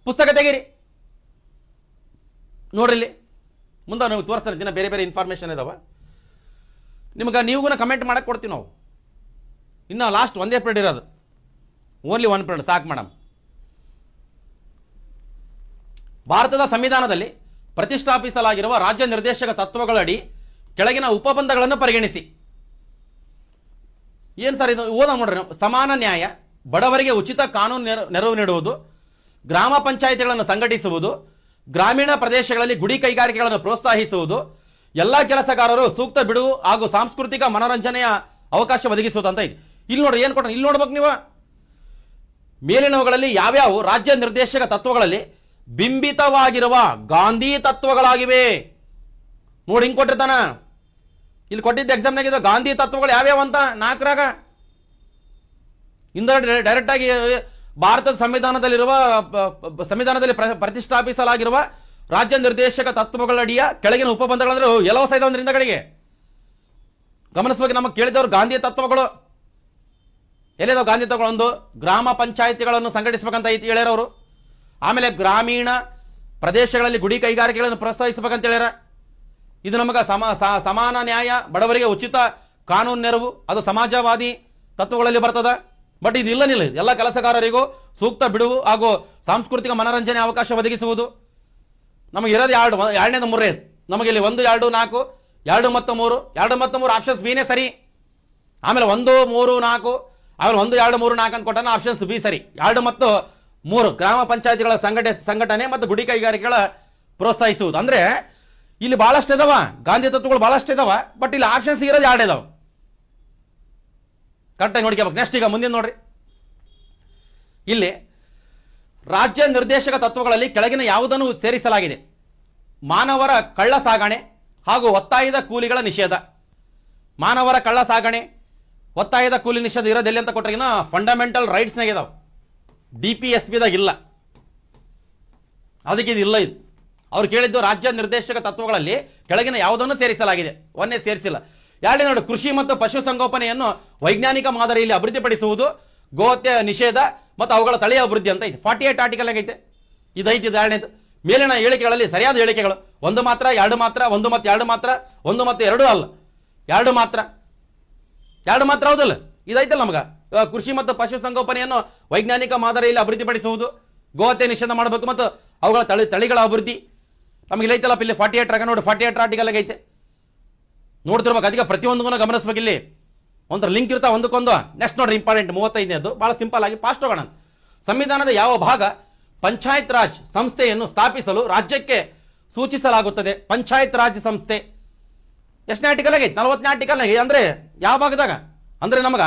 ಪುಸ್ತಕ ತೆಗೀರಿ, ನೋಡ್ರಿ ಇಲ್ಲಿ ಮುಂದೆ ನಾವು ತೋರಿಸ್ತಾರೆ ದಿನ ಬೇರೆ ಬೇರೆ ಇನ್ಫಾರ್ಮೇಷನ್ ಇದಾವೆ ನಿಮ್ಗೆ. ನೀವುಗೂ ಕಮೆಂಟ್ ಮಾಡಕ್ಕೆ ಕೊಡ್ತೀವಿ ನಾವು. ಇನ್ನು ಲಾಸ್ಟ್ ಒಂದೇ ಪೀರಿಯಡ್ ಇರೋದು, ಓನ್ಲಿ 1 ಪೀರಿಯಡ್ ಸಾಕು ಮೇಡಮ್. ಭಾರತದ ಸಂವಿಧಾನದಲ್ಲಿ ಪ್ರತಿಷ್ಠಾಪಿಸಲಾಗಿರುವ ರಾಜ್ಯ ನಿರ್ದೇಶಕ ತತ್ವಗಳಡಿ ಕೆಳಗಿನ ಉಪಬಂಧಗಳನ್ನು ಪರಿಗಣಿಸಿ. ಏನು ಸರ್ ಇದು? ಓದ ನೋಡ್ರಿ. ಸಮಾನ ನ್ಯಾಯ, ಬಡವರಿಗೆ ಉಚಿತ ಕಾನೂನು ನೆರವು ನೀಡುವುದು, ಗ್ರಾಮ ಪಂಚಾಯಿತಿಗಳನ್ನು ಸಂಘಟಿಸುವುದು, ಗ್ರಾಮೀಣ ಪ್ರದೇಶಗಳಲ್ಲಿ ಗುಡಿ ಕೈಗಾರಿಕೆಗಳನ್ನು ಪ್ರೋತ್ಸಾಹಿಸುವುದು, ಎಲ್ಲ ಕೆಲಸಗಾರರು ಸೂಕ್ತ ಬಿಡುವು ಹಾಗೂ ಸಾಂಸ್ಕೃತಿಕ ಮನೋರಂಜನೆಯ ಅವಕಾಶ ಒದಗಿಸುವುದು ಅಂತ ಇದೆ. ಇಲ್ಲಿ ನೋಡ್ರಿ ಏನು ಕೊಟ್ಟ, ಇಲ್ಲಿ ನೋಡ್ಬೇಕು ನೀವು. ಮೇಲಿನವುಗಳಲ್ಲಿ ಯಾವ್ಯಾವು ರಾಜ್ಯ ನಿರ್ದೇಶಕ ತತ್ವಗಳಲ್ಲಿ ಬಿಂಬಿತವಾಗಿರುವ ಗಾಂಧಿ ತತ್ವಗಳಾಗಿವೆ ನೋಡಿ. ಹಿಂಗೆ ಕೊಟ್ಟಿರ್ತಾನ. ಇಲ್ಲಿ ಕೊಟ್ಟಿದ್ದ ಎಕ್ಸಾಮ್ನಾಗ ಗಾಂಧಿ ತತ್ವಗಳು ಯಾವ್ಯಾವ ಅಂತ 4ರಾಗ ಇಂದ ಡೈರೆಕ್ಟ್ ಆಗಿ ಭಾರತದ ಸಂವಿಧಾನದಲ್ಲಿ ಪ್ರತಿಷ್ಠಾಪಿಸಲಾಗಿರುವ ರಾಜ್ಯ ನಿರ್ದೇಶಕ ತತ್ವಗಳಡಿಯ ಕೆಳಗಿನ ಉಪಬಂಧಗಳಂದ್ರೆ ಎಲ್ಲವೂ ಸಹಿತ ಒಂದರಿಂದ ಕಡೆಗೆ ಗಮನಿಸಬೇಕು. ನಮಗೆ ಕೇಳಿದವರು ಗಾಂಧಿ ತತ್ವಗಳು ಎಲ್ಲಿದಾವೆ? ಗಾಂಧಿ ತತ್ವಗಳು ಒಂದು ಗ್ರಾಮ ಪಂಚಾಯಿತಿಗಳನ್ನು ಸಂಘಟಿಸಬೇಕಂತ ಐತಿ ಹೇಳ್ಯಾರವರು. ಆಮೇಲೆ ಗ್ರಾಮೀಣ ಪ್ರದೇಶಗಳಲ್ಲಿ ಗುಡಿ ಕೈಗಾರಿಕೆಗಳನ್ನು ಪ್ರೋತ್ಸಾಹಿಸಬೇಕಂತ ಹೇಳ್ಯಾರ. ಇದು ನಮಗೆ ಸಮಾನ ನ್ಯಾಯ, ಬಡವರಿಗೆ ಉಚಿತ ಕಾನೂನು ನೆರವು, ಅದು ಸಮಾಜವಾದಿ ತತ್ವಗಳಲ್ಲಿ ಬರ್ತದ. ಬಟ್ ಇದು ಇಲ್ಲ, ಎಲ್ಲ ಕೆಲಸಗಾರರಿಗೂ ಸೂಕ್ತ ಬಿಡುವು ಹಾಗೂ ಸಾಂಸ್ಕೃತಿಕ ಮನೋರಂಜನೆ ಅವಕಾಶ ಒದಗಿಸುವುದು. ನಮಗೆ ಇರೋದು ಎರಡನೇದು 3. ನಮಗೆ ಇಲ್ಲಿ 1, 2, 4, 2 ಮತ್ತು 3, 2 ಮತ್ತು 3 ಆಪ್ಷನ್ಸ್ ಬಿನೇ ಸರಿ. ಆಮೇಲೆ 1, 3, 4, ಆಮೇಲೆ 1, 2, 3, 4 ಅಂತ ಕೊಟ್ಟಾನ, ಆಪ್ಷನ್ಸ್ ಬಿ ಸರಿ. 2 ಮತ್ತು 3 ಗ್ರಾಮ ಪಂಚಾಯತಿಗಳ ಸಂಘಟನೆ ಮತ್ತು ಗುಡಿ ಕೈಗಾರಿಕೆಗಳ ಪ್ರೋತ್ಸಾಹಿಸುವುದು. ಅಂದ್ರೆ ಇಲ್ಲಿ ಬಹಳಷ್ಟು ಇದಾವ, ಗಾಂಧಿ ತತ್ವಗಳು ಬಹಳಷ್ಟು ಇದಾವ. ಬಟ್ ಇಲ್ಲಿ ಆಪ್ಷನ್ಸ್ ಇರೋದು 2 ಇದಾವೆ. ಕರೆಕ್ಟಾಗಿ ನೋಡ್ಕೋಬೇಕು. ನೆಕ್ಸ್ಟ್ ಈಗ ಮುಂದಿನ ನೋಡ್ರಿ. ಇಲ್ಲಿ ರಾಜ್ಯ ನಿರ್ದೇಶಕ ತತ್ವಗಳಲ್ಲಿ ಕೆಳಗಿನ ಯಾವುದನ್ನು ಸೇರಿಸಲಾಗಿದೆ? ಮಾನವರ ಕಳ್ಳ ಸಾಗಣೆ ಹಾಗೂ ಒತ್ತಾಯದ ಕೂಲಿಗಳ ನಿಷೇಧ. ಮಾನವರ ಕಳ್ಳ ಸಾಗಣೆ, ಒತ್ತಾಯದ ಕೂಲಿ ನಿಷೇಧ ಇರೋದೆಲ್ಲಿ ಅಂತ ಕೊಟ್ಟರೆ ಫಂಡಮೆಂಟಲ್ ರೈಟ್ಸ್ನಾಗ ಇದಾವೆ. DPSPದಾಗ ಇಲ್ಲ, ಅದಕ್ಕೆ ಇದು ಇಲ್ಲ. ಇದು ಅವ್ರು ಕೇಳಿದ್ದು ರಾಜ್ಯ ನಿರ್ದೇಶಕ ತತ್ವಗಳಲ್ಲಿ ಕೆಳಗಿನ ಯಾವುದನ್ನು ಸೇರಿಸಲಾಗಿದೆ, ಒಂದೇ ಸೇರಿಸಿಲ್ಲ. 2 ನೋಡಿ, ಕೃಷಿ ಮತ್ತು ಪಶುಸಂಗೋಪನೆಯನ್ನು ವೈಜ್ಞಾನಿಕ ಮಾದರಿಯಲ್ಲಿ ಅಭಿವೃದ್ಧಿಪಡಿಸುವುದು, ಗೋಹತ್ಯೆ ನಿಷೇಧ ಮತ್ತು ಅವುಗಳ ತಳಿಯ ಅಭಿವೃದ್ಧಿ ಅಂತ ಐತೆ. 48 ಆರ್ಟಿಕಲ್ ಆಗೈತೆ. ಇದೈತಿ 2ನೇದು. ಮೇಲಿನ ಹೇಳಿಕೆಗಳಲ್ಲಿ ಸರಿಯಾದ ಹೇಳಿಕೆಗಳು 1 ಮಾತ್ರ, 2 ಮಾತ್ರ, 1 ಮತ್ತು 2 ಮಾತ್ರ, 1 ಮತ್ತು 2 ಅಲ್ಲ, 2 ಮಾತ್ರ, 2 ಮಾತ್ರ ಹೌದಲ್ಲ. ಇದೈತಲ್ಲ ನಮ್ಗೆ. ಕೃಷಿ ಮತ್ತು ಪಶುಸಂಗೋಪನೆಯನ್ನು ವೈಜ್ಞಾನಿಕ ಮಾದರಿಯಲ್ಲಿ ಅಭಿವೃದ್ಧಿಪಡಿಸುವುದು, ಗೋಹತ್ಯೆ ನಿಷೇಧ ಮಾಡಬೇಕು ಮತ್ತು ಅವುಗಳ ತಳಿಗಳ ಅಭಿವೃದ್ಧಿ ನಮಗೆ ಇಲ್ಲೈತಲ್ಲ. ಇಲ್ಲಿ 48 ರಾಗ ನೋಡಿ, 48 ಆರ್ಟಿಕಲ್ ಆಗೈತೆ. ನೋಡ್ತಿರ್ಬೇಕು. ಅದಕ್ಕೆ ಪ್ರತಿಯೊಂದನ್ನು ಗಮನಿಸ್ಬೇಕು. ಇಲ್ಲಿ ಒಂಥರ ಲಿಂಕ್ ಇರ್ತಾವೆ ಒಂದಕ್ಕೊಂದು. ನೆಕ್ಸ್ಟ್ ನೋಡ್ರಿ, ಇಂಪಾರ್ಟೆಂಟ್ 35ನೇದು, ಬಹಳ ಸಿಂಪಲ್ ಆಗಿ ಫಾಸ್ಟ್ ಹೋಗೋಣ. ಸಂವಿಧಾನದ ಯಾವ ಭಾಗ ಪಂಚಾಯತ್ ರಾಜ್ ಸಂಸ್ಥೆಯನ್ನು ಸ್ಥಾಪಿಸಲು ರಾಜ್ಯಕ್ಕೆ ಸೂಚಿಸಲಾಗುತ್ತದೆ? ಪಂಚಾಯತ್ ರಾಜ್ ಸಂಸ್ಥೆ ಎಷ್ಟನೇ ಆರ್ಟಿಕಲ್ ಆಗೈತೆ? 40ನೇ ಆರ್ಟಿಕಲ್. ಅಂದ್ರೆ ಯಾವ ಭಾಗದಾಗ ಅಂದ್ರೆ ನಮಗ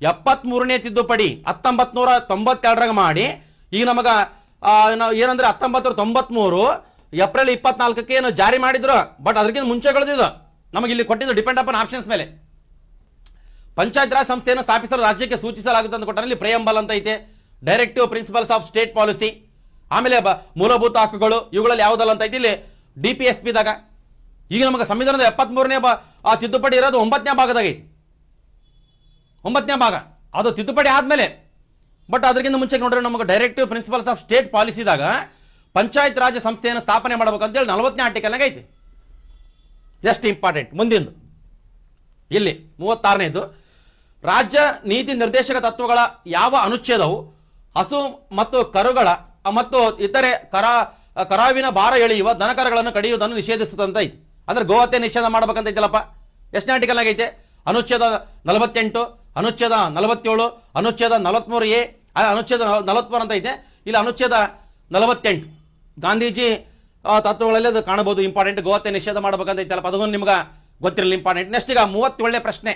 73ನೇ ತಿದ್ದುಪಡಿ 1992ರಾಗ ಮಾಡಿ ಈಗ ನಮಗ ಏನಂದ್ರೆ 1993 ಏಪ್ರಿಲ್ 24ಕ್ಕೆ ಏನು ಜಾರಿ ಮಾಡಿದ್ರು. ಬಟ್ ಅದಕ್ಕಿಂತ ಮುಂಚೆಗಳದಿದ್ದು ನಮಗೆ ಇಲ್ಲಿ ಕೊಟ್ಟಿದ್ದು ಡಿಪೆಂಡ್ ಅಪಾನ್ ಆಪ್ಷನ್ಸ್ ಮೇಲೆ. ಪಂಚಾಯತ್ ರಾಜ್ ಸಂಸ್ಥೆಯನ್ನು ಸ್ಥಾಪಿಸಲು ರಾಜ್ಯಕ್ಕೆ ಸೂಚಿಸಲಾಗುತ್ತೆ ಅಂತ ಕೊಟ್ಟಲ್ಲಿ ಪ್ರಿಯಂಬಲ್ ಅಂತ ಐತೆ. Directive principles of state policy, ಆಮೇಲೆ ಮೂಲಭೂತ ಹಕ್ಕುಗಳು, ಇವುಗಳಲ್ಲಿ ಯಾವುದಲ್ಲ ಅಂತ ಐತಿ ಇಲ್ಲಿ DPSPದಾಗ. ಈಗ ನಮಗೆ ಸಂವಿಧಾನದ 73ನೇ ತಿದ್ದುಪಡಿ ಇರೋದು 9ನೇ ಭಾಗದಾಗೈತಿ. 9ನೇ ಭಾಗ ಅದು ತಿದ್ದುಪಡಿ ಆದ್ಮೇಲೆ. ಬಟ್ ಅದಕ್ಕಿಂತ ಮುಂಚೆ ನೋಡ್ರೆ ನಮಗೆ ಡೈರೆಕ್ಟಿವ್ ಪ್ರಿನ್ಸಿಪಲ್ಸ್ ಆಫ್ ಸ್ಟೇಟ್ ಪಾಲಿಸಿದಾಗ ಪಂಚಾಯತ್ ರಾಜ್ ಸಂಸ್ಥೆಯನ್ನು ಸ್ಥಾಪನೆ ಮಾಡಬೇಕಂತೇಳಿ 40ನೇ ಆರ್ಟಿಕಲ್ ಐತಿ. Just important. ಮುಂದಿಂದು ಇಲ್ಲಿ 36ನೇದು, ರಾಜ್ಯ ನೀತಿ ನಿರ್ದೇಶಕ ತತ್ವಗಳ ಯಾವ ಅನುಚ್ಛೇದವು ಹಸು ಮತ್ತು ಕರುಗಳ ಮತ್ತು ಇತರೆ ಕರಾವಿನ ಭಾರ ಎಳೆಯುವ ದನಕರಗಳನ್ನು ಕಡಿಯುವುದನ್ನು ನಿಷೇಧಿಸುತ್ತಂತ ಐತಿ. ಅಂದ್ರೆ ಗೋಹತ್ಯೆ ನಿಷೇಧ ಮಾಡ್ಬೇಕಂತ ಐತಲ್ಲಪ್ಪ. ಎಷ್ಟನೇ ಆರ್ಟಿಕಲ್ ಆಗೈತೆ? ಅನುಚ್ಛೇದ 48, ಅನುಚ್ಛೇದ 47, ಅನುಚ್ಛೇದ 43A, ಅನುಚ್ಛೇದ 43 ಅಂತ ಐತೆ. ಇಲ್ಲಿ ಅನುಚ್ಛೇದ 48 ಗಾಂಧೀಜಿ ತತ್ವಗಳಲ್ಲಿ ಅದು ಕಾಣಬಹುದು. ಇಂಪಾರ್ಟೆಂಟ್. ಗೋಹತ್ಯೆ ನಿಷೇಧ ಮಾಡ್ಬೇಕಂತ ಐತಲ್ಲಪ್ಪ, ಅದನ್ನು ನಿಮ್ಗೆ ಗೊತ್ತಿರಲಿಲ್ಲ. ಇಂಪಾರ್ಟೆಂಟ್. ನೆಕ್ಸ್ಟ್ ಈಗ 37ನೇ ಪ್ರಶ್ನೆ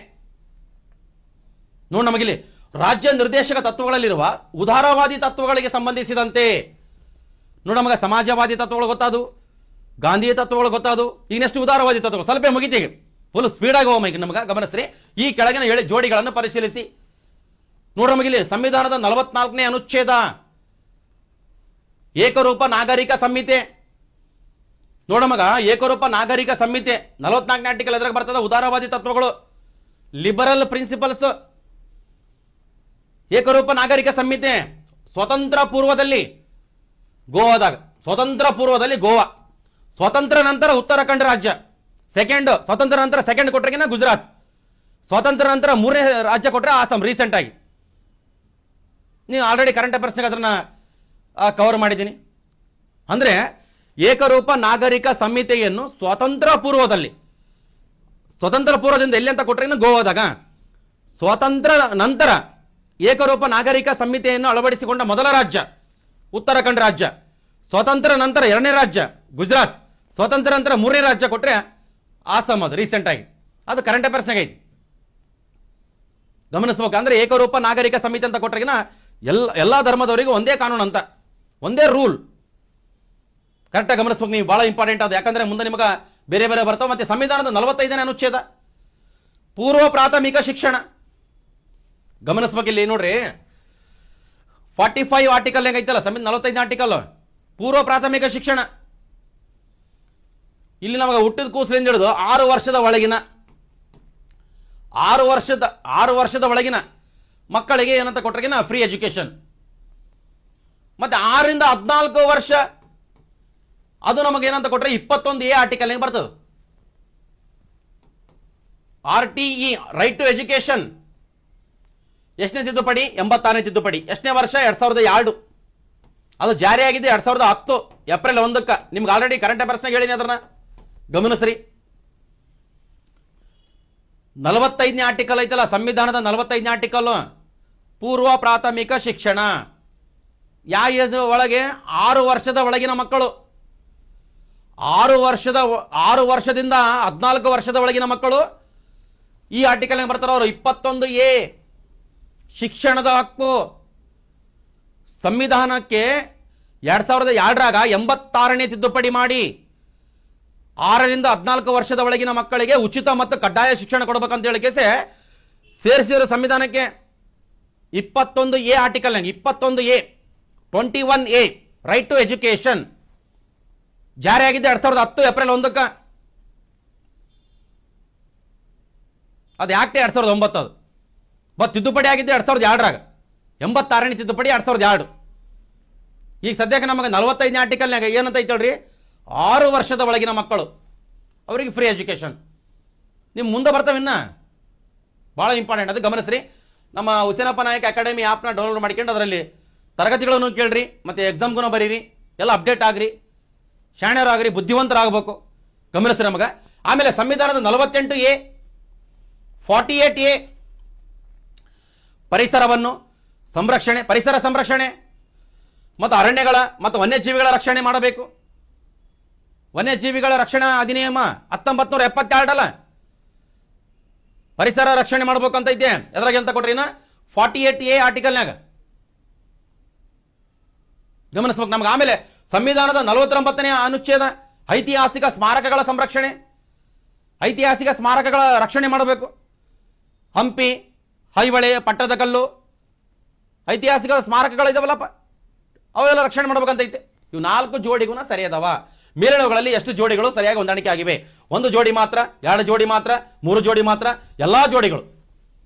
ನೋಡಿ. ನಮಗಿಲ್ಲಿ ರಾಜ್ಯ ನಿರ್ದೇಶಕ ತತ್ವಗಳಲ್ಲಿರುವ ಉದಾರವಾದಿ ತತ್ವಗಳಿಗೆ ಸಂಬಂಧಿಸಿದಂತೆ ನೋಡಿ, ನಮಗೆ ಸಮಾಜವಾದಿ ತತ್ವಗಳು ಗೊತ್ತಾದು, ಗಾಂಧಿ ತತ್ವಗಳು ಗೊತ್ತಾದು. ಈಗ ನೆಕ್ಸ್ಟ್ ಉದಾರವಾದಿ ತತ್ವಗಳು. ಸ್ವಲ್ಪ ಮುಗಿತೀವಿ, ಫುಲ್ ಸ್ಪೀಡಾಗಿ ಹೋಗ ಮೈಕ್ ನಮ್ಗೆ ಗಮನಿಸ್ರಿ. ಈ ಕೆಳಗಿನ ಜೋಡಿಗಳನ್ನು ಪರಿಶೀಲಿಸಿ ನೋಡಿ. ನಮಗಿಲ್ಲಿ ಸಂವಿಧಾನದ 44ನೇ ಅನುಚ್ಛೇದ ಏಕರೂಪ ನಾಗರಿಕ ಸಂಹಿತೆ ನೋಡ ಮಗ. ಏಕರೂಪ ನಾಗರಿಕ ಸಂಹಿತೆ 44ನೇ ಆರ್ಟಿಕಲ್ ಎದುರಾಗ ಬರ್ತದೆ. ಉದಾರವಾದಿ ತತ್ವಗಳು, ಲಿಬರಲ್ ಪ್ರಿನ್ಸಿಪಲ್ಸ್, ಏಕರೂಪ ನಾಗರಿಕ ಸಂಹಿತೆ ಸ್ವತಂತ್ರ ಪೂರ್ವದಲ್ಲಿ ಗೋವಾದಾಗ, ಸ್ವತಂತ್ರ ಪೂರ್ವದಲ್ಲಿ ಗೋವಾ, ಸ್ವತಂತ್ರ ನಂತರ ಉತ್ತರಾಖಂಡ ರಾಜ್ಯ, ಸ್ವತಂತ್ರ ನಂತರ ಸೆಕೆಂಡ್ ಕೊಟ್ರಿಗಿನ ಗುಜರಾತ್, ಸ್ವತಂತ್ರ ನಂತರ ಮೂರನೇ ರಾಜ್ಯ ಕೊಟ್ಟರೆ ಆಸಾಂ. ರೀಸೆಂಟ್ ಆಗಿ ನೀವು ಆಲ್ರೆಡಿ ಕರೆಂಟ್ ಅಫೇರ್ಸ್ನಾಗ ಅದನ್ನ ಕವರ್ ಮಾಡಿದ್ದೀನಿ. ಅಂದರೆ ಏಕರೂಪ ನಾಗರಿಕ ಸಂಹಿತೆಯನ್ನು ಸ್ವತಂತ್ರ ಪೂರ್ವದಿಂದ ಎಲ್ಲಿ ಅಂತ ಕೊಟ್ಟರೆ ಗೋವಾದಾಗ, ಸ್ವತಂತ್ರ ನಂತರ ಏಕರೂಪ ನಾಗರಿಕ ಸಂಹಿತೆಯನ್ನು ಅಳವಡಿಸಿಕೊಂಡ ಮೊದಲ ರಾಜ್ಯ ಉತ್ತರಾಖಂಡ ರಾಜ್ಯ, ಸ್ವತಂತ್ರ ನಂತರ ಎರಡನೇ ರಾಜ್ಯ ಗುಜರಾತ್, ಸ್ವತಂತ್ರ ನಂತರ ಮೂರನೇ ರಾಜ್ಯ ಕೊಟ್ಟರೆ ಆಸಾಂ. ಅದು ರೀಸೆಂಟ್ ಆಗಿ ಅದು ಕರೆಂಟ್ ಅಫೇರ್ಸ್ನಾಗ ಐತಿ, ಗಮನಿಸ್ಬೇಕು. ಅಂದ್ರೆ ಏಕರೂಪ ನಾಗರಿಕ ಸಂಹಿತೆ ಅಂತ ಕೊಟ್ಟರೆಗಿನ ಎಲ್ಲ ಧರ್ಮದವರಿಗೂ ಒಂದೇ ಕಾನೂನು ಅಂತ, ಒಂದೇ ರೂಲ್. ಕರೆಕ್ಟಾಗಿ ಗಮನಿಸ್ಬೇಕು ನೀವು, ಬಹಳ ಇಂಪಾರ್ಟೆಂಟ್ ಅದು. ಯಾಕಂದ್ರೆ ಮುಂದೆ ನಿಮಗೆ ಬೇರೆ ಬೇರೆ ಬರ್ತಾವೆ. ಮತ್ತೆ ಸಂವಿಧಾನದ 45ನೇ ಅನುಚ್ಛೇದ ಪೂರ್ವ ಪ್ರಾಥಮಿಕ ಶಿಕ್ಷಣ, ಗಮನಿಸ್ಬೇಕು. ಇಲ್ಲಿ ನೋಡ್ರಿ 45 ಆರ್ಟಿಕಲ್ ಐತಲ್ಲ, ಸಂವಿಧಾನ 45ನೇ ಆರ್ಟಿಕಲ್ ಪೂರ್ವ ಪ್ರಾಥಮಿಕ ಶಿಕ್ಷಣ. ಇಲ್ಲಿ ನಮಗೆ ಹುಟ್ಟಿದ ಕೂಸಲಿಂದ ಹಿಡಿದು 6 ವರ್ಷದ ಒಳಗಿನ ಮಕ್ಕಳಿಗೆ ಏನಂತ ಕೊಟ್ಟರೆಗಿನ ಫ್ರೀ ಎಜುಕೇಶನ್. ಮತ್ತೆ 6ರಿಂದ 14 ವರ್ಷ ಅದು ನಮಗೆ ಏನಂತ ಕೊಟ್ಟರೆ 21A ಆರ್ಟಿಕಲ್ ಬರ್ತದೆ. RTE ರೈಟ್ ಟು ಎಜುಕೇಶನ್ ಎಷ್ಟನೇ ತಿದ್ದುಪಡಿ? 86ನೇ ತಿದ್ದುಪಡಿ. ಎಷ್ಟನೇ ವರ್ಷ? 2002. ಅದು ಜಾರಿಯಾಗಿದೆ 2010 ಏಪ್ರಿಲ್ 1ಕ್ಕೆ. ನಿಮ್ಗೆ ಆಲ್ರೆಡಿ ಕರೆಂಟ್ ಅಫೇರ್ಸ್ನಾಗ ಹೇಳಿನಿ, ಅದನ್ನ ಗಮನಿಸ್ರಿ. 45ನೇ ಆರ್ಟಿಕಲ್ ಐತಲ್ಲ ಸಂವಿಧಾನದ 45ನೇ ಆರ್ಟಿಕಲ್ ಪೂರ್ವ ಪ್ರಾಥಮಿಕ ಶಿಕ್ಷಣ. ಯಾವ ಏಜ್ ಒಳಗೆ? 6 ವರ್ಷದ ಒಳಗಿನ ಮಕ್ಕಳು, 6 ವರ್ಷದಿಂದ 14 ವರ್ಷದ ಒಳಗಿನ ಮಕ್ಕಳು ಈ ಆರ್ಟಿಕಲ್ ಬರ್ತಾರ. ಅವರು 21A ಶಿಕ್ಷಣದ ಹಕ್ಕು. ಸಂವಿಧಾನಕ್ಕೆ 2002ರಾಗ 86ನೇ ತಿದ್ದುಪಡಿ ಮಾಡಿ 6ರಿಂದ 14 ವರ್ಷದ ಒಳಗಿನ ಮಕ್ಕಳಿಗೆ ಉಚಿತ ಮತ್ತು ಕಡ್ಡಾಯ ಶಿಕ್ಷಣ ಕೊಡಬೇಕಂತ ಹೇಳಿಕೆ ಸೇರಿಸಿದ್ರು ಸಂವಿಧಾನಕ್ಕೆ. 21A article 21A right to education ಜಾರಿಯಾಗಿದ್ದೆ 2010 ಏಪ್ರಿಲ್ 1ಕ್ಕೆ. ಅದು ಆಕ್ಟ್ 2009. ಅದು ಬಟ್ ತಿದ್ದುಪಡಿ ಆಗಿದ್ದೆ 2002ರಾಗ, 86ನೇ ತಿದ್ದುಪಡಿ 2002. ಈಗ ಸದ್ಯಕ್ಕೆ ನಮಗೆ 45ನೇ ಆರ್ಟಿಕಲ್ನಾಗ ಏನಂತ ಐತಲ್ರಿ, 6 ವರ್ಷದ ಒಳಗಿನ ಮಕ್ಕಳು ಅವರಿಗೆ ಫ್ರೀ ಎಜುಕೇಶನ್. ನಿಮ್ಮ ಮುಂದೆ ಬರ್ತಾವಿನ್ನ ಭಾಳ ಇಂಪಾರ್ಟೆಂಟ್, ಅದು ಗಮನಿಸ್ರಿ. ನಮ್ಮ ಹುಸೇನಪ್ಪ ನಾಯಕ್ ಅಕಾಡೆಮಿ ಆ್ಯಪ್ನ ಡೌನ್ಲೋಡ್ ಮಾಡ್ಕೊಂಡು ಅದರಲ್ಲಿ ತರಗತಿಗಳನ್ನು ಕೇಳ್ರಿ, ಮತ್ತು ಎಕ್ಸಾಮ್ಗೂ ಬರೀರಿ, ಎಲ್ಲ ಅಪ್ಡೇಟ್ ಆಗ್ರಿ, ಶಾಣ್ಯರಾಗ್ರಿ, ಬುದ್ಧಿವಂತರಾಗಬೇಕು. ಗಮನಿಸ್ರಿ ನಮಗೆ. ಆಮೇಲೆ ಸಂವಿಧಾನದ 48A 48A ಪರಿಸರ ಸಂರಕ್ಷಣೆ ಮತ್ತು ಅರಣ್ಯಗಳ ಮತ್ತು ವನ್ಯಜೀವಿಗಳ ರಕ್ಷಣೆ ಮಾಡಬೇಕು. ವನ್ಯಜೀವಿಗಳ ರಕ್ಷಣಾ ಅಧಿನಿಯಮ 1972 ಅಲ್ಲ, ಪರಿಸರ ರಕ್ಷಣೆ ಮಾಡಬೇಕಂತ ಐತೆ. ಎದ್ರಾಗ ಅಂತ ಕೊಟ್ರಿ 48A ಆರ್ಟಿಕಲ್ನಾಗ ಗಮನಿಸ್ಬೇಕು ನಮ್ಗೆ. ಆಮೇಲೆ ಸಂವಿಧಾನದ 49ನೇ ಅನುಚ್ಛೇದ ಐತಿಹಾಸಿಕ ಸ್ಮಾರಕಗಳ ಸಂರಕ್ಷಣೆ, ಐತಿಹಾಸಿಕ ಸ್ಮಾರಕಗಳ ರಕ್ಷಣೆ ಮಾಡಬೇಕು. ಹಂಪಿ, ಐಹೊಳೆ, ಪಟ್ಟದಕಲ್ಲು ಐತಿಹಾಸಿಕ ಸ್ಮಾರಕಗಳು ಇದಾವಲ್ಲಪ್ಪ, ಅವೆಲ್ಲ ರಕ್ಷಣೆ ಮಾಡ್ಬೇಕಂತೈತೆ. ಇವು 4 ಜೋಡಿಗೂ ಸರಿ ಅದಾವ. ಮೇಲಿನವುಗಳಲ್ಲಿ ಎಷ್ಟು ಜೋಡಿಗಳು ಸರಿಯಾಗಿ ಹೊಂದಾಣಿಕೆ ಆಗಿವೆ? 1 ಜೋಡಿ ಮಾತ್ರ, 2 ಜೋಡಿ ಮಾತ್ರ, 3 ಜೋಡಿ ಮಾತ್ರ, ಎಲ್ಲಾ ಜೋಡಿಗಳು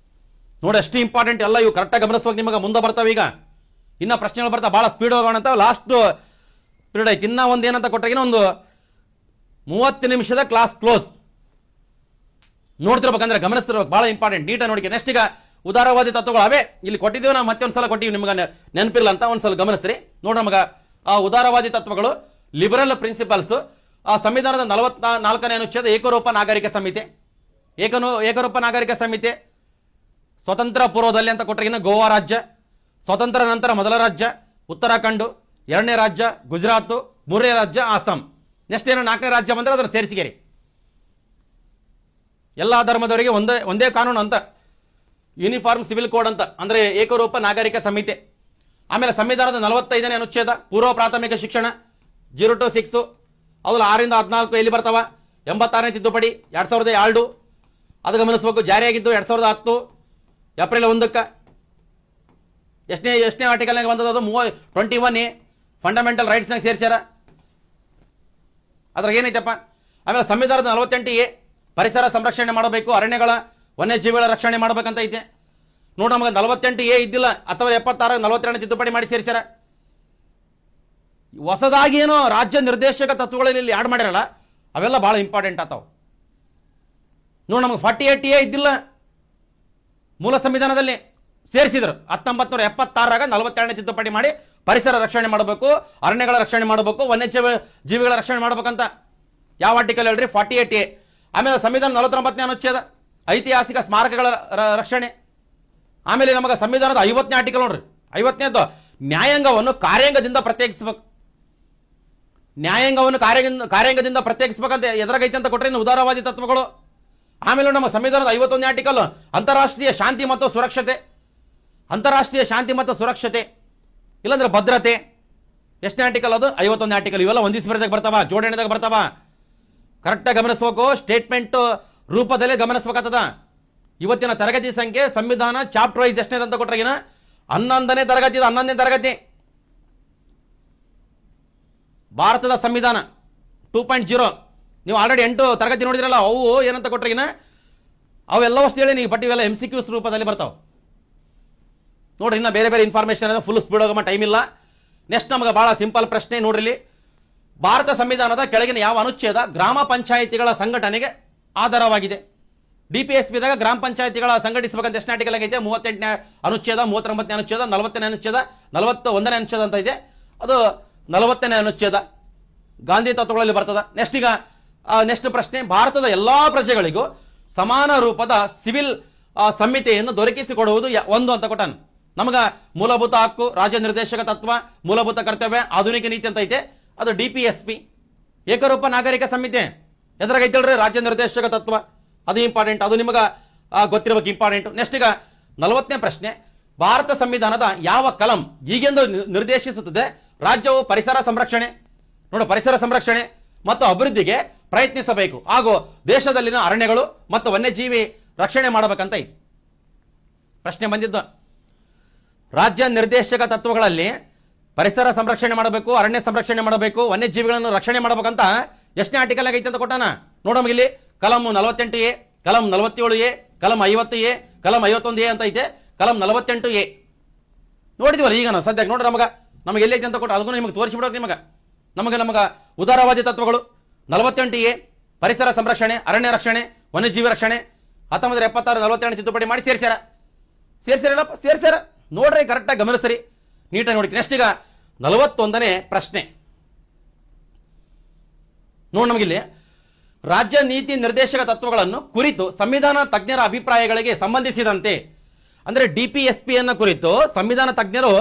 ನೋಡಿ ಎಷ್ಟು ಇಂಪಾರ್ಟೆಂಟ್. ಎಲ್ಲ ಇವು ಕರೆಕ್ಟಾಗಿ ಗಮನಿಸುವಾಗ ನಿಮಗೆ ಮುಂದೆ ಬರ್ತಾವೆ. ಈಗ ಇನ್ನ ಪ್ರಶ್ನೆಗಳು ಬರ್ತಾವೆ, ಭಾಳ ಸ್ಪೀಡ್ ಹೋಗೋಣ ಅಂತ. ಲಾಸ್ಟ್ ಪೀರಿಯಡ್ ಐತಿ. ಇನ್ನ ಒಂದು ಏನಂತ ಕೊಟ್ಟಾಗಿನ ಒಂದು 30 ನಿಮಿಷದ ಕ್ಲಾಸ್ ಕ್ಲೋಸ್. ನೋಡ್ತಿರ್ಬೇಕಂದ್ರೆ ಗಮನಿಸ್ತಿರ್ಬೇಕು, ಭಾಳ ಇಂಪಾರ್ಟೆಂಟ್. ನೀಟಾಗಿ ನೋಡಿಕೆ. ನೆಕ್ಸ್ಟ್ ಈಗ ಉದಾರವಾದಿ ತತ್ವಗಳು ಅವೇ ಇಲ್ಲಿ ಕೊಟ್ಟಿದ್ದೀವಿ, ನಾವು ಮತ್ತೆ ಒಂದ್ಸಲ ಕೊಟ್ಟಿವಿ, ನಿಮ್ಗೆ ನೆನಪಿಲ್ಲ ಅಂತ ಒಂದ್ಸಲ ಗಮನಿಸ್ರಿ. ನೋಡಿ ನಮಗೆ ಆ ಉದಾರವಾದಿ ತತ್ವಗಳು, ಲಿಬರಲ್ ಪ್ರಿನ್ಸಿಪಲ್ಸ್, ಆ ಸಂವಿಧಾನದ 44ನೇ ಅನುಚ್ಛೇದ ಏಕರೂಪ ನಾಗರಿಕ ಸಂಹಿತೆ. ಏಕರೂಪ ನಾಗರಿಕ ಸಂಹಿತೆ ಸ್ವತಂತ್ರ ಪೂರ್ವದಲ್ಲಿ ಅಂತ ಕೊಟ್ಟರೆ ಗೋವಾ ರಾಜ್ಯ, ಸ್ವತಂತ್ರ ನಂತರ ಮೊದಲ ರಾಜ್ಯ ಉತ್ತರಾಖಂಡ, ಎರಡನೇ ರಾಜ್ಯ ಗುಜರಾತ್, ಮೂರನೇ ರಾಜ್ಯ ಆಸಾಂ. ನೆಕ್ಸ್ಟ್ ಏನೋ 4ನೇ ರಾಜ್ಯ ಬಂದರೆ ಅದನ್ನು ಸೇರಿಸಿಗೆರಿ. ಎಲ್ಲ ಧರ್ಮದವರಿಗೆ ಒಂದೇ ಕಾನೂನು ಅಂತ, ಯೂನಿಫಾರ್ಮ್ ಸಿವಿಲ್ ಕೋಡ್ ಅಂತ, ಅಂದರೆ ಏಕರೂಪ ನಾಗರಿಕ ಸಂಹಿತೆ. ಆಮೇಲೆ ಸಂವಿಧಾನದ 45ನೇ ಅನುಚ್ಛೇದ ಪೂರ್ವ ಪ್ರಾಥಮಿಕ ಶಿಕ್ಷಣ 0 to 6, ಅವು 6ರಿಂದ 14 ಎಲ್ಲಿ ಬರ್ತಾವ? 86ನೇ ತಿದ್ದುಪಡಿ 2002, ಅದು ಗಮನಿಸಬೇಕು. ಜಾರಿಯಾಗಿದ್ದು 2010 ಏಪ್ರಿಲ್ 1ಕ್ಕೆ. ಎಷ್ಟನೇ ಆರ್ಟಿಕಲ್ನಾಗ ಬಂದದ್ದು? ಅದು 21A ಫಂಡಮೆಂಟಲ್ ರೈಟ್ಸ್ನಾಗ ಸೇರಿಸ್ಯಾರ. ಅದ್ರಾಗ ಏನೈತಪ್ಪ? ಆಮೇಲೆ ಸಂವಿಧಾನದ 48A ಪರಿಸರ ಸಂರಕ್ಷಣೆ ಮಾಡಬೇಕು, ಅರಣ್ಯಗಳ ವನ್ಯಜೀವಿಗಳ ರಕ್ಷಣೆ ಮಾಡಬೇಕಂತ ಐತೆ. ನೋಡಿ ನಮಗೆ 48A ಇದ್ದಿಲ್ಲ ಅಥವಾ 76 42 ತಿದ್ದುಪಡಿ ಮಾಡಿ ಸೇರಿಸ್ಯಾರ. ಹೊಸದಾಗಿ ಏನೋ ರಾಜ್ಯ ನಿರ್ದೇಶಕ ತತ್ವಗಳಲ್ಲಿ ಆಡ್ ಮಾಡ್ಯಾರಲ್ಲ ಅವೆಲ್ಲ ಭಾಳ ಇಂಪಾರ್ಟೆಂಟ್ ಆತಾವ. ನೋಡಿ ನಮಗೆ 48A ಇದ್ದಿಲ್ಲ ಮೂಲ ಸಂವಿಧಾನದಲ್ಲಿ, ಸೇರಿಸಿದ್ರು 1976 42 ತಿದ್ದುಪಡಿ ಮಾಡಿ ಪರಿಸರ ರಕ್ಷಣೆ ಮಾಡಬೇಕು, ಅರಣ್ಯಗಳ ರಕ್ಷಣೆ ಮಾಡಬೇಕು, ವನ್ಯಜೀವಿಗಳ ರಕ್ಷಣೆ ಮಾಡ್ಬೇಕಂತ. ಯಾವ ಆರ್ಟಿಕಲ್ ಹೇಳ್ರಿ? 48A. ಆಮೇಲೆ ಸಂವಿಧಾನ 49ನೇ ಅನುಚ್ಛೇದ ಐತಿಹಾಸಿಕ ಸ್ಮಾರಕಗಳ ರಕ್ಷಣೆ. ಆಮೇಲೆ ನಮಗೆ ಸಂವಿಧಾನದ 50ನೇ ಆರ್ಟಿಕಲ್ ನೋಡ್ರಿ, 50ನೇದು ನ್ಯಾಯಾಂಗವನ್ನು ಕಾರ್ಯಾಂಗದಿಂದ ಪ್ರತ್ಯೇಕಿಸಬೇಕು. ನ್ಯಾಯಾಂಗವನ್ನು ಕಾರ್ಯಾಂಗದಿಂದ ಪ್ರತ್ಯೇಕಿಸಬೇಕಂತ ಎದುರಾಗೈತೆ ಅಂತ ಕೊಟ್ಟರೆ ಉದಾರವಾದಿ ತತ್ವಗಳು. ಆಮೇಲೆ ನಮ್ಮ ಸಂವಿಧಾನದ 51ನೇ ಆರ್ಟಿಕಲ್ ಅಂತಾರಾಷ್ಟ್ರೀಯ ಶಾಂತಿ ಮತ್ತು ಸುರಕ್ಷತೆ. ಅಂತಾರಾಷ್ಟ್ರೀಯ ಶಾಂತಿ ಮತ್ತು ಸುರಕ್ಷತೆ ಇಲ್ಲಾಂದ್ರೆ ಭದ್ರತೆ. ಎಷ್ಟನೇ ಆರ್ಟಿಕಲ್ ಅದು? 51ನೇ ಆರ್ಟಿಕಲ್. ಇವೆಲ್ಲ ಒಂದಿಸ್ಬರದಾಗ ಬರ್ತಾವ, ಜೋಡಣೆದಾಗ ಬರ್ತಾವ. ಕರೆಕ್ಟಾಗಿ ಗಮನಿಸ್ಬೇಕು, ಸ್ಟೇಟ್ಮೆಂಟ್ ರೂಪದಲ್ಲೇ ಗಮನಿಸ್ಬೇಕಾಗ್ತದ. ಇವತ್ತಿನ ತರಗತಿ ಸಂಖ್ಯೆ ಸಂವಿಧಾನ ಚಾಪ್ಟರ್ ವೈಸ್ ಎಷ್ಟನೇದು ಅಂತ ಕೊಟ್ರೆ 11ನೇ ತರಗತಿ. 11ನೇ ತರಗತಿ ಭಾರತದ ಸಂವಿಧಾನ 2.0. ನೀವು ಆಲ್ರೆಡಿ 8 ತರಗತಿ ನೋಡಿದ್ರಲ್ಲ, ಅವು ಏನಂತ ಕೊಟ್ರೆ ಅವೆಲ್ಲ ಅಷ್ಟು ಹೇಳಿ ನೀವು ಬಟ್ ಇವೆಲ್ಲ MCQ ರೂಪದಲ್ಲಿ ಬರ್ತಾವೆ ನೋಡ್ರಿ. ಇನ್ನು ಬೇರೆ ಬೇರೆ ಇನ್ಫಾರ್ಮೇಷನ್ ಫುಲ್ ಸ್ಪೀಡ್ ಹೋಗೋ ಟೈಮ್ ಇಲ್ಲ. ನೆಕ್ಸ್ಟ್ ನಮಗೆ ಭಾಳ ಸಿಂಪಲ್ ಪ್ರಶ್ನೆ ನೋಡ್ರಿ. ಭಾರತ ಸಂವಿಧಾನದ ಕೆಳಗಿನ ಯಾವ ಅನುಚ್ಛೇದ ಗ್ರಾಮ ಪಂಚಾಯಿತಿಗಳ ಸಂಘಟನೆಗೆ ಆಧಾರವಾಗಿದೆ? DPSPದಾಗ ಗ್ರಾಮ ಪಂಚಾಯಿತಿಗಳ ಸಂಘಟಿಸಬೇಕಂತ ಎಷ್ಟು ಆರ್ಟಿಕಲ್ ಆಗೈತೆ? 38ನೇ ಅನುಚ್ಛೇದ, 39ನೇ ಅನುಚ್ಛೇದ, 40ನೇ ಅನುಚ್ಛೇದ, 41ನೇ ಅನುಚ್ಛೇದ ಅಂತ ಇದೆ. ಅದು 40ನೇ ಅನುಚ್ಛೇದ ಗಾಂಧಿ ತತ್ವಗಳಲ್ಲಿ ಬರ್ತದ. ನೆಕ್ಸ್ಟ್ ಪ್ರಶ್ನೆ, ಭಾರತದ ಎಲ್ಲಾ ಪ್ರಜೆಗಳಿಗೂ ಸಮಾನ ರೂಪದ ಸಿವಿಲ್ ಸಂಹಿತೆಯನ್ನು ದೊರಕಿಸಿಕೊಡುವುದು ಒಂದು ಅಂತ ಕೊಟ್ಟಾನ. ನಮಗ ಮೂಲಭೂತ ಹಕ್ಕು, ರಾಜ್ಯ ನಿರ್ದೇಶಕ ತತ್ವ, ಮೂಲಭೂತ ಕರ್ತವ್ಯ, ಆಧುನಿಕ ನೀತಿ ಅಂತ ಐತೆ. ಅದು DPSP. ಏಕರೂಪ ನಾಗರಿಕ ಸಂಹಿತೆ ಎದುರಾಗೈತಲ್ರಿ ರಾಜ್ಯ ನಿರ್ದೇಶಕ ತತ್ವ, ಅದು ಇಂಪಾರ್ಟೆಂಟ್, ಅದು ನಿಮಗೆ ಗೊತ್ತಿರಬೇಕು, ಇಂಪಾರ್ಟೆಂಟ್. ನೆಕ್ಸ್ಟ್ 40ನೇ ಪ್ರಶ್ನೆ, ಭಾರತ ಸಂವಿಧಾನದ ಯಾವ ಕಲಂ ಹೀಗೆಂದು ನಿರ್ದೇಶಿಸುತ್ತದೆ? ರಾಜ್ಯವು ಪರಿಸರ ಸಂರಕ್ಷಣೆ, ನೋಡು, ಪರಿಸರ ಸಂರಕ್ಷಣೆ ಮತ್ತು ಅಭಿವೃದ್ಧಿಗೆ ಪ್ರಯತ್ನಿಸಬೇಕು ಹಾಗೂ ದೇಶದಲ್ಲಿನ ಅರಣ್ಯಗಳು ಮತ್ತು ವನ್ಯಜೀವಿ ರಕ್ಷಣೆ ಮಾಡಬೇಕಂತ ಐತಿ. ಪ್ರಶ್ನೆ ಬಂದಿದ್ದು ರಾಜ್ಯ ನಿರ್ದೇಶಕ ತತ್ವಗಳಲ್ಲಿ ಪರಿಸರ ಸಂರಕ್ಷಣೆ ಮಾಡಬೇಕು, ಅರಣ್ಯ ಸಂರಕ್ಷಣೆ ಮಾಡಬೇಕು, ವನ್ಯಜೀವಿಗಳನ್ನು ರಕ್ಷಣೆ ಮಾಡಬೇಕಂತ ಎಷ್ಟನೇ ಆರ್ಟಿಕಲ್ ಆಗೈತೆ ಅಂತ ಕೊಟ್ಟಾನ ನೋಡೋಣ. ಇಲ್ಲಿ ಕಲಂ 48A, ಕಲಂ 47A, ಕಲಂ 50A, ಕಲಂ 51A ಅಂತ ಐತೆ. ಕಲಂ 48A ನೋಡಿದ್ವಲ್ಲ ಈಗ ನಾವು ಸದ್ಯಕ್ಕೆ ನೋಡ್ರಿ. ನಮಗೆ ಎಲ್ಲೈತೆ ಅಂತ ಕೊಟ್ಟು ಅದಕ್ಕೂ ನಿಮಗೆ ತೋರಿಸಿಬಿಡೋಕೆ ನಮಗೆ ಉದಾರವಾದಿ ತತ್ವಗಳು 48A ಪರಿಸರ ಸಂರಕ್ಷಣೆ, ಅರಣ್ಯ ರಕ್ಷಣೆ, ವನ್ಯಜೀವಿ ರಕ್ಷಣೆ 1976 42 ತಿದ್ದುಪಡಿ ಮಾಡಿ ಸೇರಿಸ್ಯಾರ ನೋಡ್ರಿ. ಕರೆಕ್ಟಾಗಿ ಗಮನಿಸ್ರಿ, ನೀಟಾಗಿ ನೋಡಿ. ನೆಕ್ಸ್ಟ್ 41ನೇ ಪ್ರಶ್ನೆ ನೋಡಿ. ನಮಗಿಲ್ಲಿ ರಾಜ್ಯ ನೀತಿ ನಿರ್ದೇಶಕ ತತ್ವಗಳನ್ನು ಕುರಿತು ಸಂವಿಧಾನ ತಜ್ಞರ ಅಭಿಪ್ರಾಯಗಳಿಗೆ ಸಂಬಂಧಿಸಿದಂತೆ, ಅಂದ್ರೆ DPSPಯನ್ನು ಕುರಿತು ಸಂವಿಧಾನ ತಜ್ಞರು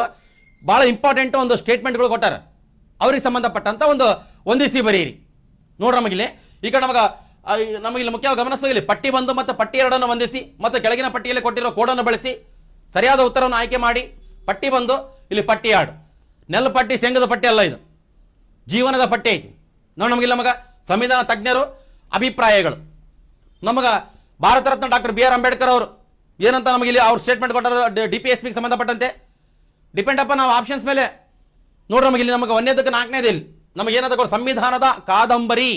ಬಹಳ ಇಂಪಾರ್ಟೆಂಟ್ ಒಂದು ಸ್ಟೇಟ್ಮೆಂಟ್ಗಳು ಕೊಟ್ಟಾರ. ಅವ್ರಿಗೆ ಸಂಬಂಧಪಟ್ಟಂತ ಒಂದಿಸಿ ಬರೀರಿ ನೋಡ್ರಿ. ನಮಗಿಲ್ಲಿ ಈಗ ನಮಗಿಲ್ಲಿ ಮುಖ್ಯವಾಗಿ ಗಮನಿಸೋದಿಲ್ಲ, ಪಟ್ಟಿ 1 ಮತ್ತು ಪಟ್ಟಿ 2 ಹೊಂದಿಸಿ ಮತ್ತು ಕೆಳಗಿನ ಪಟ್ಟಿಯಲ್ಲಿ ಕೊಟ್ಟಿರೋ ಕೋಡನ್ನು ಬಳಸಿ ಸರಿಯಾದ ಉತ್ತರವನ್ನು ಆಯ್ಕೆ ಮಾಡಿ. ಪಟ್ಟಿ 1 ಇಲ್ಲಿ ಪಟ್ಟಿ 2 ನೆಲ ಪಟ್ಟಿ, ಶೇಂಗದ ಪಟ್ಟಿ ಅಲ್ಲ, ಇದು ಜೀವನದ ಪಟ್ಟಿ ಐತಿ ನೋಡಿ. ನಮಗಿಲ್ಲ ಸಂವಿಧಾನ ತಜ್ಞರು ಅಭಿಪ್ರಾಯಗಳು. ಭಾರತ ರತ್ನ ಡಾಕ್ಟರ್ BR ಅಂಬೇಡ್ಕರ್ ಅವರು ಏನಂತ ನಮಗಿಲ್ಲಿ ಅವ್ರ ಸ್ಟೇಟ್ಮೆಂಟ್ ಕೊಟ್ಟಾರ DPSPಗೆ ಸಂಬಂಧಪಟ್ಟಂತೆ. ಡಿಪೆಂಡ್ ಅಪ್ ನಾವು ಆಪ್ಷನ್ಸ್ ಮೇಲೆ ನೋಡ್ರಿ. ನಮಗಿಲ್ಲಿ 1ನೇದಕ್ಕೆ 4ನೇದು ಇಲ್ಲಿ ನಮಗೇನಂತ ಕೊಡ ಸಂವಿಧಾನದ ಕಾದಂಬರಿ.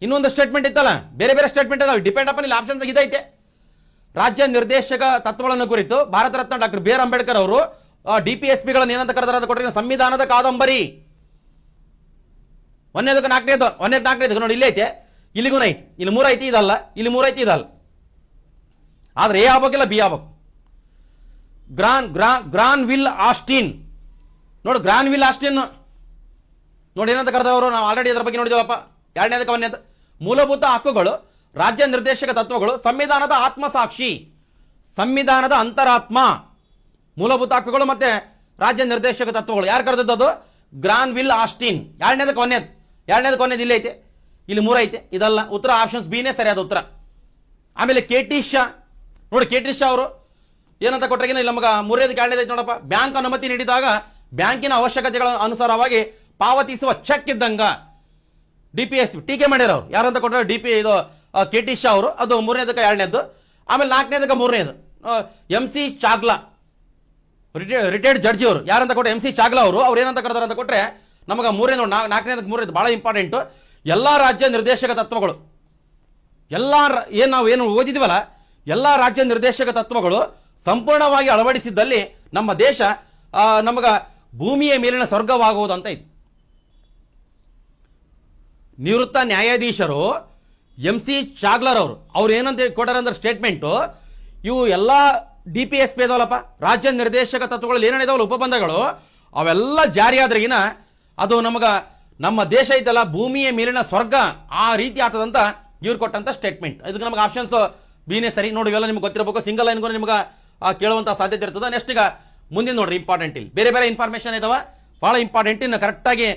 ಇನ್ನೊಂದು ಸ್ಟೇಟ್ಮೆಂಟ್ ಇತ್ತಲ್ಲ, ಬೇರೆ ಬೇರೆ ಸ್ಟೇಟ್ಮೆಂಟ್ ಇದಾವೆ. ಡಿಪೆಂಡ್ ಅಪ್ ಇಲ್ಲಿ ಆಪ್ಷನ್ಸ್ ಇದೈತೆ. ರಾಜ್ಯ ನಿರ್ದೇಶಕ ತತ್ವಗಳನ್ನು ಕುರಿತು ಭಾರತ ರತ್ನ ಡಾಕ್ಟರ್ BR ಅಂಬೇಡ್ಕರ್ ಅವರು DPSPಗಳನ್ನು ಏನಂತ ಕರೆದಾರ ಕೊಟ್ಟರೆ ಸಂವಿಧಾನದ ಕಾದಂಬರಿ. 1ನೇದಕ್ಕೆ 4ನೇದು ನೋಡಿ, ಇಲ್ಲಿ ಐತೆ, ಇಲ್ಲಿಗೂ ಐತಿ, ಇಲ್ಲಿ 3 ಐತಿ, ಇದಲ್ಲ, ಇಲ್ಲಿ 3 ಐತಿ, ಇದಲ್ಲ. ಆದ್ರೆ A ಆಗ್ಬೇಕಿಲ್ಲ, B ಆಗ್ಬೇಕು. ಗ್ರಾನ್ವಿಲ್ ಆಸ್ಟಿನ್ ನೋಡಿ, ಗ್ರಾನ್ವಿಲ್ ಆಸ್ಟಿನ್ ನೋಡಿ ಏನಂತ ಕರೆದವರು. ನಾವು ಆಲ್ರೆಡಿ ಅದರ ಬಗ್ಗೆ ನೋಡಿದೇವಪ್ಪ. 2ನೇದಕ್ಕೆ 1ನೇದು ಮೂಲಭೂತ ಹಕ್ಕುಗಳು, ರಾಜ್ಯ ನಿರ್ದೇಶಕ ತತ್ವಗಳು, ಸಂವಿಧಾನದ ಆತ್ಮಸಾಕ್ಷಿ, ಸಂವಿಧಾನದ ಅಂತರಾತ್ಮ, ಮೂಲಭೂತ ಹಕ್ಕುಗಳು ಮತ್ತೆ ರಾಜ್ಯ ನಿರ್ದೇಶಕ ತತ್ವಗಳು. ಯಾರು ಕರೆದದ್ದು? ಗ್ರಾನ್ವಿಲ್ ಆಸ್ಟಿನ್. 2ನೇದಕ್ಕೆ 1ನೇದು ಇಲ್ಲಿ ಐತೆ, ಇಲ್ಲಿ 3 ಐತೆ, ಇದಲ್ಲ. ಉತ್ತರ ಆಪ್ಷನ್ಸ್ ಬಿನೇ ಸರಿಯಾದ ಉತ್ತರ. ಆಮೇಲೆ KT ಶಾ ನೋಡಿ, KT ಶಾ ಅವರು ಏನಂತ ಕೊಟ್ಟರೆ ಇಲ್ಲಿ ನಮಗೆ 3ನೇದಕ್ಕೆ 2ನೇದು ಐತೆ ನೋಡಪ್ಪ. ಬ್ಯಾಂಕ್ ಅನುಮತಿ ನೀಡಿದಾಗ ಬ್ಯಾಂಕಿನ ಅವಶ್ಯಕತೆಗಳ ಅನುಸಾರವಾಗಿ ಪಾವತಿಸುವ ಚೆಕ್ ಇದ್ದಂಗ DPSP ಟೀಕೆ ಮಾಡ್ಯಾರ ಅವ್ರು. ಯಾರಂತ ಕೊಟ್ಟರೆ KT ಶಾ ಅವರು. ಅದು 3ನೇದಕ್ಕೆ 2ನೇದು. ಆಮೇಲೆ 4ನೇದಕ್ಕೆ 3ನೇದು MC ಚಾಗ್ಲಾ, ರಿಟೈರ್ಡ್ ಜಡ್ಜಿ ಅವರು. ಯಾರಂತ ಕೊಟ್ಟರೆ MC ಚಾಗ್ಲಾ ಅವರು. ಅವ್ರು ಏನಂತ ಕರೆದಾರ ಅಂತ ಕೊಟ್ಟರೆ ನಮಗೆ 3ನೇದು 4ನೇದಕ್ಕೆ 3ನೇದು ಬಹಳ ಇಂಪಾರ್ಟೆಂಟ್. ಎಲ್ಲ ರಾಜ್ಯ ನಿರ್ದೇಶಕ ತತ್ವಗಳು, ಎಲ್ಲ ಏನು ನಾವು ಓದಿದ್ವಲ್ಲ, ಎಲ್ಲ ರಾಜ್ಯ ನಿರ್ದೇಶಕ ತತ್ವಗಳು ಸಂಪೂರ್ಣವಾಗಿ ಅಳವಡಿಸಿದ್ದಲ್ಲಿ ನಮ್ಮ ದೇಶ ನಮಗ ಭೂಮಿಯ ಮೇಲಿನ ಸ್ವರ್ಗವಾಗುವುದು ಅಂತ ಇದೆ. ನಿವೃತ್ತ ನ್ಯಾಯಾಧೀಶರು MC ಚಾಗ್ಲರ್ ಅವ್ರು ಏನಂತ ಕೊಟ್ಟಾರಂದ್ರೆ ಸ್ಟೇಟ್ಮೆಂಟು, ಇವು ಎಲ್ಲ DPSP ಇದಾವಲ್ಲಪ್ಪ, ರಾಜ್ಯ ನಿರ್ದೇಶಕ ತತ್ವಗಳಲ್ಲಿ ಏನೇನಿದಾವಲ್ಲ ಉಪಬಂಧಗಳು, ಅವೆಲ್ಲ ಜಾರಿಯಾದ್ರಿಗಿನ ಅದು ನಮ್ಮ ದೇಶ ಐತಲ್ಲ ಭೂಮಿಯ ಮೇಲಿನ ಸ್ವರ್ಗ ಆ ರೀತಿ ಆಗ್ತದಂತ ಇವ್ರು ಕೊಟ್ಟಂತ ಸ್ಟೇಟ್ಮೆಂಟ್. ಇದಕ್ಕೆ ನಮಗೆ ಆಪ್ಷನ್ಸ್ ಬಿನೇ ಸರಿ ನೋಡಿ, ಇವೆಲ್ಲ ನಿಮ್ಗೆ ಗೊತ್ತಿರಬೇಕು. ಸಿಂಗಲ್ ಲೈನ್ಗೂ ನಿಮ್ಗೆ ಕೇಳುವಂಥ ಸಾಧ್ಯತೆ ಇರ್ತದೆ. ನೆಕ್ಸ್ಟ್ ಈಗ ಮುಂದಿನ ನೋಡ್ರಿ ಇಂಪಾರ್ಟೆಂಟ್, ಇಲ್ಲಿ ಬೇರೆ ಬೇರೆ ಇನ್ಫಾರ್ಮೇಷನ್ ಇದಾವ, ಭಾಳ ಇಂಪಾರ್ಟೆಂಟ್. ಇನ್ನು ಕರೆಕ್ಟಾಗಿ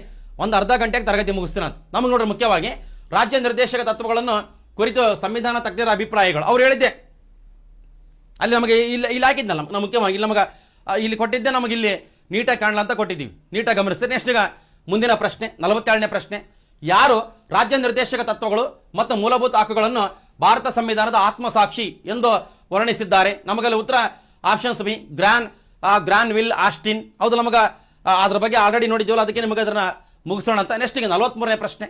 ಒಂದು ಅರ್ಧ ಗಂಟೆಗೆ ತರಗತಿ ಮುಗಿಸ್ತೀನಿ ಅಂತ. ನಮಗೆ ನೋಡ್ರಿ ಮುಖ್ಯವಾಗಿ ರಾಜ್ಯ ನಿರ್ದೇಶಕ ತತ್ವಗಳನ್ನು ಕುರಿತು ಸಂವಿಧಾನ ತಜ್ಞರ ಅಭಿಪ್ರಾಯಗಳು ಅವ್ರು ಹೇಳಿದ್ದೆ ಅಲ್ಲಿ ನಮಗೆ ಇಲ್ಲಿ ಹಾಕಿದ್ನಲ್ಲ, ನಾವು ಮುಖ್ಯವಾಗಿ ಇಲ್ಲಿ ನಮಗೆ ಇಲ್ಲಿ ಕೊಟ್ಟಿದ್ದೆ, ನಮಗೆ ಇಲ್ಲಿ ನೀಟಾಗಿ ಕಾಣಲ್ಲ ಅಂತ ಕೊಟ್ಟಿದ್ದೀವಿ, ನೀಟಾಗಿ ಗಮನಿಸ್ತೀರಿ. ನೆಕ್ಸ್ಟ್ ಈಗ ಮುಂದಿನ ಪ್ರಶ್ನೆ 47ನೇ ಪ್ರಶ್ನೆ, ಯಾರು ರಾಜ್ಯ ನಿರ್ದೇಶಕ ತತ್ವಗಳು ಮತ್ತು ಮೂಲಭೂತ ಹಕ್ಕುಗಳನ್ನು ಭಾರತ ಸಂವಿಧಾನದ ಆತ್ಮಸಾಕ್ಷಿ ಎಂದು ವರ್ಣಿಸಿದ್ದಾರೆ? ನಮಗಲ್ಲಿ ಉತ್ತರ options B grown will Austin. ಹೌದು, ನಮಗೆ ಅದ್ರ ಬಗ್ಗೆ ಆಲ್ರೆಡಿ ನೋಡಿದ್ದೀವಲ್ಲ, ಅದಕ್ಕೆ ನಿಮಗೆ ಅದನ್ನ ಮುಗಿಸೋಣ ಅಂತ. ನೆಕ್ಸ್ಟ್ ಈಗ 43ನೇ ಪ್ರಶ್ನೆ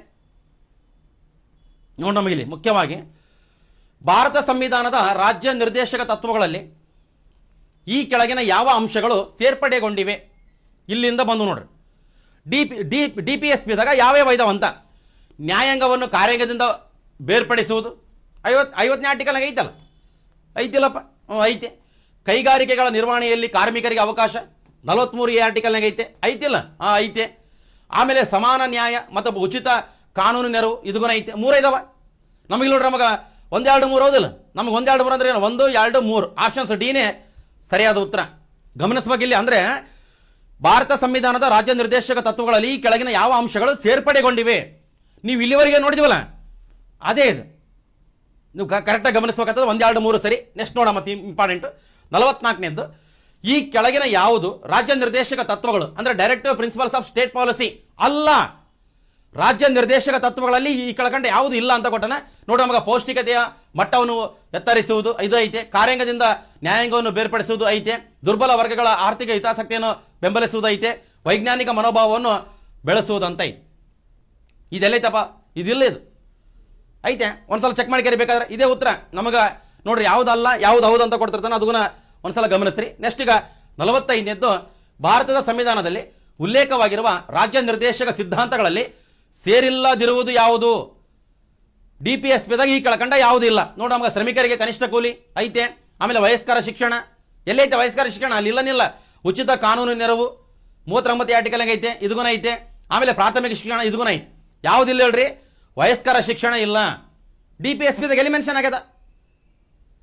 ನೋಡಿ, ನಮಗಿಲ್ಲಿ ಮುಖ್ಯವಾಗಿ ಭಾರತ ಸಂವಿಧಾನದ ರಾಜ್ಯ ನಿರ್ದೇಶಕ ತತ್ವಗಳಲ್ಲಿ ಈ ಕೆಳಗಿನ ಯಾವ ಅಂಶಗಳು ಸೇರ್ಪಡೆಗೊಂಡಿವೆ? ಇಲ್ಲಿಂದ ಬಂದು ನೋಡ್ರಿ, DPSP ದಾಗ ಯಾವ್ಯಾವ ಇದಾವಂತ. ನ್ಯಾಯಾಂಗವನ್ನು ಕಾರ್ಯಾಂಗದಿಂದ ಬೇರ್ಪಡಿಸುವುದು 50ನೇ ಆರ್ಟಿಕಲ್ನಾಗ ಐತಿಲ್ಲಪ್ಪ, ಐತೆ. ಕೈಗಾರಿಕೆಗಳ ನಿರ್ವಹಣೆಯಲ್ಲಿ ಕಾರ್ಮಿಕರಿಗೆ ಅವಕಾಶ 43 ಆರ್ಟಿಕಲ್ನಾಗ ಐತಿಲ್ಲ, ಐತೆ. ಆಮೇಲೆ ಸಮಾನ ನ್ಯಾಯ ಮತ್ತು ಉಚಿತ ಕಾನೂನು ನೆರವು ಇದಗೂ ಐತೆ. 3 ಇದಾವ ನಮಗೆ ನೋಡ್ರಿ. ನಮಗೆ 1, 2, 3 ಹೌದಿಲ್ಲ, ನಮಗೆ 1, 2, 3 ಅಂದ್ರೆ 1, 2, 3 ಆಪ್ಷನ್ಸ್ ಡಿನೇ ಸರಿಯಾದ ಉತ್ತರ. ಗಮನಿಸಬೇಕಿಲ್ಲಿ ಅಂದ್ರೆ ಭಾರತ ಸಂವಿಧಾನದ ರಾಜ್ಯ ನಿರ್ದೇಶಕ ತತ್ವಗಳಲ್ಲಿ ಈ ಕೆಳಗಿನ ಯಾವ ಅಂಶಗಳು ಸೇರ್ಪಡೆಗೊಂಡಿವೆ? ನೀವು ಇಲ್ಲಿವರೆಗೆ ನೋಡಿದಿವಲ್ಲ ಅದೇ ಇದು, ನೀವು ಕರೆಕ್ಟಾಗಿ ಗಮನಿಸಬೇಕಾಗ್ತದೆ. 1, 2, 3 ಸರಿ. ನೆಕ್ಸ್ಟ್ ನೋಡ ಮತ್ತೆ ಇಂಪಾರ್ಟೆಂಟ್ 44ನೇದ್ದು, ಈ ಕೆಳಗಿನ ಯಾವುದು ರಾಜ್ಯ ನಿರ್ದೇಶಕ ತತ್ವಗಳು ಅಂದ್ರೆ directive principles of state policy ಅಲ್ಲ? ರಾಜ್ಯ ನಿರ್ದೇಶಕ ತತ್ವಗಳಲ್ಲಿ ಈ ಕೆಳಕಂಡ ಯಾವುದು ಇಲ್ಲ ಅಂತ ಕೊಟ್ಟನ ನೋಡಿ. ನಮಗೆ ಪೌಷ್ಟಿಕತೆಯ ಮಟ್ಟವನ್ನು ಎತ್ತರಿಸುವುದು ಇದು ಐತೆ, ಕಾರ್ಯಾಂಗದಿಂದ ನ್ಯಾಯಾಂಗವನ್ನು ಬೇರ್ಪಡಿಸುವುದು ಐತೆ, ದುರ್ಬಲ ವರ್ಗಗಳ ಆರ್ಥಿಕ ಹಿತಾಸಕ್ತಿಯನ್ನು ಬೆಂಬಲಿಸುವುದು ಐತೆ, ವೈಜ್ಞಾನಿಕ ಮನೋಭಾವವನ್ನು ಬೆಳೆಸುವುದಂತ ಐತೆ. ಇದೆಲ್ಲೈತಪ್ಪ, ಇದಿಲ್ಲ, ಇದು ಐತೆ. ಒಂದ್ಸಲ ಚೆಕ್ ಮಾಡಿ ಕರಿಬೇಕಾದ್ರೆ ಇದೇ ಉತ್ತರ ನಮಗೆ ನೋಡ್ರಿ. ಯಾವುದಲ್ಲ ಯಾವ್ದು ಹೌದು ಅಂತ ಕೊಡ್ತಿರ್ತಾನೆ, ಅದನ್ನ ಒಂದ್ಸಲ ಗಮನಿಸ್ರಿ. ನೆಕ್ಸ್ಟ್ ಈಗ 45ನೇದ್ದು, ಭಾರತದ ಸಂವಿಧಾನದಲ್ಲಿ ಉಲ್ಲೇಖವಾಗಿರುವ ರಾಜ್ಯ ನಿರ್ದೇಶಕ ಸಿದ್ಧಾಂತಗಳಲ್ಲಿ ಸೇರಿಲ್ಲದಿರುವುದು ಯಾವುದು? DPSP ದಾಗ ಈ ಕೆಳಕಂಡ ಯಾವುದು ಇಲ್ಲ ನೋಡಿ. ನಮಗೆ ಶ್ರಮಿಕರಿಗೆ ಕನಿಷ್ಠ ಕೂಲಿ ಐತೆ, ಆಮೇಲೆ ವಯಸ್ಕರ ಶಿಕ್ಷಣ ಎಲ್ಲೈತೆ? ವಯಸ್ಕರ ಶಿಕ್ಷಣ ಅಲ್ಲಿ ಇಲ್ಲನಿಲ್ಲ. ಉಚಿತ ಕಾನೂನು ನೆರವು 39 ಆರ್ಟಿಕಲ್ ಐತೆ, ಇದಗೂ ಐತೆ. ಆಮೇಲೆ ಪ್ರಾಥಮಿಕ ಶಿಕ್ಷಣ ಇದಗೂ ಐತೆ. ಯಾವುದಿಲ್ಲ ಹೇಳ್ರಿ? ವಯಸ್ಕರ ಶಿಕ್ಷಣ ಇಲ್ಲ. DPSP ದಾಗ ಎಲ್ಲಿ ಮೆನ್ಷನ್ ಆಗ್ಯದ?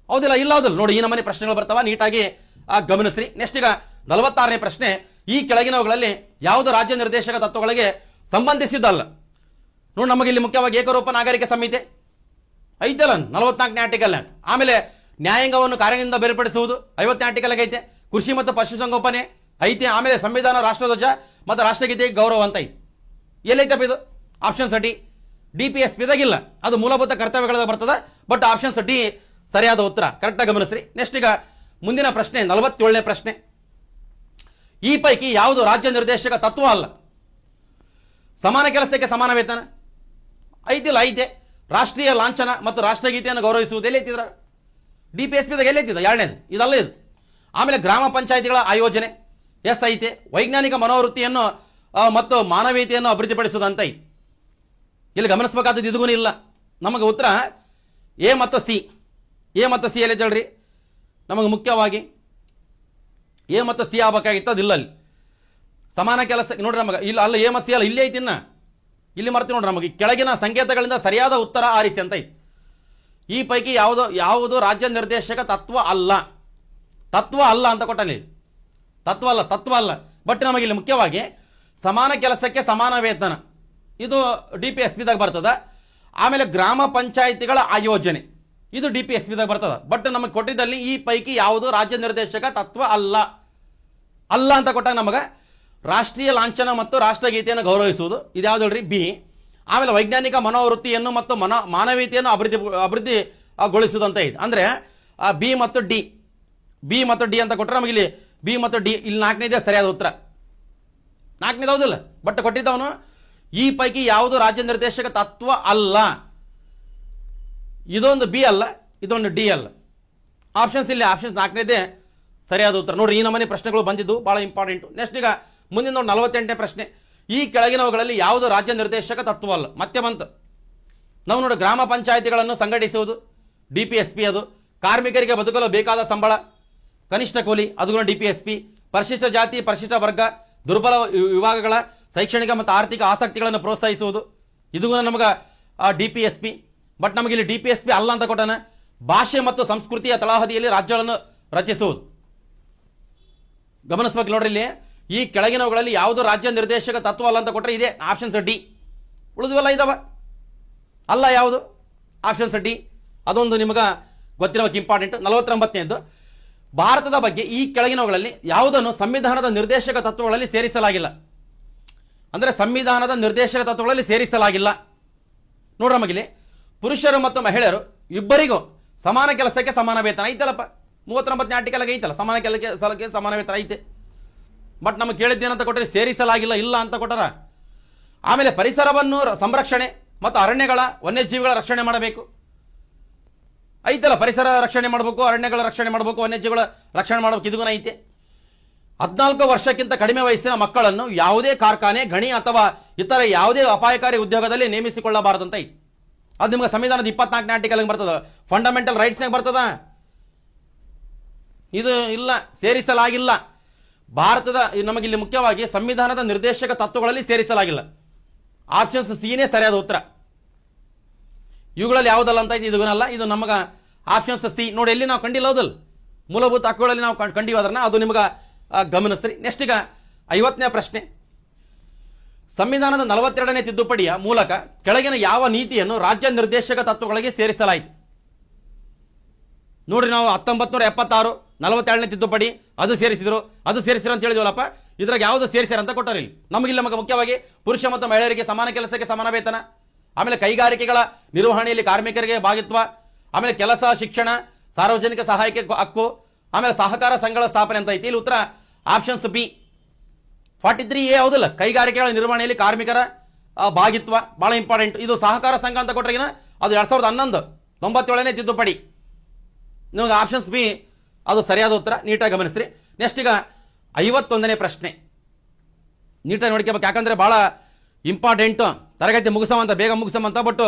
ಹೌದಿಲ್ಲ, ಇಲ್ಲ, ಹೌದಿಲ್ಲ ನೋಡಿ. ಈ ನಮೂನೆ ಪ್ರಶ್ನೆಗಳು ಬರ್ತಾವ, ನೀಟಾಗಿ ಗಮನಿಸ್ರಿ. ನೆಕ್ಸ್ಟ್ ಈಗ 46ನೇ ಪ್ರಶ್ನೆ, ಈ ಕೆಳಗಿನವುಗಳಲ್ಲಿ ಯಾವುದು ರಾಜ್ಯ ನಿರ್ದೇಶಕ ತತ್ವಗಳಿಗೆ ಸಂಬಂಧಿಸಿದ್ದಲ್ಲ? ನೋಡಿ, ನಮಗೆ ಇಲ್ಲಿ ಮುಖ್ಯವಾಗಿ ಏಕರೂಪ ನಾಗರಿಕ ಸಂಹಿತೆ ಐತಲ್ಲ 44ನೇ ಆರ್ಟಿಕಲ್. ಆಮೇಲೆ ನ್ಯಾಯಾಂಗವನ್ನು ಕಾರ್ಯದಿಂದ ಬೇರ್ಪಡಿಸುವುದು 50ನೇ ಆರ್ಟಿಕಲ್ ಐತೆ. ಕೃಷಿ ಮತ್ತು ಪಶುಸಂಗೋಪನೆ ಐತೆ. ಆಮೇಲೆ ಸಂವಿಧಾನ, ರಾಷ್ಟ್ರಧ್ವಜ ಮತ್ತು ರಾಷ್ಟ್ರಗೀತೆ ಗೌರವ ಅಂತ ಐತೆ. ಎಲ್ಲೈತಪ್ಪ ಇದು? Options D. DPSP ದಾಗಿಲ್ಲ, ಅದು ಮೂಲಭೂತ ಕರ್ತವ್ಯಗಳ ಬರ್ತದೆ. ಬಟ್ ಆಪ್ಷನ್ಸ್ ಡಿ ಸರಿಯಾದ ಉತ್ತರ. ಕರೆಕ್ಟಾಗಿ ಗಮನಿಸ್ರಿ. ನೆಕ್ಸ್ಟ್ ಈಗ ಮುಂದಿನ ಪ್ರಶ್ನೆ 47ನೇ ಪ್ರಶ್ನೆ, ಈ ಪೈಕಿ ಯಾವುದು ರಾಜ್ಯ ನಿರ್ದೇಶಕ ತತ್ವ ಅಲ್ಲ? ಸಮಾನ ಕೆಲಸಕ್ಕೆ ಸಮಾನ ವೇತನ ಐತಿಲ್ಲ, ಐತೆ. ರಾಷ್ಟ್ರೀಯ ಲಾಂಛನ ಮತ್ತು ರಾಷ್ಟ್ರಗೀತೆಯನ್ನು ಗೌರವಿಸುವುದು ಎಲ್ಲೈತಿದ್ರ? DPSP ದಾಗ ಎಲ್ಲೈತಿದ? 2ನೇದು ಇದಲ್ಲ, ಇದು. ಆಮೇಲೆ ಗ್ರಾಮ ಪಂಚಾಯಿತಿಗಳ ಆಯೋಜನೆ ಎಸ್ ಐತೆ. ವೈಜ್ಞಾನಿಕ ಮನೋವೃತ್ತಿಯನ್ನು ಮತ್ತು ಮಾನವೀಯತೆಯನ್ನು ಅಭಿವೃದ್ಧಿಪಡಿಸುವುದಂತ ಐತೆ. ಇಲ್ಲಿ ಗಮನಿಸಬೇಕಾದದ್ದು ಇದಗೂ ಇಲ್ಲ. ನಮಗೆ ಉತ್ತರ ಎ ಮತ್ತು ಸಿ. ಎ ಮತ್ತು ಸಿ ಎಲ್ಲೈತೆ ಹೇಳ್ರಿ? ನಮಗೆ ಮುಖ್ಯವಾಗಿ ಎ ಮತ್ತು ಸಿ ಆಗಬೇಕಾಗಿತ್ತು, ಅದಿಲ್ಲ ಅಲ್ಲಿ. ಸಮಾನ ಕೆಲಸ ನೋಡ್ರಿ, ನಮಗೆ ಇಲ್ಲ, ಅಲ್ಲ ಎ ಮತ್ತು ಸಿ ಅಲ್ಲ, ಇಲ್ಲೇ ಐತಿನ್ನ ಇಲ್ಲಿ ಮರ್ತೀವಿ ನೋಡ್ರಿ. ನಮಗೆ ಕೆಳಗಿನ ಸಂಕೇತಗಳಿಂದ ಸರಿಯಾದ ಉತ್ತರ ಆರಿಸಿ ಅಂತ ಐತಿ. ಈ ಪೈಕಿ ಯಾವುದು ರಾಜ್ಯ ನಿರ್ದೇಶಕ ತತ್ವ ಅಲ್ಲ? ತತ್ವ ಅಲ್ಲ ಅಂತ ಕೊಟ್ಟಲ್ಲಿ, ತತ್ವ ಅಲ್ಲ. ಬಟ್ ನಮಗೆ ಇಲ್ಲಿ ಮುಖ್ಯವಾಗಿ ಸಮಾನ ಕೆಲಸಕ್ಕೆ ಸಮಾನ ವೇತನ ಇದು DPSP ದಾಗ ಬರ್ತದ. ಆಮೇಲೆ ಗ್ರಾಮ ಪಂಚಾಯಿತಿಗಳ ಆಯೋಜನೆ ಇದು DPSP ದಾಗ ಬರ್ತದ. ಬಟ್ ನಮಗೆ ಕೊಟ್ಟಿದ್ದಲ್ಲಿ ಈ ಪೈಕಿ ಯಾವುದು ರಾಜ್ಯ ನಿರ್ದೇಶಕ ತತ್ವ ಅಲ್ಲ ಅಂತ ಕೊಟ್ಟಾಗ ನಮಗೆ ರಾಷ್ಟ್ರೀಯ ಲಾಂಛನ ಮತ್ತು ರಾಷ್ಟ್ರಗೀತೆಯನ್ನು ಗೌರವಿಸುವುದು ಇದ್ಯಾವುದು ಹೇಳ್ರಿ? ಬಿ. ಆಮೇಲೆ ವೈಜ್ಞಾನಿಕ ಮನೋವೃತ್ತಿಯನ್ನು ಮತ್ತು ಮಾನವೀಯತೆಯನ್ನು ಅಭಿವೃದ್ಧಿಗೊಳಿಸುವುದಂತ ಇದೆ. ಅಂದರೆ ಬಿ ಮತ್ತು ಡಿ ಅಂತ ಕೊಟ್ಟರೆ ನಮಗೆ ಇಲ್ಲಿ ಬಿ ಮತ್ತು ಡಿ ಇಲ್ಲಿ 4ನೇದೇ ಸರಿಯಾದ ಉತ್ತರ. 4ನೇದು ಹೌದಿಲ್ಲ? ಬಟ್ ಕೊಟ್ಟಿದ್ದವನು ಈ ಪೈಕಿ ಯಾವುದು ರಾಜ್ಯ ನಿರ್ದೇಶಕ ತತ್ವ ಅಲ್ಲ? ಇದೊಂದು ಬಿ ಅಲ್ಲ, ಇದೊಂದು ಡಿ ಅಲ್ಲ. ಆಪ್ಷನ್ಸ್ ಇಲ್ಲಿ ಆಪ್ಷನ್ಸ್ 4ನೇದೇ ಸರಿಯಾದ ಉತ್ತರ. ನೋಡ್ರಿ, ಈ ನಮೂನೆ ಪ್ರಶ್ನೆಗಳು ಬಂದಿದ್ದು ಭಾಳ ಇಂಪಾರ್ಟೆಂಟು. ನೆಕ್ಸ್ಟ್ ಈಗ ಮುಂದಿನ ನೋಡಿ 48ನೇ ಪ್ರಶ್ನೆ. ಈ ಕೆಳಗಿನವುಗಳಲ್ಲಿ ಯಾವುದು ರಾಜ್ಯ ನಿರ್ದೇಶಕ ತತ್ವ ಅಲ್ಲ? ಮತ್ತೆ ಬಂತು. ನಾವು ನೋಡಿ, ಗ್ರಾಮ ಪಂಚಾಯಿತಿಗಳನ್ನು ಸಂಘಟಿಸುವುದು DPSP, ಅದು ಕಾರ್ಮಿಕರಿಗೆ ಬದುಕಲು ಬೇಕಾದ ಸಂಬಳ, ಕನಿಷ್ಠ ಕೂಲಿ, ಅದು DPSP, ಪರಿಶಿಷ್ಟ ಜಾತಿ ಪರಿಶಿಷ್ಟ ವರ್ಗ ದುರ್ಬಲ ವಿಭಾಗಗಳ ಶೈಕ್ಷಣಿಕ ಮತ್ತು ಆರ್ಥಿಕ ಆಸಕ್ತಿಗಳನ್ನು ಪ್ರೋತ್ಸಾಹಿಸುವುದು, ಇದು ನಮಗೆ DPSP. ಬಟ್ ನಮಗೆ ಇಲ್ಲಿ DPSP ಅಲ್ಲ ಅಂತ ಕೊಟ್ಟಾನ. ಭಾಷೆ ಮತ್ತು ಸಂಸ್ಕೃತಿಯ ತಳಹದಿಯಲ್ಲಿ ರಾಜ್ಯಗಳನ್ನು ರಚಿಸುವುದು. ಗಮನಿಸ್ಬೇಕು ನೋಡ್ರಿ, ಇಲ್ಲಿ ಈ ಕೆಳಗಿನವುಗಳಲ್ಲಿ ಯಾವುದು ರಾಜ್ಯ ನಿರ್ದೇಶಕ ತತ್ವ ಅಲ್ಲ ಅಂತ ಕೊಟ್ಟರೆ ಇದೆ ಆಪ್ಷನ್ಸ್ ಡಿ. ಉಳಿದುವೆಲ್ಲ ಇದಾವ ಅಲ್ಲ ಯಾವುದು? Options D. ಅದೊಂದು ನಿಮಗೆ ಗೊತ್ತಿರಬೇಕು, ಇಂಪಾರ್ಟೆಂಟ್. 49ನೇದು, ಭಾರತದ ಬಗ್ಗೆ ಈ ಕೆಳಗಿನವುಗಳಲ್ಲಿ ಯಾವುದನ್ನು ಸಂವಿಧಾನದ ನಿರ್ದೇಶಕ ತತ್ವಗಳಲ್ಲಿ ಸೇರಿಸಲಾಗಿಲ್ಲ? ಅಂದರೆ ಸಂವಿಧಾನದ ನಿರ್ದೇಶಕ ತತ್ವಗಳಲ್ಲಿ ಸೇರಿಸಲಾಗಿಲ್ಲ. ನೋಡ್ರ ಮಗಿಲಿ, ಪುರುಷರು ಮತ್ತು ಮಹಿಳೆಯರು ಇಬ್ಬರಿಗೂ ಸಮಾನ ಕೆಲಸಕ್ಕೆ ಸಮಾನ ವೇತನ ಐತಲ್ಲಪ್ಪ. 39ನೇ ಆರ್ಟಿಕಲ್ ಐತಲ್ಲ, ಸಮಾನ ಕೆಲಸಕ್ಕೆ ಸಮಾನ ವೇತನ ಐತೆ. ಬಟ್ ನಮಗೆ ಕೇಳಿದ್ದೇನಂತ ಕೊಟ್ಟರೆ ಸೇರಿಸಲಾಗಿಲ್ಲ, ಇಲ್ಲ ಅಂತ ಕೊಟ್ಟರ. ಆಮೇಲೆ ಪರಿಸರವನ್ನು ಸಂರಕ್ಷಣೆ ಮತ್ತು ಅರಣ್ಯಗಳ ವನ್ಯಜೀವಿಗಳ ರಕ್ಷಣೆ ಮಾಡಬೇಕು ಐತಲ್ಲ. ಪರಿಸರ ರಕ್ಷಣೆ ಮಾಡಬೇಕು, ಅರಣ್ಯಗಳ ರಕ್ಷಣೆ ಮಾಡಬೇಕು, ವನ್ಯಜೀವಿಗಳ ರಕ್ಷಣೆ ಮಾಡಬೇಕು, ಇದೂ ಐತೆ. 14 ವರ್ಷಕ್ಕಿಂತ ಕಡಿಮೆ ವಯಸ್ಸಿನ ಮಕ್ಕಳನ್ನು ಯಾವುದೇ ಕಾರ್ಖಾನೆ, ಗಣಿ ಅಥವಾ ಇತರ ಯಾವುದೇ ಅಪಾಯಕಾರಿ ಉದ್ಯೋಗದಲ್ಲಿ ನೇಮಿಸಿಕೊಳ್ಳಬಾರದಂತ ಐತಿ. ಅದು ನಿಮಗೆ ಸಂವಿಧಾನದ 24ನೇ ಆರ್ಟಿಕಲ್ ಬರ್ತದ, ಫಂಡಮೆಂಟಲ್ ರೈಟ್ಸ್ನಾಗ ಬರ್ತದ. ಇದು ಇಲ್ಲ, ಸೇರಿಸಲಾಗಿಲ್ಲ. ಭಾರತದ ನಮಗಿಲ್ಲಿ ಮುಖ್ಯವಾಗಿ ಸಂವಿಧಾನದ ನಿರ್ದೇಶಕ ತತ್ವಗಳಲ್ಲಿ ಸೇರಿಸಲಾಗಿಲ್ಲ. ಆಪ್ಷನ್ಸ್ ಸಿನೇ ಸರಿಯಾದ ಉತ್ತರ. ಇವುಗಳಲ್ಲಿ ಯಾವುದಲ್ಲ ಅಂತ ಐತಿ, ಇದನ್ನಲ್ಲ. ಇದು ನಮಗೆ ಆಪ್ಷನ್ಸ್ ಸಿ. ನೋಡಿ, ಎಲ್ಲಿ ನಾವು ಕಂಡಿಲ್ಲ, ಹೌದಲ್ಲ, ಮೂಲಭೂತ ಹಕ್ಕುಗಳಲ್ಲಿ ನಾವು ಕಂಡಿವಿ ಅದನ್ನ, ಅದು ನಿಮಗೆ ಗಮನಿಸ್ರಿ. ನೆಕ್ಸ್ಟ್ ಈಗ 50ನೇ ಪ್ರಶ್ನೆ. ಸಂವಿಧಾನದ 42ನೇ ತಿದ್ದುಪಡಿಯ ಮೂಲಕ ಕೆಳಗಿನ ಯಾವ ನೀತಿಯನ್ನು ರಾಜ್ಯ ನಿರ್ದೇಶಕ ತತ್ವಗಳಿಗೆ ಸೇರಿಸಲಾಯಿತು? ನೋಡ್ರಿ, ನಾವು 1976 42ನೇ ತಿದ್ದುಪಡಿ ಅದು ಸೇರಿಸಿದ್ರು ಅಂತ ಹೇಳಿದ್ವಲ್ಲಪ್ಪ. ಇದ್ರಾಗ ಯಾವುದು ಸೇರಿಸ್ಯಾರ ಅಂತ ಕೊಟ್ಟಾರ ಇಲ್ಲಿ. ನಮಗಿಲ್ಲ ಮುಖ್ಯವಾಗಿ ಪುರುಷ ಮತ್ತು ಮಹಿಳೆಯರಿಗೆ ಸಮಾನ ಕೆಲಸಕ್ಕೆ ಸಮಾನ ವೇತನ, ಆಮೇಲೆ ಕೈಗಾರಿಕೆಗಳ ನಿರ್ವಹಣೆಯಲ್ಲಿ ಕಾರ್ಮಿಕರಿಗೆ ಭಾಗಿತ್ವ, ಆಮೇಲೆ ಕೆಲಸ, ಶಿಕ್ಷಣ, ಸಾರ್ವಜನಿಕ ಸಹಾಯಕ್ಕೆ ಹಕ್ಕು, ಆಮೇಲೆ ಸಹಕಾರ ಸಂಘಗಳ ಸ್ಥಾಪನೆ ಅಂತ ಐತಿ. ಇಲ್ಲಿ ಉತ್ತರ ಆಪ್ಷನ್ಸ್ ಬಿ. 43A ಯಾವುದಿಲ್ಲ, ಕೈಗಾರಿಕೆಗಳ ನಿರ್ವಹಣೆಯಲ್ಲಿ ಕಾರ್ಮಿಕರ ಭಾಗಿತ್ವ, ಬಹಳ ಇಂಪಾರ್ಟೆಂಟ್. ಇದು ಸಹಕಾರ ಸಂಘ ಅಂತ ಕೊಟ್ಟರೆ ಅದು 2011 97ನೇ ತಿದ್ದುಪಡಿ. ನಿಮಗೆ ಆಪ್ಷನ್ಸ್ ಬಿ ಅದು ಸರಿಯಾದ ಉತ್ತರ. ನೀಟಾಗಿ ಗಮನಿಸ್ರಿ. ನೆಕ್ಸ್ಟ್ ಈಗ 51ನೇ ಪ್ರಶ್ನೆ. ನೀಟಾಗಿ ನೋಡ್ಕೋಬೇಕು, ಯಾಕಂದ್ರೆ ಬಹಳ ಇಂಪಾರ್ಟೆಂಟ್. ತರಗತಿ ಮುಗಿಸೋವಂತ, ಬೇಗ ಮುಗಿಸೋವಂತ. ಬಟ್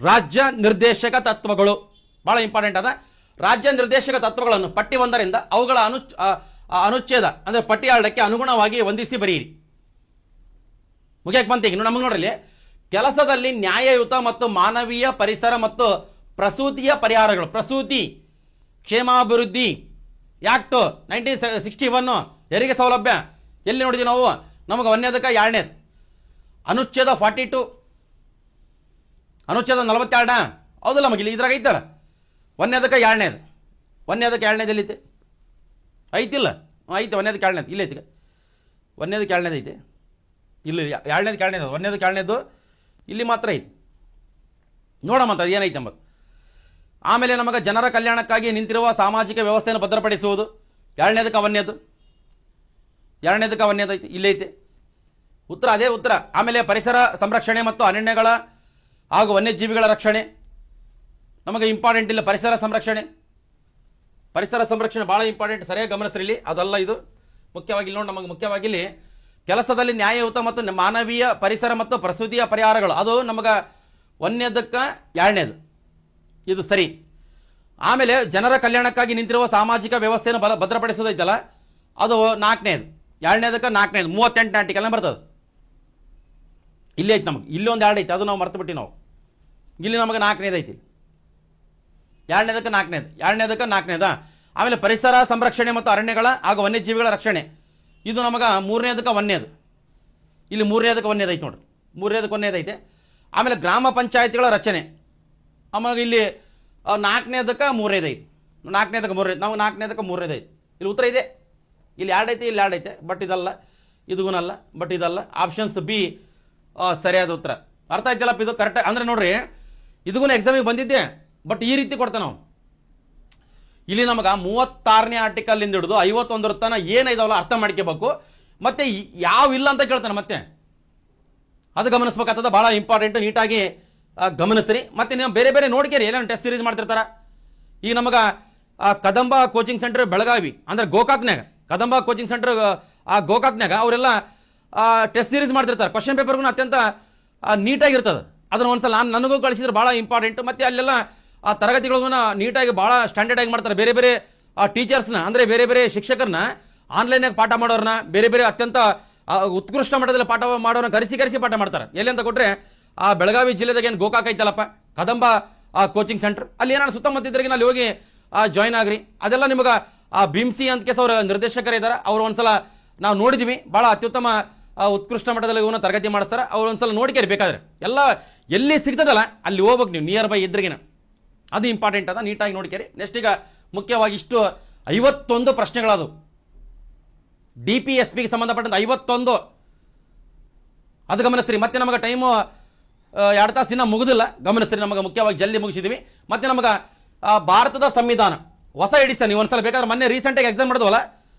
ರಾಜ್ಯ ನಿರ್ದೇಶಕ ತತ್ವಗಳು ಬಹಳ ಇಂಪಾರ್ಟೆಂಟ್ ಅದ. ರಾಜ್ಯ ನಿರ್ದೇಶಕ ತತ್ವಗಳನ್ನು ಪಟ್ಟಿ 1ರಿಂದ ಅವುಗಳ ಅನುಚ್ಛೇದ ಅಂದರೆ ಪಟ್ಟಿ 2ಕ್ಕೆ ಅನುಗುಣವಾಗಿ ಹೊಂದಿಸಿ ಬರೆಯಿರಿ. ಮುಗಿಯಕ್ಕೆ ಬಂತ. ಈಗ ನಮಗೆ ನೋಡ್ರಿ, ಕೆಲಸದಲ್ಲಿ ನ್ಯಾಯಯುತ ಮತ್ತು ಮಾನವೀಯ ಪರಿಸರ ಮತ್ತು ಪ್ರಸೂತಿಯ ಪರಿಹಾರಗಳು. ಪ್ರಸೂತಿ ಕ್ಷೇಮಾಭಿವೃದ್ಧಿ ಆಕ್ಟ್ 1961 ಹೆರಿಗೆ ಸೌಲಭ್ಯ ಎಲ್ಲಿ ನೋಡಿದ್ವಿ ನಾವು? ನಮಗೆ 1ನೇದಕ್ಕೆ 2ನೇದು ಅನುಚ್ಛೇದ 42, ಅನುಚ್ಛೇದ 42 ಹೌದಲ್ಲ ಮಗಿಲಿ, ಇದ್ರಾಗ ಐತಲ್ಲ 1ನೇದಕ್ಕೆ 2ನೇದು. 1ನೇದಕ್ಕೆ 2ನೇದು ಎಲ್ಲಿದೆ? ಐತಿಲ್ಲ, ಐತೆ 1ನೇದಕ್ಕೆ 2ನೇದು ಇಲ್ಲ ಐತಿ. 1ನೇದಕ್ಕೆ 2ನೇದು ಐತೆ ಇಲ್ಲಿ, 2ನೇದಕ್ಕೆ 2ನೇದು 1ನೇದಕ್ಕೆ 2ನೇದು ಇಲ್ಲಿ ಮಾತ್ರ ಐತಿ. ನೋಡಮ್ಮ ಅದು ಏನೈತೆ ಎಂಬುದು. ಆಮೇಲೆ ನಮಗೆ ಜನರ ಕಲ್ಯಾಣಕ್ಕಾಗಿ ನಿಂತಿರುವ ಸಾಮಾಜಿಕ ವ್ಯವಸ್ಥೆಯನ್ನು ಭದ್ರಪಡಿಸುವುದು 2ನೇದಕ್ಕೆ 1ನೇದು. 2ನೇದಕ್ಕೆ 1ನೇದು ಐತಿ, ಇಲ್ಲೈತೆ ಉತ್ತರ, ಅದೇ ಉತ್ತರ. ಆಮೇಲೆ ಪರಿಸರ ಸಂರಕ್ಷಣೆ ಮತ್ತು ಅರಣ್ಯಗಳ ಹಾಗೂ ವನ್ಯಜೀವಿಗಳ ರಕ್ಷಣೆ ನಮಗೆ ಇಂಪಾರ್ಟೆಂಟ್. ಇಲ್ಲ ಪರಿಸರ ಸಂರಕ್ಷಣೆ ಭಾಳ ಇಂಪಾರ್ಟೆಂಟ್. ಸರಿಯಾಗಿ ಗಮನಿಸ್ರಿ ಇಲ್ಲಿ, ಅದಲ್ಲ ಇದು ಮುಖ್ಯವಾಗಿ. ಇಲ್ಲಿ ನೋಡಿ, ನಮಗೆ ಮುಖ್ಯವಾಗಿ ಇಲ್ಲಿ ಕೆಲಸದಲ್ಲಿ ನ್ಯಾಯಯುತ ಮತ್ತು ಮಾನವೀಯ ಪರಿಸರ ಮತ್ತು ಪ್ರಸೂತಿಯ ಪರಿಹಾರಗಳು, ಅದು ನಮಗೆ 1ನೇದಕ್ಕೆ 2ನೇದು ಇದು ಸರಿ. ಆಮೇಲೆ ಜನರ ಕಲ್ಯಾಣಕ್ಕಾಗಿ ನಿಂತಿರುವ ಸಾಮಾಜಿಕ ವ್ಯವಸ್ಥೆಯನ್ನು ಭದ್ರಪಡಿಸೋದೈತಲ್ಲ, ಅದು 4ನೇದು. 2ನೇದಕ್ಕೆ 4ನೇದು 38ನೇ ಆರ್ಟಿಕಲ್ನ ಬರ್ತದೆ. ಇಲ್ಲಿ ಐತೆ ನಮಗೆ, ಇಲ್ಲಿ ಒಂದು 2 ಐತೆ, ಅದು ನಾವು ಮರ್ತು ಬಿಟ್ಟು ನಾವು. ಇಲ್ಲಿ ನಮಗೆ 4ನೇದು ಐತಿ. 2ನೇದಕ್ಕೆ 4ನೇದು 2ನೇದಕ್ಕೆ ಆಮೇಲೆ ಪರಿಸರ ಸಂರಕ್ಷಣೆ ಮತ್ತು ಅರಣ್ಯಗಳ ಹಾಗೂ ವನ್ಯಜೀವಿಗಳ ರಕ್ಷಣೆ, ಇದು ನಮಗೆ 3ನೇದಕ್ಕೆ 1ನೇದು. ಇಲ್ಲಿ 3ನೇದಕ್ಕೆ 1ನೇದು ಐತೆ ನೋಡ್ರಿ, 3ನೇದಕ್ಕೆ 1ನೇದು ಐತೆ. ಆಮೇಲೆ ಗ್ರಾಮ ಪಂಚಾಯತಿಗಳ ರಚನೆ, ಆಮೇಲೆ ಇಲ್ಲಿ 4ನೇದಕ್ಕೆ 3ನೇದು ಐತಿ. 4ನೇದಕ್ಕೆ 3ನೇದು, ನಾವು 4ನೇದಕ್ಕೆ 3ನೇದು ಐತಿ. ಇಲ್ಲಿ ಉತ್ತರ ಇದೆ, ಇಲ್ಲಿ 2 ಐತೆ, ಇಲ್ಲಿ 2 ಐತೆ. ಬಟ್ ಇದಲ್ಲ, ಇದೂನಲ್ಲ, ಬಟ್ ಇದಲ್ಲ. ಆಪ್ಷನ್ಸ್ ಬಿ ಸರಿಯಾದ ಉತ್ತರ. ಅರ್ಥ ಆಯ್ತಲ್ಲಪ್ಪ, ಇದು ಕರೆಕ್ಟ್. ಅಂದರೆ ನೋಡ್ರಿ, ಇದೂ ಎಕ್ಸಾಮಿಗೆ ಬಂದಿದ್ದೆ, ಬಟ್ ಈ ರೀತಿ ಕೊಡ್ತೇವೆ ನಾವು. ಇಲ್ಲಿ ನಮಗೆ 36ನೇ ಆರ್ಟಿಕಲ್ಲಿಂದ ಹಿಡಿದು 51 ತನಕ ಏನಿದಾವಲ್ಲ ಅರ್ಥ ಮಾಡ್ಕೋಬೇಕು. ಮತ್ತೆ ಯಾವ ಇಲ್ಲ ಅಂತ ಕೇಳ್ತಾನೆ, ಮತ್ತೆ ಅದು ಗಮನಿಸ್ಬೇಕಾಗ್ತದೆ. ಭಾಳ ಇಂಪಾರ್ಟೆಂಟ್, ನೀಟಾಗಿ ಗಮನಿಸ್ರಿ. ಮತ್ತೆ ನೀವು ಬೇರೆ ಬೇರೆ ನೋಡ್ಕೇರಿ, ಏನೇನು ಟೆಸ್ಟ್ ಸೀರೀಸ್ ಮಾಡ್ತಿರ್ತಾರ. ಈಗ ನಮಗೆ ಕದಂಬ ಕೋಚಿಂಗ್ ಸೆಂಟರ್ ಬೆಳಗಾವಿ ಅಂದರೆ ಗೋಕಾಕ್ನಾಗ, ಕದಂಬ ಕೋಚಿಂಗ್ ಸೆಂಟರ್ ಆ ಗೋಕಾಕ್ನಾಗ ಅವರೆಲ್ಲ ಟೆಸ್ಟ್ ಸೀರೀಸ್ ಮಾಡ್ತಿರ್ತಾರೆ. ಕ್ವಶನ್ ಪೇಪರ್ಗೂ ಅತ್ಯಂತ ನೀಟಾಗಿರ್ತದೆ. ಅದನ್ನು ಒಂದ್ಸಲ ನನಗೂ ಕಳಿಸಿದ್ರೆ ಭಾಳ ಇಂಪಾರ್ಟೆಂಟ್. ಮತ್ತು ಅಲ್ಲೆಲ್ಲ ಆ ತರಗತಿಗಳನ್ನ ನೀಟಾಗಿ ಭಾಳ ಸ್ಟ್ಯಾಂಡರ್ಡ್ ಆಗಿ ಮಾಡ್ತಾರೆ. ಬೇರೆ ಬೇರೆ ಟೀಚರ್ಸ್ನ ಅಂದರೆ ಬೇರೆ ಬೇರೆ ಶಿಕ್ಷಕರನ್ನ ಆನ್ಲೈನಾಗ ಪಾಠ ಮಾಡೋರನ್ನ, ಬೇರೆ ಬೇರೆ ಅತ್ಯಂತ ಉತ್ಕೃಷ್ಟ ಮಟ್ಟದಲ್ಲಿ ಪಾಠ ಮಾಡೋರನ್ನ ಕರೆಸಿ ಪಾಠ ಮಾಡ್ತಾರೆ. ಎಲ್ಲಿ ಅಂತ ಕೊಟ್ಟರೆ ಆ ಬೆಳಗಾವಿ ಜಿಲ್ಲೆದಾಗ ಏನು ಗೋಕಾಕ್ ಐತಲ್ಲಪ್ಪ ಕದಂಬ ಕೋಚಿಂಗ್ ಸೆಂಟರ್, ಅಲ್ಲಿ ಏನಾದ್ರು ಸುತ್ತಮುತ್ತ ಇದ್ರಿಗೆ ಅಲ್ಲಿ ಹೋಗಿ ಜಾಯ್ನ್ ಆಗ್ರಿ. ಅದೆಲ್ಲ ನಿಮಗೆ ಭೀಮ್ಸಿ ಅಂತ ಕೇಸ್ ಅವರ ನಿರ್ದೇಶಕರು ಇದ್ದಾರೆ, ಅವ್ರು ಒಂದ್ಸಲ ನಾವು ನೋಡಿದ್ವಿ. ಭಾಳ ಅತ್ಯುತ್ತಮ ಉತ್ಕೃಷ್ಟ ಮಟ್ಟದಲ್ಲಿ ಇವನ್ನ ತರಗತಿ ಮಾಡಿಸ್ತಾರೆ. ಅವ್ರು ಒಂದ್ಸಲ ನೋಡ್ಕೇರಿ ಬೇಕಾದ್ರೆ. ಎಲ್ಲ ಎಲ್ಲಿ ಸಿಗ್ತದಲ್ಲ ಅಲ್ಲಿ ಹೋಗ್ಬೇಕು ನೀವು, ನಿಯರ್ ಬೈ ಇದ್ರಿಗಿನ. ಅದು ಇಂಪಾರ್ಟೆಂಟ್ ಅದ, ನೀಟಾಗಿ ನೋಡ್ಕೇರಿ. ನೆಕ್ಸ್ಟ್ ಈಗ ಮುಖ್ಯವಾಗಿ ಇಷ್ಟು 51 ಪ್ರಶ್ನೆಗಳದು DPSPಗೆ ಸಂಬಂಧಪಟ್ಟಂತ 51. ಅದು ಗಮನಿಸ್ರಿ. ಮತ್ತೆ ನಮಗೆ ಟೈಮು 2 ತಾಸಿನ ಮುಗುದಿಲ್ಲ, ಗಮನಿಸ್ರಿ. ನಮಗೆ ಮುಖ್ಯವಾಗಿ ಜಲ್ದಿ ಮುಗಿಸಿದ್ವಿ. ಮತ್ತೆ ನಮಗೆ ಭಾರತದ ಸಂವಿಧಾನ ಹೊಸ ಎಡಿಷನ್ ನೀವು ಒಂದ್ಸಲ ಬೇಕಾದ್ರೆ ಮೊನ್ನೆ ರೀಸೆಂಟಾಗಿ ಎಕ್ಸಾಮ್ ಮಾಡಿದ್ವಲ್ಲ,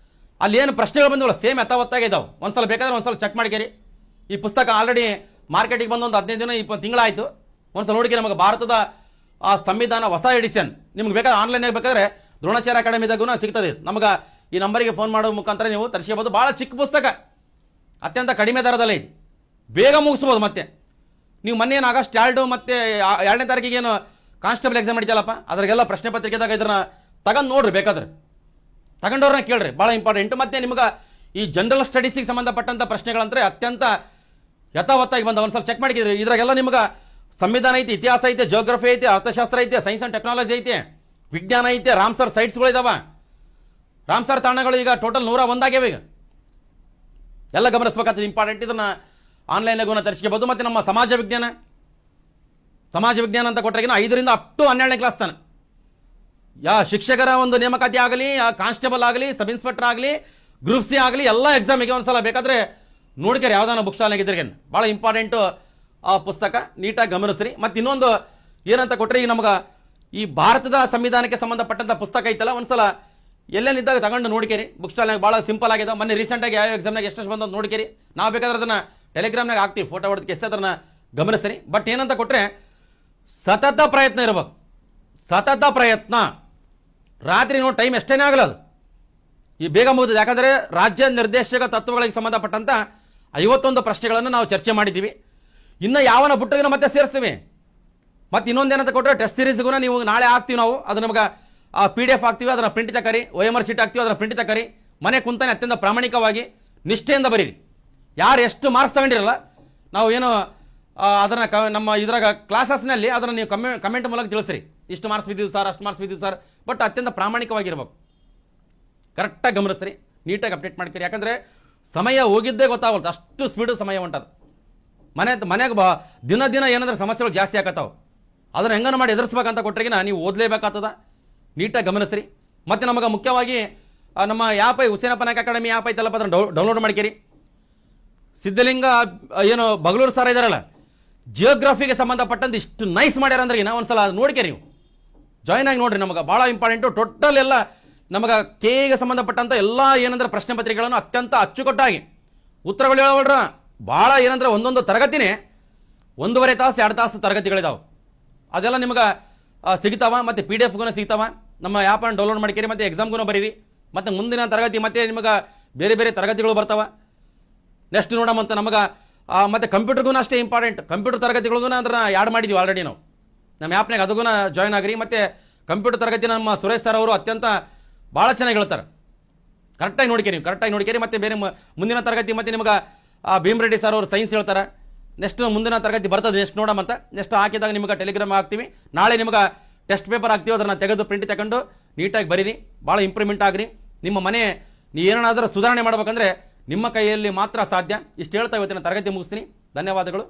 ಅಲ್ಲಿ ಏನು ಪ್ರಶ್ನೆಗಳು ಬಂದವಲ್ಲ ಸೇಮ್ ಯಥಾವತ್ತಾಗಿ ಇದಾವೆ. ಒಂದ್ಸಲ ಬೇಕಾದ್ರೆ ಒಂದ್ಸಲ ಚೆಕ್ ಮಾಡ್ಕೇರಿ. ಈ ಪುಸ್ತಕ ಆಲ್ರೆಡಿ ಮಾರ್ಕೆಟಿಗೆ ಬಂದು ಒಂದು 15 ದಿನ 20 ತಿಂಗಳಾಯಿತು. ಒಂದ್ಸಲ ನೋಡಿಕೆ ನಮಗೆ ಭಾರತದ ಸಂವಿಧಾನ ಹೊಸ ಎಡಿಷನ್ ನಿಮ್ಗೆ ಬೇಕಾದ್ರೆ ಆನ್ಲೈನಾಗ ಬೇಕಾದ್ರೆ ದ್ರೋಣಾಚಾರ್ಯ ಅಕಾಡೆಮಿದಾಗೂ ಸಿಗ್ತದೆ. ನಮಗೆ ಈ ನಂಬರಿಗೆ ಫೋನ್ ಮಾಡೋ ಮುಖಾಂತರ ನೀವು ತರಿಸ್ಕೋಬೋದು. ಭಾಳ ಚಿಕ್ಕ ಪುಸ್ತಕ, ಅತ್ಯಂತ ಕಡಿಮೆ ದರದಲ್ಲಿ ಬೇಗ ಮುಗಿಸ್ಬೋದು. ಮತ್ತೆ ನೀವು ಮೊನ್ನೆ ಏನು ಆಗಸ್ಟ್ 2 ಮತ್ತು 2ನೇ ತಾರೀಕಿಗೆ ಏನು ಕಾನ್ಸ್ಟೇಬಲ್ ಎಕ್ಸಾಮ್ ಮಾಡಿದ್ಯಲ್ಲಪ್ಪ, ಅದ್ರಾಗೆಲ್ಲ ಪ್ರಶ್ನೆ ಪತ್ರಿಕೆದಾಗ ಇದನ್ನ ತಗೊಂಡು ನೋಡ್ರಿ, ಬೇಕಾದ್ರೆ ತಗೊಂಡವ್ರನ್ನ ಕೇಳ್ರಿ, ಭಾಳ ಇಂಪಾರ್ಟೆಂಟ್. ಮತ್ತೆ ನಿಮ್ಗೆ ಈ ಜನರಲ್ ಸ್ಟಡೀಸಿಗೆ ಸಂಬಂಧಪಟ್ಟಂಥ ಪ್ರಶ್ನೆಗಳಂದ್ರೆ ಅತ್ಯಂತ ಯಥಾವತ್ತಾಗಿ ಬಂದ. ಒಂದ್ಸಲ ಚೆಕ್ ಮಾಡಿದ್ರಿ. ಇದ್ರಾಗೆಲ್ಲ ನಿಮ್ಗೆ ಸಂವಿಧಾನ ಐತಿ, ಇತಿಹಾಸ ಐತೆ, ಜಿಯೋಗ್ರಫಿ ಐತೆ, ಅರ್ಥಶಾಸ್ತ್ರ ಐತೆ, ಸೈನ್ಸ್ ಆ್ಯಂಡ್ ಟೆಕ್ನಾಲಜಿ ಐತೆ, ವಿಜ್ಞಾನ ಐತೆ, ರಾಮ್ಸರ್ ಸೈಟ್ಸ್ಗಳು ಇದಾವೆ. ರಾಮ್ಸರ್ ತಾಣಗಳು ಈಗ ಟೋಟಲ್ 101 ಆಗ್ಯಾವ. ಈಗ ಎಲ್ಲ ಗಮನಿಸ್ಬೇಕಾಗ್ತದೆ, ಇಂಪಾರ್ಟೆಂಟ್. ಇದನ್ನು ಆನ್ಲೈನಾಗೂ ತರಿಸ್ಕೋಬೋದು. ಮತ್ತು ನಮ್ಮ ಸಮಾಜ ವಿಜ್ಞಾನ ಅಂತ ಕೊಟ್ಟರೆ 5ರಿಂದ ಅಪ್ ಟು 12ನೇ ಕ್ಲಾಸ್ ತಾನೆ ಶಿಕ್ಷಕರ ಒಂದು ನೇಮಕಾತಿ ಆಗಲಿ, ಕಾನ್ಸ್ಟೇಬಲ್ ಆಗಲಿ, ಸಬ್ ಇನ್ಸ್ಪೆಕ್ಟರ್ ಆಗಲಿ, ಗ್ರೂಪ್ ಸಿ ಆಗಲಿ, ಎಲ್ಲ ಎಕ್ಸಾಮಿಗೆ ಒಂದ್ಸಲ ಬೇಕಾದ್ರೆ ನೋಡ್ಕೇರಿ. ಯಾವ್ದಾನ ಬುಕ್ ಸ್ಟಾಲ್ ಆಗಿದ್ರಿಗೆ ಭಾಳ ಇಂಪಾರ್ಟೆಂಟು ಆ ಪುಸ್ತಕ, ನೀಟಾಗಿ ಗಮನಿಸ್ರಿ. ಮತ್ತು ಇನ್ನೊಂದು ಏನಂತ ಕೊಟ್ಟರೆ ಈಗ ನಮ್ಗೆ ಈ ಭಾರತದ ಸಂವಿಧಾನಕ್ಕೆ ಸಂಬಂಧಪಟ್ಟಂಥ ಪುಸ್ತಕ ಐತಲ್ಲ, ಒಂದ್ಸಲ ಎಲ್ಲೇನಿದ್ದಾಗ ತಗೊಂಡು ನೋಡ್ಕೇರಿ. ಬುಕ್ ಸ್ಟಾಲ್ನಾಗ ಭಾಳ ಸಿಂಪಲ್ ಆಗಿದೆ. ಮೊನ್ನೆ ರೀಸೆಂಟಾಗಿ ಯಾವ ಎಕ್ಸಾಮ್ನಾಗ ಎಷ್ಟು ಬಂದು ನೋಡ್ಕೇರಿ. ನಾವು ಬೇಕಾದ್ರೆ ಅದನ್ನು ಟೆಲಿಗ್ರಾಮ್ನಾಗ ಹಾಕ್ತೀವಿ, ಫೋಟೋ ಹೊಡೆದಕ್ಕೆ ಅದನ್ನು ಗಮನಿಸ್ರಿ. ಬಟ್ ಏನಂತ ಕೊಟ್ಟರೆ ಸತತ ಪ್ರಯತ್ನ ಇರಬೇಕು, ಸತತ ಪ್ರಯತ್ನ. ರಾತ್ರಿ ನೋಡಿ ಟೈಮ್ ಎಷ್ಟೇನೇ ಆಗಲ್ಲ, ಅದು ಈ ಬೇಗ ಮುಗಿದಿದೆ. ಯಾಕಂದರೆ ರಾಜ್ಯ ನಿರ್ದೇಶಕ ತತ್ವಗಳಿಗೆ ಸಂಬಂಧಪಟ್ಟಂಥ 51 ಪ್ರಶ್ನೆಗಳನ್ನು ನಾವು ಚರ್ಚೆ ಮಾಡಿದ್ದೀವಿ. ಇನ್ನು ಯಾವನ ಬುಟ್ಟಿಗೆ ಮತ್ತೆ ಸೇರಿಸ್ತೀವಿ. ಮತ್ತು ಇನ್ನೊಂದೇನಂತ ಕೊಟ್ಟರೆ ಟೆಸ್ಟ್ ಸೀರೀಸ್ಗೂ ನೀವು ನಾಳೆ ಹಾಕ್ತೀವಿ ನಾವು. ಅದು ನಮಗೆ PDF ಹಾಕ್ತೀವಿ, ಅದನ್ನು ಪ್ರಿಂಟ್ ತಕರಿ. OMR ಶೀಟ್ ಹಾಕ್ತೀವಿ, ಅದನ್ನು ಪ್ರಿಂಟ್ ತಕರಿ. ಮನೆ ಕುಂತಾನೆ ಅತ್ಯಂತ ಪ್ರಾಮಾಣಿಕವಾಗಿ ನಿಷ್ಠೆಯಿಂದ ಬರೀರಿ. ಯಾರು ಎಷ್ಟು ಮಾರ್ಕ್ಸ್ ತಗೊಂಡಿರಲ್ಲ, ನಾವು ಏನು ಅದನ್ನು ನಮ್ಮ ಇದ್ರಾಗ ಕ್ಲಾಸಸ್ನಲ್ಲಿ ಅದನ್ನು ನೀವು ಕಮೆಂಟ್ ಮೂಲಕ ತಿಳಿಸ್ರಿ. ಇಷ್ಟು ಮಾರ್ಕ್ಸ್ ಬಿದ್ದಿದ್ದು ಸರ್, ಅಷ್ಟು ಮಾರ್ಕ್ಸ್ ಬಿದ್ದಿದ್ದು ಸರ್. ಬಟ್ ಅತ್ಯಂತ ಪ್ರಾಮಾಣಿಕವಾಗಿರ್ಬೇಕು. ಕರೆಕ್ಟಾಗಿ ಗಮನಿಸ್ರಿ, ನೀಟಾಗಿ ಅಪ್ಡೇಟ್ ಮಾಡ್ತೀರಿ. ಯಾಕಂದರೆ ಸಮಯ ಹೋಗಿದ್ದೇ ಗೊತ್ತಾಗಲ್ದು, ಅಷ್ಟು ಸ್ಪೀಡ್ ಸಮಯ ಹೊಂಟದು. ಮನೆಗೆ ದಿನ ಏನಂದ್ರೆ ಸಮಸ್ಯೆಗಳು ಜಾಸ್ತಿ ಆಗತ್ತಾವೆ. ಅದನ್ನು ಹೆಂಗನ ಮಾಡಿ ಎದುರಿಸ್ಬೇಕಂತ ಕೊಟ್ಟರೆಗಿನ ನೀವು ಓದಲೇಬೇಕಾಗ್ತದ. ನೀಟಾಗಿ ಗಮನಿಸ್ರಿ. ಮತ್ತು ನಮಗೆ ಮುಖ್ಯವಾಗಿ ನಮ್ಮ app Husenappa Nayak academy app ಐತಲ್ಲಪ್ಪ, ಅದನ್ನು ಡೌನ್ಲೋಡ್ ಮಾಡ್ಕೇರಿ. ಸಿದ್ಧಲಿಂಗ ಏನು ಬಗಲೂರು ಸರ್ ಇದ್ದಾರಲ್ಲ, ಜಿಯೋಗ್ರಫಿಗೆ ಸಂಬಂಧಪಟ್ಟಂತೆ ಇಷ್ಟು ನೈಸ್ ಮಾಡ್ಯಾರ ಅಂದ್ರೆ ಒಂದ್ಸಲ ನೋಡ್ಕೇರಿ, ನೀವು ಜಾಯ್ನ್ ಆಗಿ ನೋಡ್ರಿ. ನಮಗೆ ಭಾಳ ಇಂಪಾರ್ಟೆಂಟು. ಟೋಟಲ್ ಎಲ್ಲ ನಮಗೆ ಕೆಗೆ ಸಂಬಂಧಪಟ್ಟಂಥ ಎಲ್ಲ ಏನಂದ್ರೆ ಪ್ರಶ್ನೆ ಪತ್ರಿಕೆಗಳನ್ನು ಅತ್ಯಂತ ಅಚ್ಚುಕಟ್ಟಾಗಿ ಉತ್ತರಗಳು ಹೇಳೋಳ್ರ. ಭಾಳ ಏನಂದ್ರೆ ಒಂದೊಂದು ತರಗತಿನೇ 1.5 ತಾಸು 2 ತಾಸು ತರಗತಿಗಳಿದಾವೆ. ಅದೆಲ್ಲ ನಿಮ್ಗೆ ಸಿಗ್ತಾವ. ಮತ್ತು PDF ಸಿಗ್ತಾವ. ನಮ್ಮ ಆ್ಯಪನ್ನು ಡೌನ್ಲೋಡ್ ಮಾಡ್ಕೇರಿ. ಮತ್ತು ಎಕ್ಸಾಮ್ಗೂ ಬರೀರಿ. ಮತ್ತು ಮುಂದಿನ ತರಗತಿ ಮತ್ತೆ ನಿಮಗೆ ಬೇರೆ ಬೇರೆ ತರಗತಿಗಳು ಬರ್ತಾವ. ನೆಕ್ಸ್ಟ್ ನೋಡಮಂತ ನಮಗೆ ಮತ್ತು ಕಂಪ್ಯೂಟರ್ಗೂ ಅಷ್ಟೇ ಇಂಪಾರ್ಟೆಂಟ್. ಕಂಪ್ಯೂಟರ್ ತರಗತಿಗಳಿಗೂ ಅದನ್ನು ಆ್ಯಡ್ ಮಾಡಿದ್ದೀವಿ ಆಲ್ರೆಡಿ ನಾವು ನಮ್ಮ ಆ್ಯಪ್ನಾಗ. ಅದಕ್ಕೂ ಜಾಯ್ನ್ ಆಗಿರಿ. ಮತ್ತು ಕಂಪ್ಯೂಟರ್ ತರಗತಿ ನಮ್ಮ ಸುರೇಶ್ ಸರ್ ಅವರು ಅತ್ಯಂತ ಭಾಳ ಚೆನ್ನಾಗಿ ಹೇಳ್ತಾರೆ. ಕರೆಕ್ಟಾಗಿ ನೋಡ್ಕೇರಿ, ನೀವು ಕರೆಕ್ಟಾಗಿ ನೋಡ್ಕೇರಿ. ಮತ್ತು ಬೇರೆ ಮುಂದಿನ ತರಗತಿ ಮತ್ತು ನಿಮ್ಗೆ ಭೀಮ್ ರೆಡ್ಡಿ ಸರ್ ಅವರು ಸೈನ್ಸ್ ಹೇಳ್ತಾರೆ. ನೆಕ್ಸ್ಟ್ ಮುಂದಿನ ತರಗತಿ ಬರ್ತದೆ, ನೆಕ್ಸ್ಟ್ ನೋಡಮಂತ. ನೆಕ್ಸ್ಟ್ ಹಾಕಿದಾಗ ನಿಮ್ಗೆ ಟೆಲಿಗ್ರಾಮ್ ಹಾಕ್ತೀವಿ. ನಾಳೆ ನಿಮ್ಗೆ ಟೆಸ್ಟ್ ಪೇಪರ್ ಹಾಕ್ತೀವಿ, ಅದನ್ನು ತೆಗೆದು ಪ್ರಿಂಟ್ ತಗೊಂಡು ನೀಟಾಗಿ ಬರೀರಿ. ಭಾಳ ಇಂಪ್ರೂವ್ಮೆಂಟ್ ಆಗ್ರಿ. ನಿಮ್ಮ ಮನೆ ನೀವು ಏನಾದರೂ ಸುಧಾರಣೆ ಮಾಡ್ಬೇಕಂದ್ರೆ ನಿಮ್ಮ ಕೈಯಲ್ಲಿ ಮಾತ್ರ ಸಾಧ್ಯ. ಇಷ್ಟು ಹೇಳ್ತಾ ಇವತ್ತಿನ ತರಗತಿ ಮುಗಿಸ್ತೀನಿ. ಧನ್ಯವಾದಗಳು.